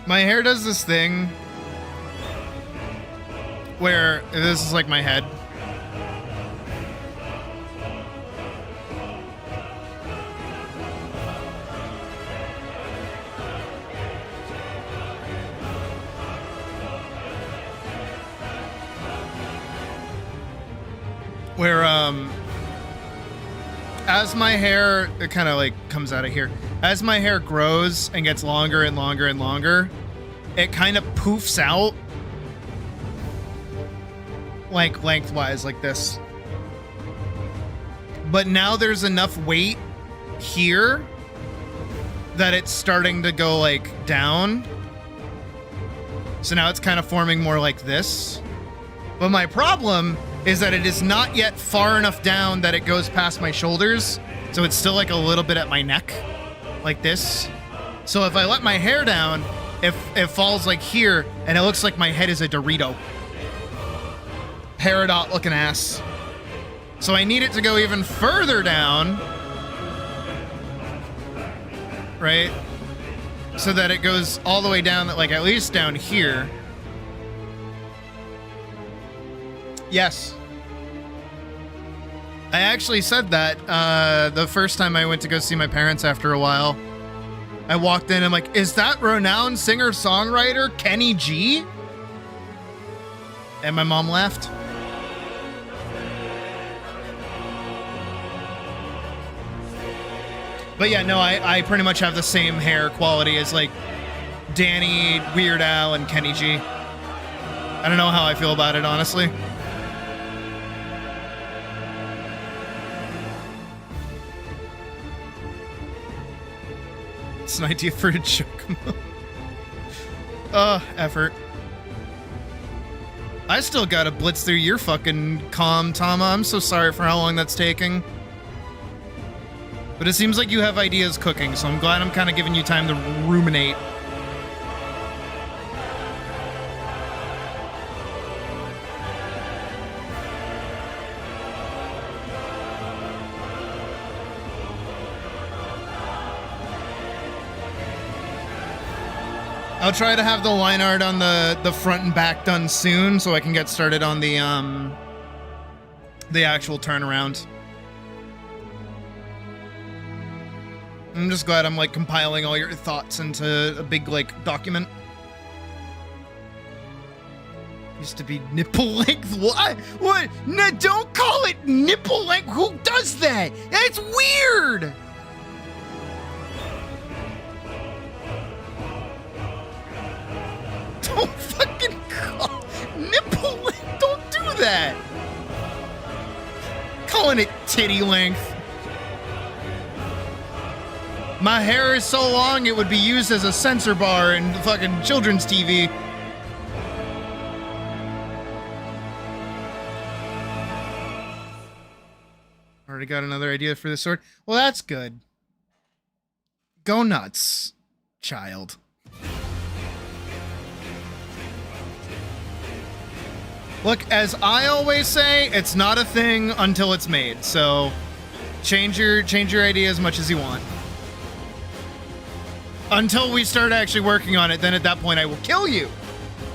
My hair does this thing where this is like my head. Where, as my hair, it kind of like comes out of here. As my hair grows and gets longer and longer and longer, it kind of poofs out. Like lengthwise, like this. But now there's enough weight here that it's starting to go like down. So now it's kind of forming more like this. But my problem is that it is not yet far enough down that it goes past my shoulders. So it's still like a little bit at my neck, like this. So if I let my hair down, it falls like here, and it looks like my head is a Dorito. Peridot looking ass. So I need it to go even further down. Right? So that it goes all the way down, like at least down here. Yes. I actually said that the first time I went to go see my parents after a while. I walked in and I'm like, is that renowned singer-songwriter Kenny G? And my mom laughed. But yeah, no, I pretty much have the same hair quality as like Danny, Weird Al, and Kenny G. I don't know how I feel about it, honestly. It's an idea for a joke. Effort. I still gotta blitz through your fucking comm, Tama. I'm so sorry for how long that's taking. But it seems like you have ideas cooking, so I'm glad I'm kind of giving you time to ruminate. I'll try to have the line art on the front and back done soon, so I can get started on the actual turnaround. I'm just glad I'm like compiling all your thoughts into a big like document. Used to be nipple length. What? What? No, don't call it nipple length. Who does that? That's weird. Don't fucking call nipple length. Don't do that. Calling it titty length. My hair is so long it would be used as a censor bar in fucking children's TV. Already got another idea for the sword. Well, that's good. Go nuts, child. Look, as I always say, it's not a thing until it's made. So change your idea as much as you want. Until we start actually working on it, then at that point I will kill you.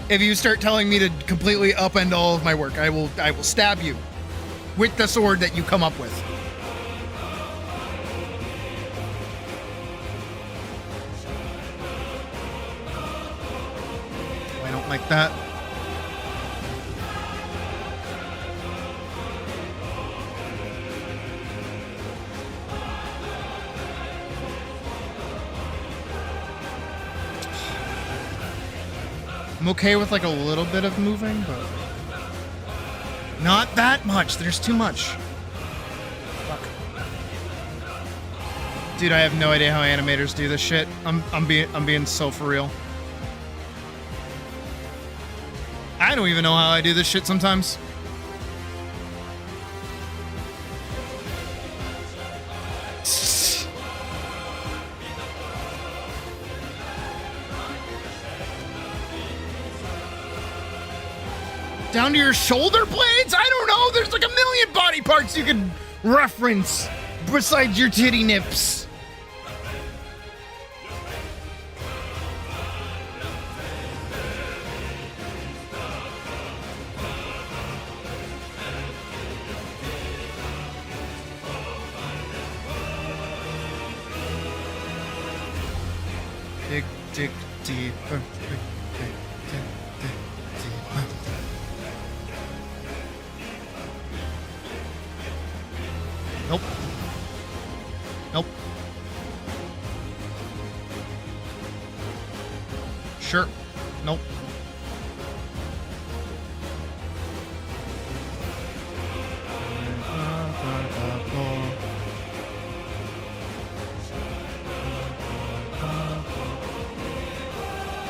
If you start telling me to completely upend all of my work, I will stab you with the sword that you come up with. I don't like that. I'm okay with like a little bit of moving, but not that much. There's too much. Fuck. Dude, I have no idea how animators do this shit. I'm being so for real. I don't even know how I do this shit sometimes. Down to your shoulder blades? I don't know. There's like a million body parts you can reference besides your titty nips. Dig, dig deeper. Nope. Nope. Sure. Nope.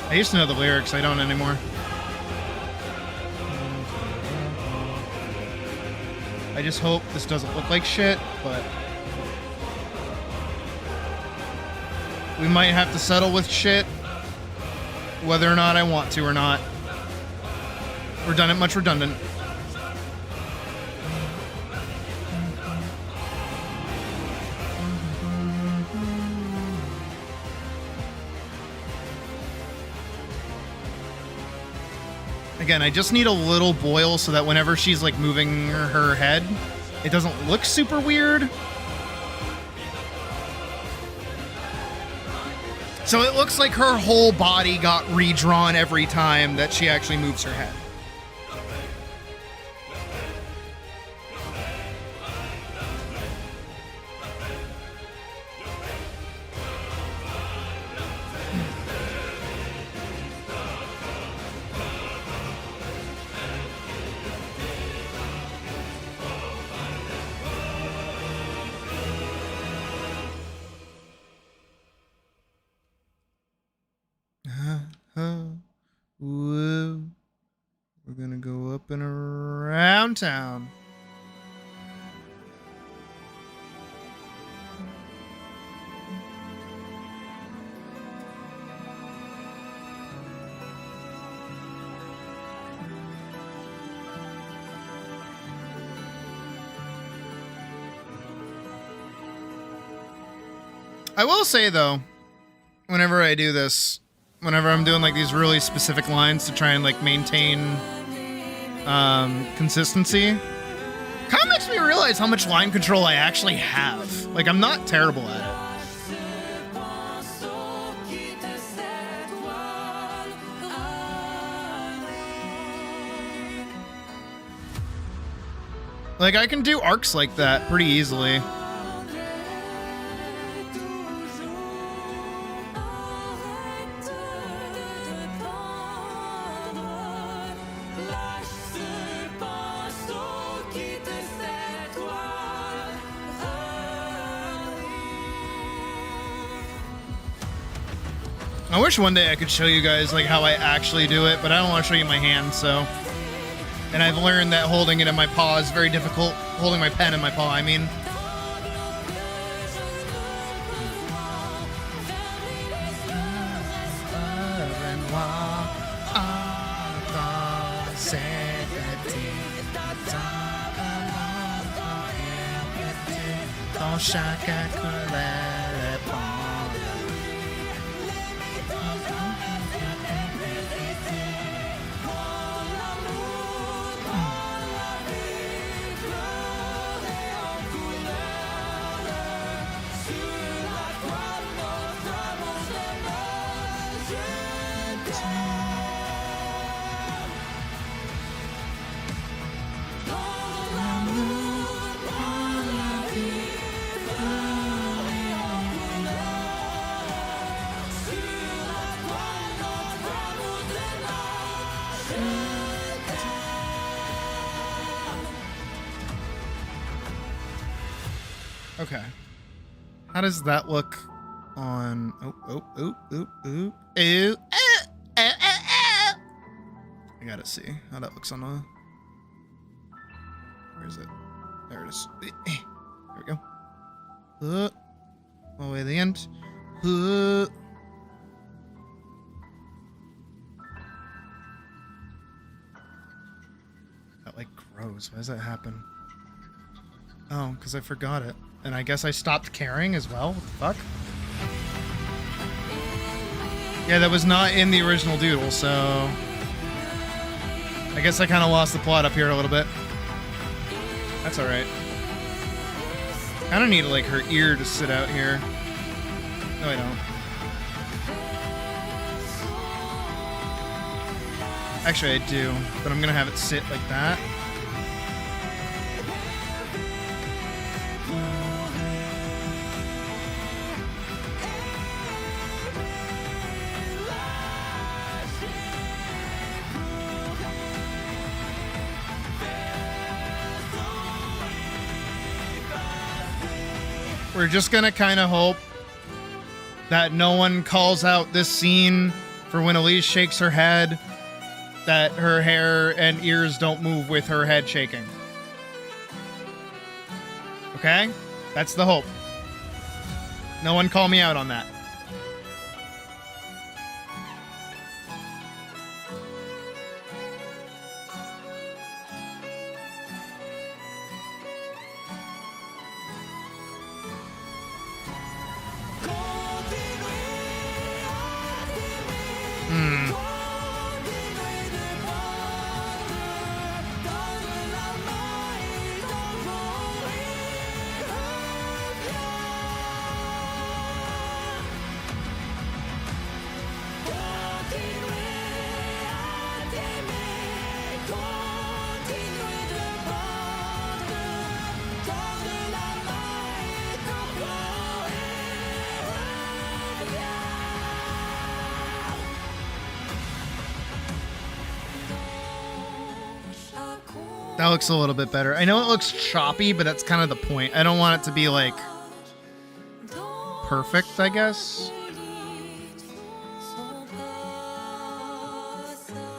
I used to know the lyrics, I don't anymore. I just hope this doesn't look like shit, but we might have to settle with shit, whether or not I want to or not. Redundant, much redundant. Again, I just need a little boil so that whenever she's like moving her head, it doesn't look super weird. So it looks like her whole body got redrawn every time that she actually moves her head. Whoa. We're gonna go up and around town. I will say though, whenever I do this, whenever I'm doing like these really specific lines to try and like maintain consistency, kind of makes me realize how much line control I actually have. Like, I'm not terrible at it. Like, I can do arcs like that pretty easily. I wish one day I could show you guys like how I actually do it, but I don't want to show you my hand, so. And I've learned that holding it in my paw is very difficult. Holding my pen in my paw, I mean. Okay. How does that look on... I gotta see how that looks on a... Where is it? There it is. There we go. All the way to the end. That like grows. Why does that happen? Oh, because I forgot it. And I guess I stopped caring as well. What the fuck? Yeah, that was not in the original doodle, so... I guess I kind of lost the plot up here a little bit. That's alright. Kind of need, like, her ear to sit out here. No, I don't. Actually, I do. But I'm gonna have it sit like that. We're just gonna kind of hope that no one calls out this scene for when Elise shakes her head, that her hair and ears don't move with her head shaking. Okay? That's the hope. No one call me out on that. That looks a little bit better. I know it looks choppy, but that's kind of the point. I don't want it to be like perfect, I guess.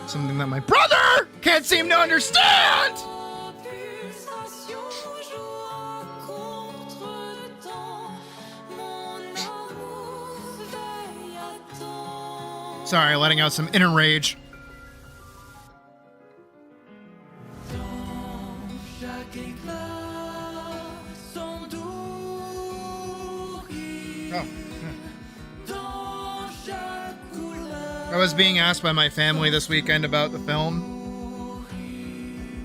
Something that my brother can't seem to understand! Sorry, letting out some inner rage. Oh. I was being asked by my family this weekend about the film.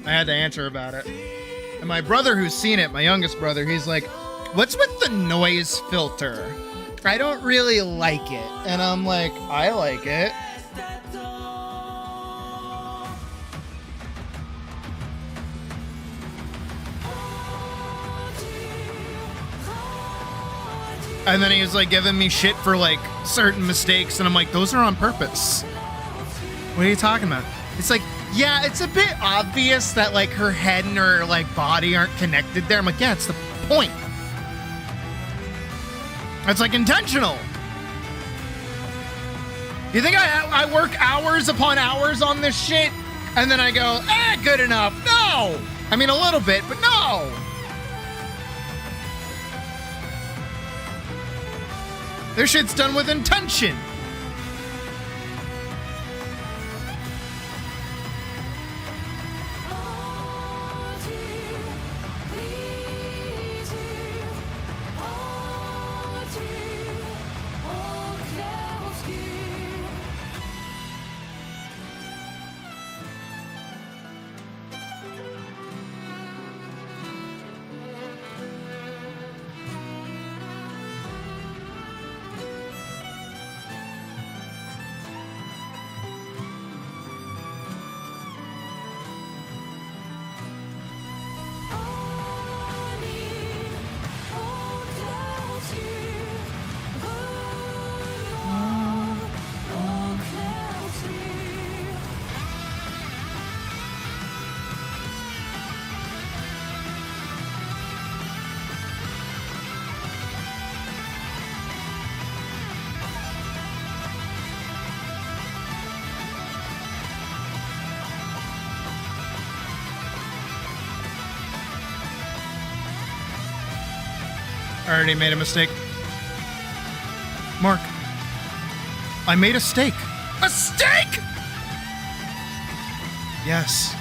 I had to answer about it. And my brother who's seen it, my youngest brother, he's like, what's with the noise filter? I don't really like it. And I'm like, I like it. And then he was like giving me shit for like certain mistakes, and I'm like, those are on purpose. What are you talking about? It's like, yeah, it's a bit obvious that like her head and her like body aren't connected there. I'm like, yeah, it's the point. It's like intentional. You think I work hours upon hours on this shit, and then I go, good enough? No! I mean, a little bit, but no! This shit's done with intention. I already made a mistake. Mark, I made a steak. A steak?! Yes.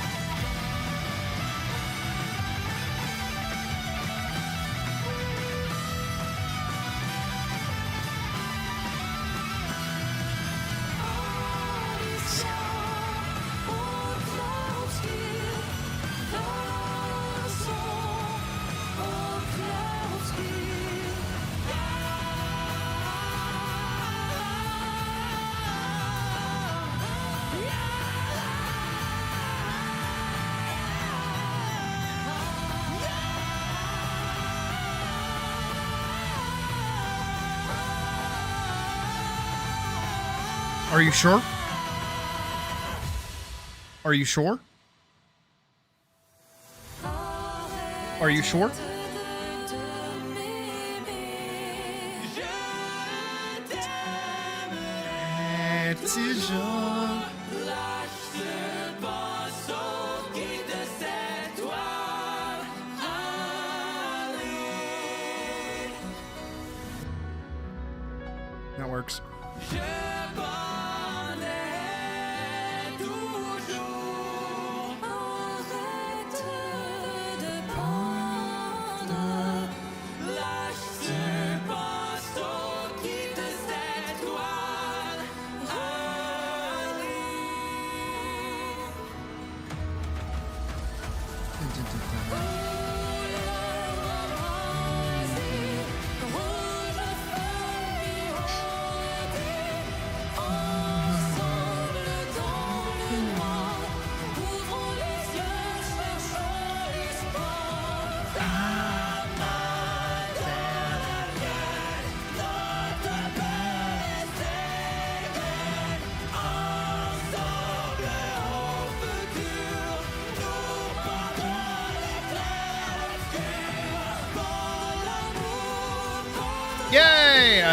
Are you sure? Are you sure? Are you sure? That works.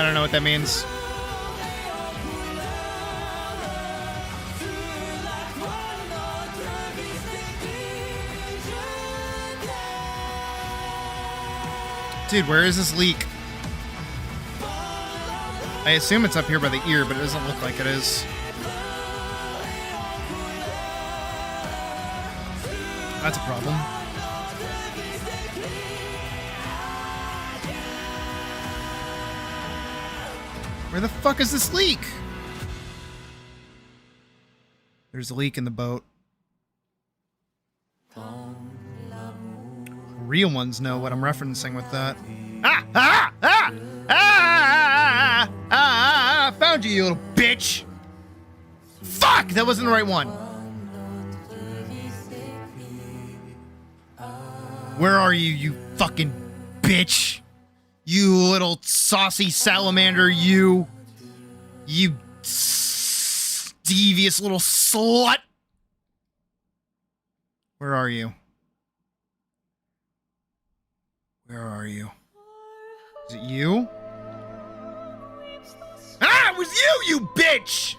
I don't know what that means. Dude, where is this leak? I assume it's up here by the ear, but it doesn't look like it is. That's a problem. Where the fuck is this leak? There's a leak in the boat. Real ones know what I'm referencing with that. Ah! Ah! Ah! Ah! Ah! Found you, you little bitch! Fuck! That wasn't the right one. Where are you, you fucking bitch? You little saucy salamander, you. You devious little slut. Where are you? Where are you? Is it you? Ah, it was you, you bitch!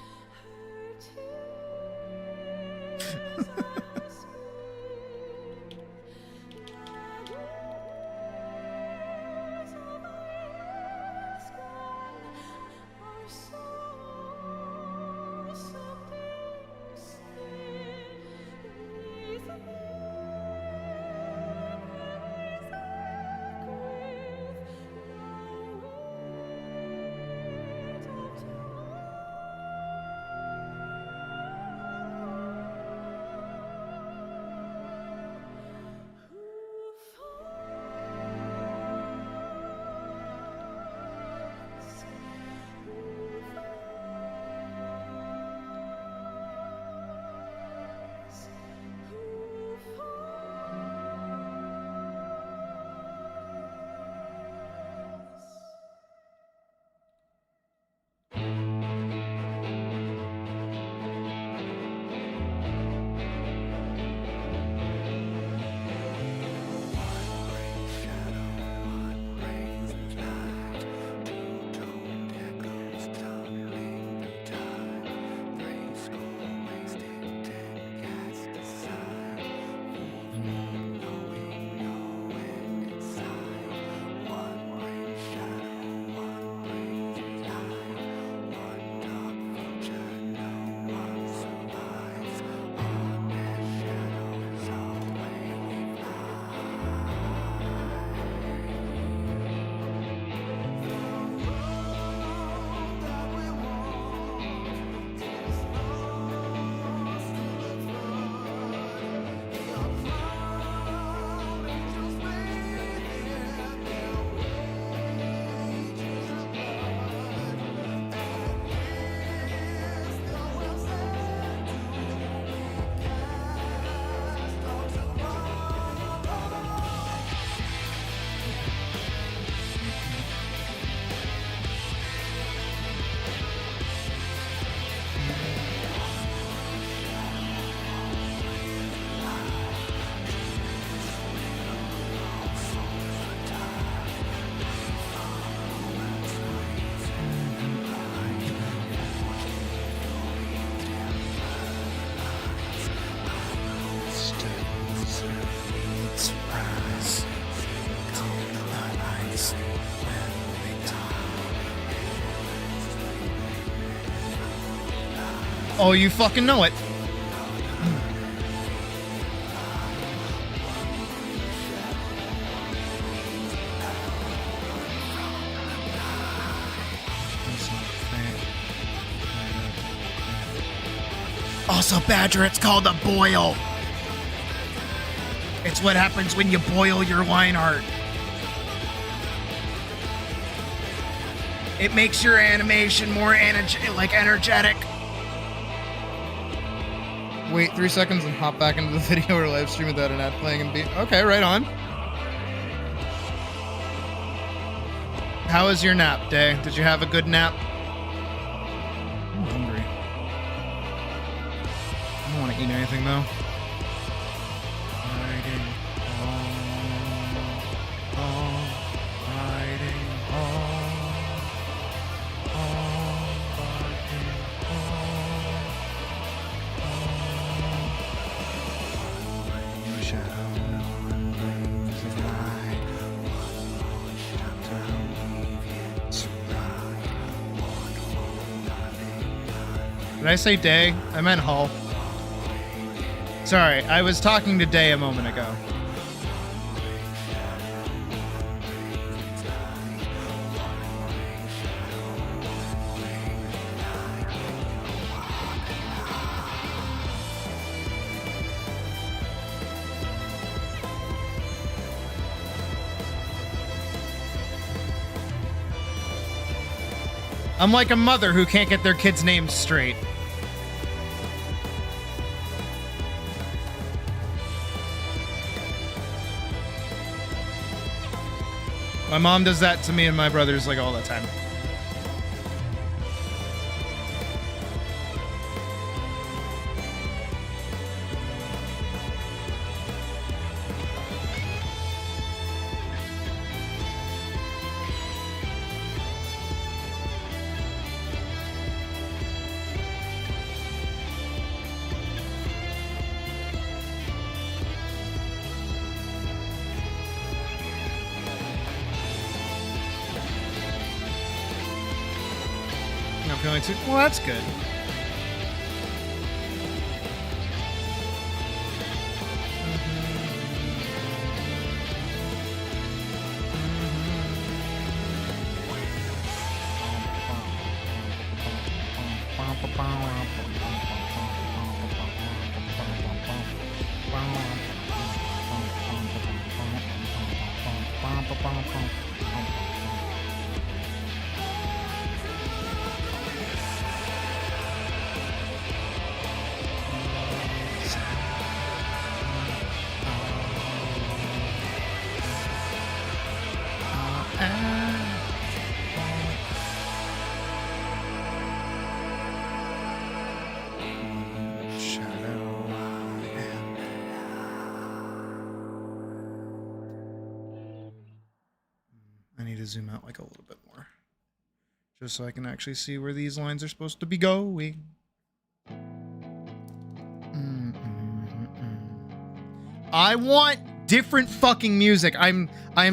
Oh, you fucking know it. Also, Badger, it's called a boil. It's what happens when you boil your wine art. It makes your animation more energetic. Wait 3 seconds and hop back into the video or live stream without an ad playing and be okay, right on. How was your nap day? Did you have a good nap? I'm hungry. I don't want to eat anything though. Did I say Day? I meant Hull. Sorry, I was talking to Day a moment ago. I'm like a mother who can't get their kids' names straight. My mom does that to me and my brothers like all the time. Not feeling too. Well, that's good. I need to zoom out like a little bit more, just so I can actually see where these lines are supposed to be going. I want different fucking music. I'm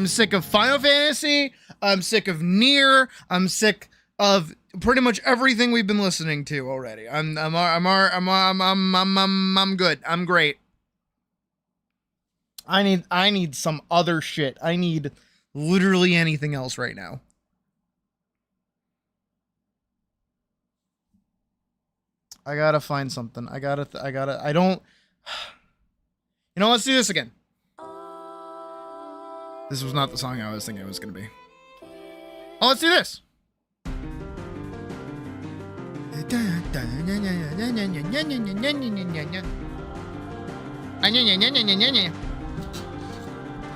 sick of Final Fantasy. I'm sick of Nier. I'm sick of pretty much everything we've been listening to already. I'm good. I'm great. I need some other shit. I need literally anything else right now. I gotta find something. I don't. You know, let's do this again. This was not the song I was thinking it was gonna be. Oh, let's do this.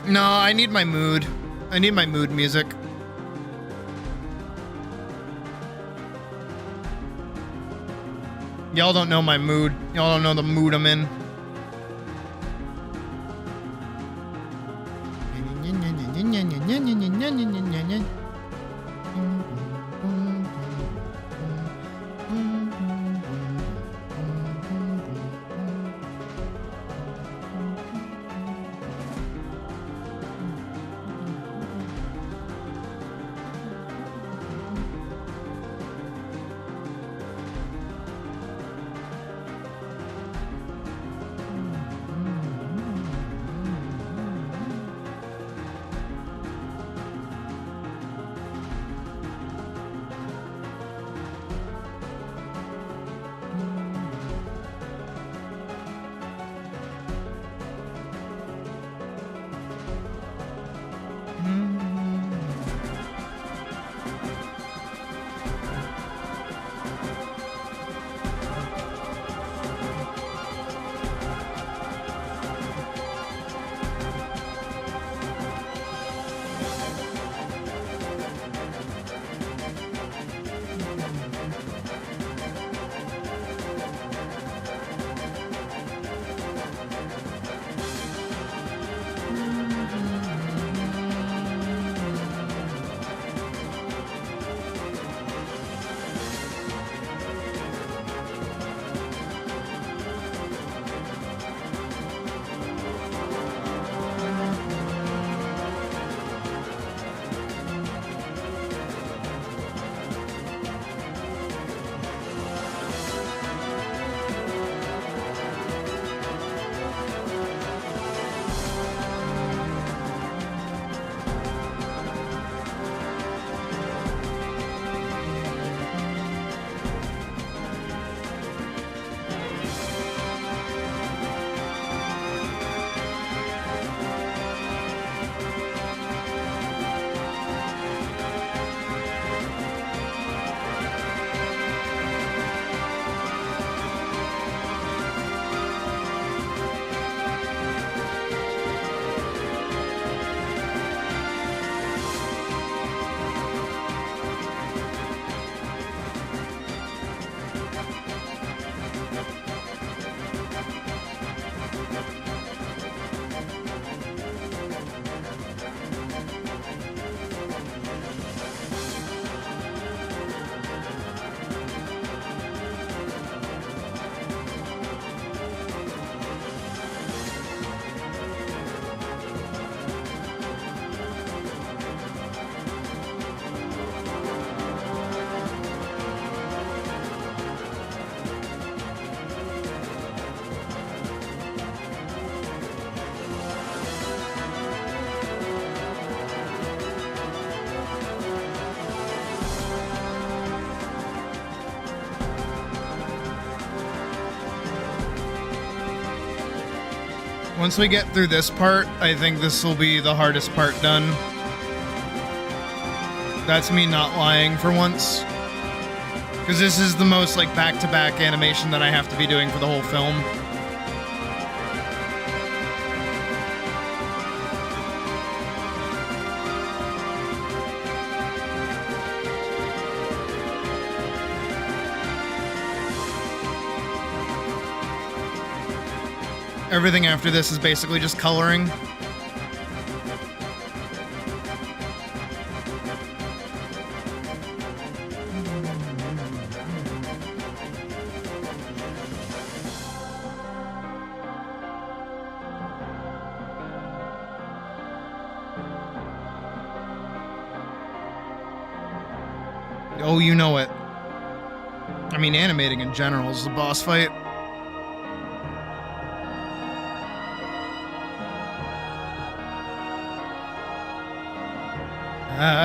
No, I need my mood. I need my mood music. Y'all don't know my mood. Y'all don't know the mood I'm in. Once we get through this part, I think this will be the hardest part done. That's me not lying for once. Because this is the most, like, back-to-back animation that I have to be doing for the whole film. Everything after this is basically just coloring. Oh, you know it. I mean, animating in general is the boss fight.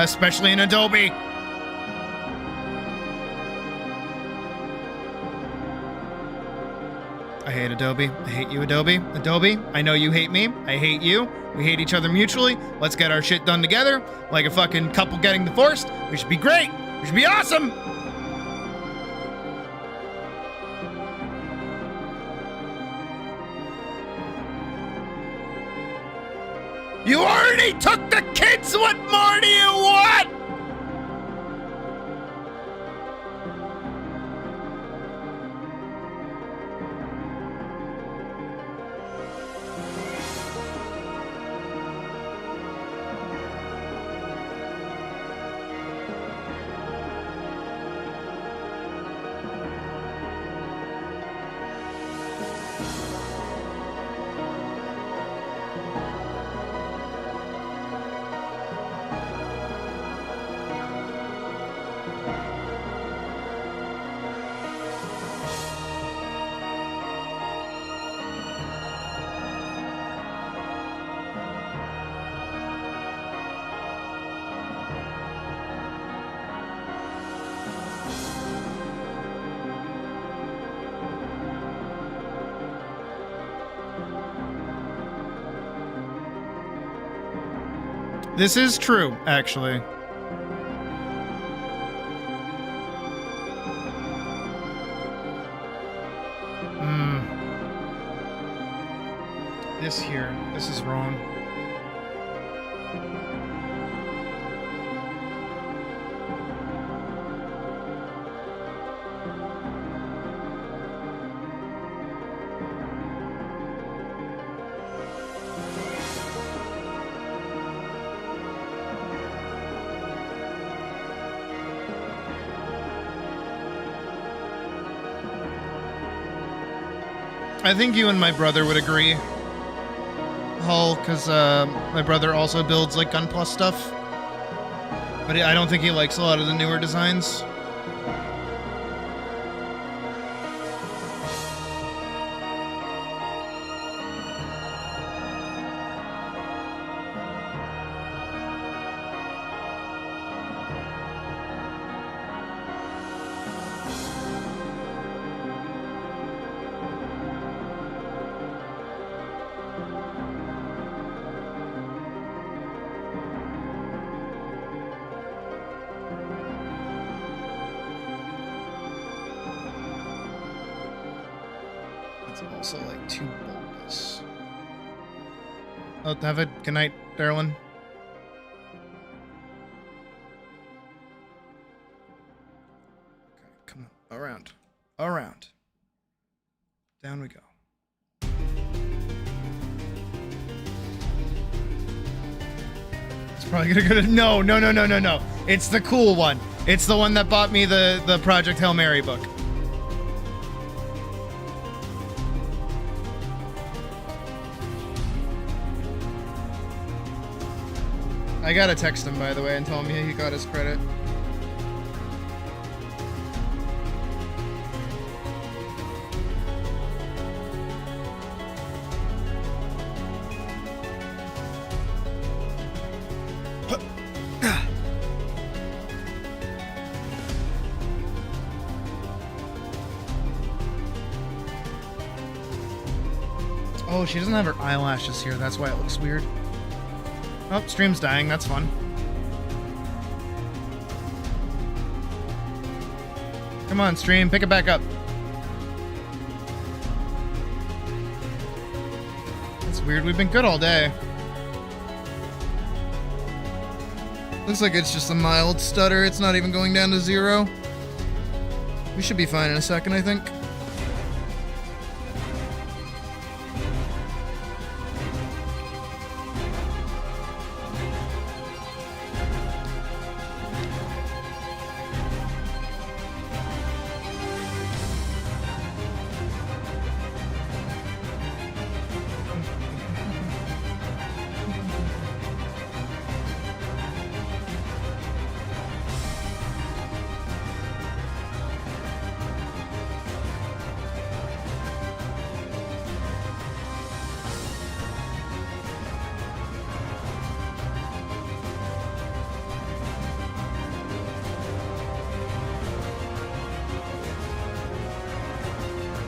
Especially in Adobe. I hate Adobe. I hate you, Adobe. Adobe, I know you hate me. I hate you. We hate each other mutually. Let's get our shit done together. Like a fucking couple getting divorced. We should be great. We should be awesome. You already took the kids! What more do you want? This is true, actually. This here, this is wrong. I think you and my brother would agree, Hull, because my brother also builds like Gun Plus stuff, but I don't think he likes a lot of the newer designs. Also, like, too bulbous. Oh, have a good night, Darlin. Okay, come on. Around. Around. Down we go. It's probably gonna go to... No, no, no, no, no, no. It's the cool one. It's the one that bought me the Project Hail Mary book. I gotta text him, by the way, and tell him he got his credit. Oh, she doesn't have her eyelashes here. That's why it looks weird. Oh, stream's dying. That's fun. Come on, stream. Pick it back up. That's weird. We've been good all day. Looks like it's just a mild stutter. It's not even going down to 0. We should be fine in a second, I think.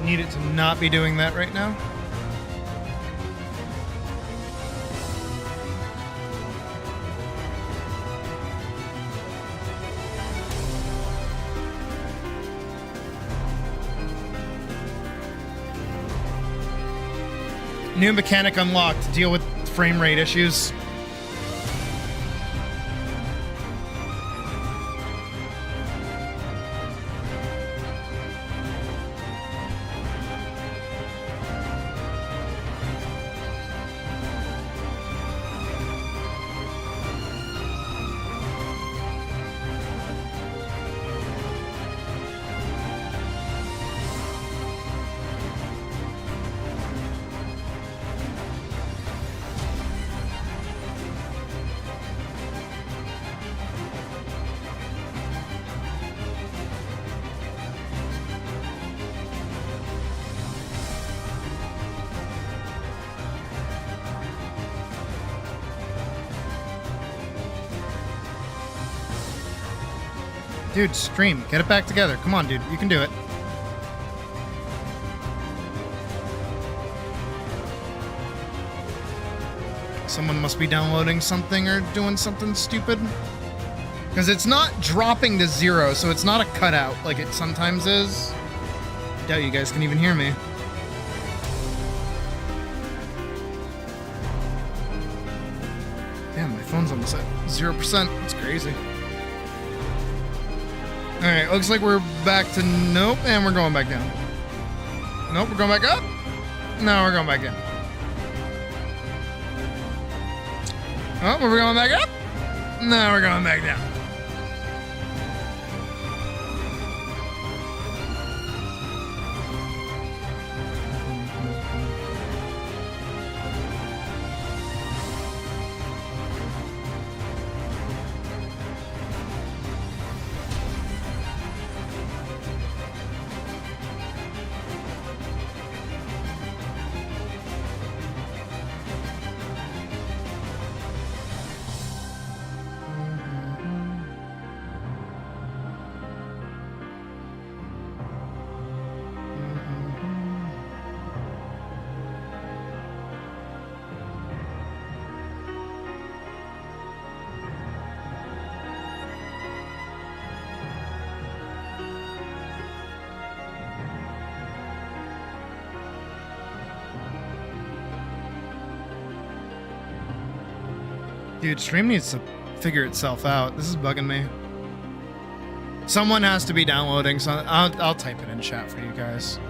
Need it to not be doing that right now. New mechanic unlocked to deal with frame rate issues. Dude, stream. Get it back together. Come on, dude. You can do it. Someone must be downloading something or doing something stupid. Because it's not dropping to 0, so it's not a cutout like it sometimes is. I doubt you guys can even hear me. Damn, my phone's almost at 0%. It's crazy. Alright, looks like we're back to nope, and we're going back down. Nope, we're going back up. No, we're going back down. Oh, we're going back up. No, we're going back down. Dude, stream needs to figure itself out. This is bugging me. Someone has to be downloading, so I'll type it in chat for you guys.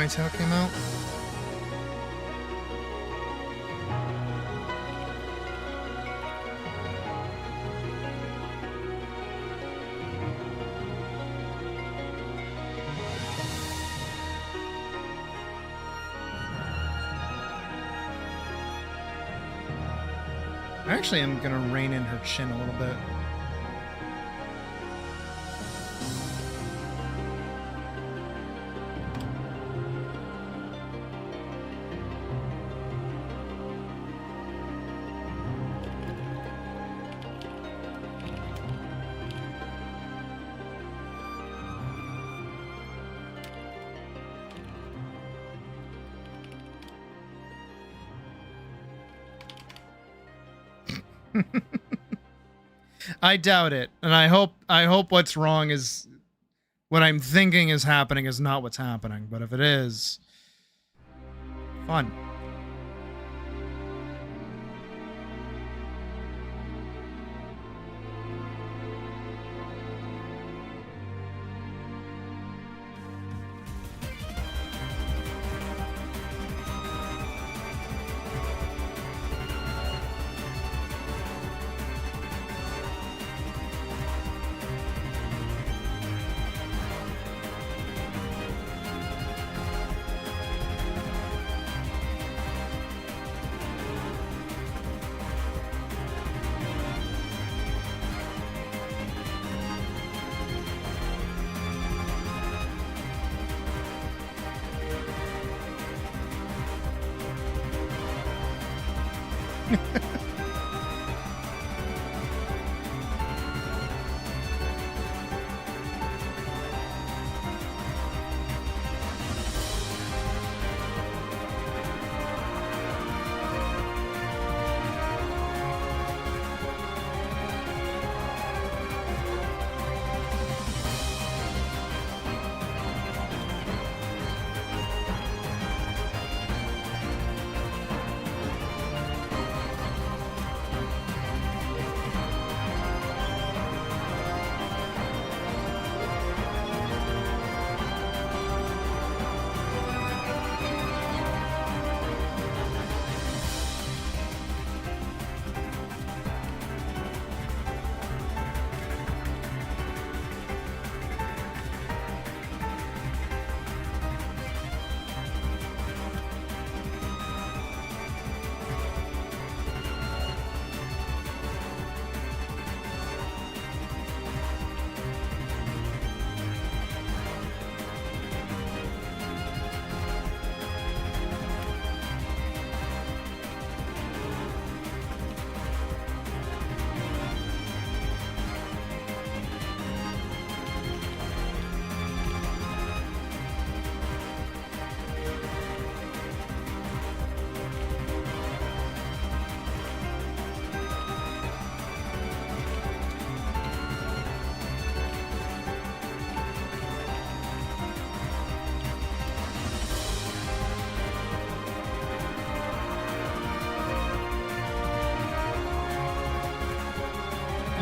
ponytail came out. Actually, I'm gonna rein in her chin a little bit. I doubt it, and I hope what's wrong is what I'm thinking is happening is not what's happening. But if it is, fun.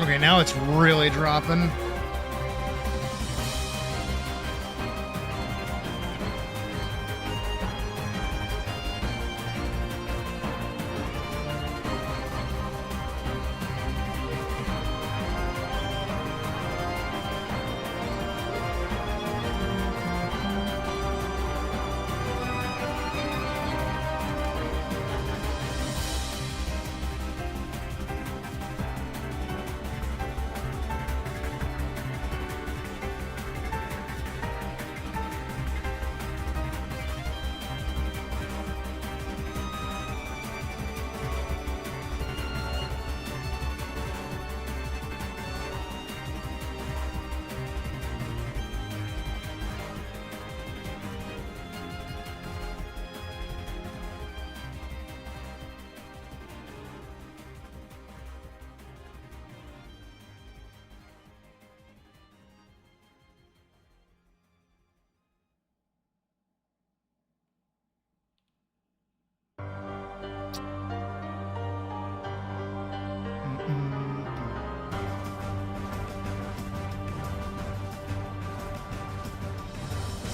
Okay, now it's really dropping.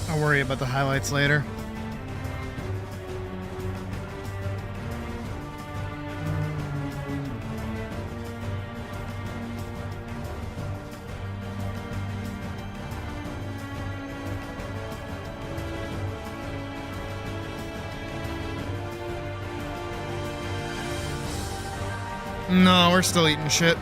I'll worry about the highlights later. No, we're still eating shit.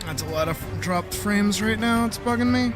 That's a lot of dropped frames right now. It's bugging me.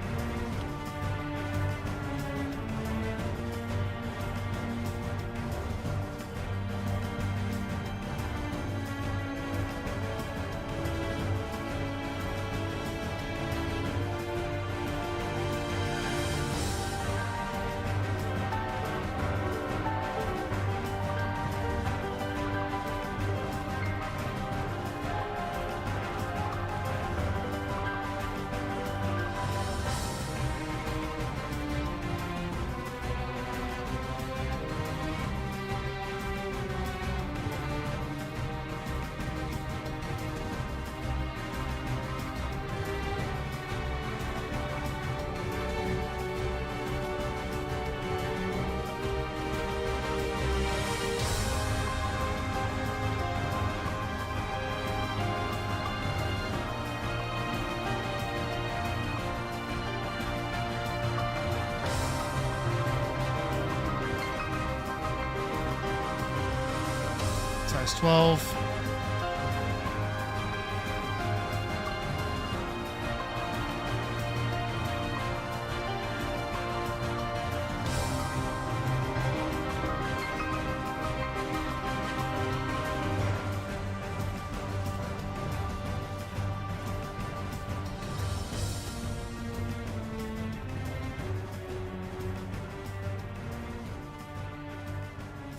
Size 12.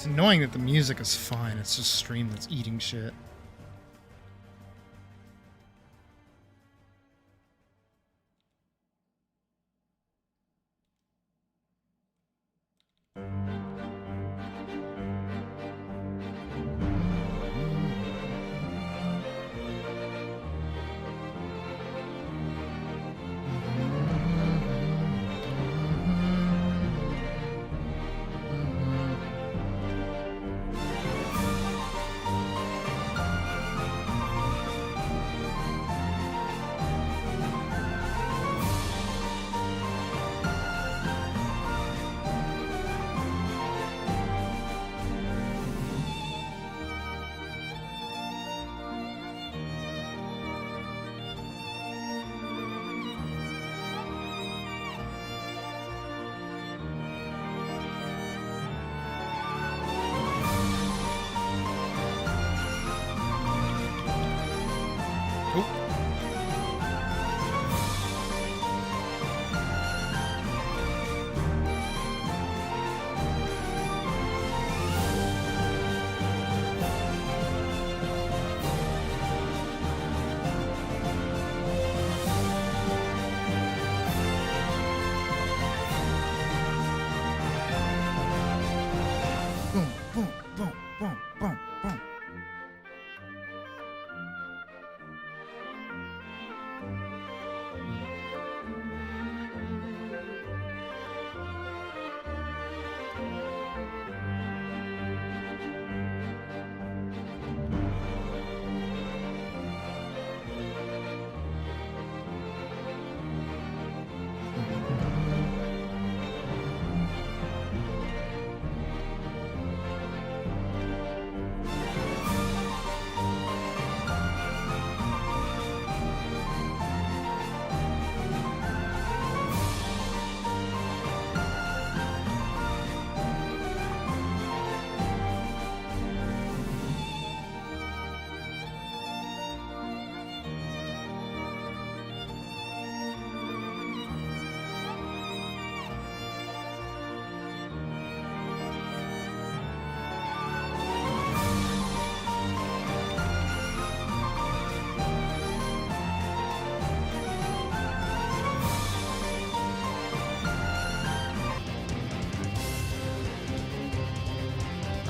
It's annoying that the music is fine. It's just stream that's eating shit.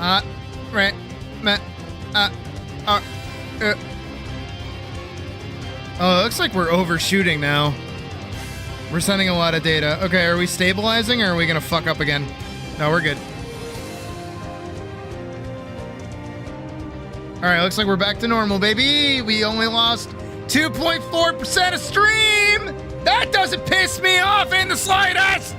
Right. Oh, it looks like we're overshooting now. We're sending a lot of data. Okay, are we stabilizing or are we gonna fuck up again? No, we're good. Alright, looks like we're back to normal, baby. We only lost 2.4% of stream! That doesn't piss me off in the slightest!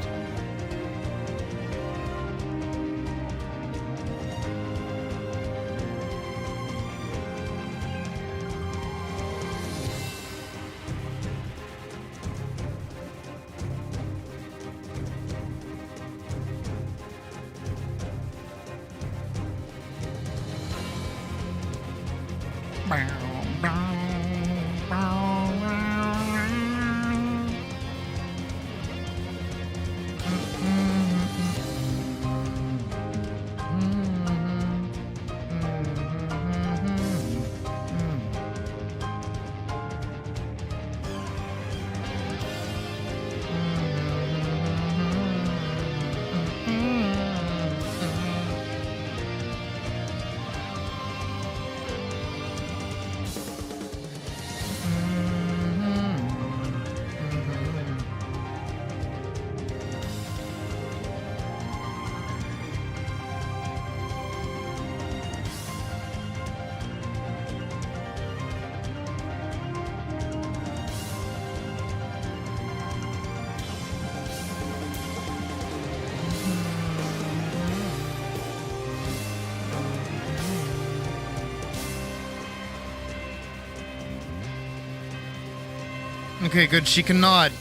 Okay, good. She can nod.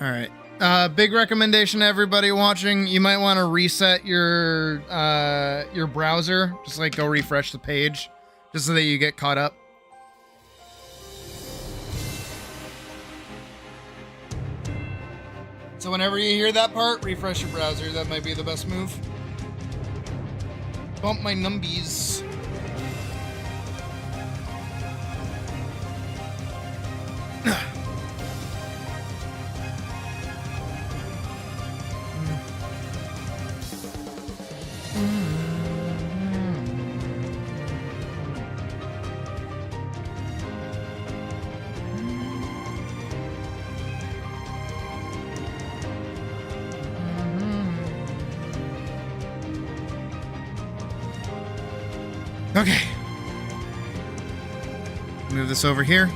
All right. Big recommendation to everybody watching. You might want to reset your browser. Just like go refresh the page, just so that you get caught up. So whenever you hear that part, refresh your browser. That might be the best move. Bump my numbies. Okay. Move this over here.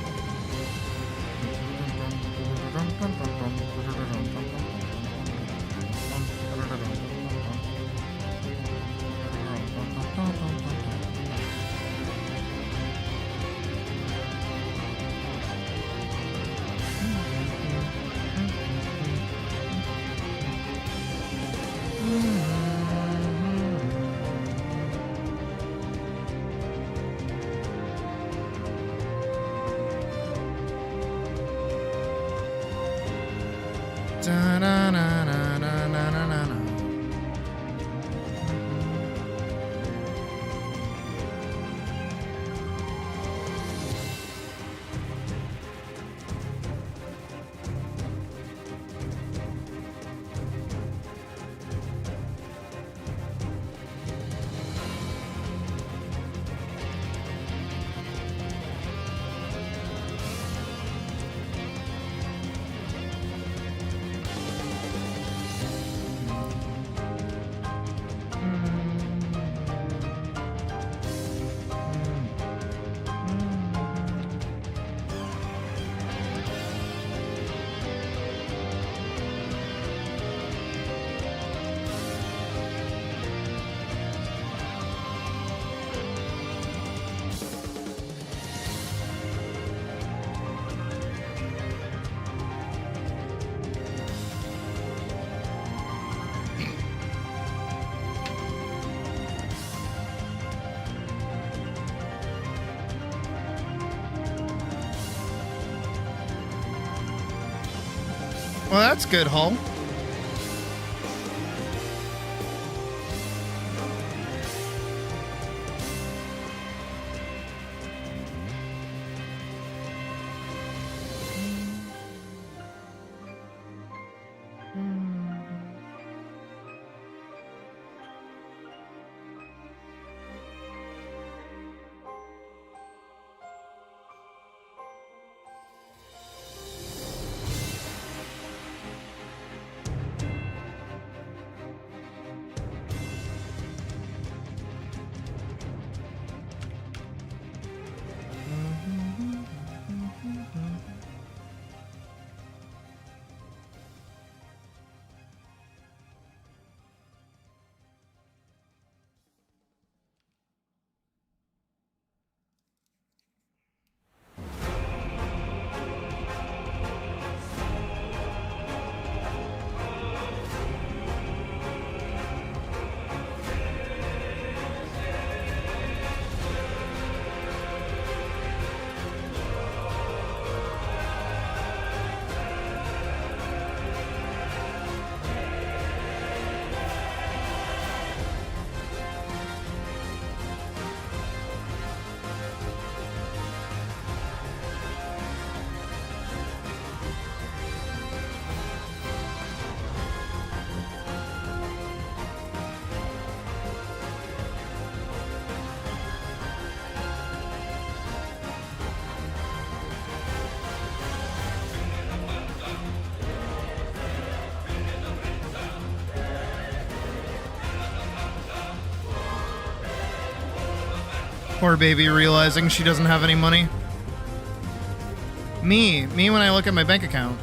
Well, that's good, Hull. Poor baby realizing she doesn't have any money. Me when I look at my bank account.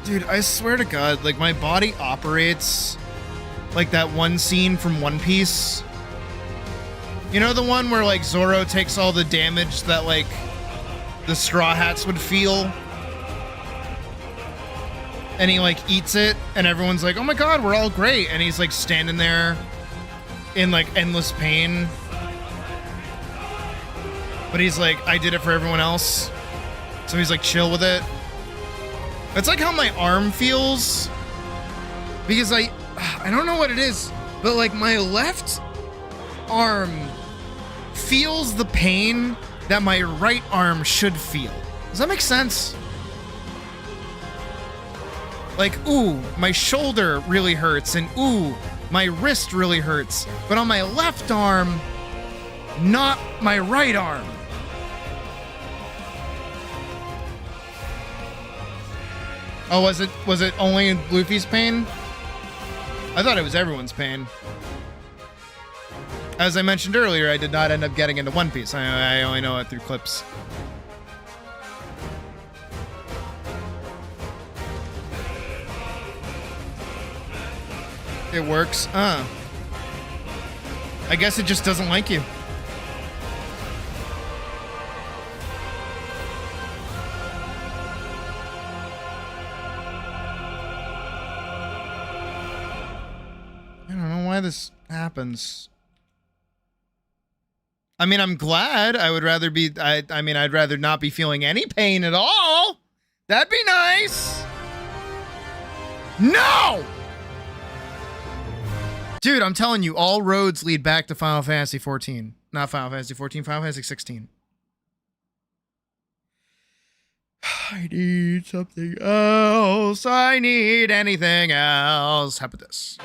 Dude, I swear to God, like, my body operates like that one scene from One Piece. You know the one where, like, Zoro takes all the damage that, like, the Straw Hats would feel? And he, like, eats it, and everyone's like, oh my God, we're all great. And he's, like, standing there in, like, endless pain. But he's like, I did it for everyone else. So he's, like, chill with it. It's like how my arm feels, because I don't know what it is, but like my left arm feels the pain that my right arm should feel. Does that make sense? Like, ooh, my shoulder really hurts, and ooh, my wrist really hurts, but on my left arm, not my right arm. Oh, was it only Luffy's pain? I thought it was everyone's pain. As I mentioned earlier, I did not end up getting into One Piece. I only know it through clips. It works. I guess it just doesn't like you. I don't know why this happens. I mean, I'm glad. I would rather be... I mean, I'd rather not be feeling any pain at all. That'd be nice. No! Dude, I'm telling you, all roads lead back to Final Fantasy 14. Not Final Fantasy 14, Final Fantasy 16. I need something else. I need anything else. How about this?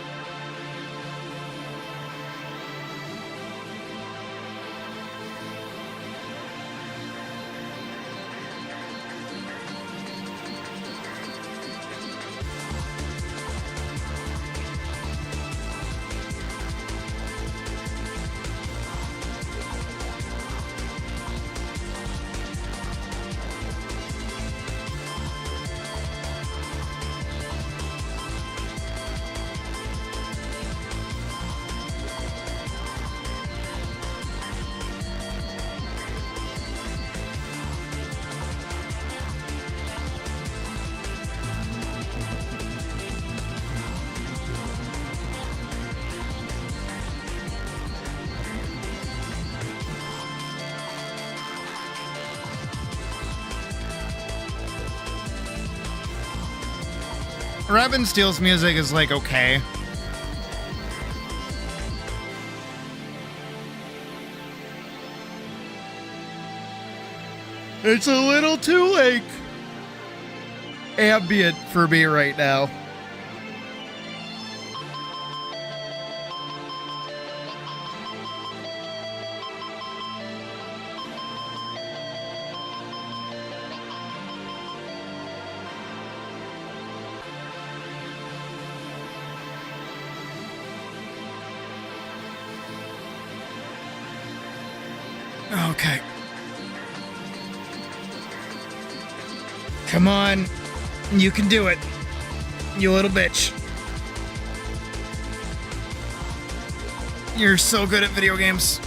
Robin Steele's music is like okay. It's a little too like ambient for me right now. Okay. Come on. You can do it. You little bitch. You're so good at video games.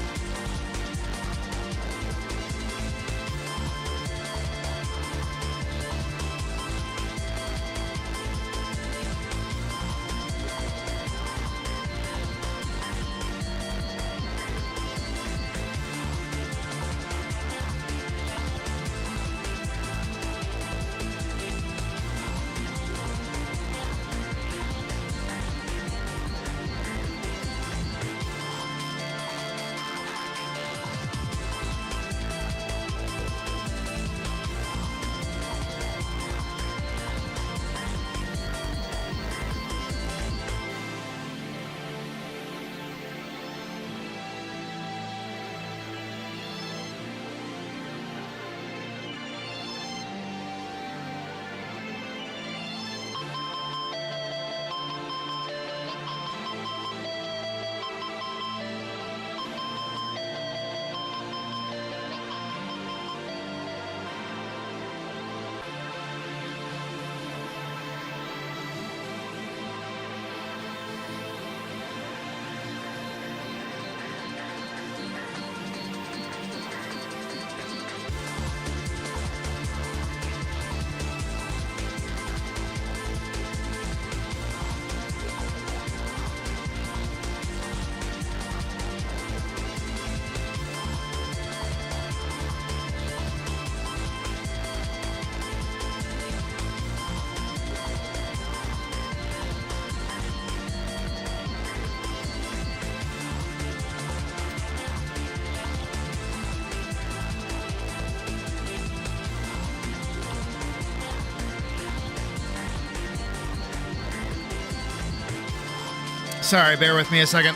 Sorry, bear with me a second.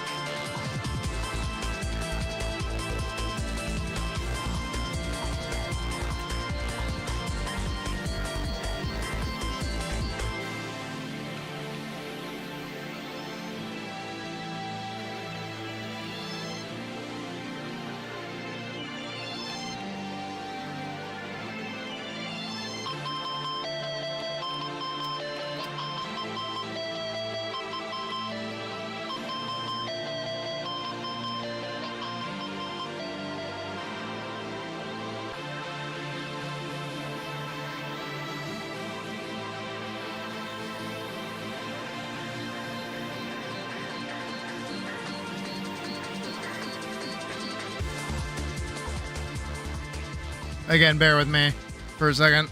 Again, bear with me for a second.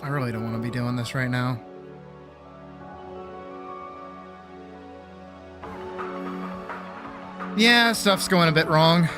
I really don't want to be doing this right now. Yeah, stuff's going a bit wrong.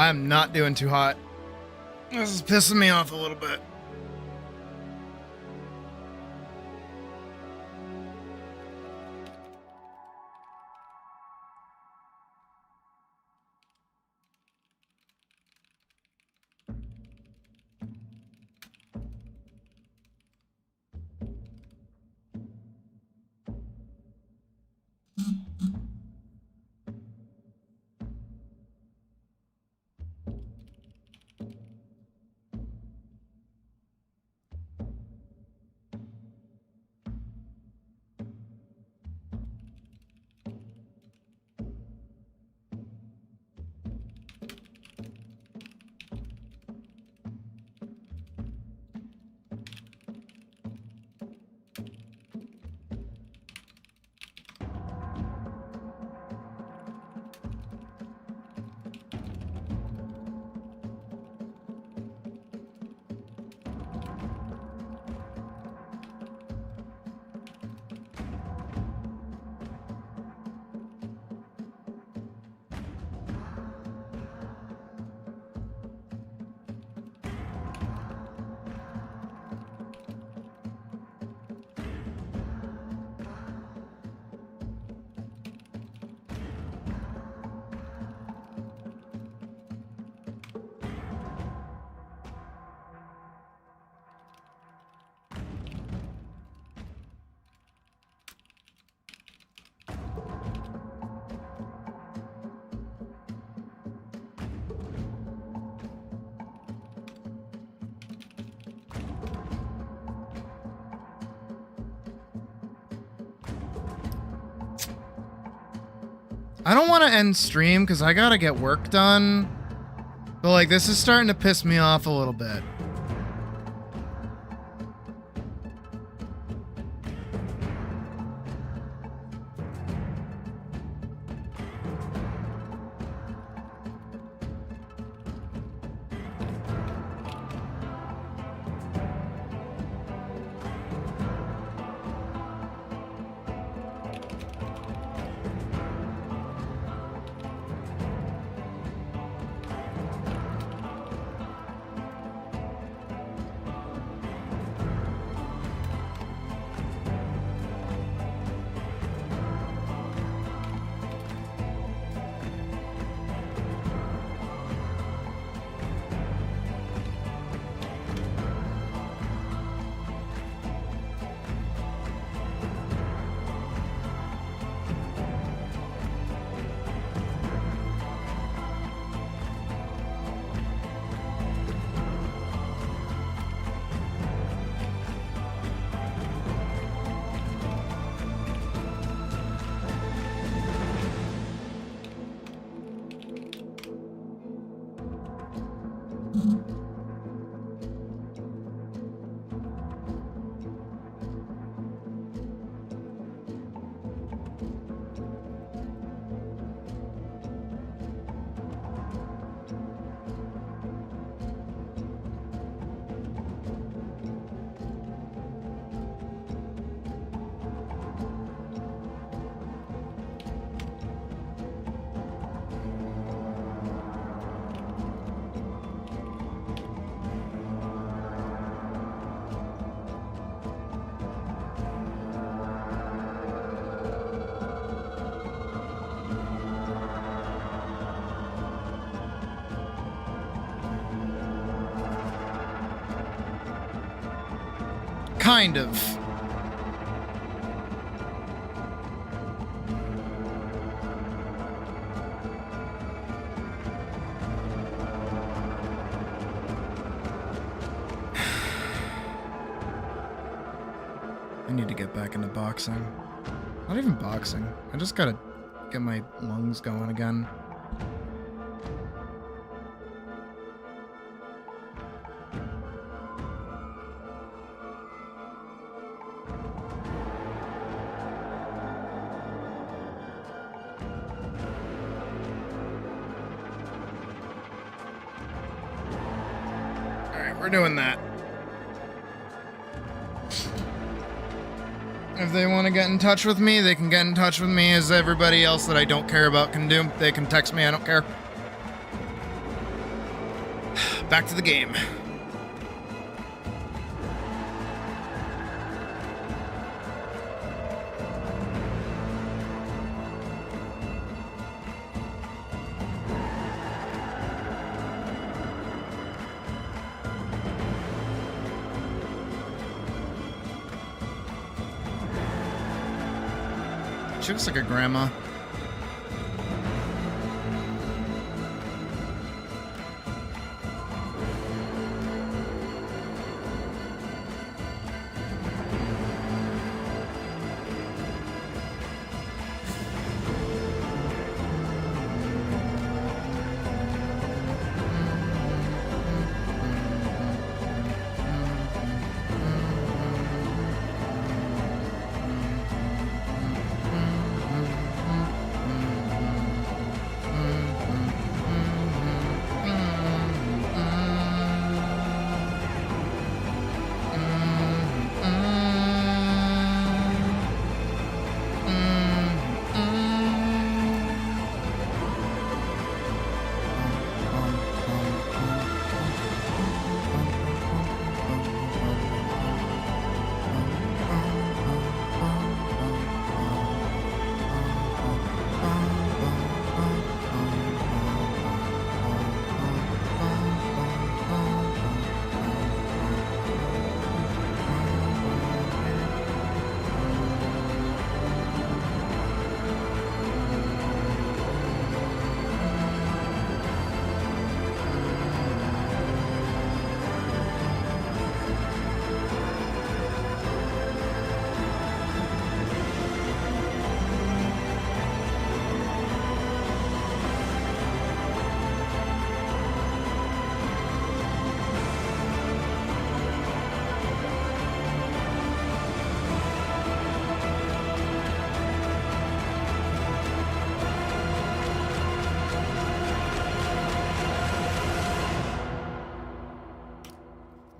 I'm not doing too hot. This is pissing me off a little bit. I don't want to end stream because I gotta get work done. But like, this is starting to piss me off a little bit. Kind of. I need to get back into boxing. Not even boxing. I just gotta get my lungs going again. Alright, we're doing that. If they want to get in touch with me, they can get in touch with me as everybody else that I don't care about can do. They can text me, I don't care. Back to the game. She looks like a grandma.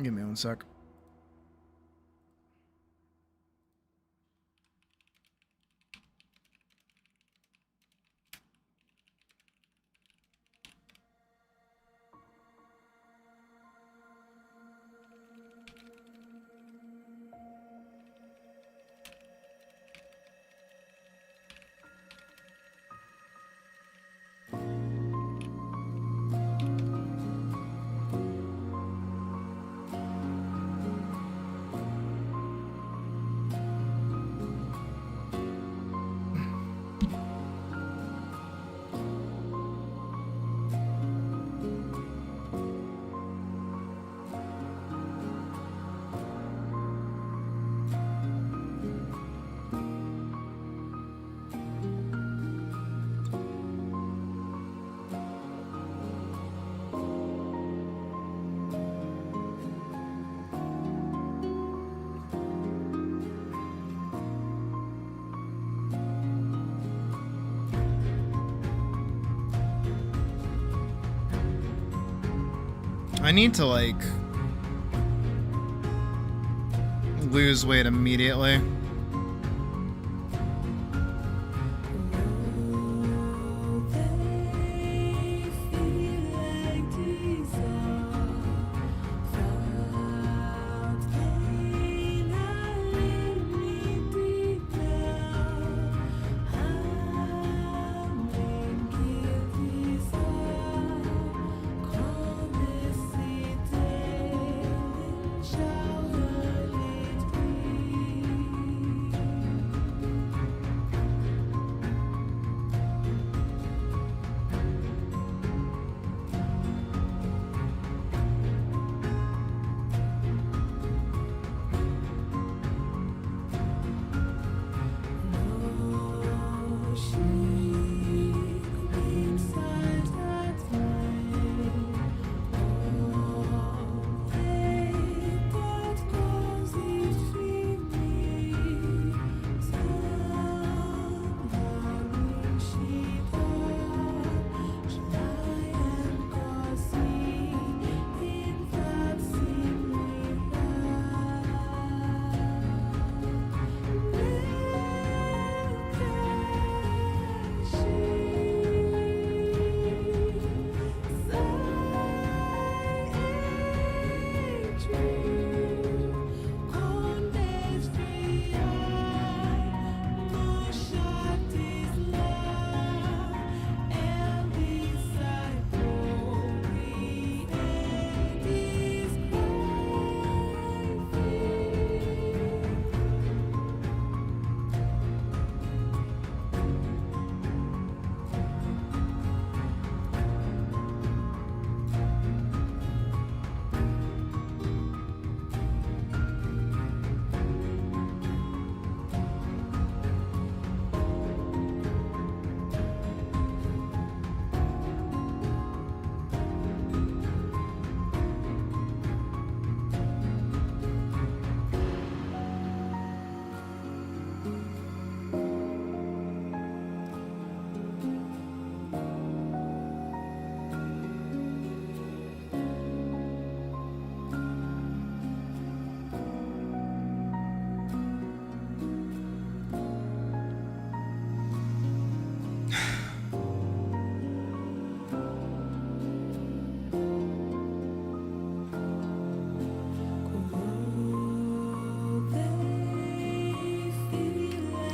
Give me one sec. I need to, like, lose weight immediately.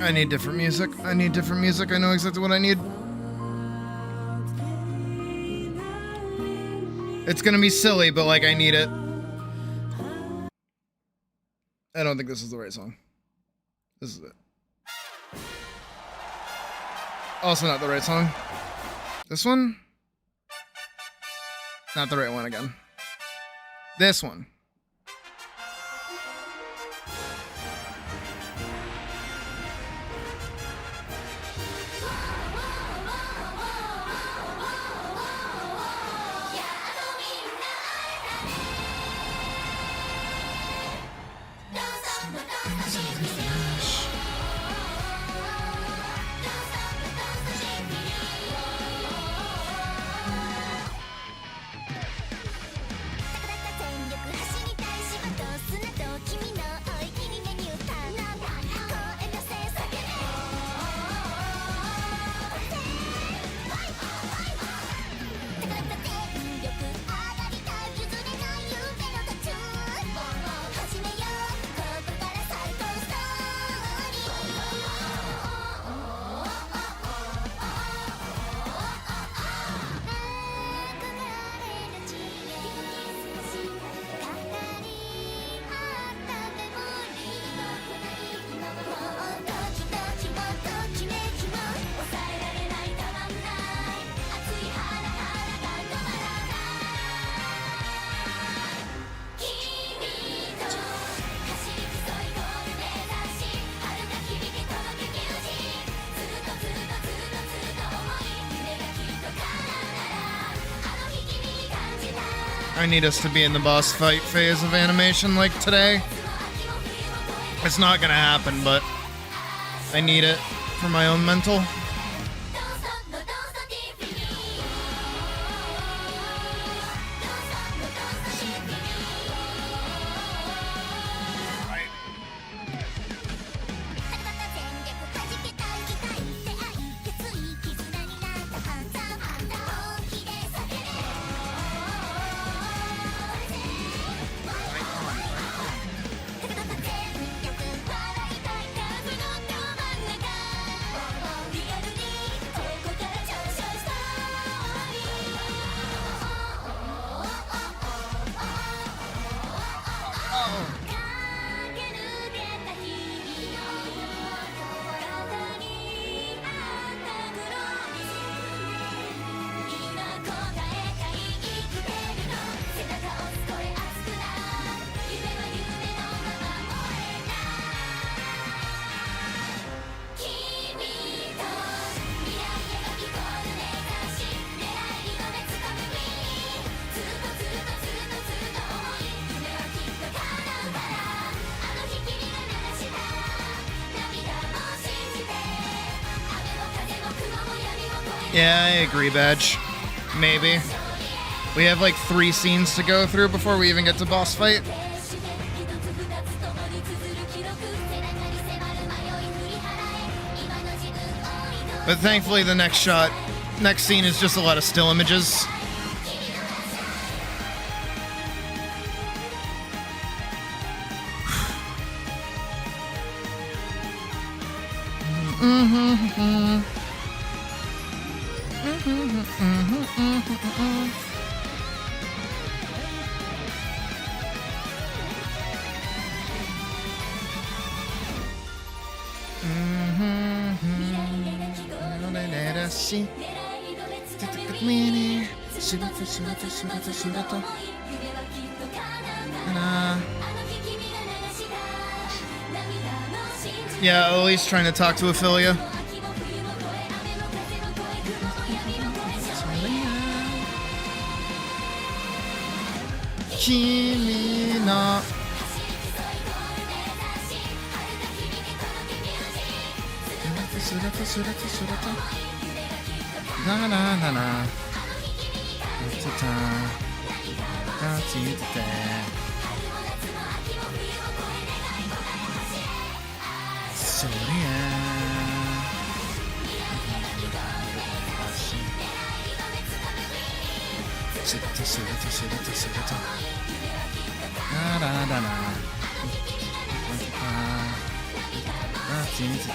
I need different music. I need different music. I know exactly what I need. It's gonna be silly, but like I need it. I don't think this is the right song. This is it. Also not the right song. This one? Not the right one again. This one. I need us to be in the boss fight phase of animation like today. It's not gonna happen, but I need it for my own mental. Yeah, I agree, Badge. Maybe. We have like 3 scenes to go through before we even get to boss fight. But thankfully the next scene is just a lot of still images. Yeah, always trying to talk to Ophelia. Kimi no na na na na. 信じて遊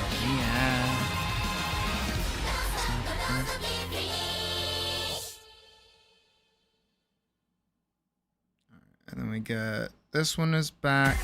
びや And then we get this one is back.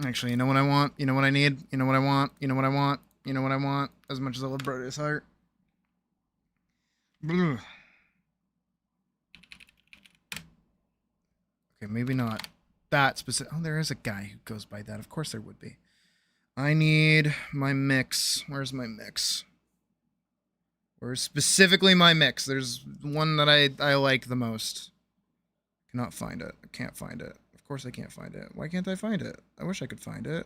Actually, you know what I want? You know what I need? You know what I want? You know what I want? You know what I want? As much as I love Brody's heart. Okay, maybe not that specific. Oh, there is a guy who goes by that. Of course there would be. I need my mix. Where's my mix? Where's specifically my mix? There's one that I like the most. Cannot find it. I can't find it. Of course I can't find it. Why can't I find it? I wish I could find it.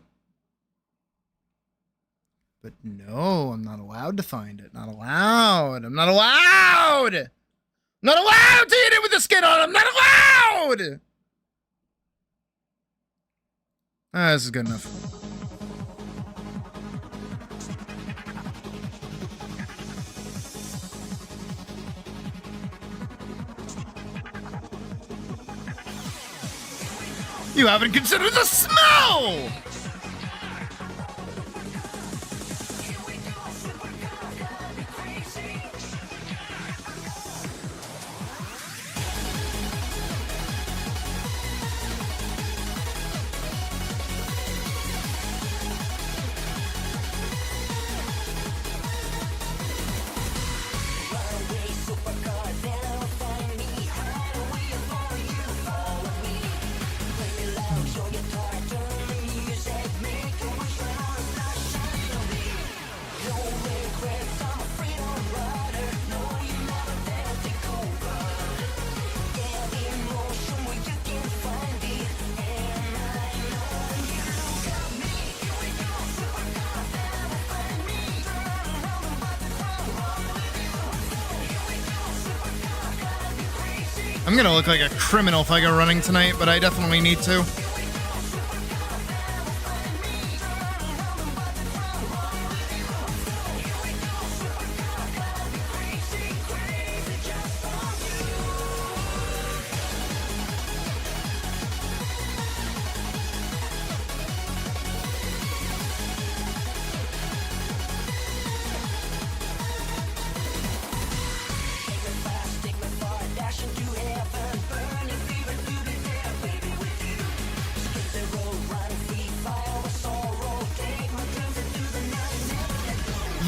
But no, I'm not allowed to find it. Not allowed. I'm not allowed! I'm not allowed to eat it with the skin on! I'm not allowed! This is good enough. You haven't considered the smell! I'm gonna look like a criminal if I go running tonight, but I definitely need to.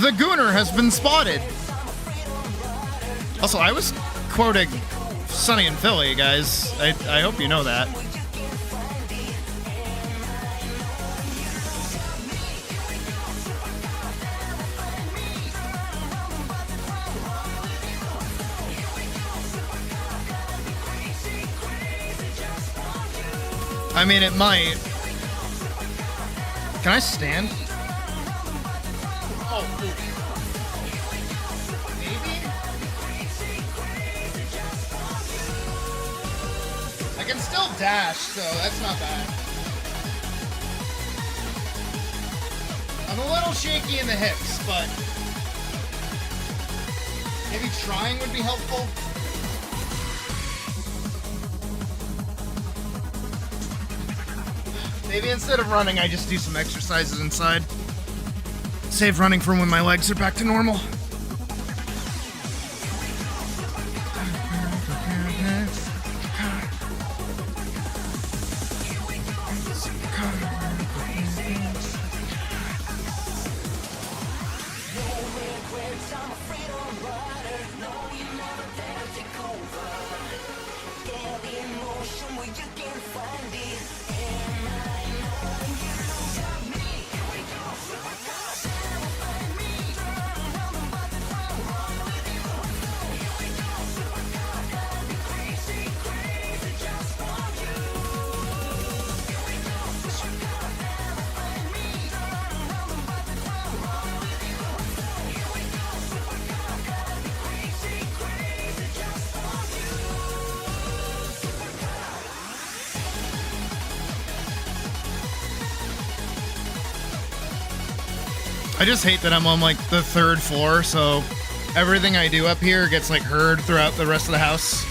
The Gooner has been spotted. Also, I was quoting Sunny in Philly, guys. I hope you know that. I mean, it might. Can I stand? Oh, maybe? I can still dash, so that's not bad. I'm a little shaky in the hips, but maybe trying would be helpful. Maybe instead of running, I just do some exercises inside. Save running for when my legs are back to normal. I just hate that I'm on like the 3rd floor, so everything I do up here gets like heard throughout the rest of the house.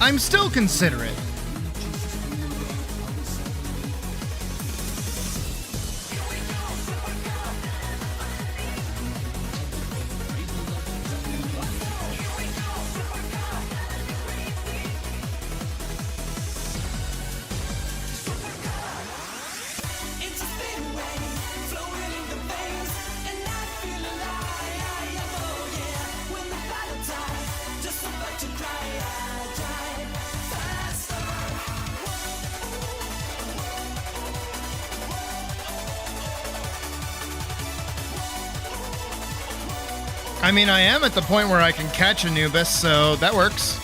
I'm still considerate. I mean, I am at the point where I can catch Anubis, so that works.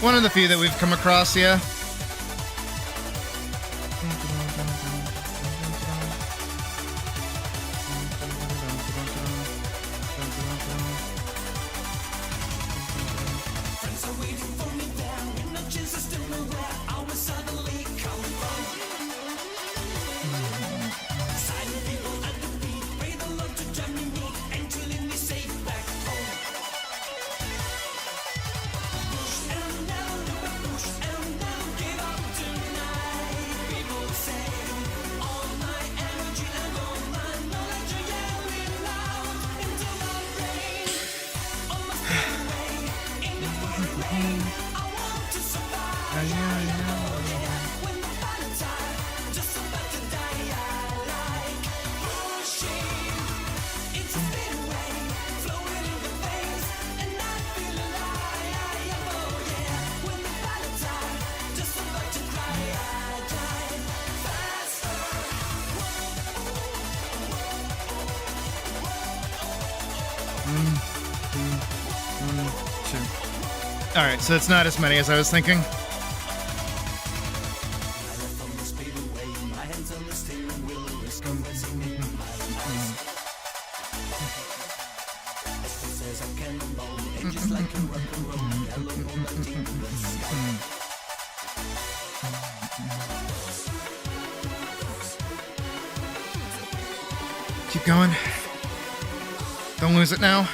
One of the few that we've come across, yeah. Alright, so it's not as many as I was thinking. Keep going. Don't lose it now.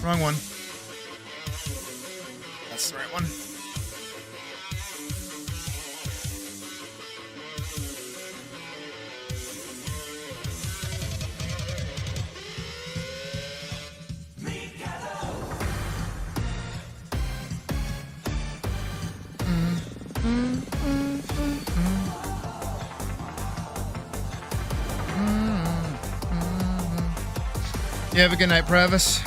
Wrong one. That's the right one. You have a good night, Pravis.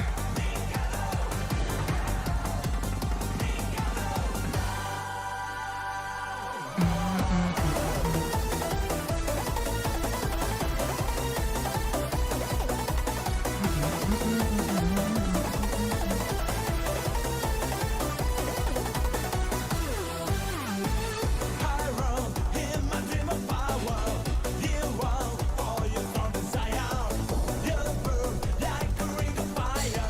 Fire.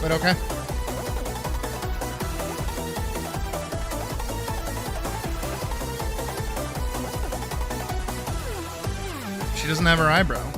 but okay. She doesn't have her eyebrow.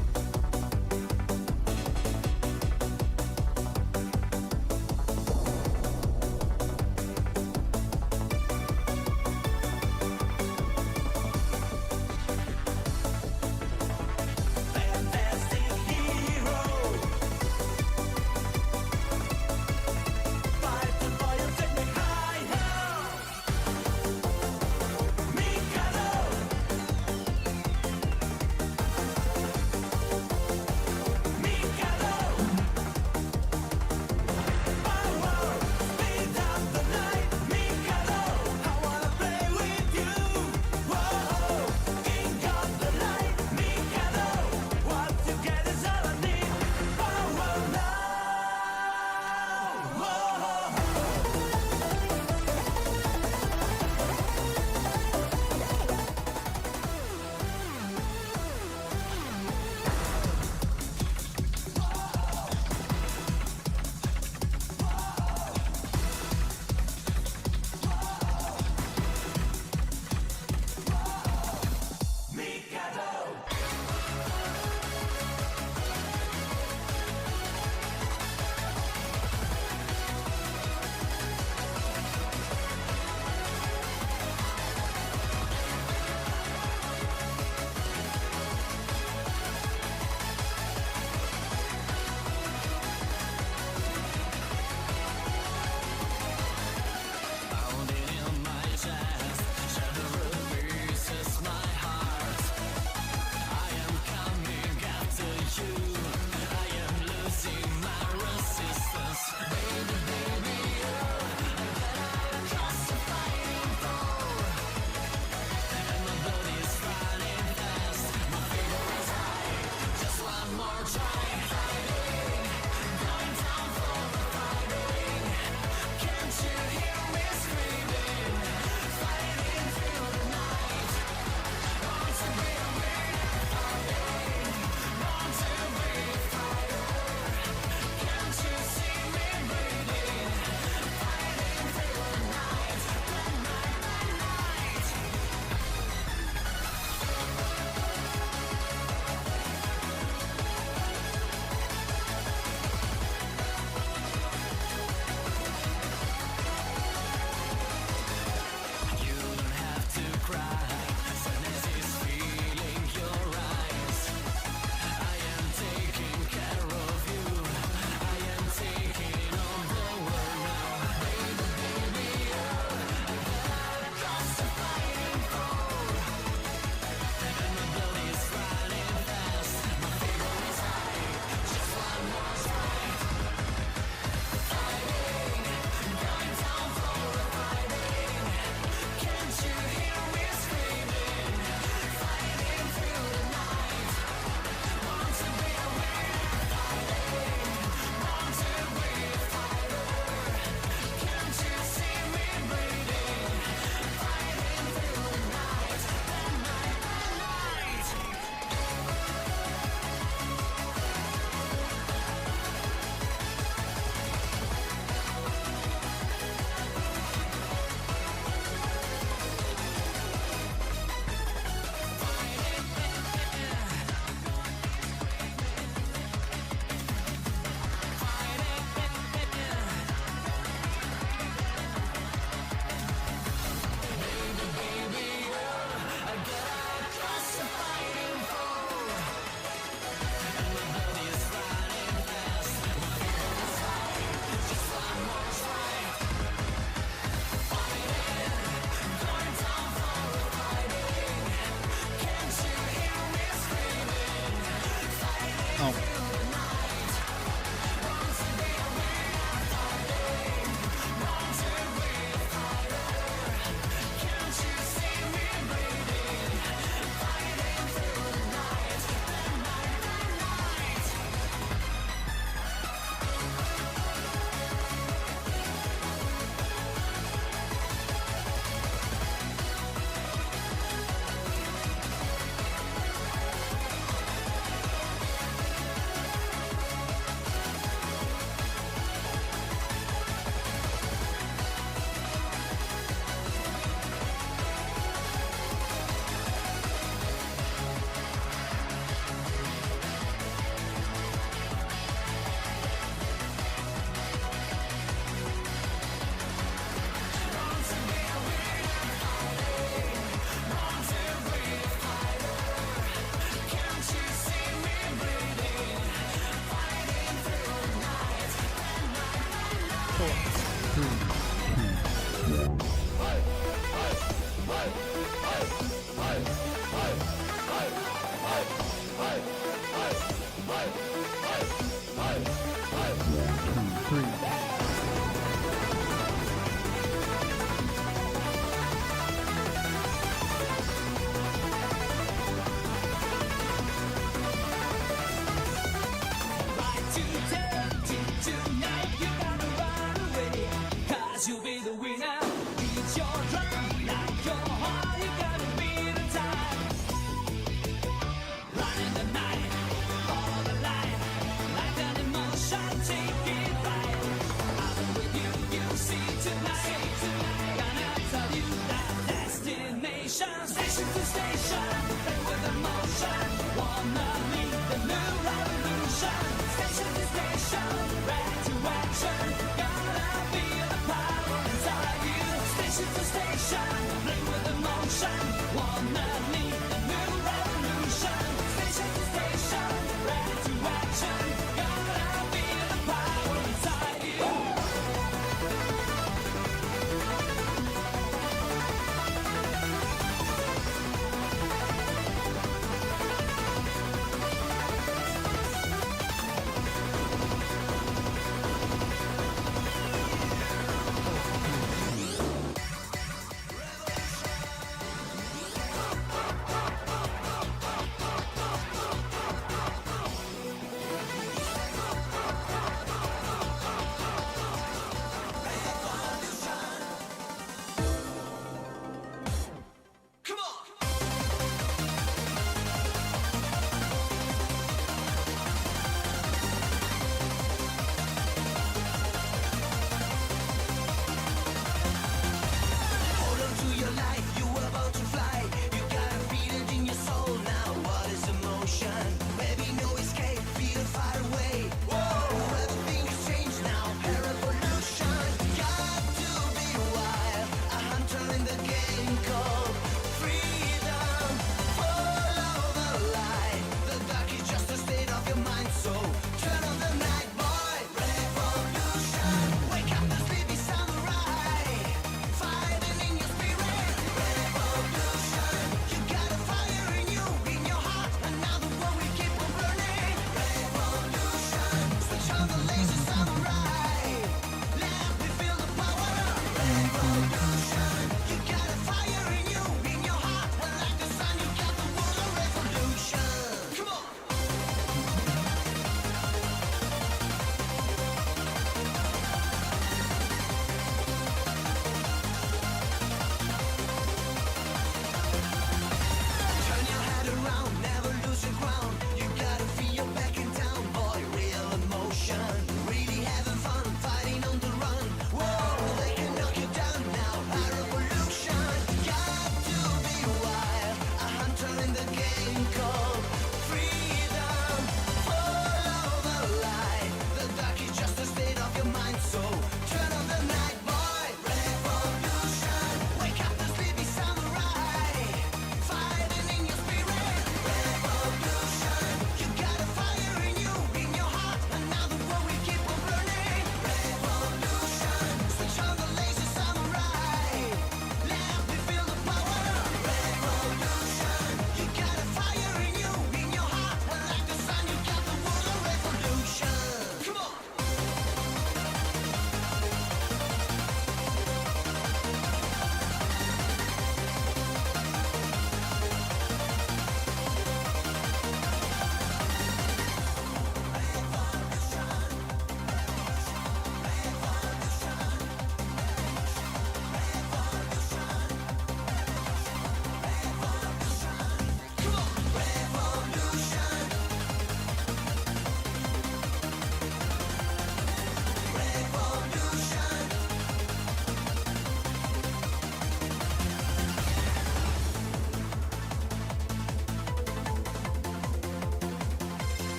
3. Tonight you gotta run away, 'cause you'll be the winner. It's your drum, not your heart. You gotta be the time. Running the night, all the light, like an emotion, take it right.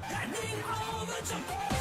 Handing over Japan.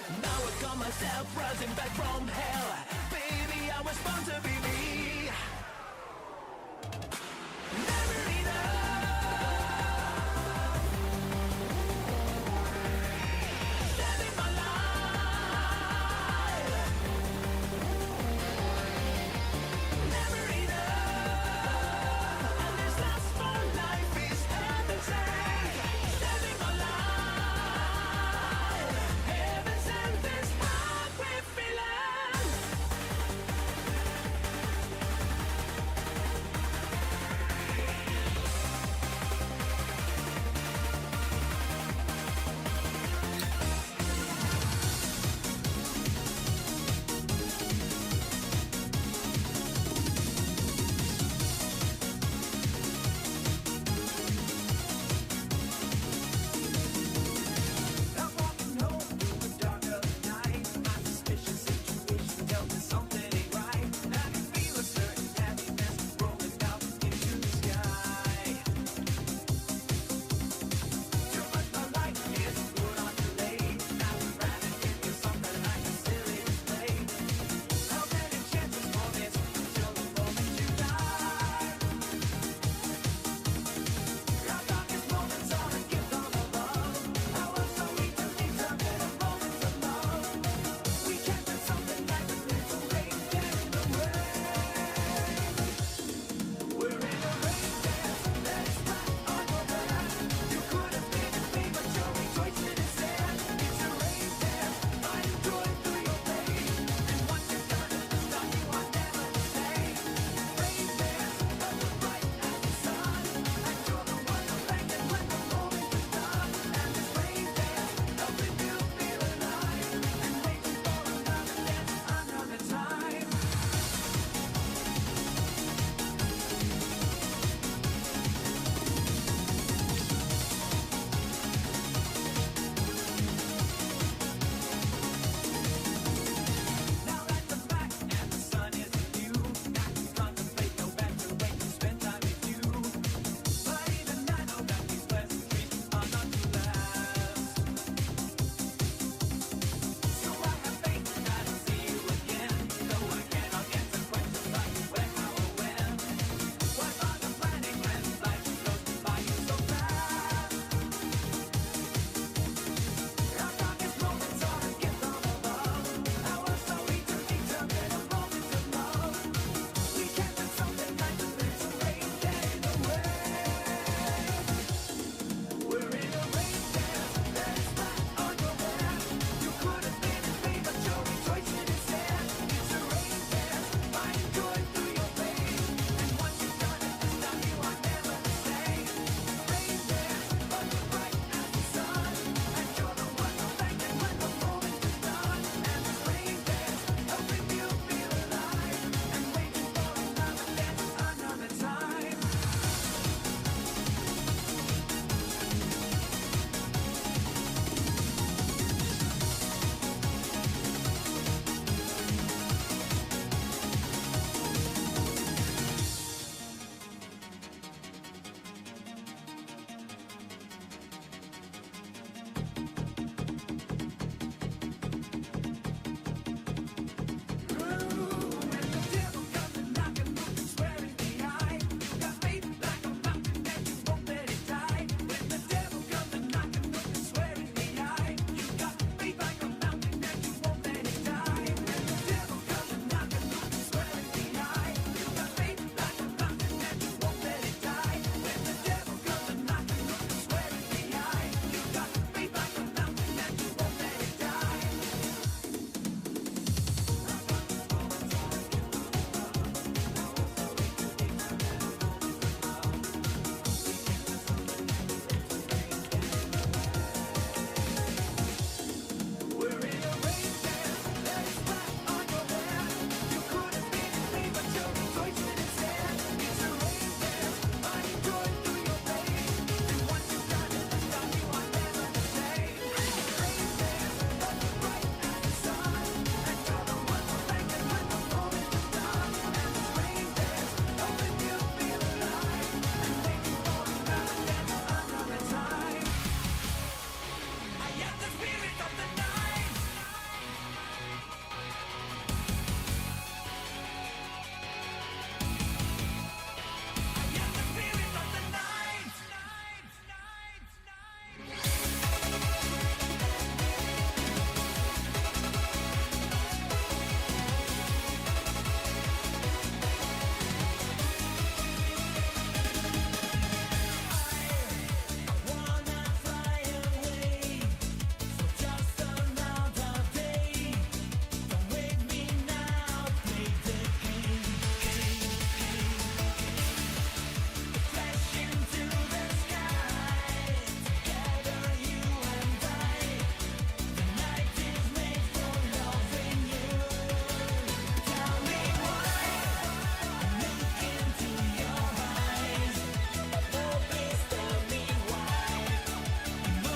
Now I call myself rising back from hell. Baby, I was born to be me. Never enough. Living my life. Never enough. And this last for life is heaven sent. Living my life. Heaven sent this hungry feeling.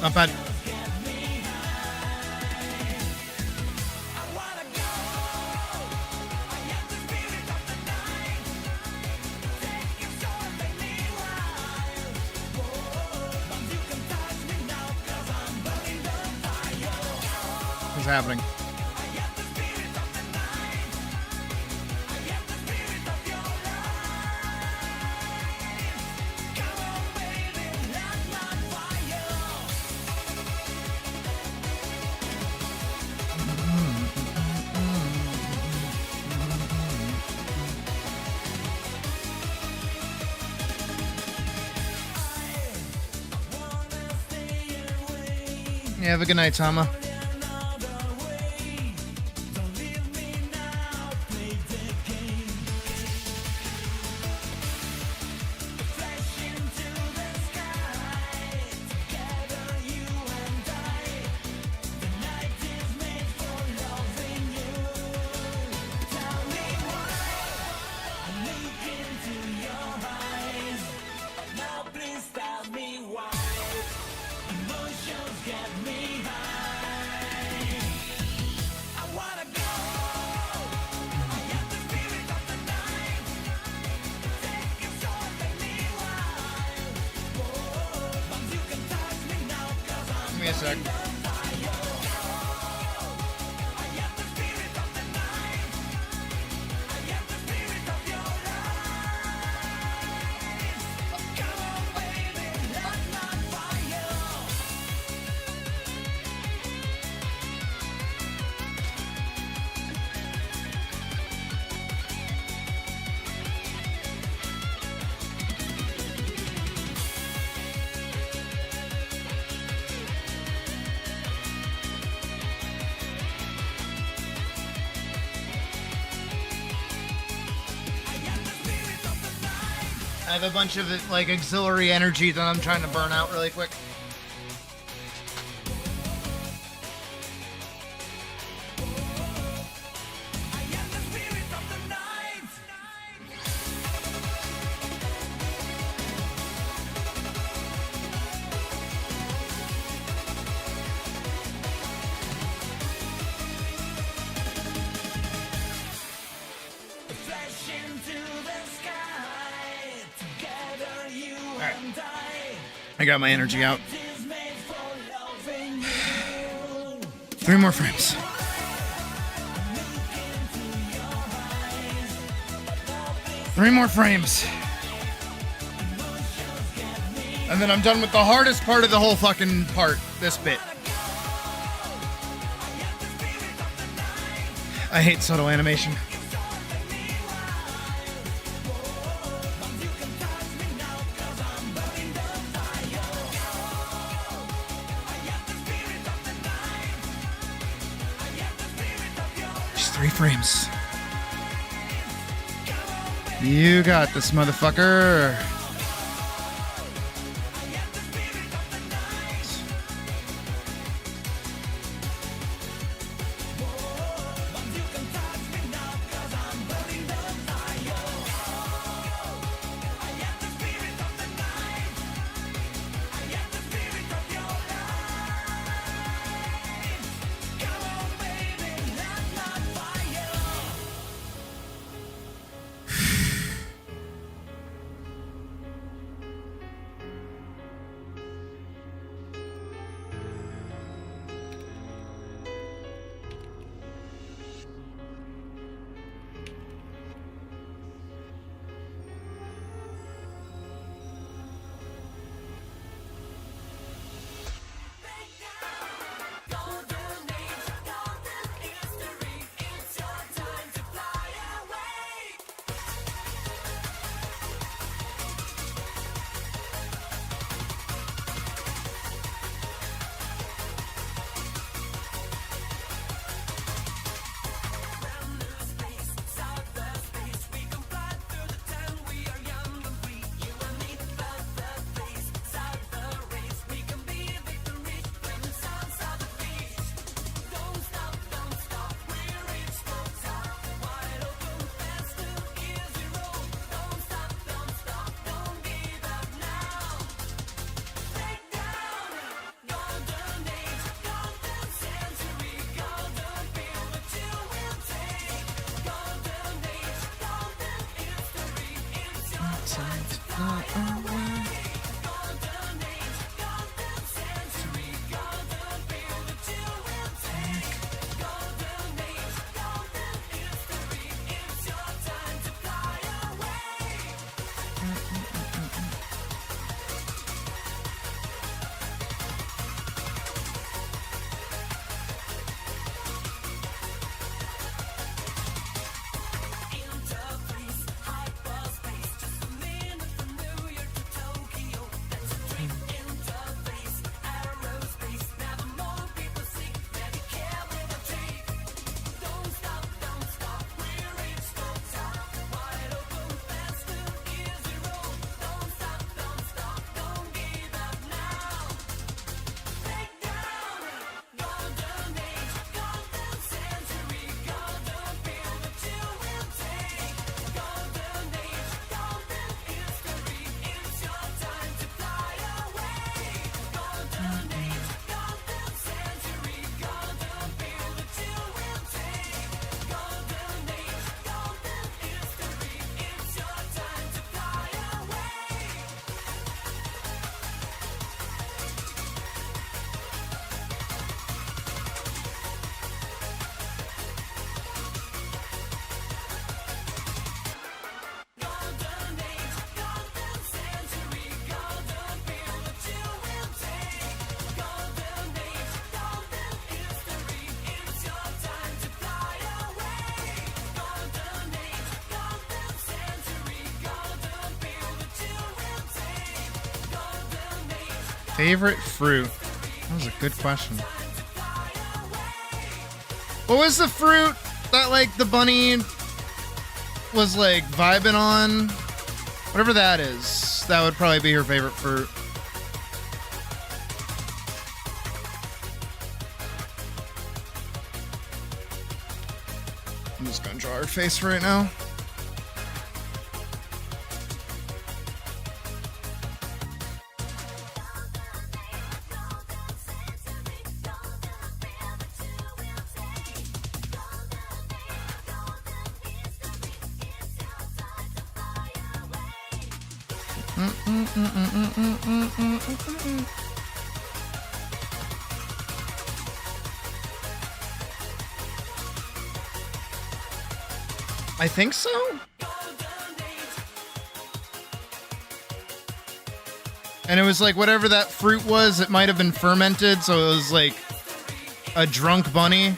Not bad. What's happening? Yeah, have a good night, Tama. Give me a sec. I have a bunch of like auxiliary energy that I'm trying to burn out really quick. I got my energy out. 3 more frames. Three more frames. And then I'm done with the hardest part of the whole fucking part, this bit. I hate subtle animation. Just 3 frames. You got this, motherfucker. not away. Favorite fruit? That was a good question. What was the fruit that, like, the bunny was, like, vibing on? Whatever that is, that would probably be her favorite fruit. I'm just gonna draw her face right now. I think so. And it was like whatever that fruit was, it might have been fermented, so it was like a drunk bunny.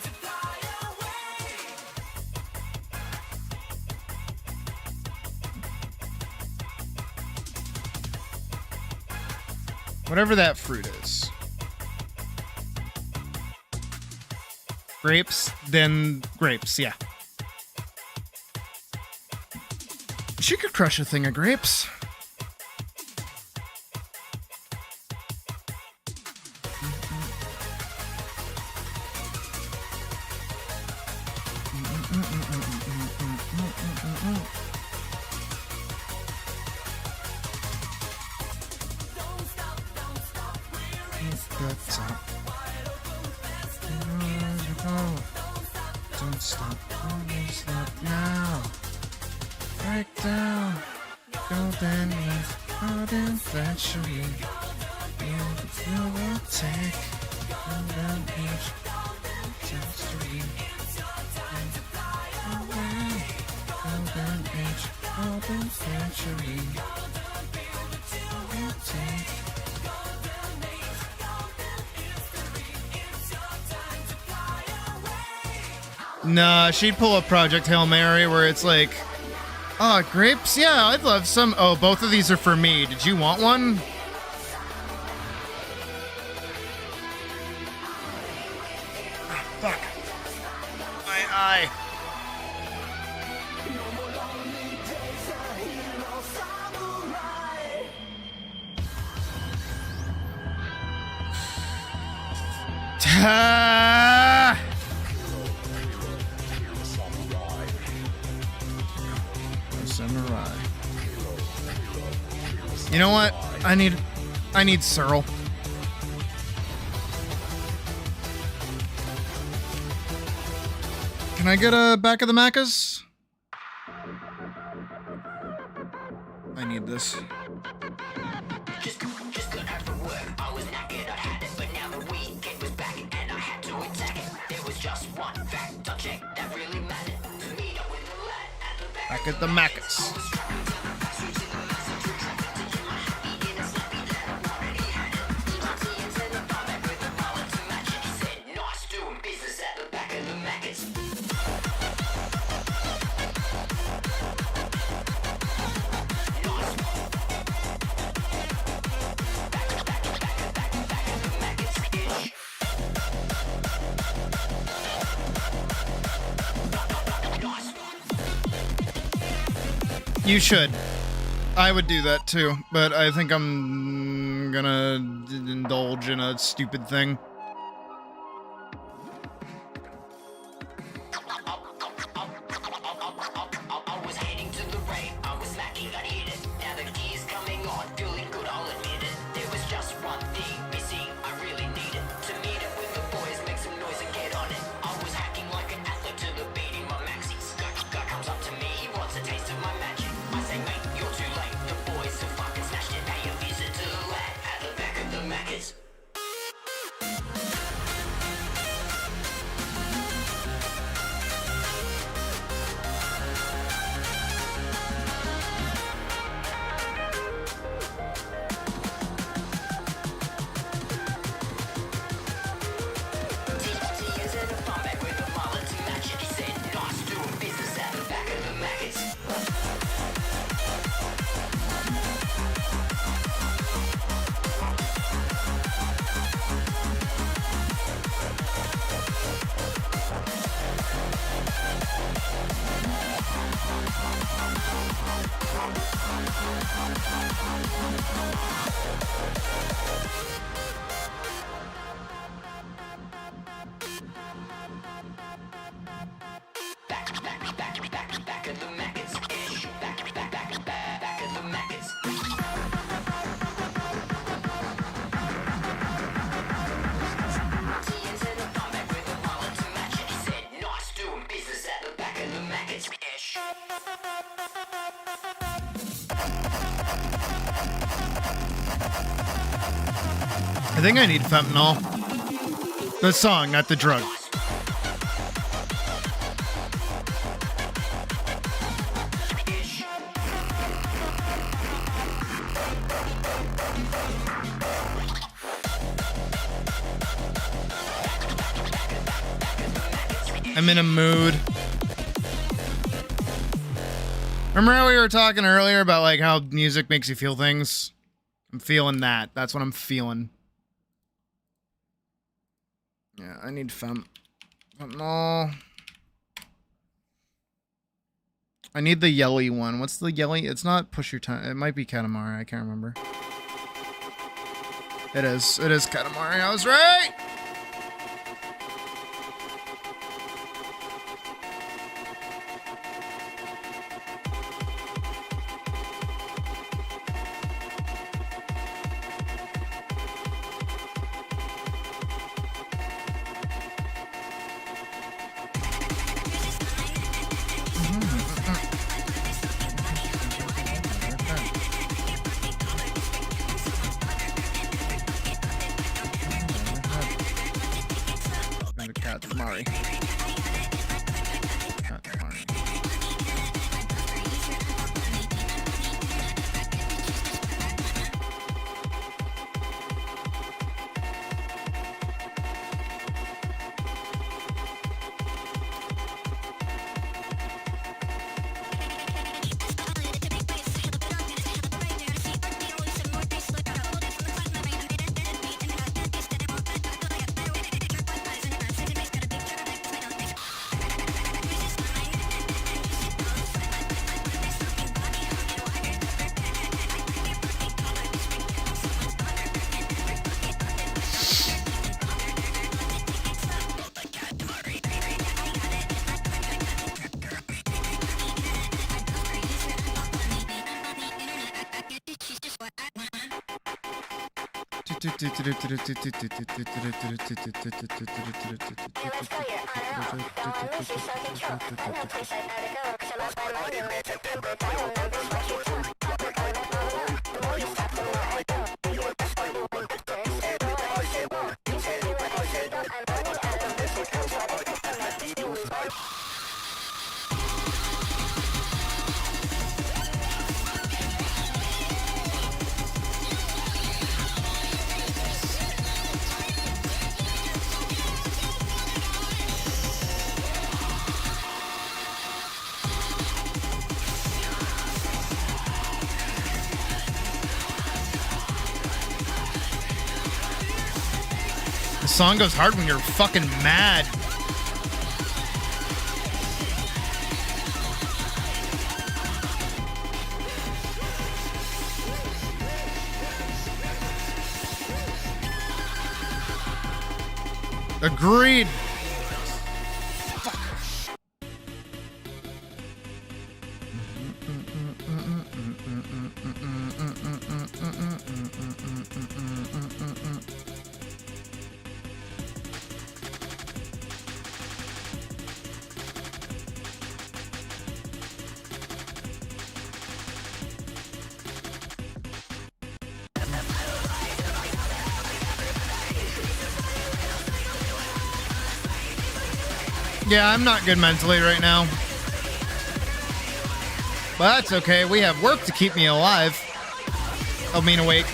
Whatever that fruit is. Grapes, then grapes, yeah. She could crush a thing of grapes. Don't stop, don't stop now. Break down, golden left, golden century. You will take golden age, history. Away, golden age, golden century. You will take. Nah, she'd pull a Project Hail Mary where it's like, oh, grapes? Yeah, I'd love some. Oh, both of these are for me. Did you want one? Ah, fuck. My eye. Ta! Samurai. You know what? I need Searle. Can I get a back of the Macca's? I need this. Back at the Macca's. You should. I would do that too, but I think I'm gonna indulge in a stupid thing. I think I need fentanyl. The song, not the drug. I'm in a mood. Remember how we were talking earlier about like how music makes you feel things? I'm feeling that. That's what I'm feeling. Yeah, I need fentanyl. I need the yelly one. What's the yelly? It's not Push Your Time. It might be Katamari. I can't remember. It is. It is Katamari. I was right! Hey, let's go, your honor. Miss you suck and choke. I know a place I'd better go, 'cause I'm out by my nose. I don't know just what you talk, but I know a lot. The more you stop, the more I go. You were best for you when the turn said no, I said won't. You said you were I said don't. I'm running out of this, it comes out of the you lose my The song goes hard when you're fucking mad. Agreed. Yeah, I'm not good mentally right now. But that's okay. We have work to keep me alive. I mean awake.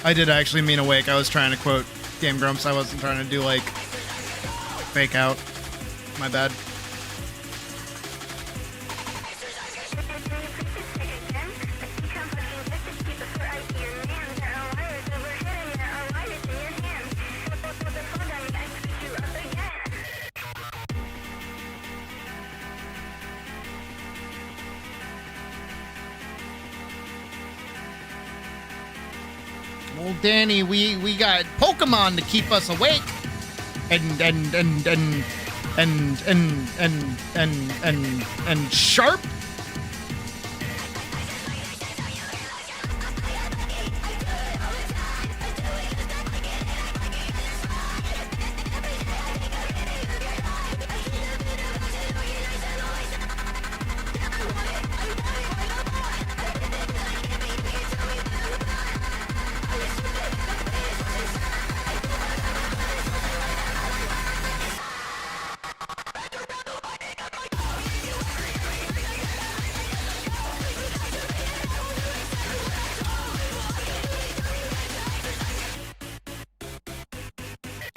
I did actually mean awake. I was trying to quote Game Grumps. I wasn't trying to do like fake out. My bad. Well, Danny, we got Pokemon to keep us awake, and sharp.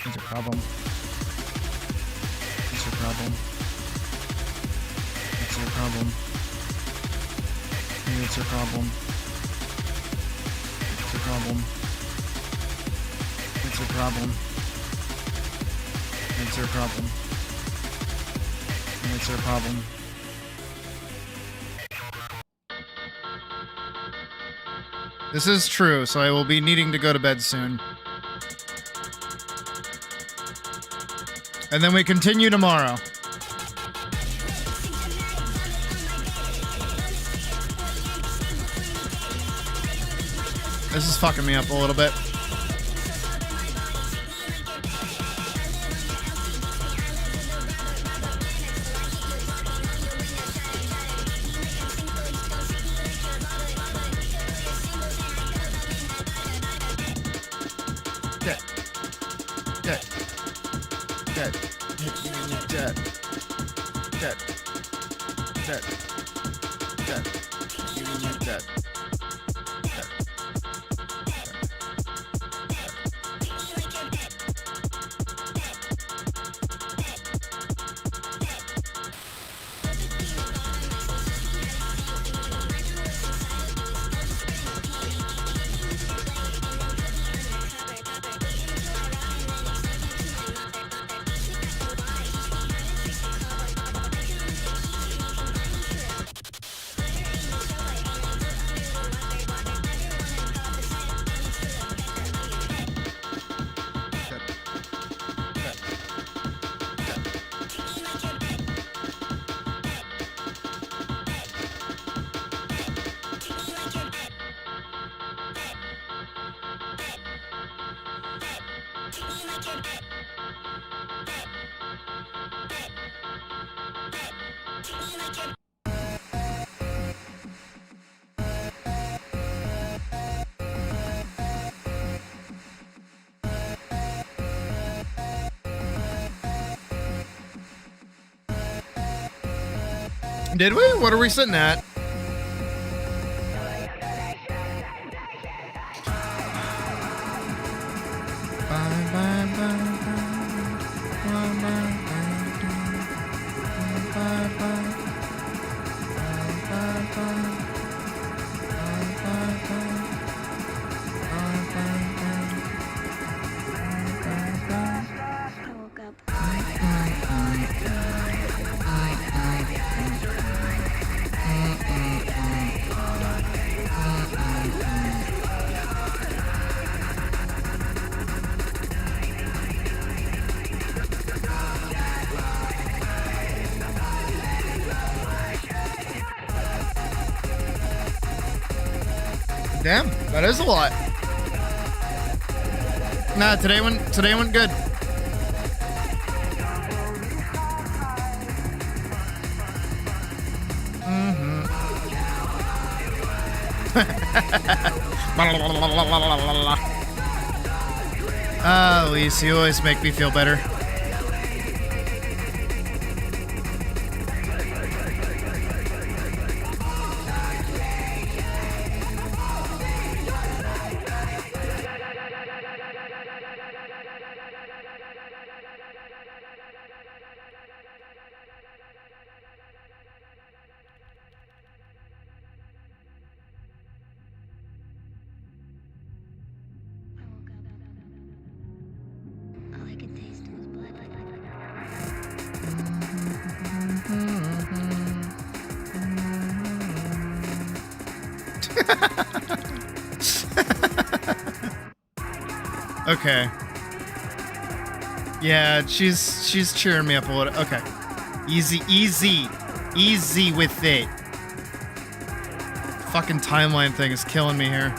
It's a problem. It's a problem. It's a problem. It's a problem. It's a problem. It's a problem. It's a problem. It's a problem. This is true, so I will be needing to go to bed soon. And then we continue tomorrow. This is fucking me up a little bit. Dead. Dead. Dead. Dead. Dead. Dead. Dead. Dead. Did we? What are we sitting at? I woke up. Damn, that is a lot. Nah, today went good. Elise, you always make me feel better. I woke up. All I could taste was blood. Okay. Yeah, she's cheering me up a little. Okay. Easy with it. Fucking timeline thing is killing me here.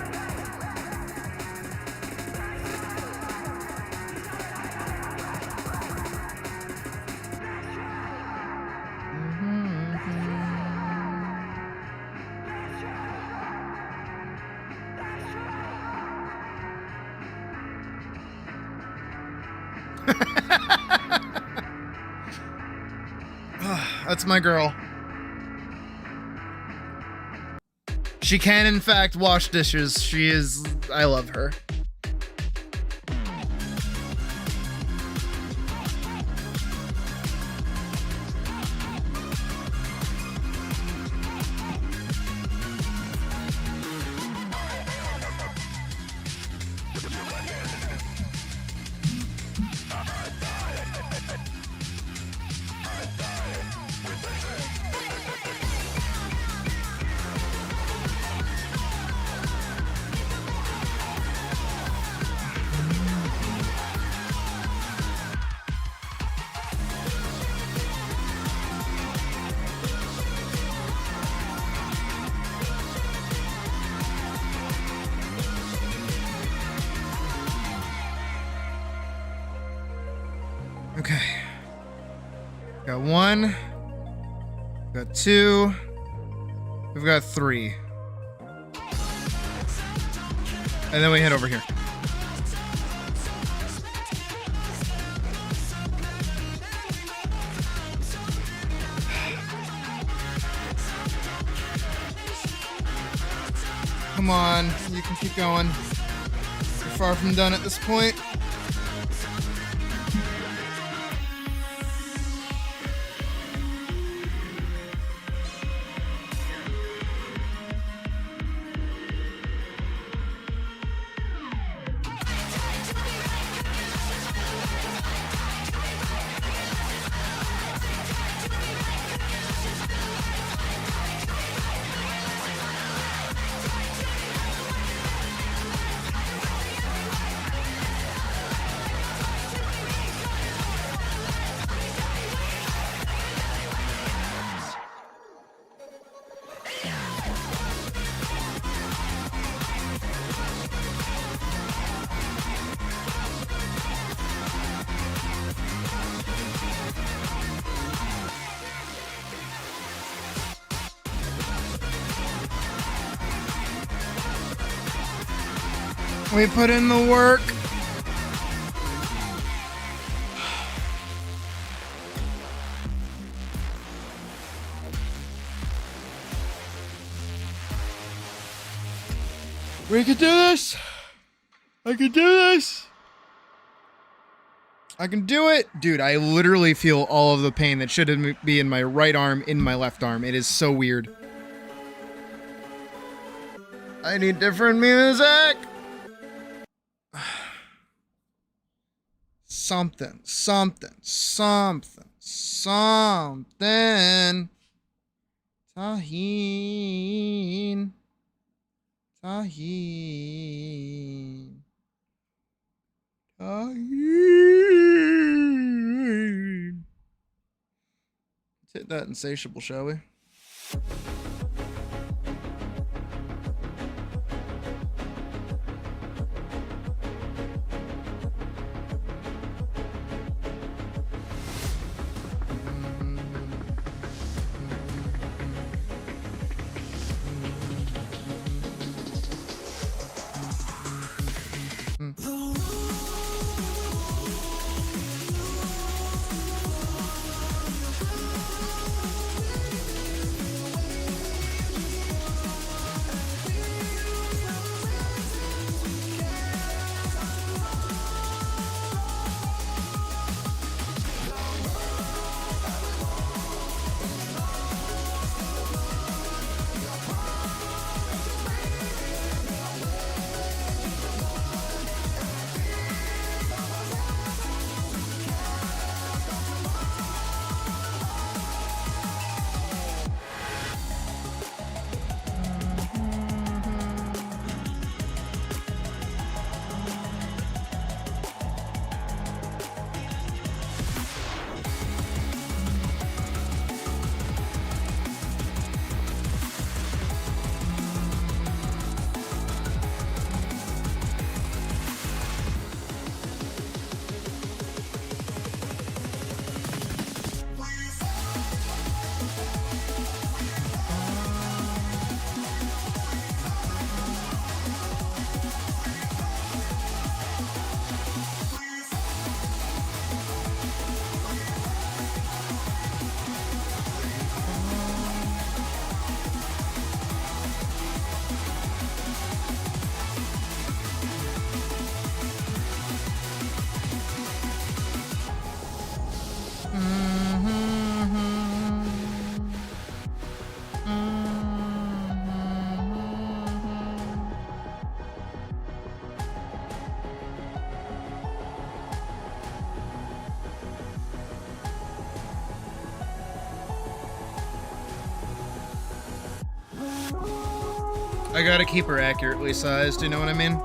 That's my girl. She can, in fact, wash dishes. She is... I love her. Okay. Got one. Got two. We've got three. And then we head over here. Come on, you can keep going. You're far from done at this point. We put in the work. We can do this. I can do this. I can do it. Dude, I literally feel all of the pain that should be in my right arm in my left arm. It is so weird. I need different music. Something. Tahin. Let's hit that insatiable, shall we? I gotta keep her accurately sized, you know what I mean?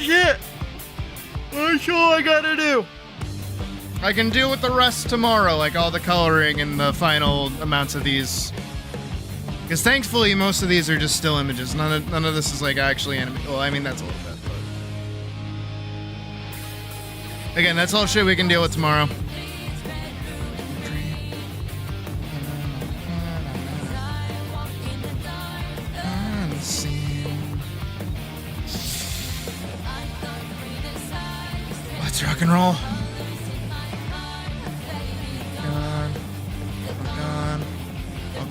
shit! That's all I gotta do. I can deal with the rest tomorrow, like all the coloring and the final amounts of these. Because thankfully, most of these are just still images. None of this is like actually animated. Well, I mean, that's a little bit, but... Again, that's all shit we can deal with tomorrow. Let's rock and roll.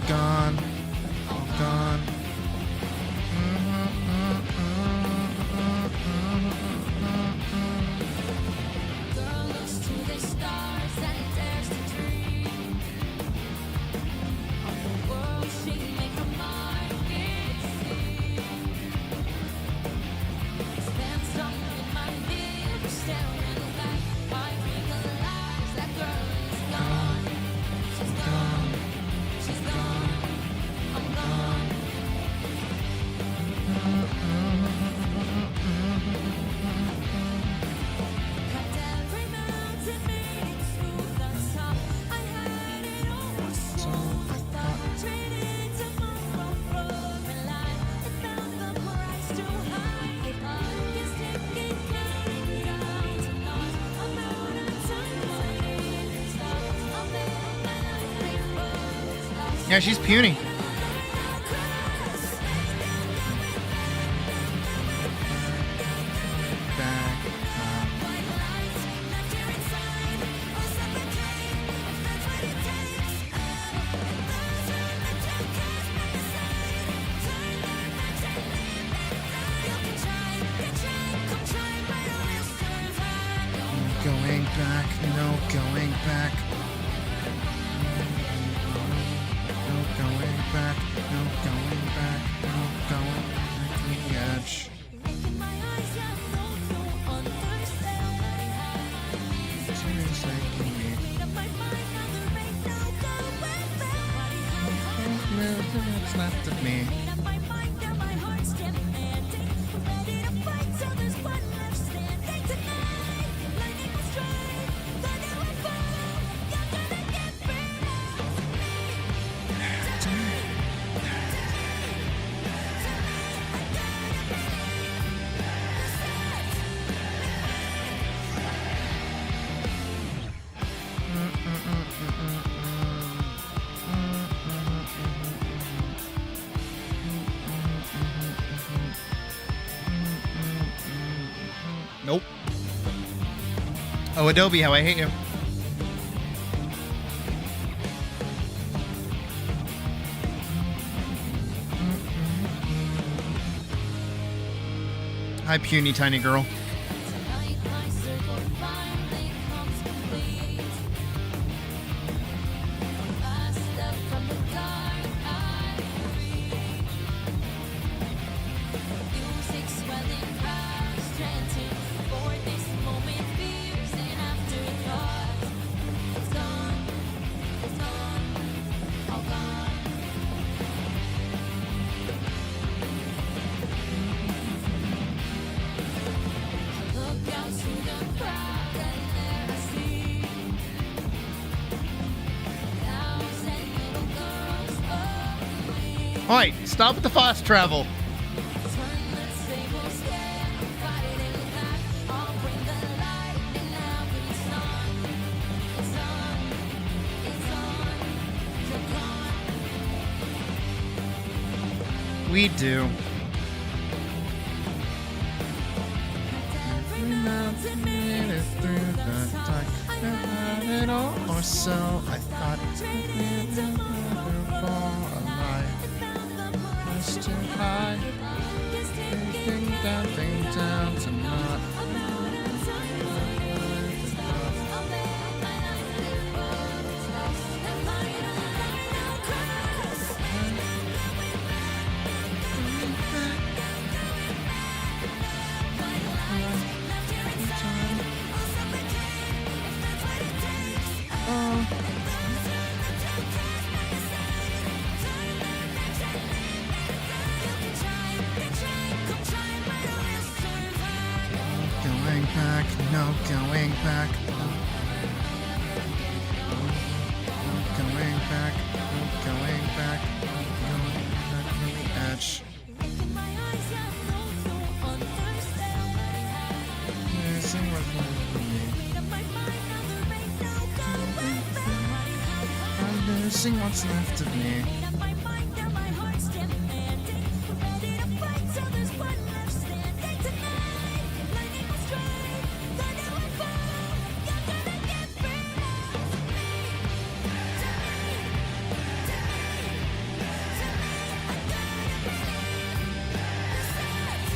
Gone. Girl looks to the stars and dares to dream of the world she make her mind see. Stands up in my mirror, staring back. I realize that girl is gone. She's gone. She's gone. I'm gone. Cut every mountain leading to the top. I had it all, so I thought. Traded tomorrow for a lie. And found the price too high. If I can stick it, counting down to naught. I'm out of time, waiting to stop. I'll make my life lost. Yeah, she's puny. Going back, no going back. No going back, no going back, no going back to the edge. Seriously, give me. What's left of me? Nope. Oh, Adobe, how I hate you. Hi, puny tiny girl. Alright, stop with the fast travel. We do. Or so I thought. Too high, thing down to not. No going back. Going back. Going back. Going back to the edge. Look in my eyes, yeah, no, you understand. Missing what's left of me. Made up my mind, now there ain't no going back. I'm missing what's left of me. Made up my mind, now my heart's demanding. Ready to fight till there's one left standing tonight. Lightning will strike, thunder will fall. You're gonna get burned out to me, to me, to me. I gotta believe the signs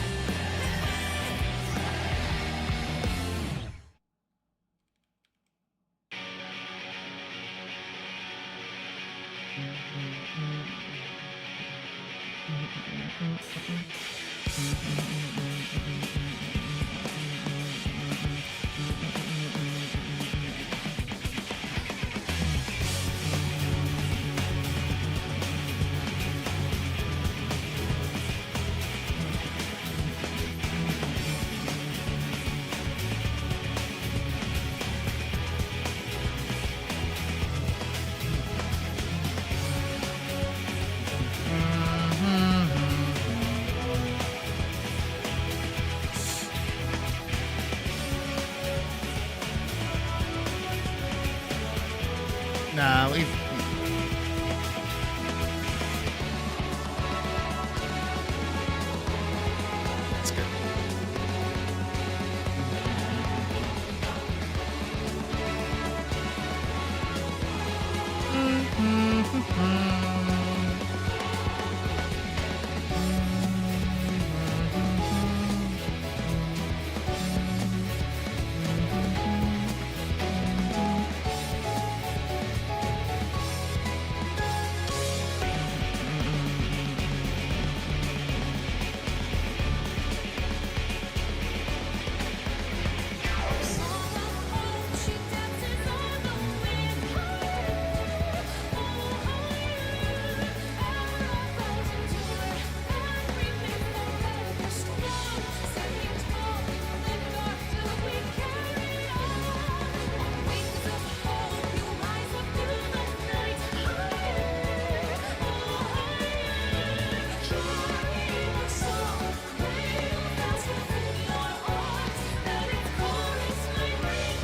Nah, we've. That's good. she dances on the wind. Oh, arrow falls into her and remains forever strong. Standing tall in the dark till we carry on. On wings of hope, you rise up through the night. Higher, carrying a song, playing fast within your arms. That its chorus might ring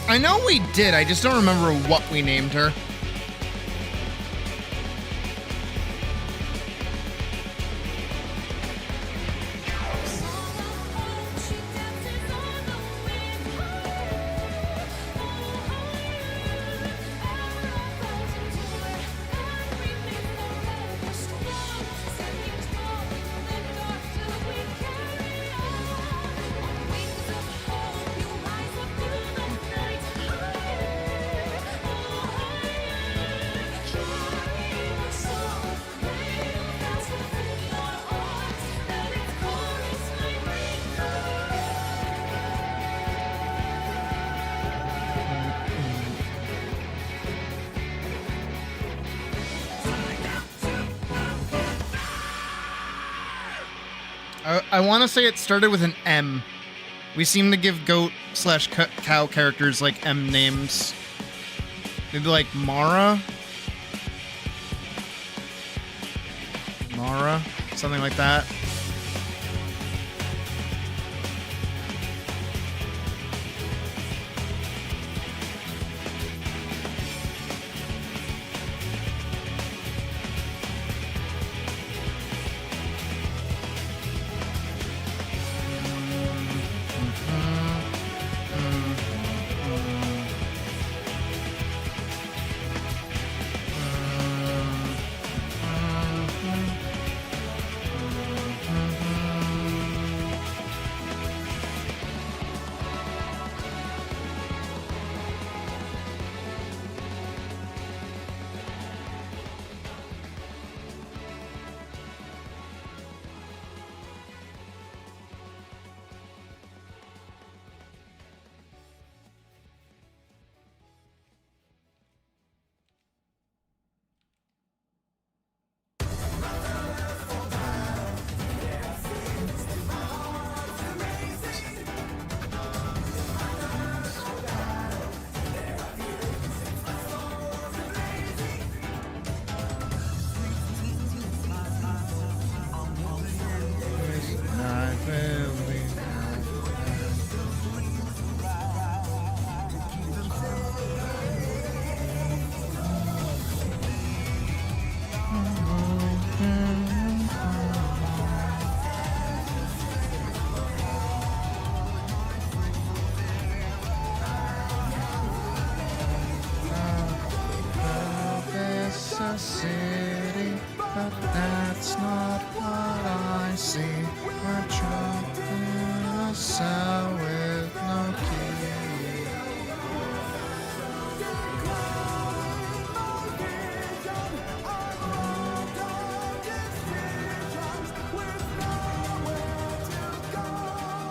I know we did, I just don't remember what we named her. she dances on the wind. Arrow falls into her and remains forever strong. Standing tall in the dark till we carry on. On wings of hope, you rise up through the night. Higher, I want to say it started with an M. We seem to give goat/cow characters like M names. Maybe like Mara? Something like that. City, but that's not what I see. We're trapped in a cell with no key.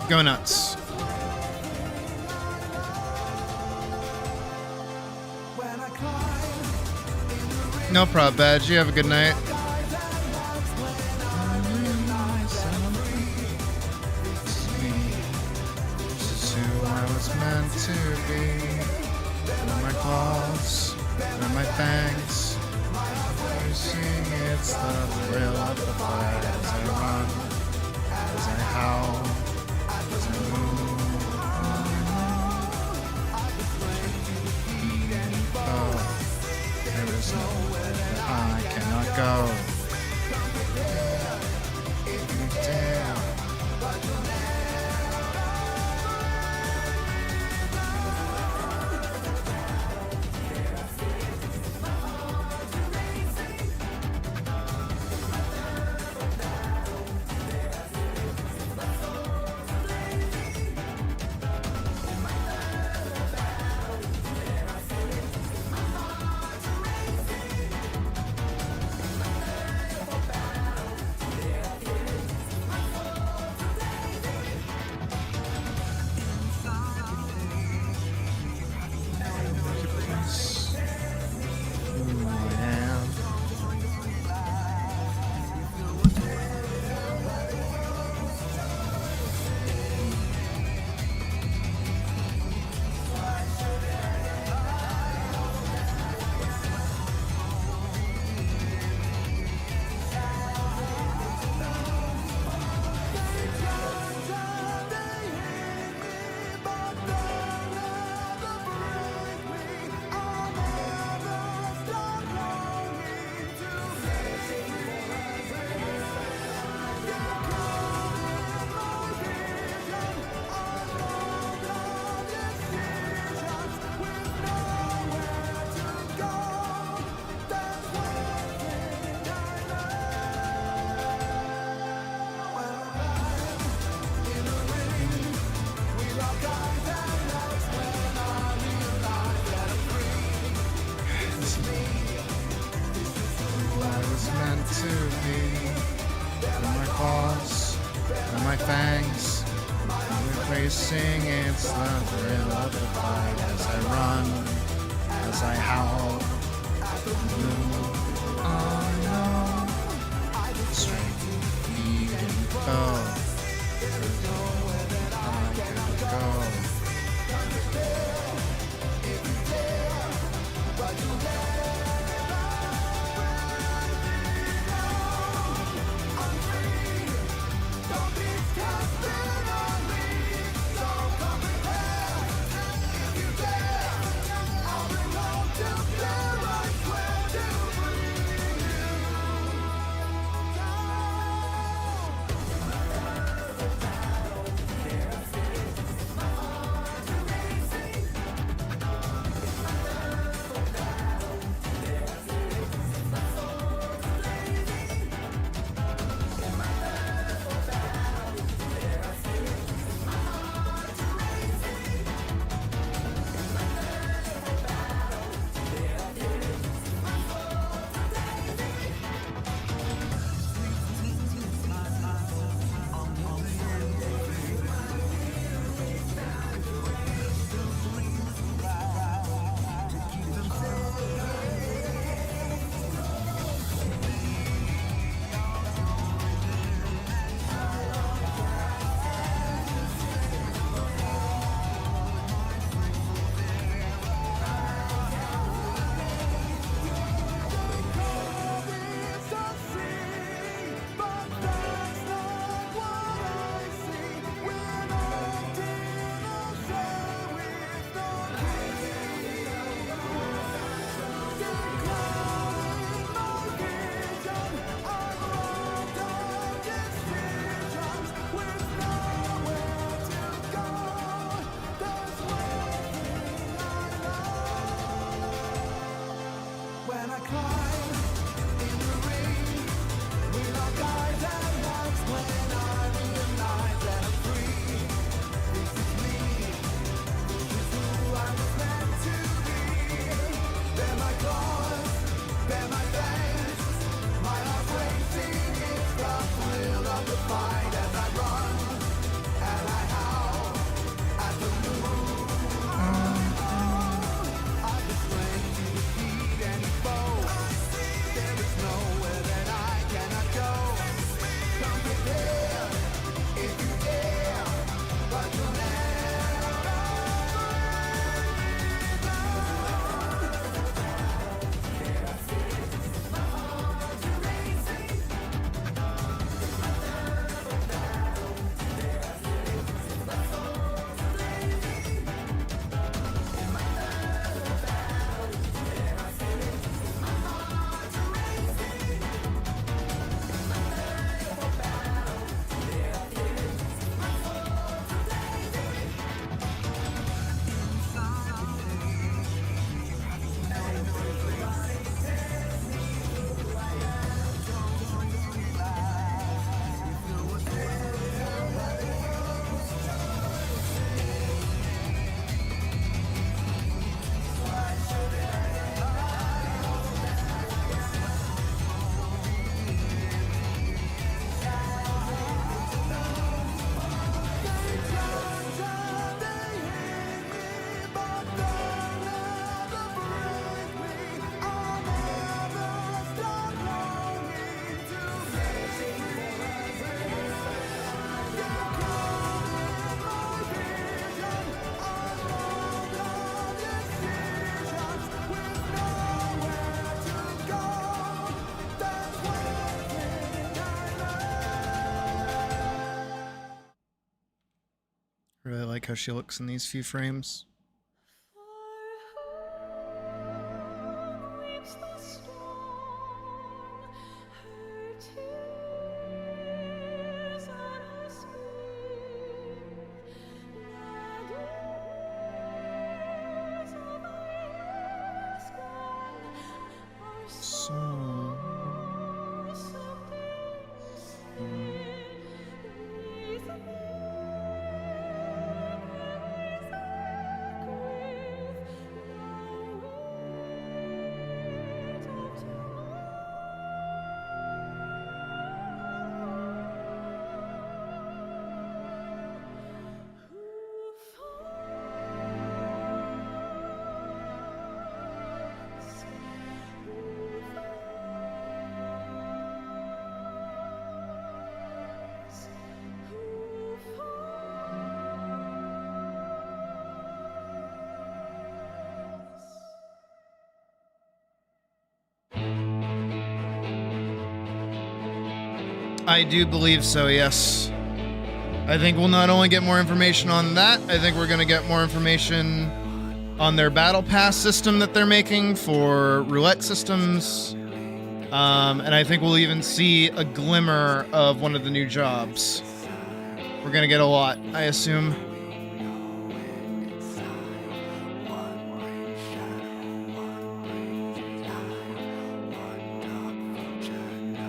Go nuts. No problem, Badge. You have a good night. This is who I was meant to be. And my claws and my fangs. You see, it's the thrill of the fight as I run, as I howl, as I move on. Oh, there is nowhere that I cannot go. Damn. Who I am. I was meant to be. And my claws and my fangs. We're facing it's the thrill of the fight as I run, as I howl. I know strength, need and go. Really like how she looks in these few frames. I do believe so, yes. I think we'll not only get more information on that, I think we're going to get more information on their battle pass system that they're making for roulette systems. And I think we'll even see a glimmer of one of the new jobs. We're going to get a lot, I assume.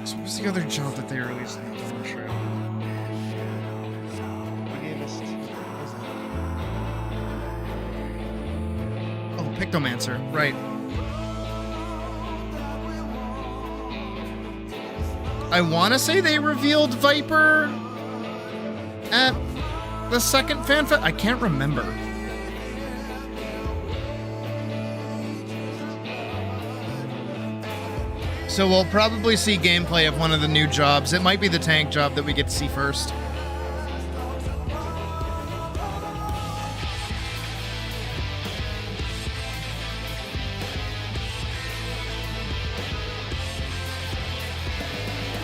So what's the other job that they released in the demo show? They gave us... Oh, Pictomancer, right. I want to say they revealed Viper at the second FanFest. I can't remember. So we'll probably see gameplay of one of the new jobs. It might be the tank job that we get to see first.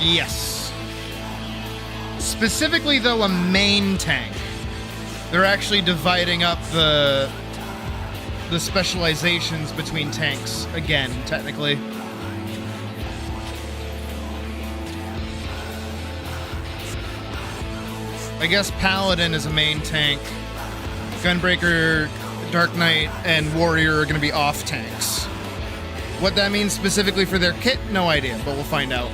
Yes. Specifically, though, a main tank. They're actually dividing up the specializations between tanks again, technically. I guess Paladin is a main tank. Gunbreaker, Dark Knight, and Warrior are going to be off tanks. What that means specifically for their kit, no idea, but we'll find out.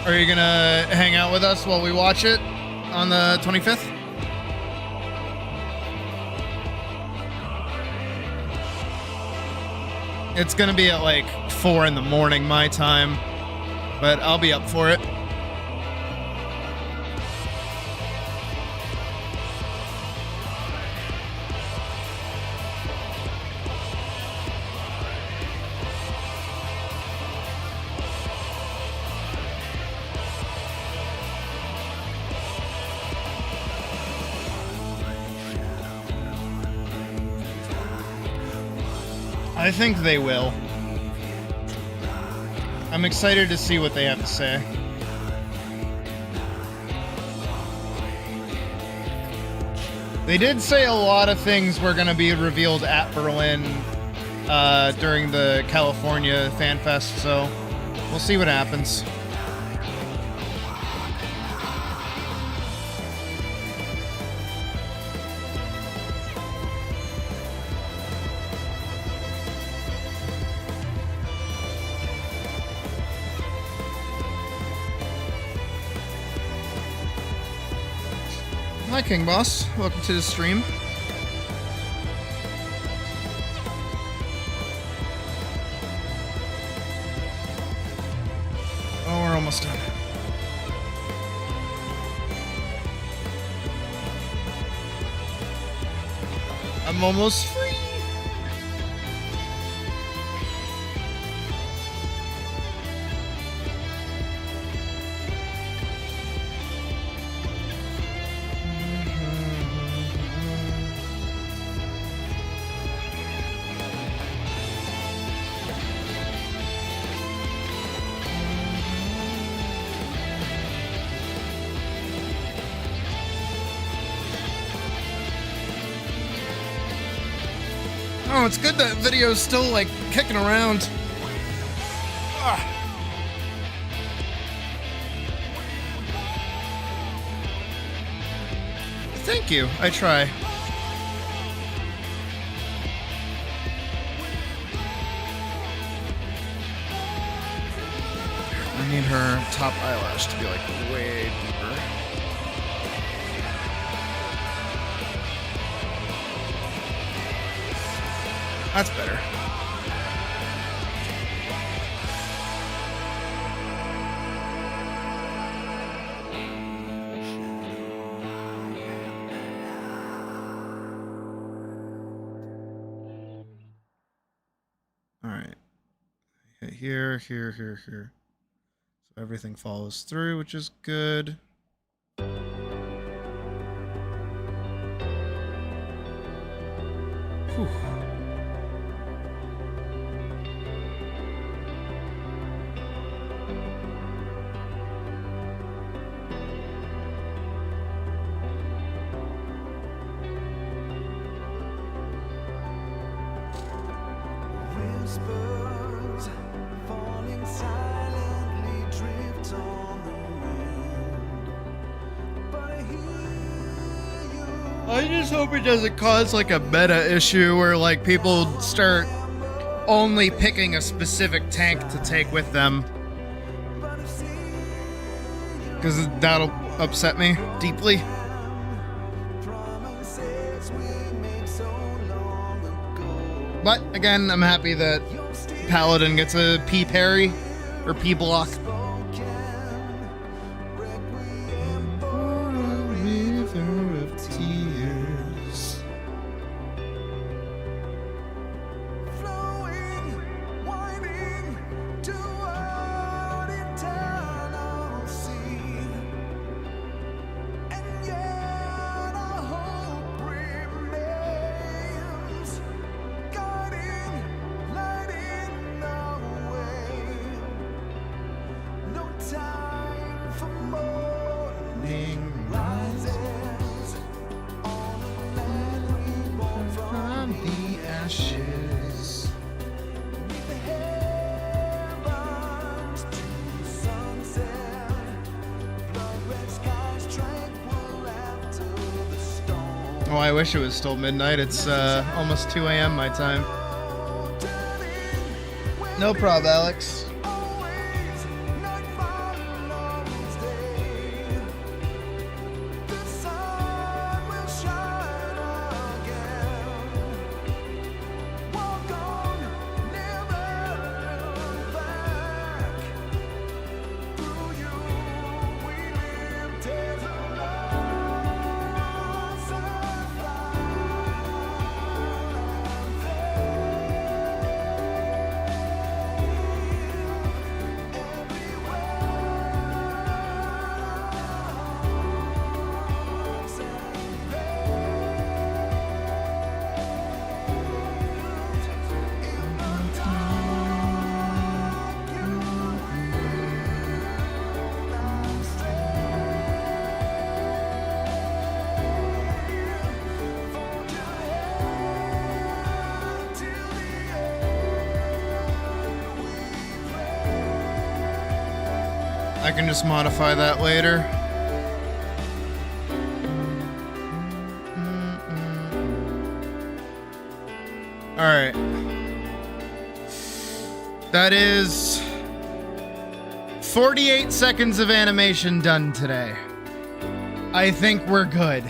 Are you gonna hang out with us while we watch it on the 25th? It's gonna be at like 4 in the morning my time, but I'll be up for it. I think they will. I'm excited to see what they have to say. They did say a lot of things were going to be revealed at Berlin during the California Fan Fest, so we'll see what happens. Hi, King Boss. Welcome to the stream. Oh, we're almost done. I'm almost free. Oh, it's good that video's still, like, kicking around. Ah. Thank you. I try. I need her top eyelash to be, like, way deeper. That's better. here, here, here, here. So everything follows through, which is good. Whew. Whispers falling silently drift on the wind. But I hear you. I just hope it doesn't cause like a meta issue where like people start only picking a specific tank to take with them. Because that'll upset me deeply. Promises we made so long ago. But again, I'm happy that Paladin gets a P parry or P block. Flowing, winding toward eternal sea. And yet our hope remains, guiding, lighting our way. No time for morning rises on a land reborn from the ashes. the heavens to the sunset. Blood red skies tranquil after the storm. Oh, I wish it was still midnight. It's almost 2 a.m. my time. No problem, Alex. Always night follows day. The sun will shine again. Walk on, never look back. Through you we live tales of loss and I can just modify that later. Alright. That is 48 seconds of animation done today. I think we're good,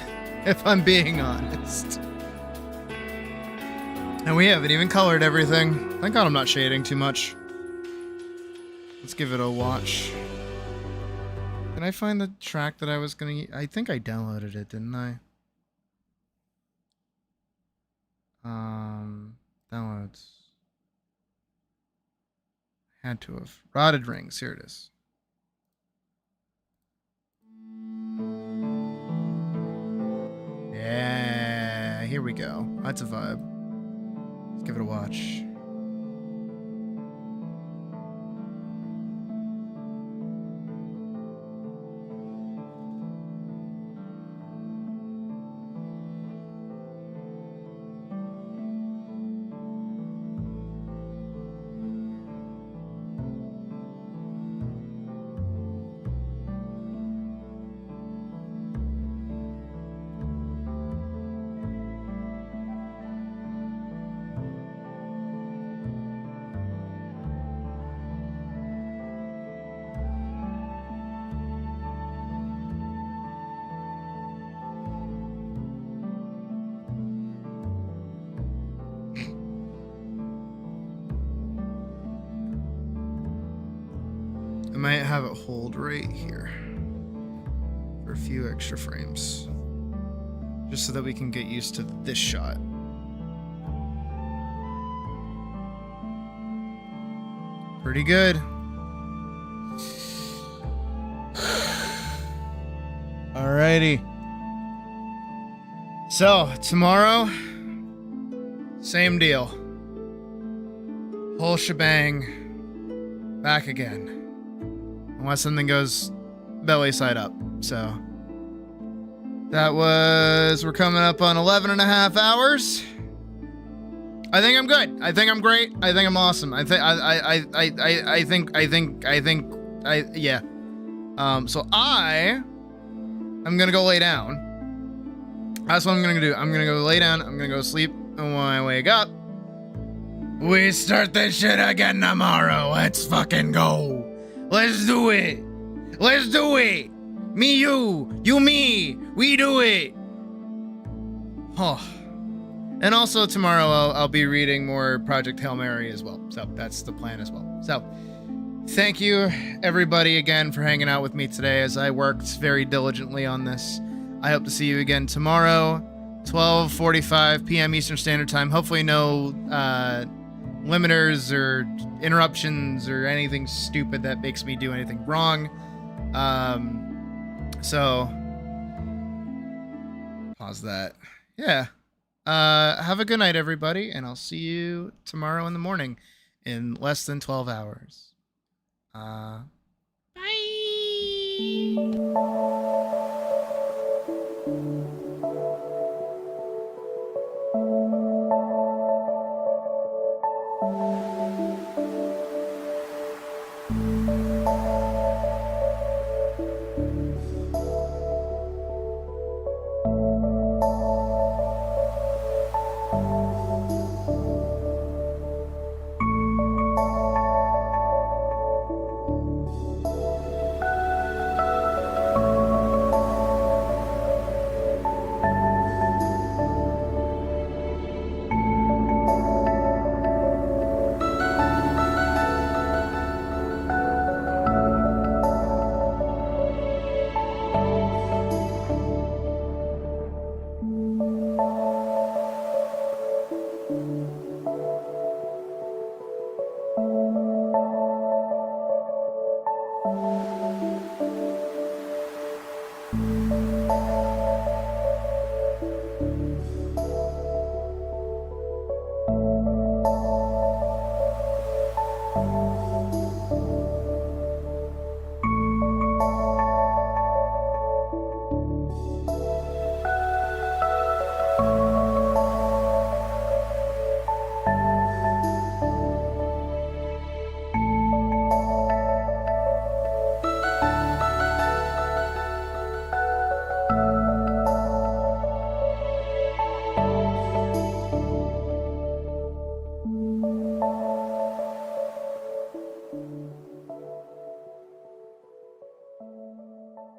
if I'm being honest. And we haven't even colored everything. Thank God I'm not shading too much. Let's give it a watch. Can I find the track that I was gonna... I think I downloaded it, didn't I? Downloads. Had to have. Rotted Rings, here it is. Yeah, here we go. That's a vibe. Let's give it a watch. I might have it hold right here for a few extra frames, just so that we can get used to this shot. pretty good. Alrighty. So, tomorrow, same deal. Whole shebang. Back again. Unless something goes belly side up. So, that was... We're coming up on 11 and a half hours. I think I'm good. I think I'm great. I think I'm awesome. Yeah. So I'm gonna go lay down. That's what I'm gonna do. I'm gonna go lay down. I'm gonna go sleep. And when I wake up, we start this shit again tomorrow. Let's fucking go. Let's do it. Let's do it. Me, you me. We do it. Oh. And also tomorrow I'll be reading more Project Hail Mary as well. So that's the plan as well. So thank you everybody again for hanging out with me today as I worked very diligently on this. I hope to see you again tomorrow, 12:45 p.m. Eastern Standard Time. Hopefully no limiters or interruptions or anything stupid that makes me do anything wrong. So pause that. Yeah. Have a good night, everybody, and I'll see you tomorrow in the morning in less than 12 hours. Bye.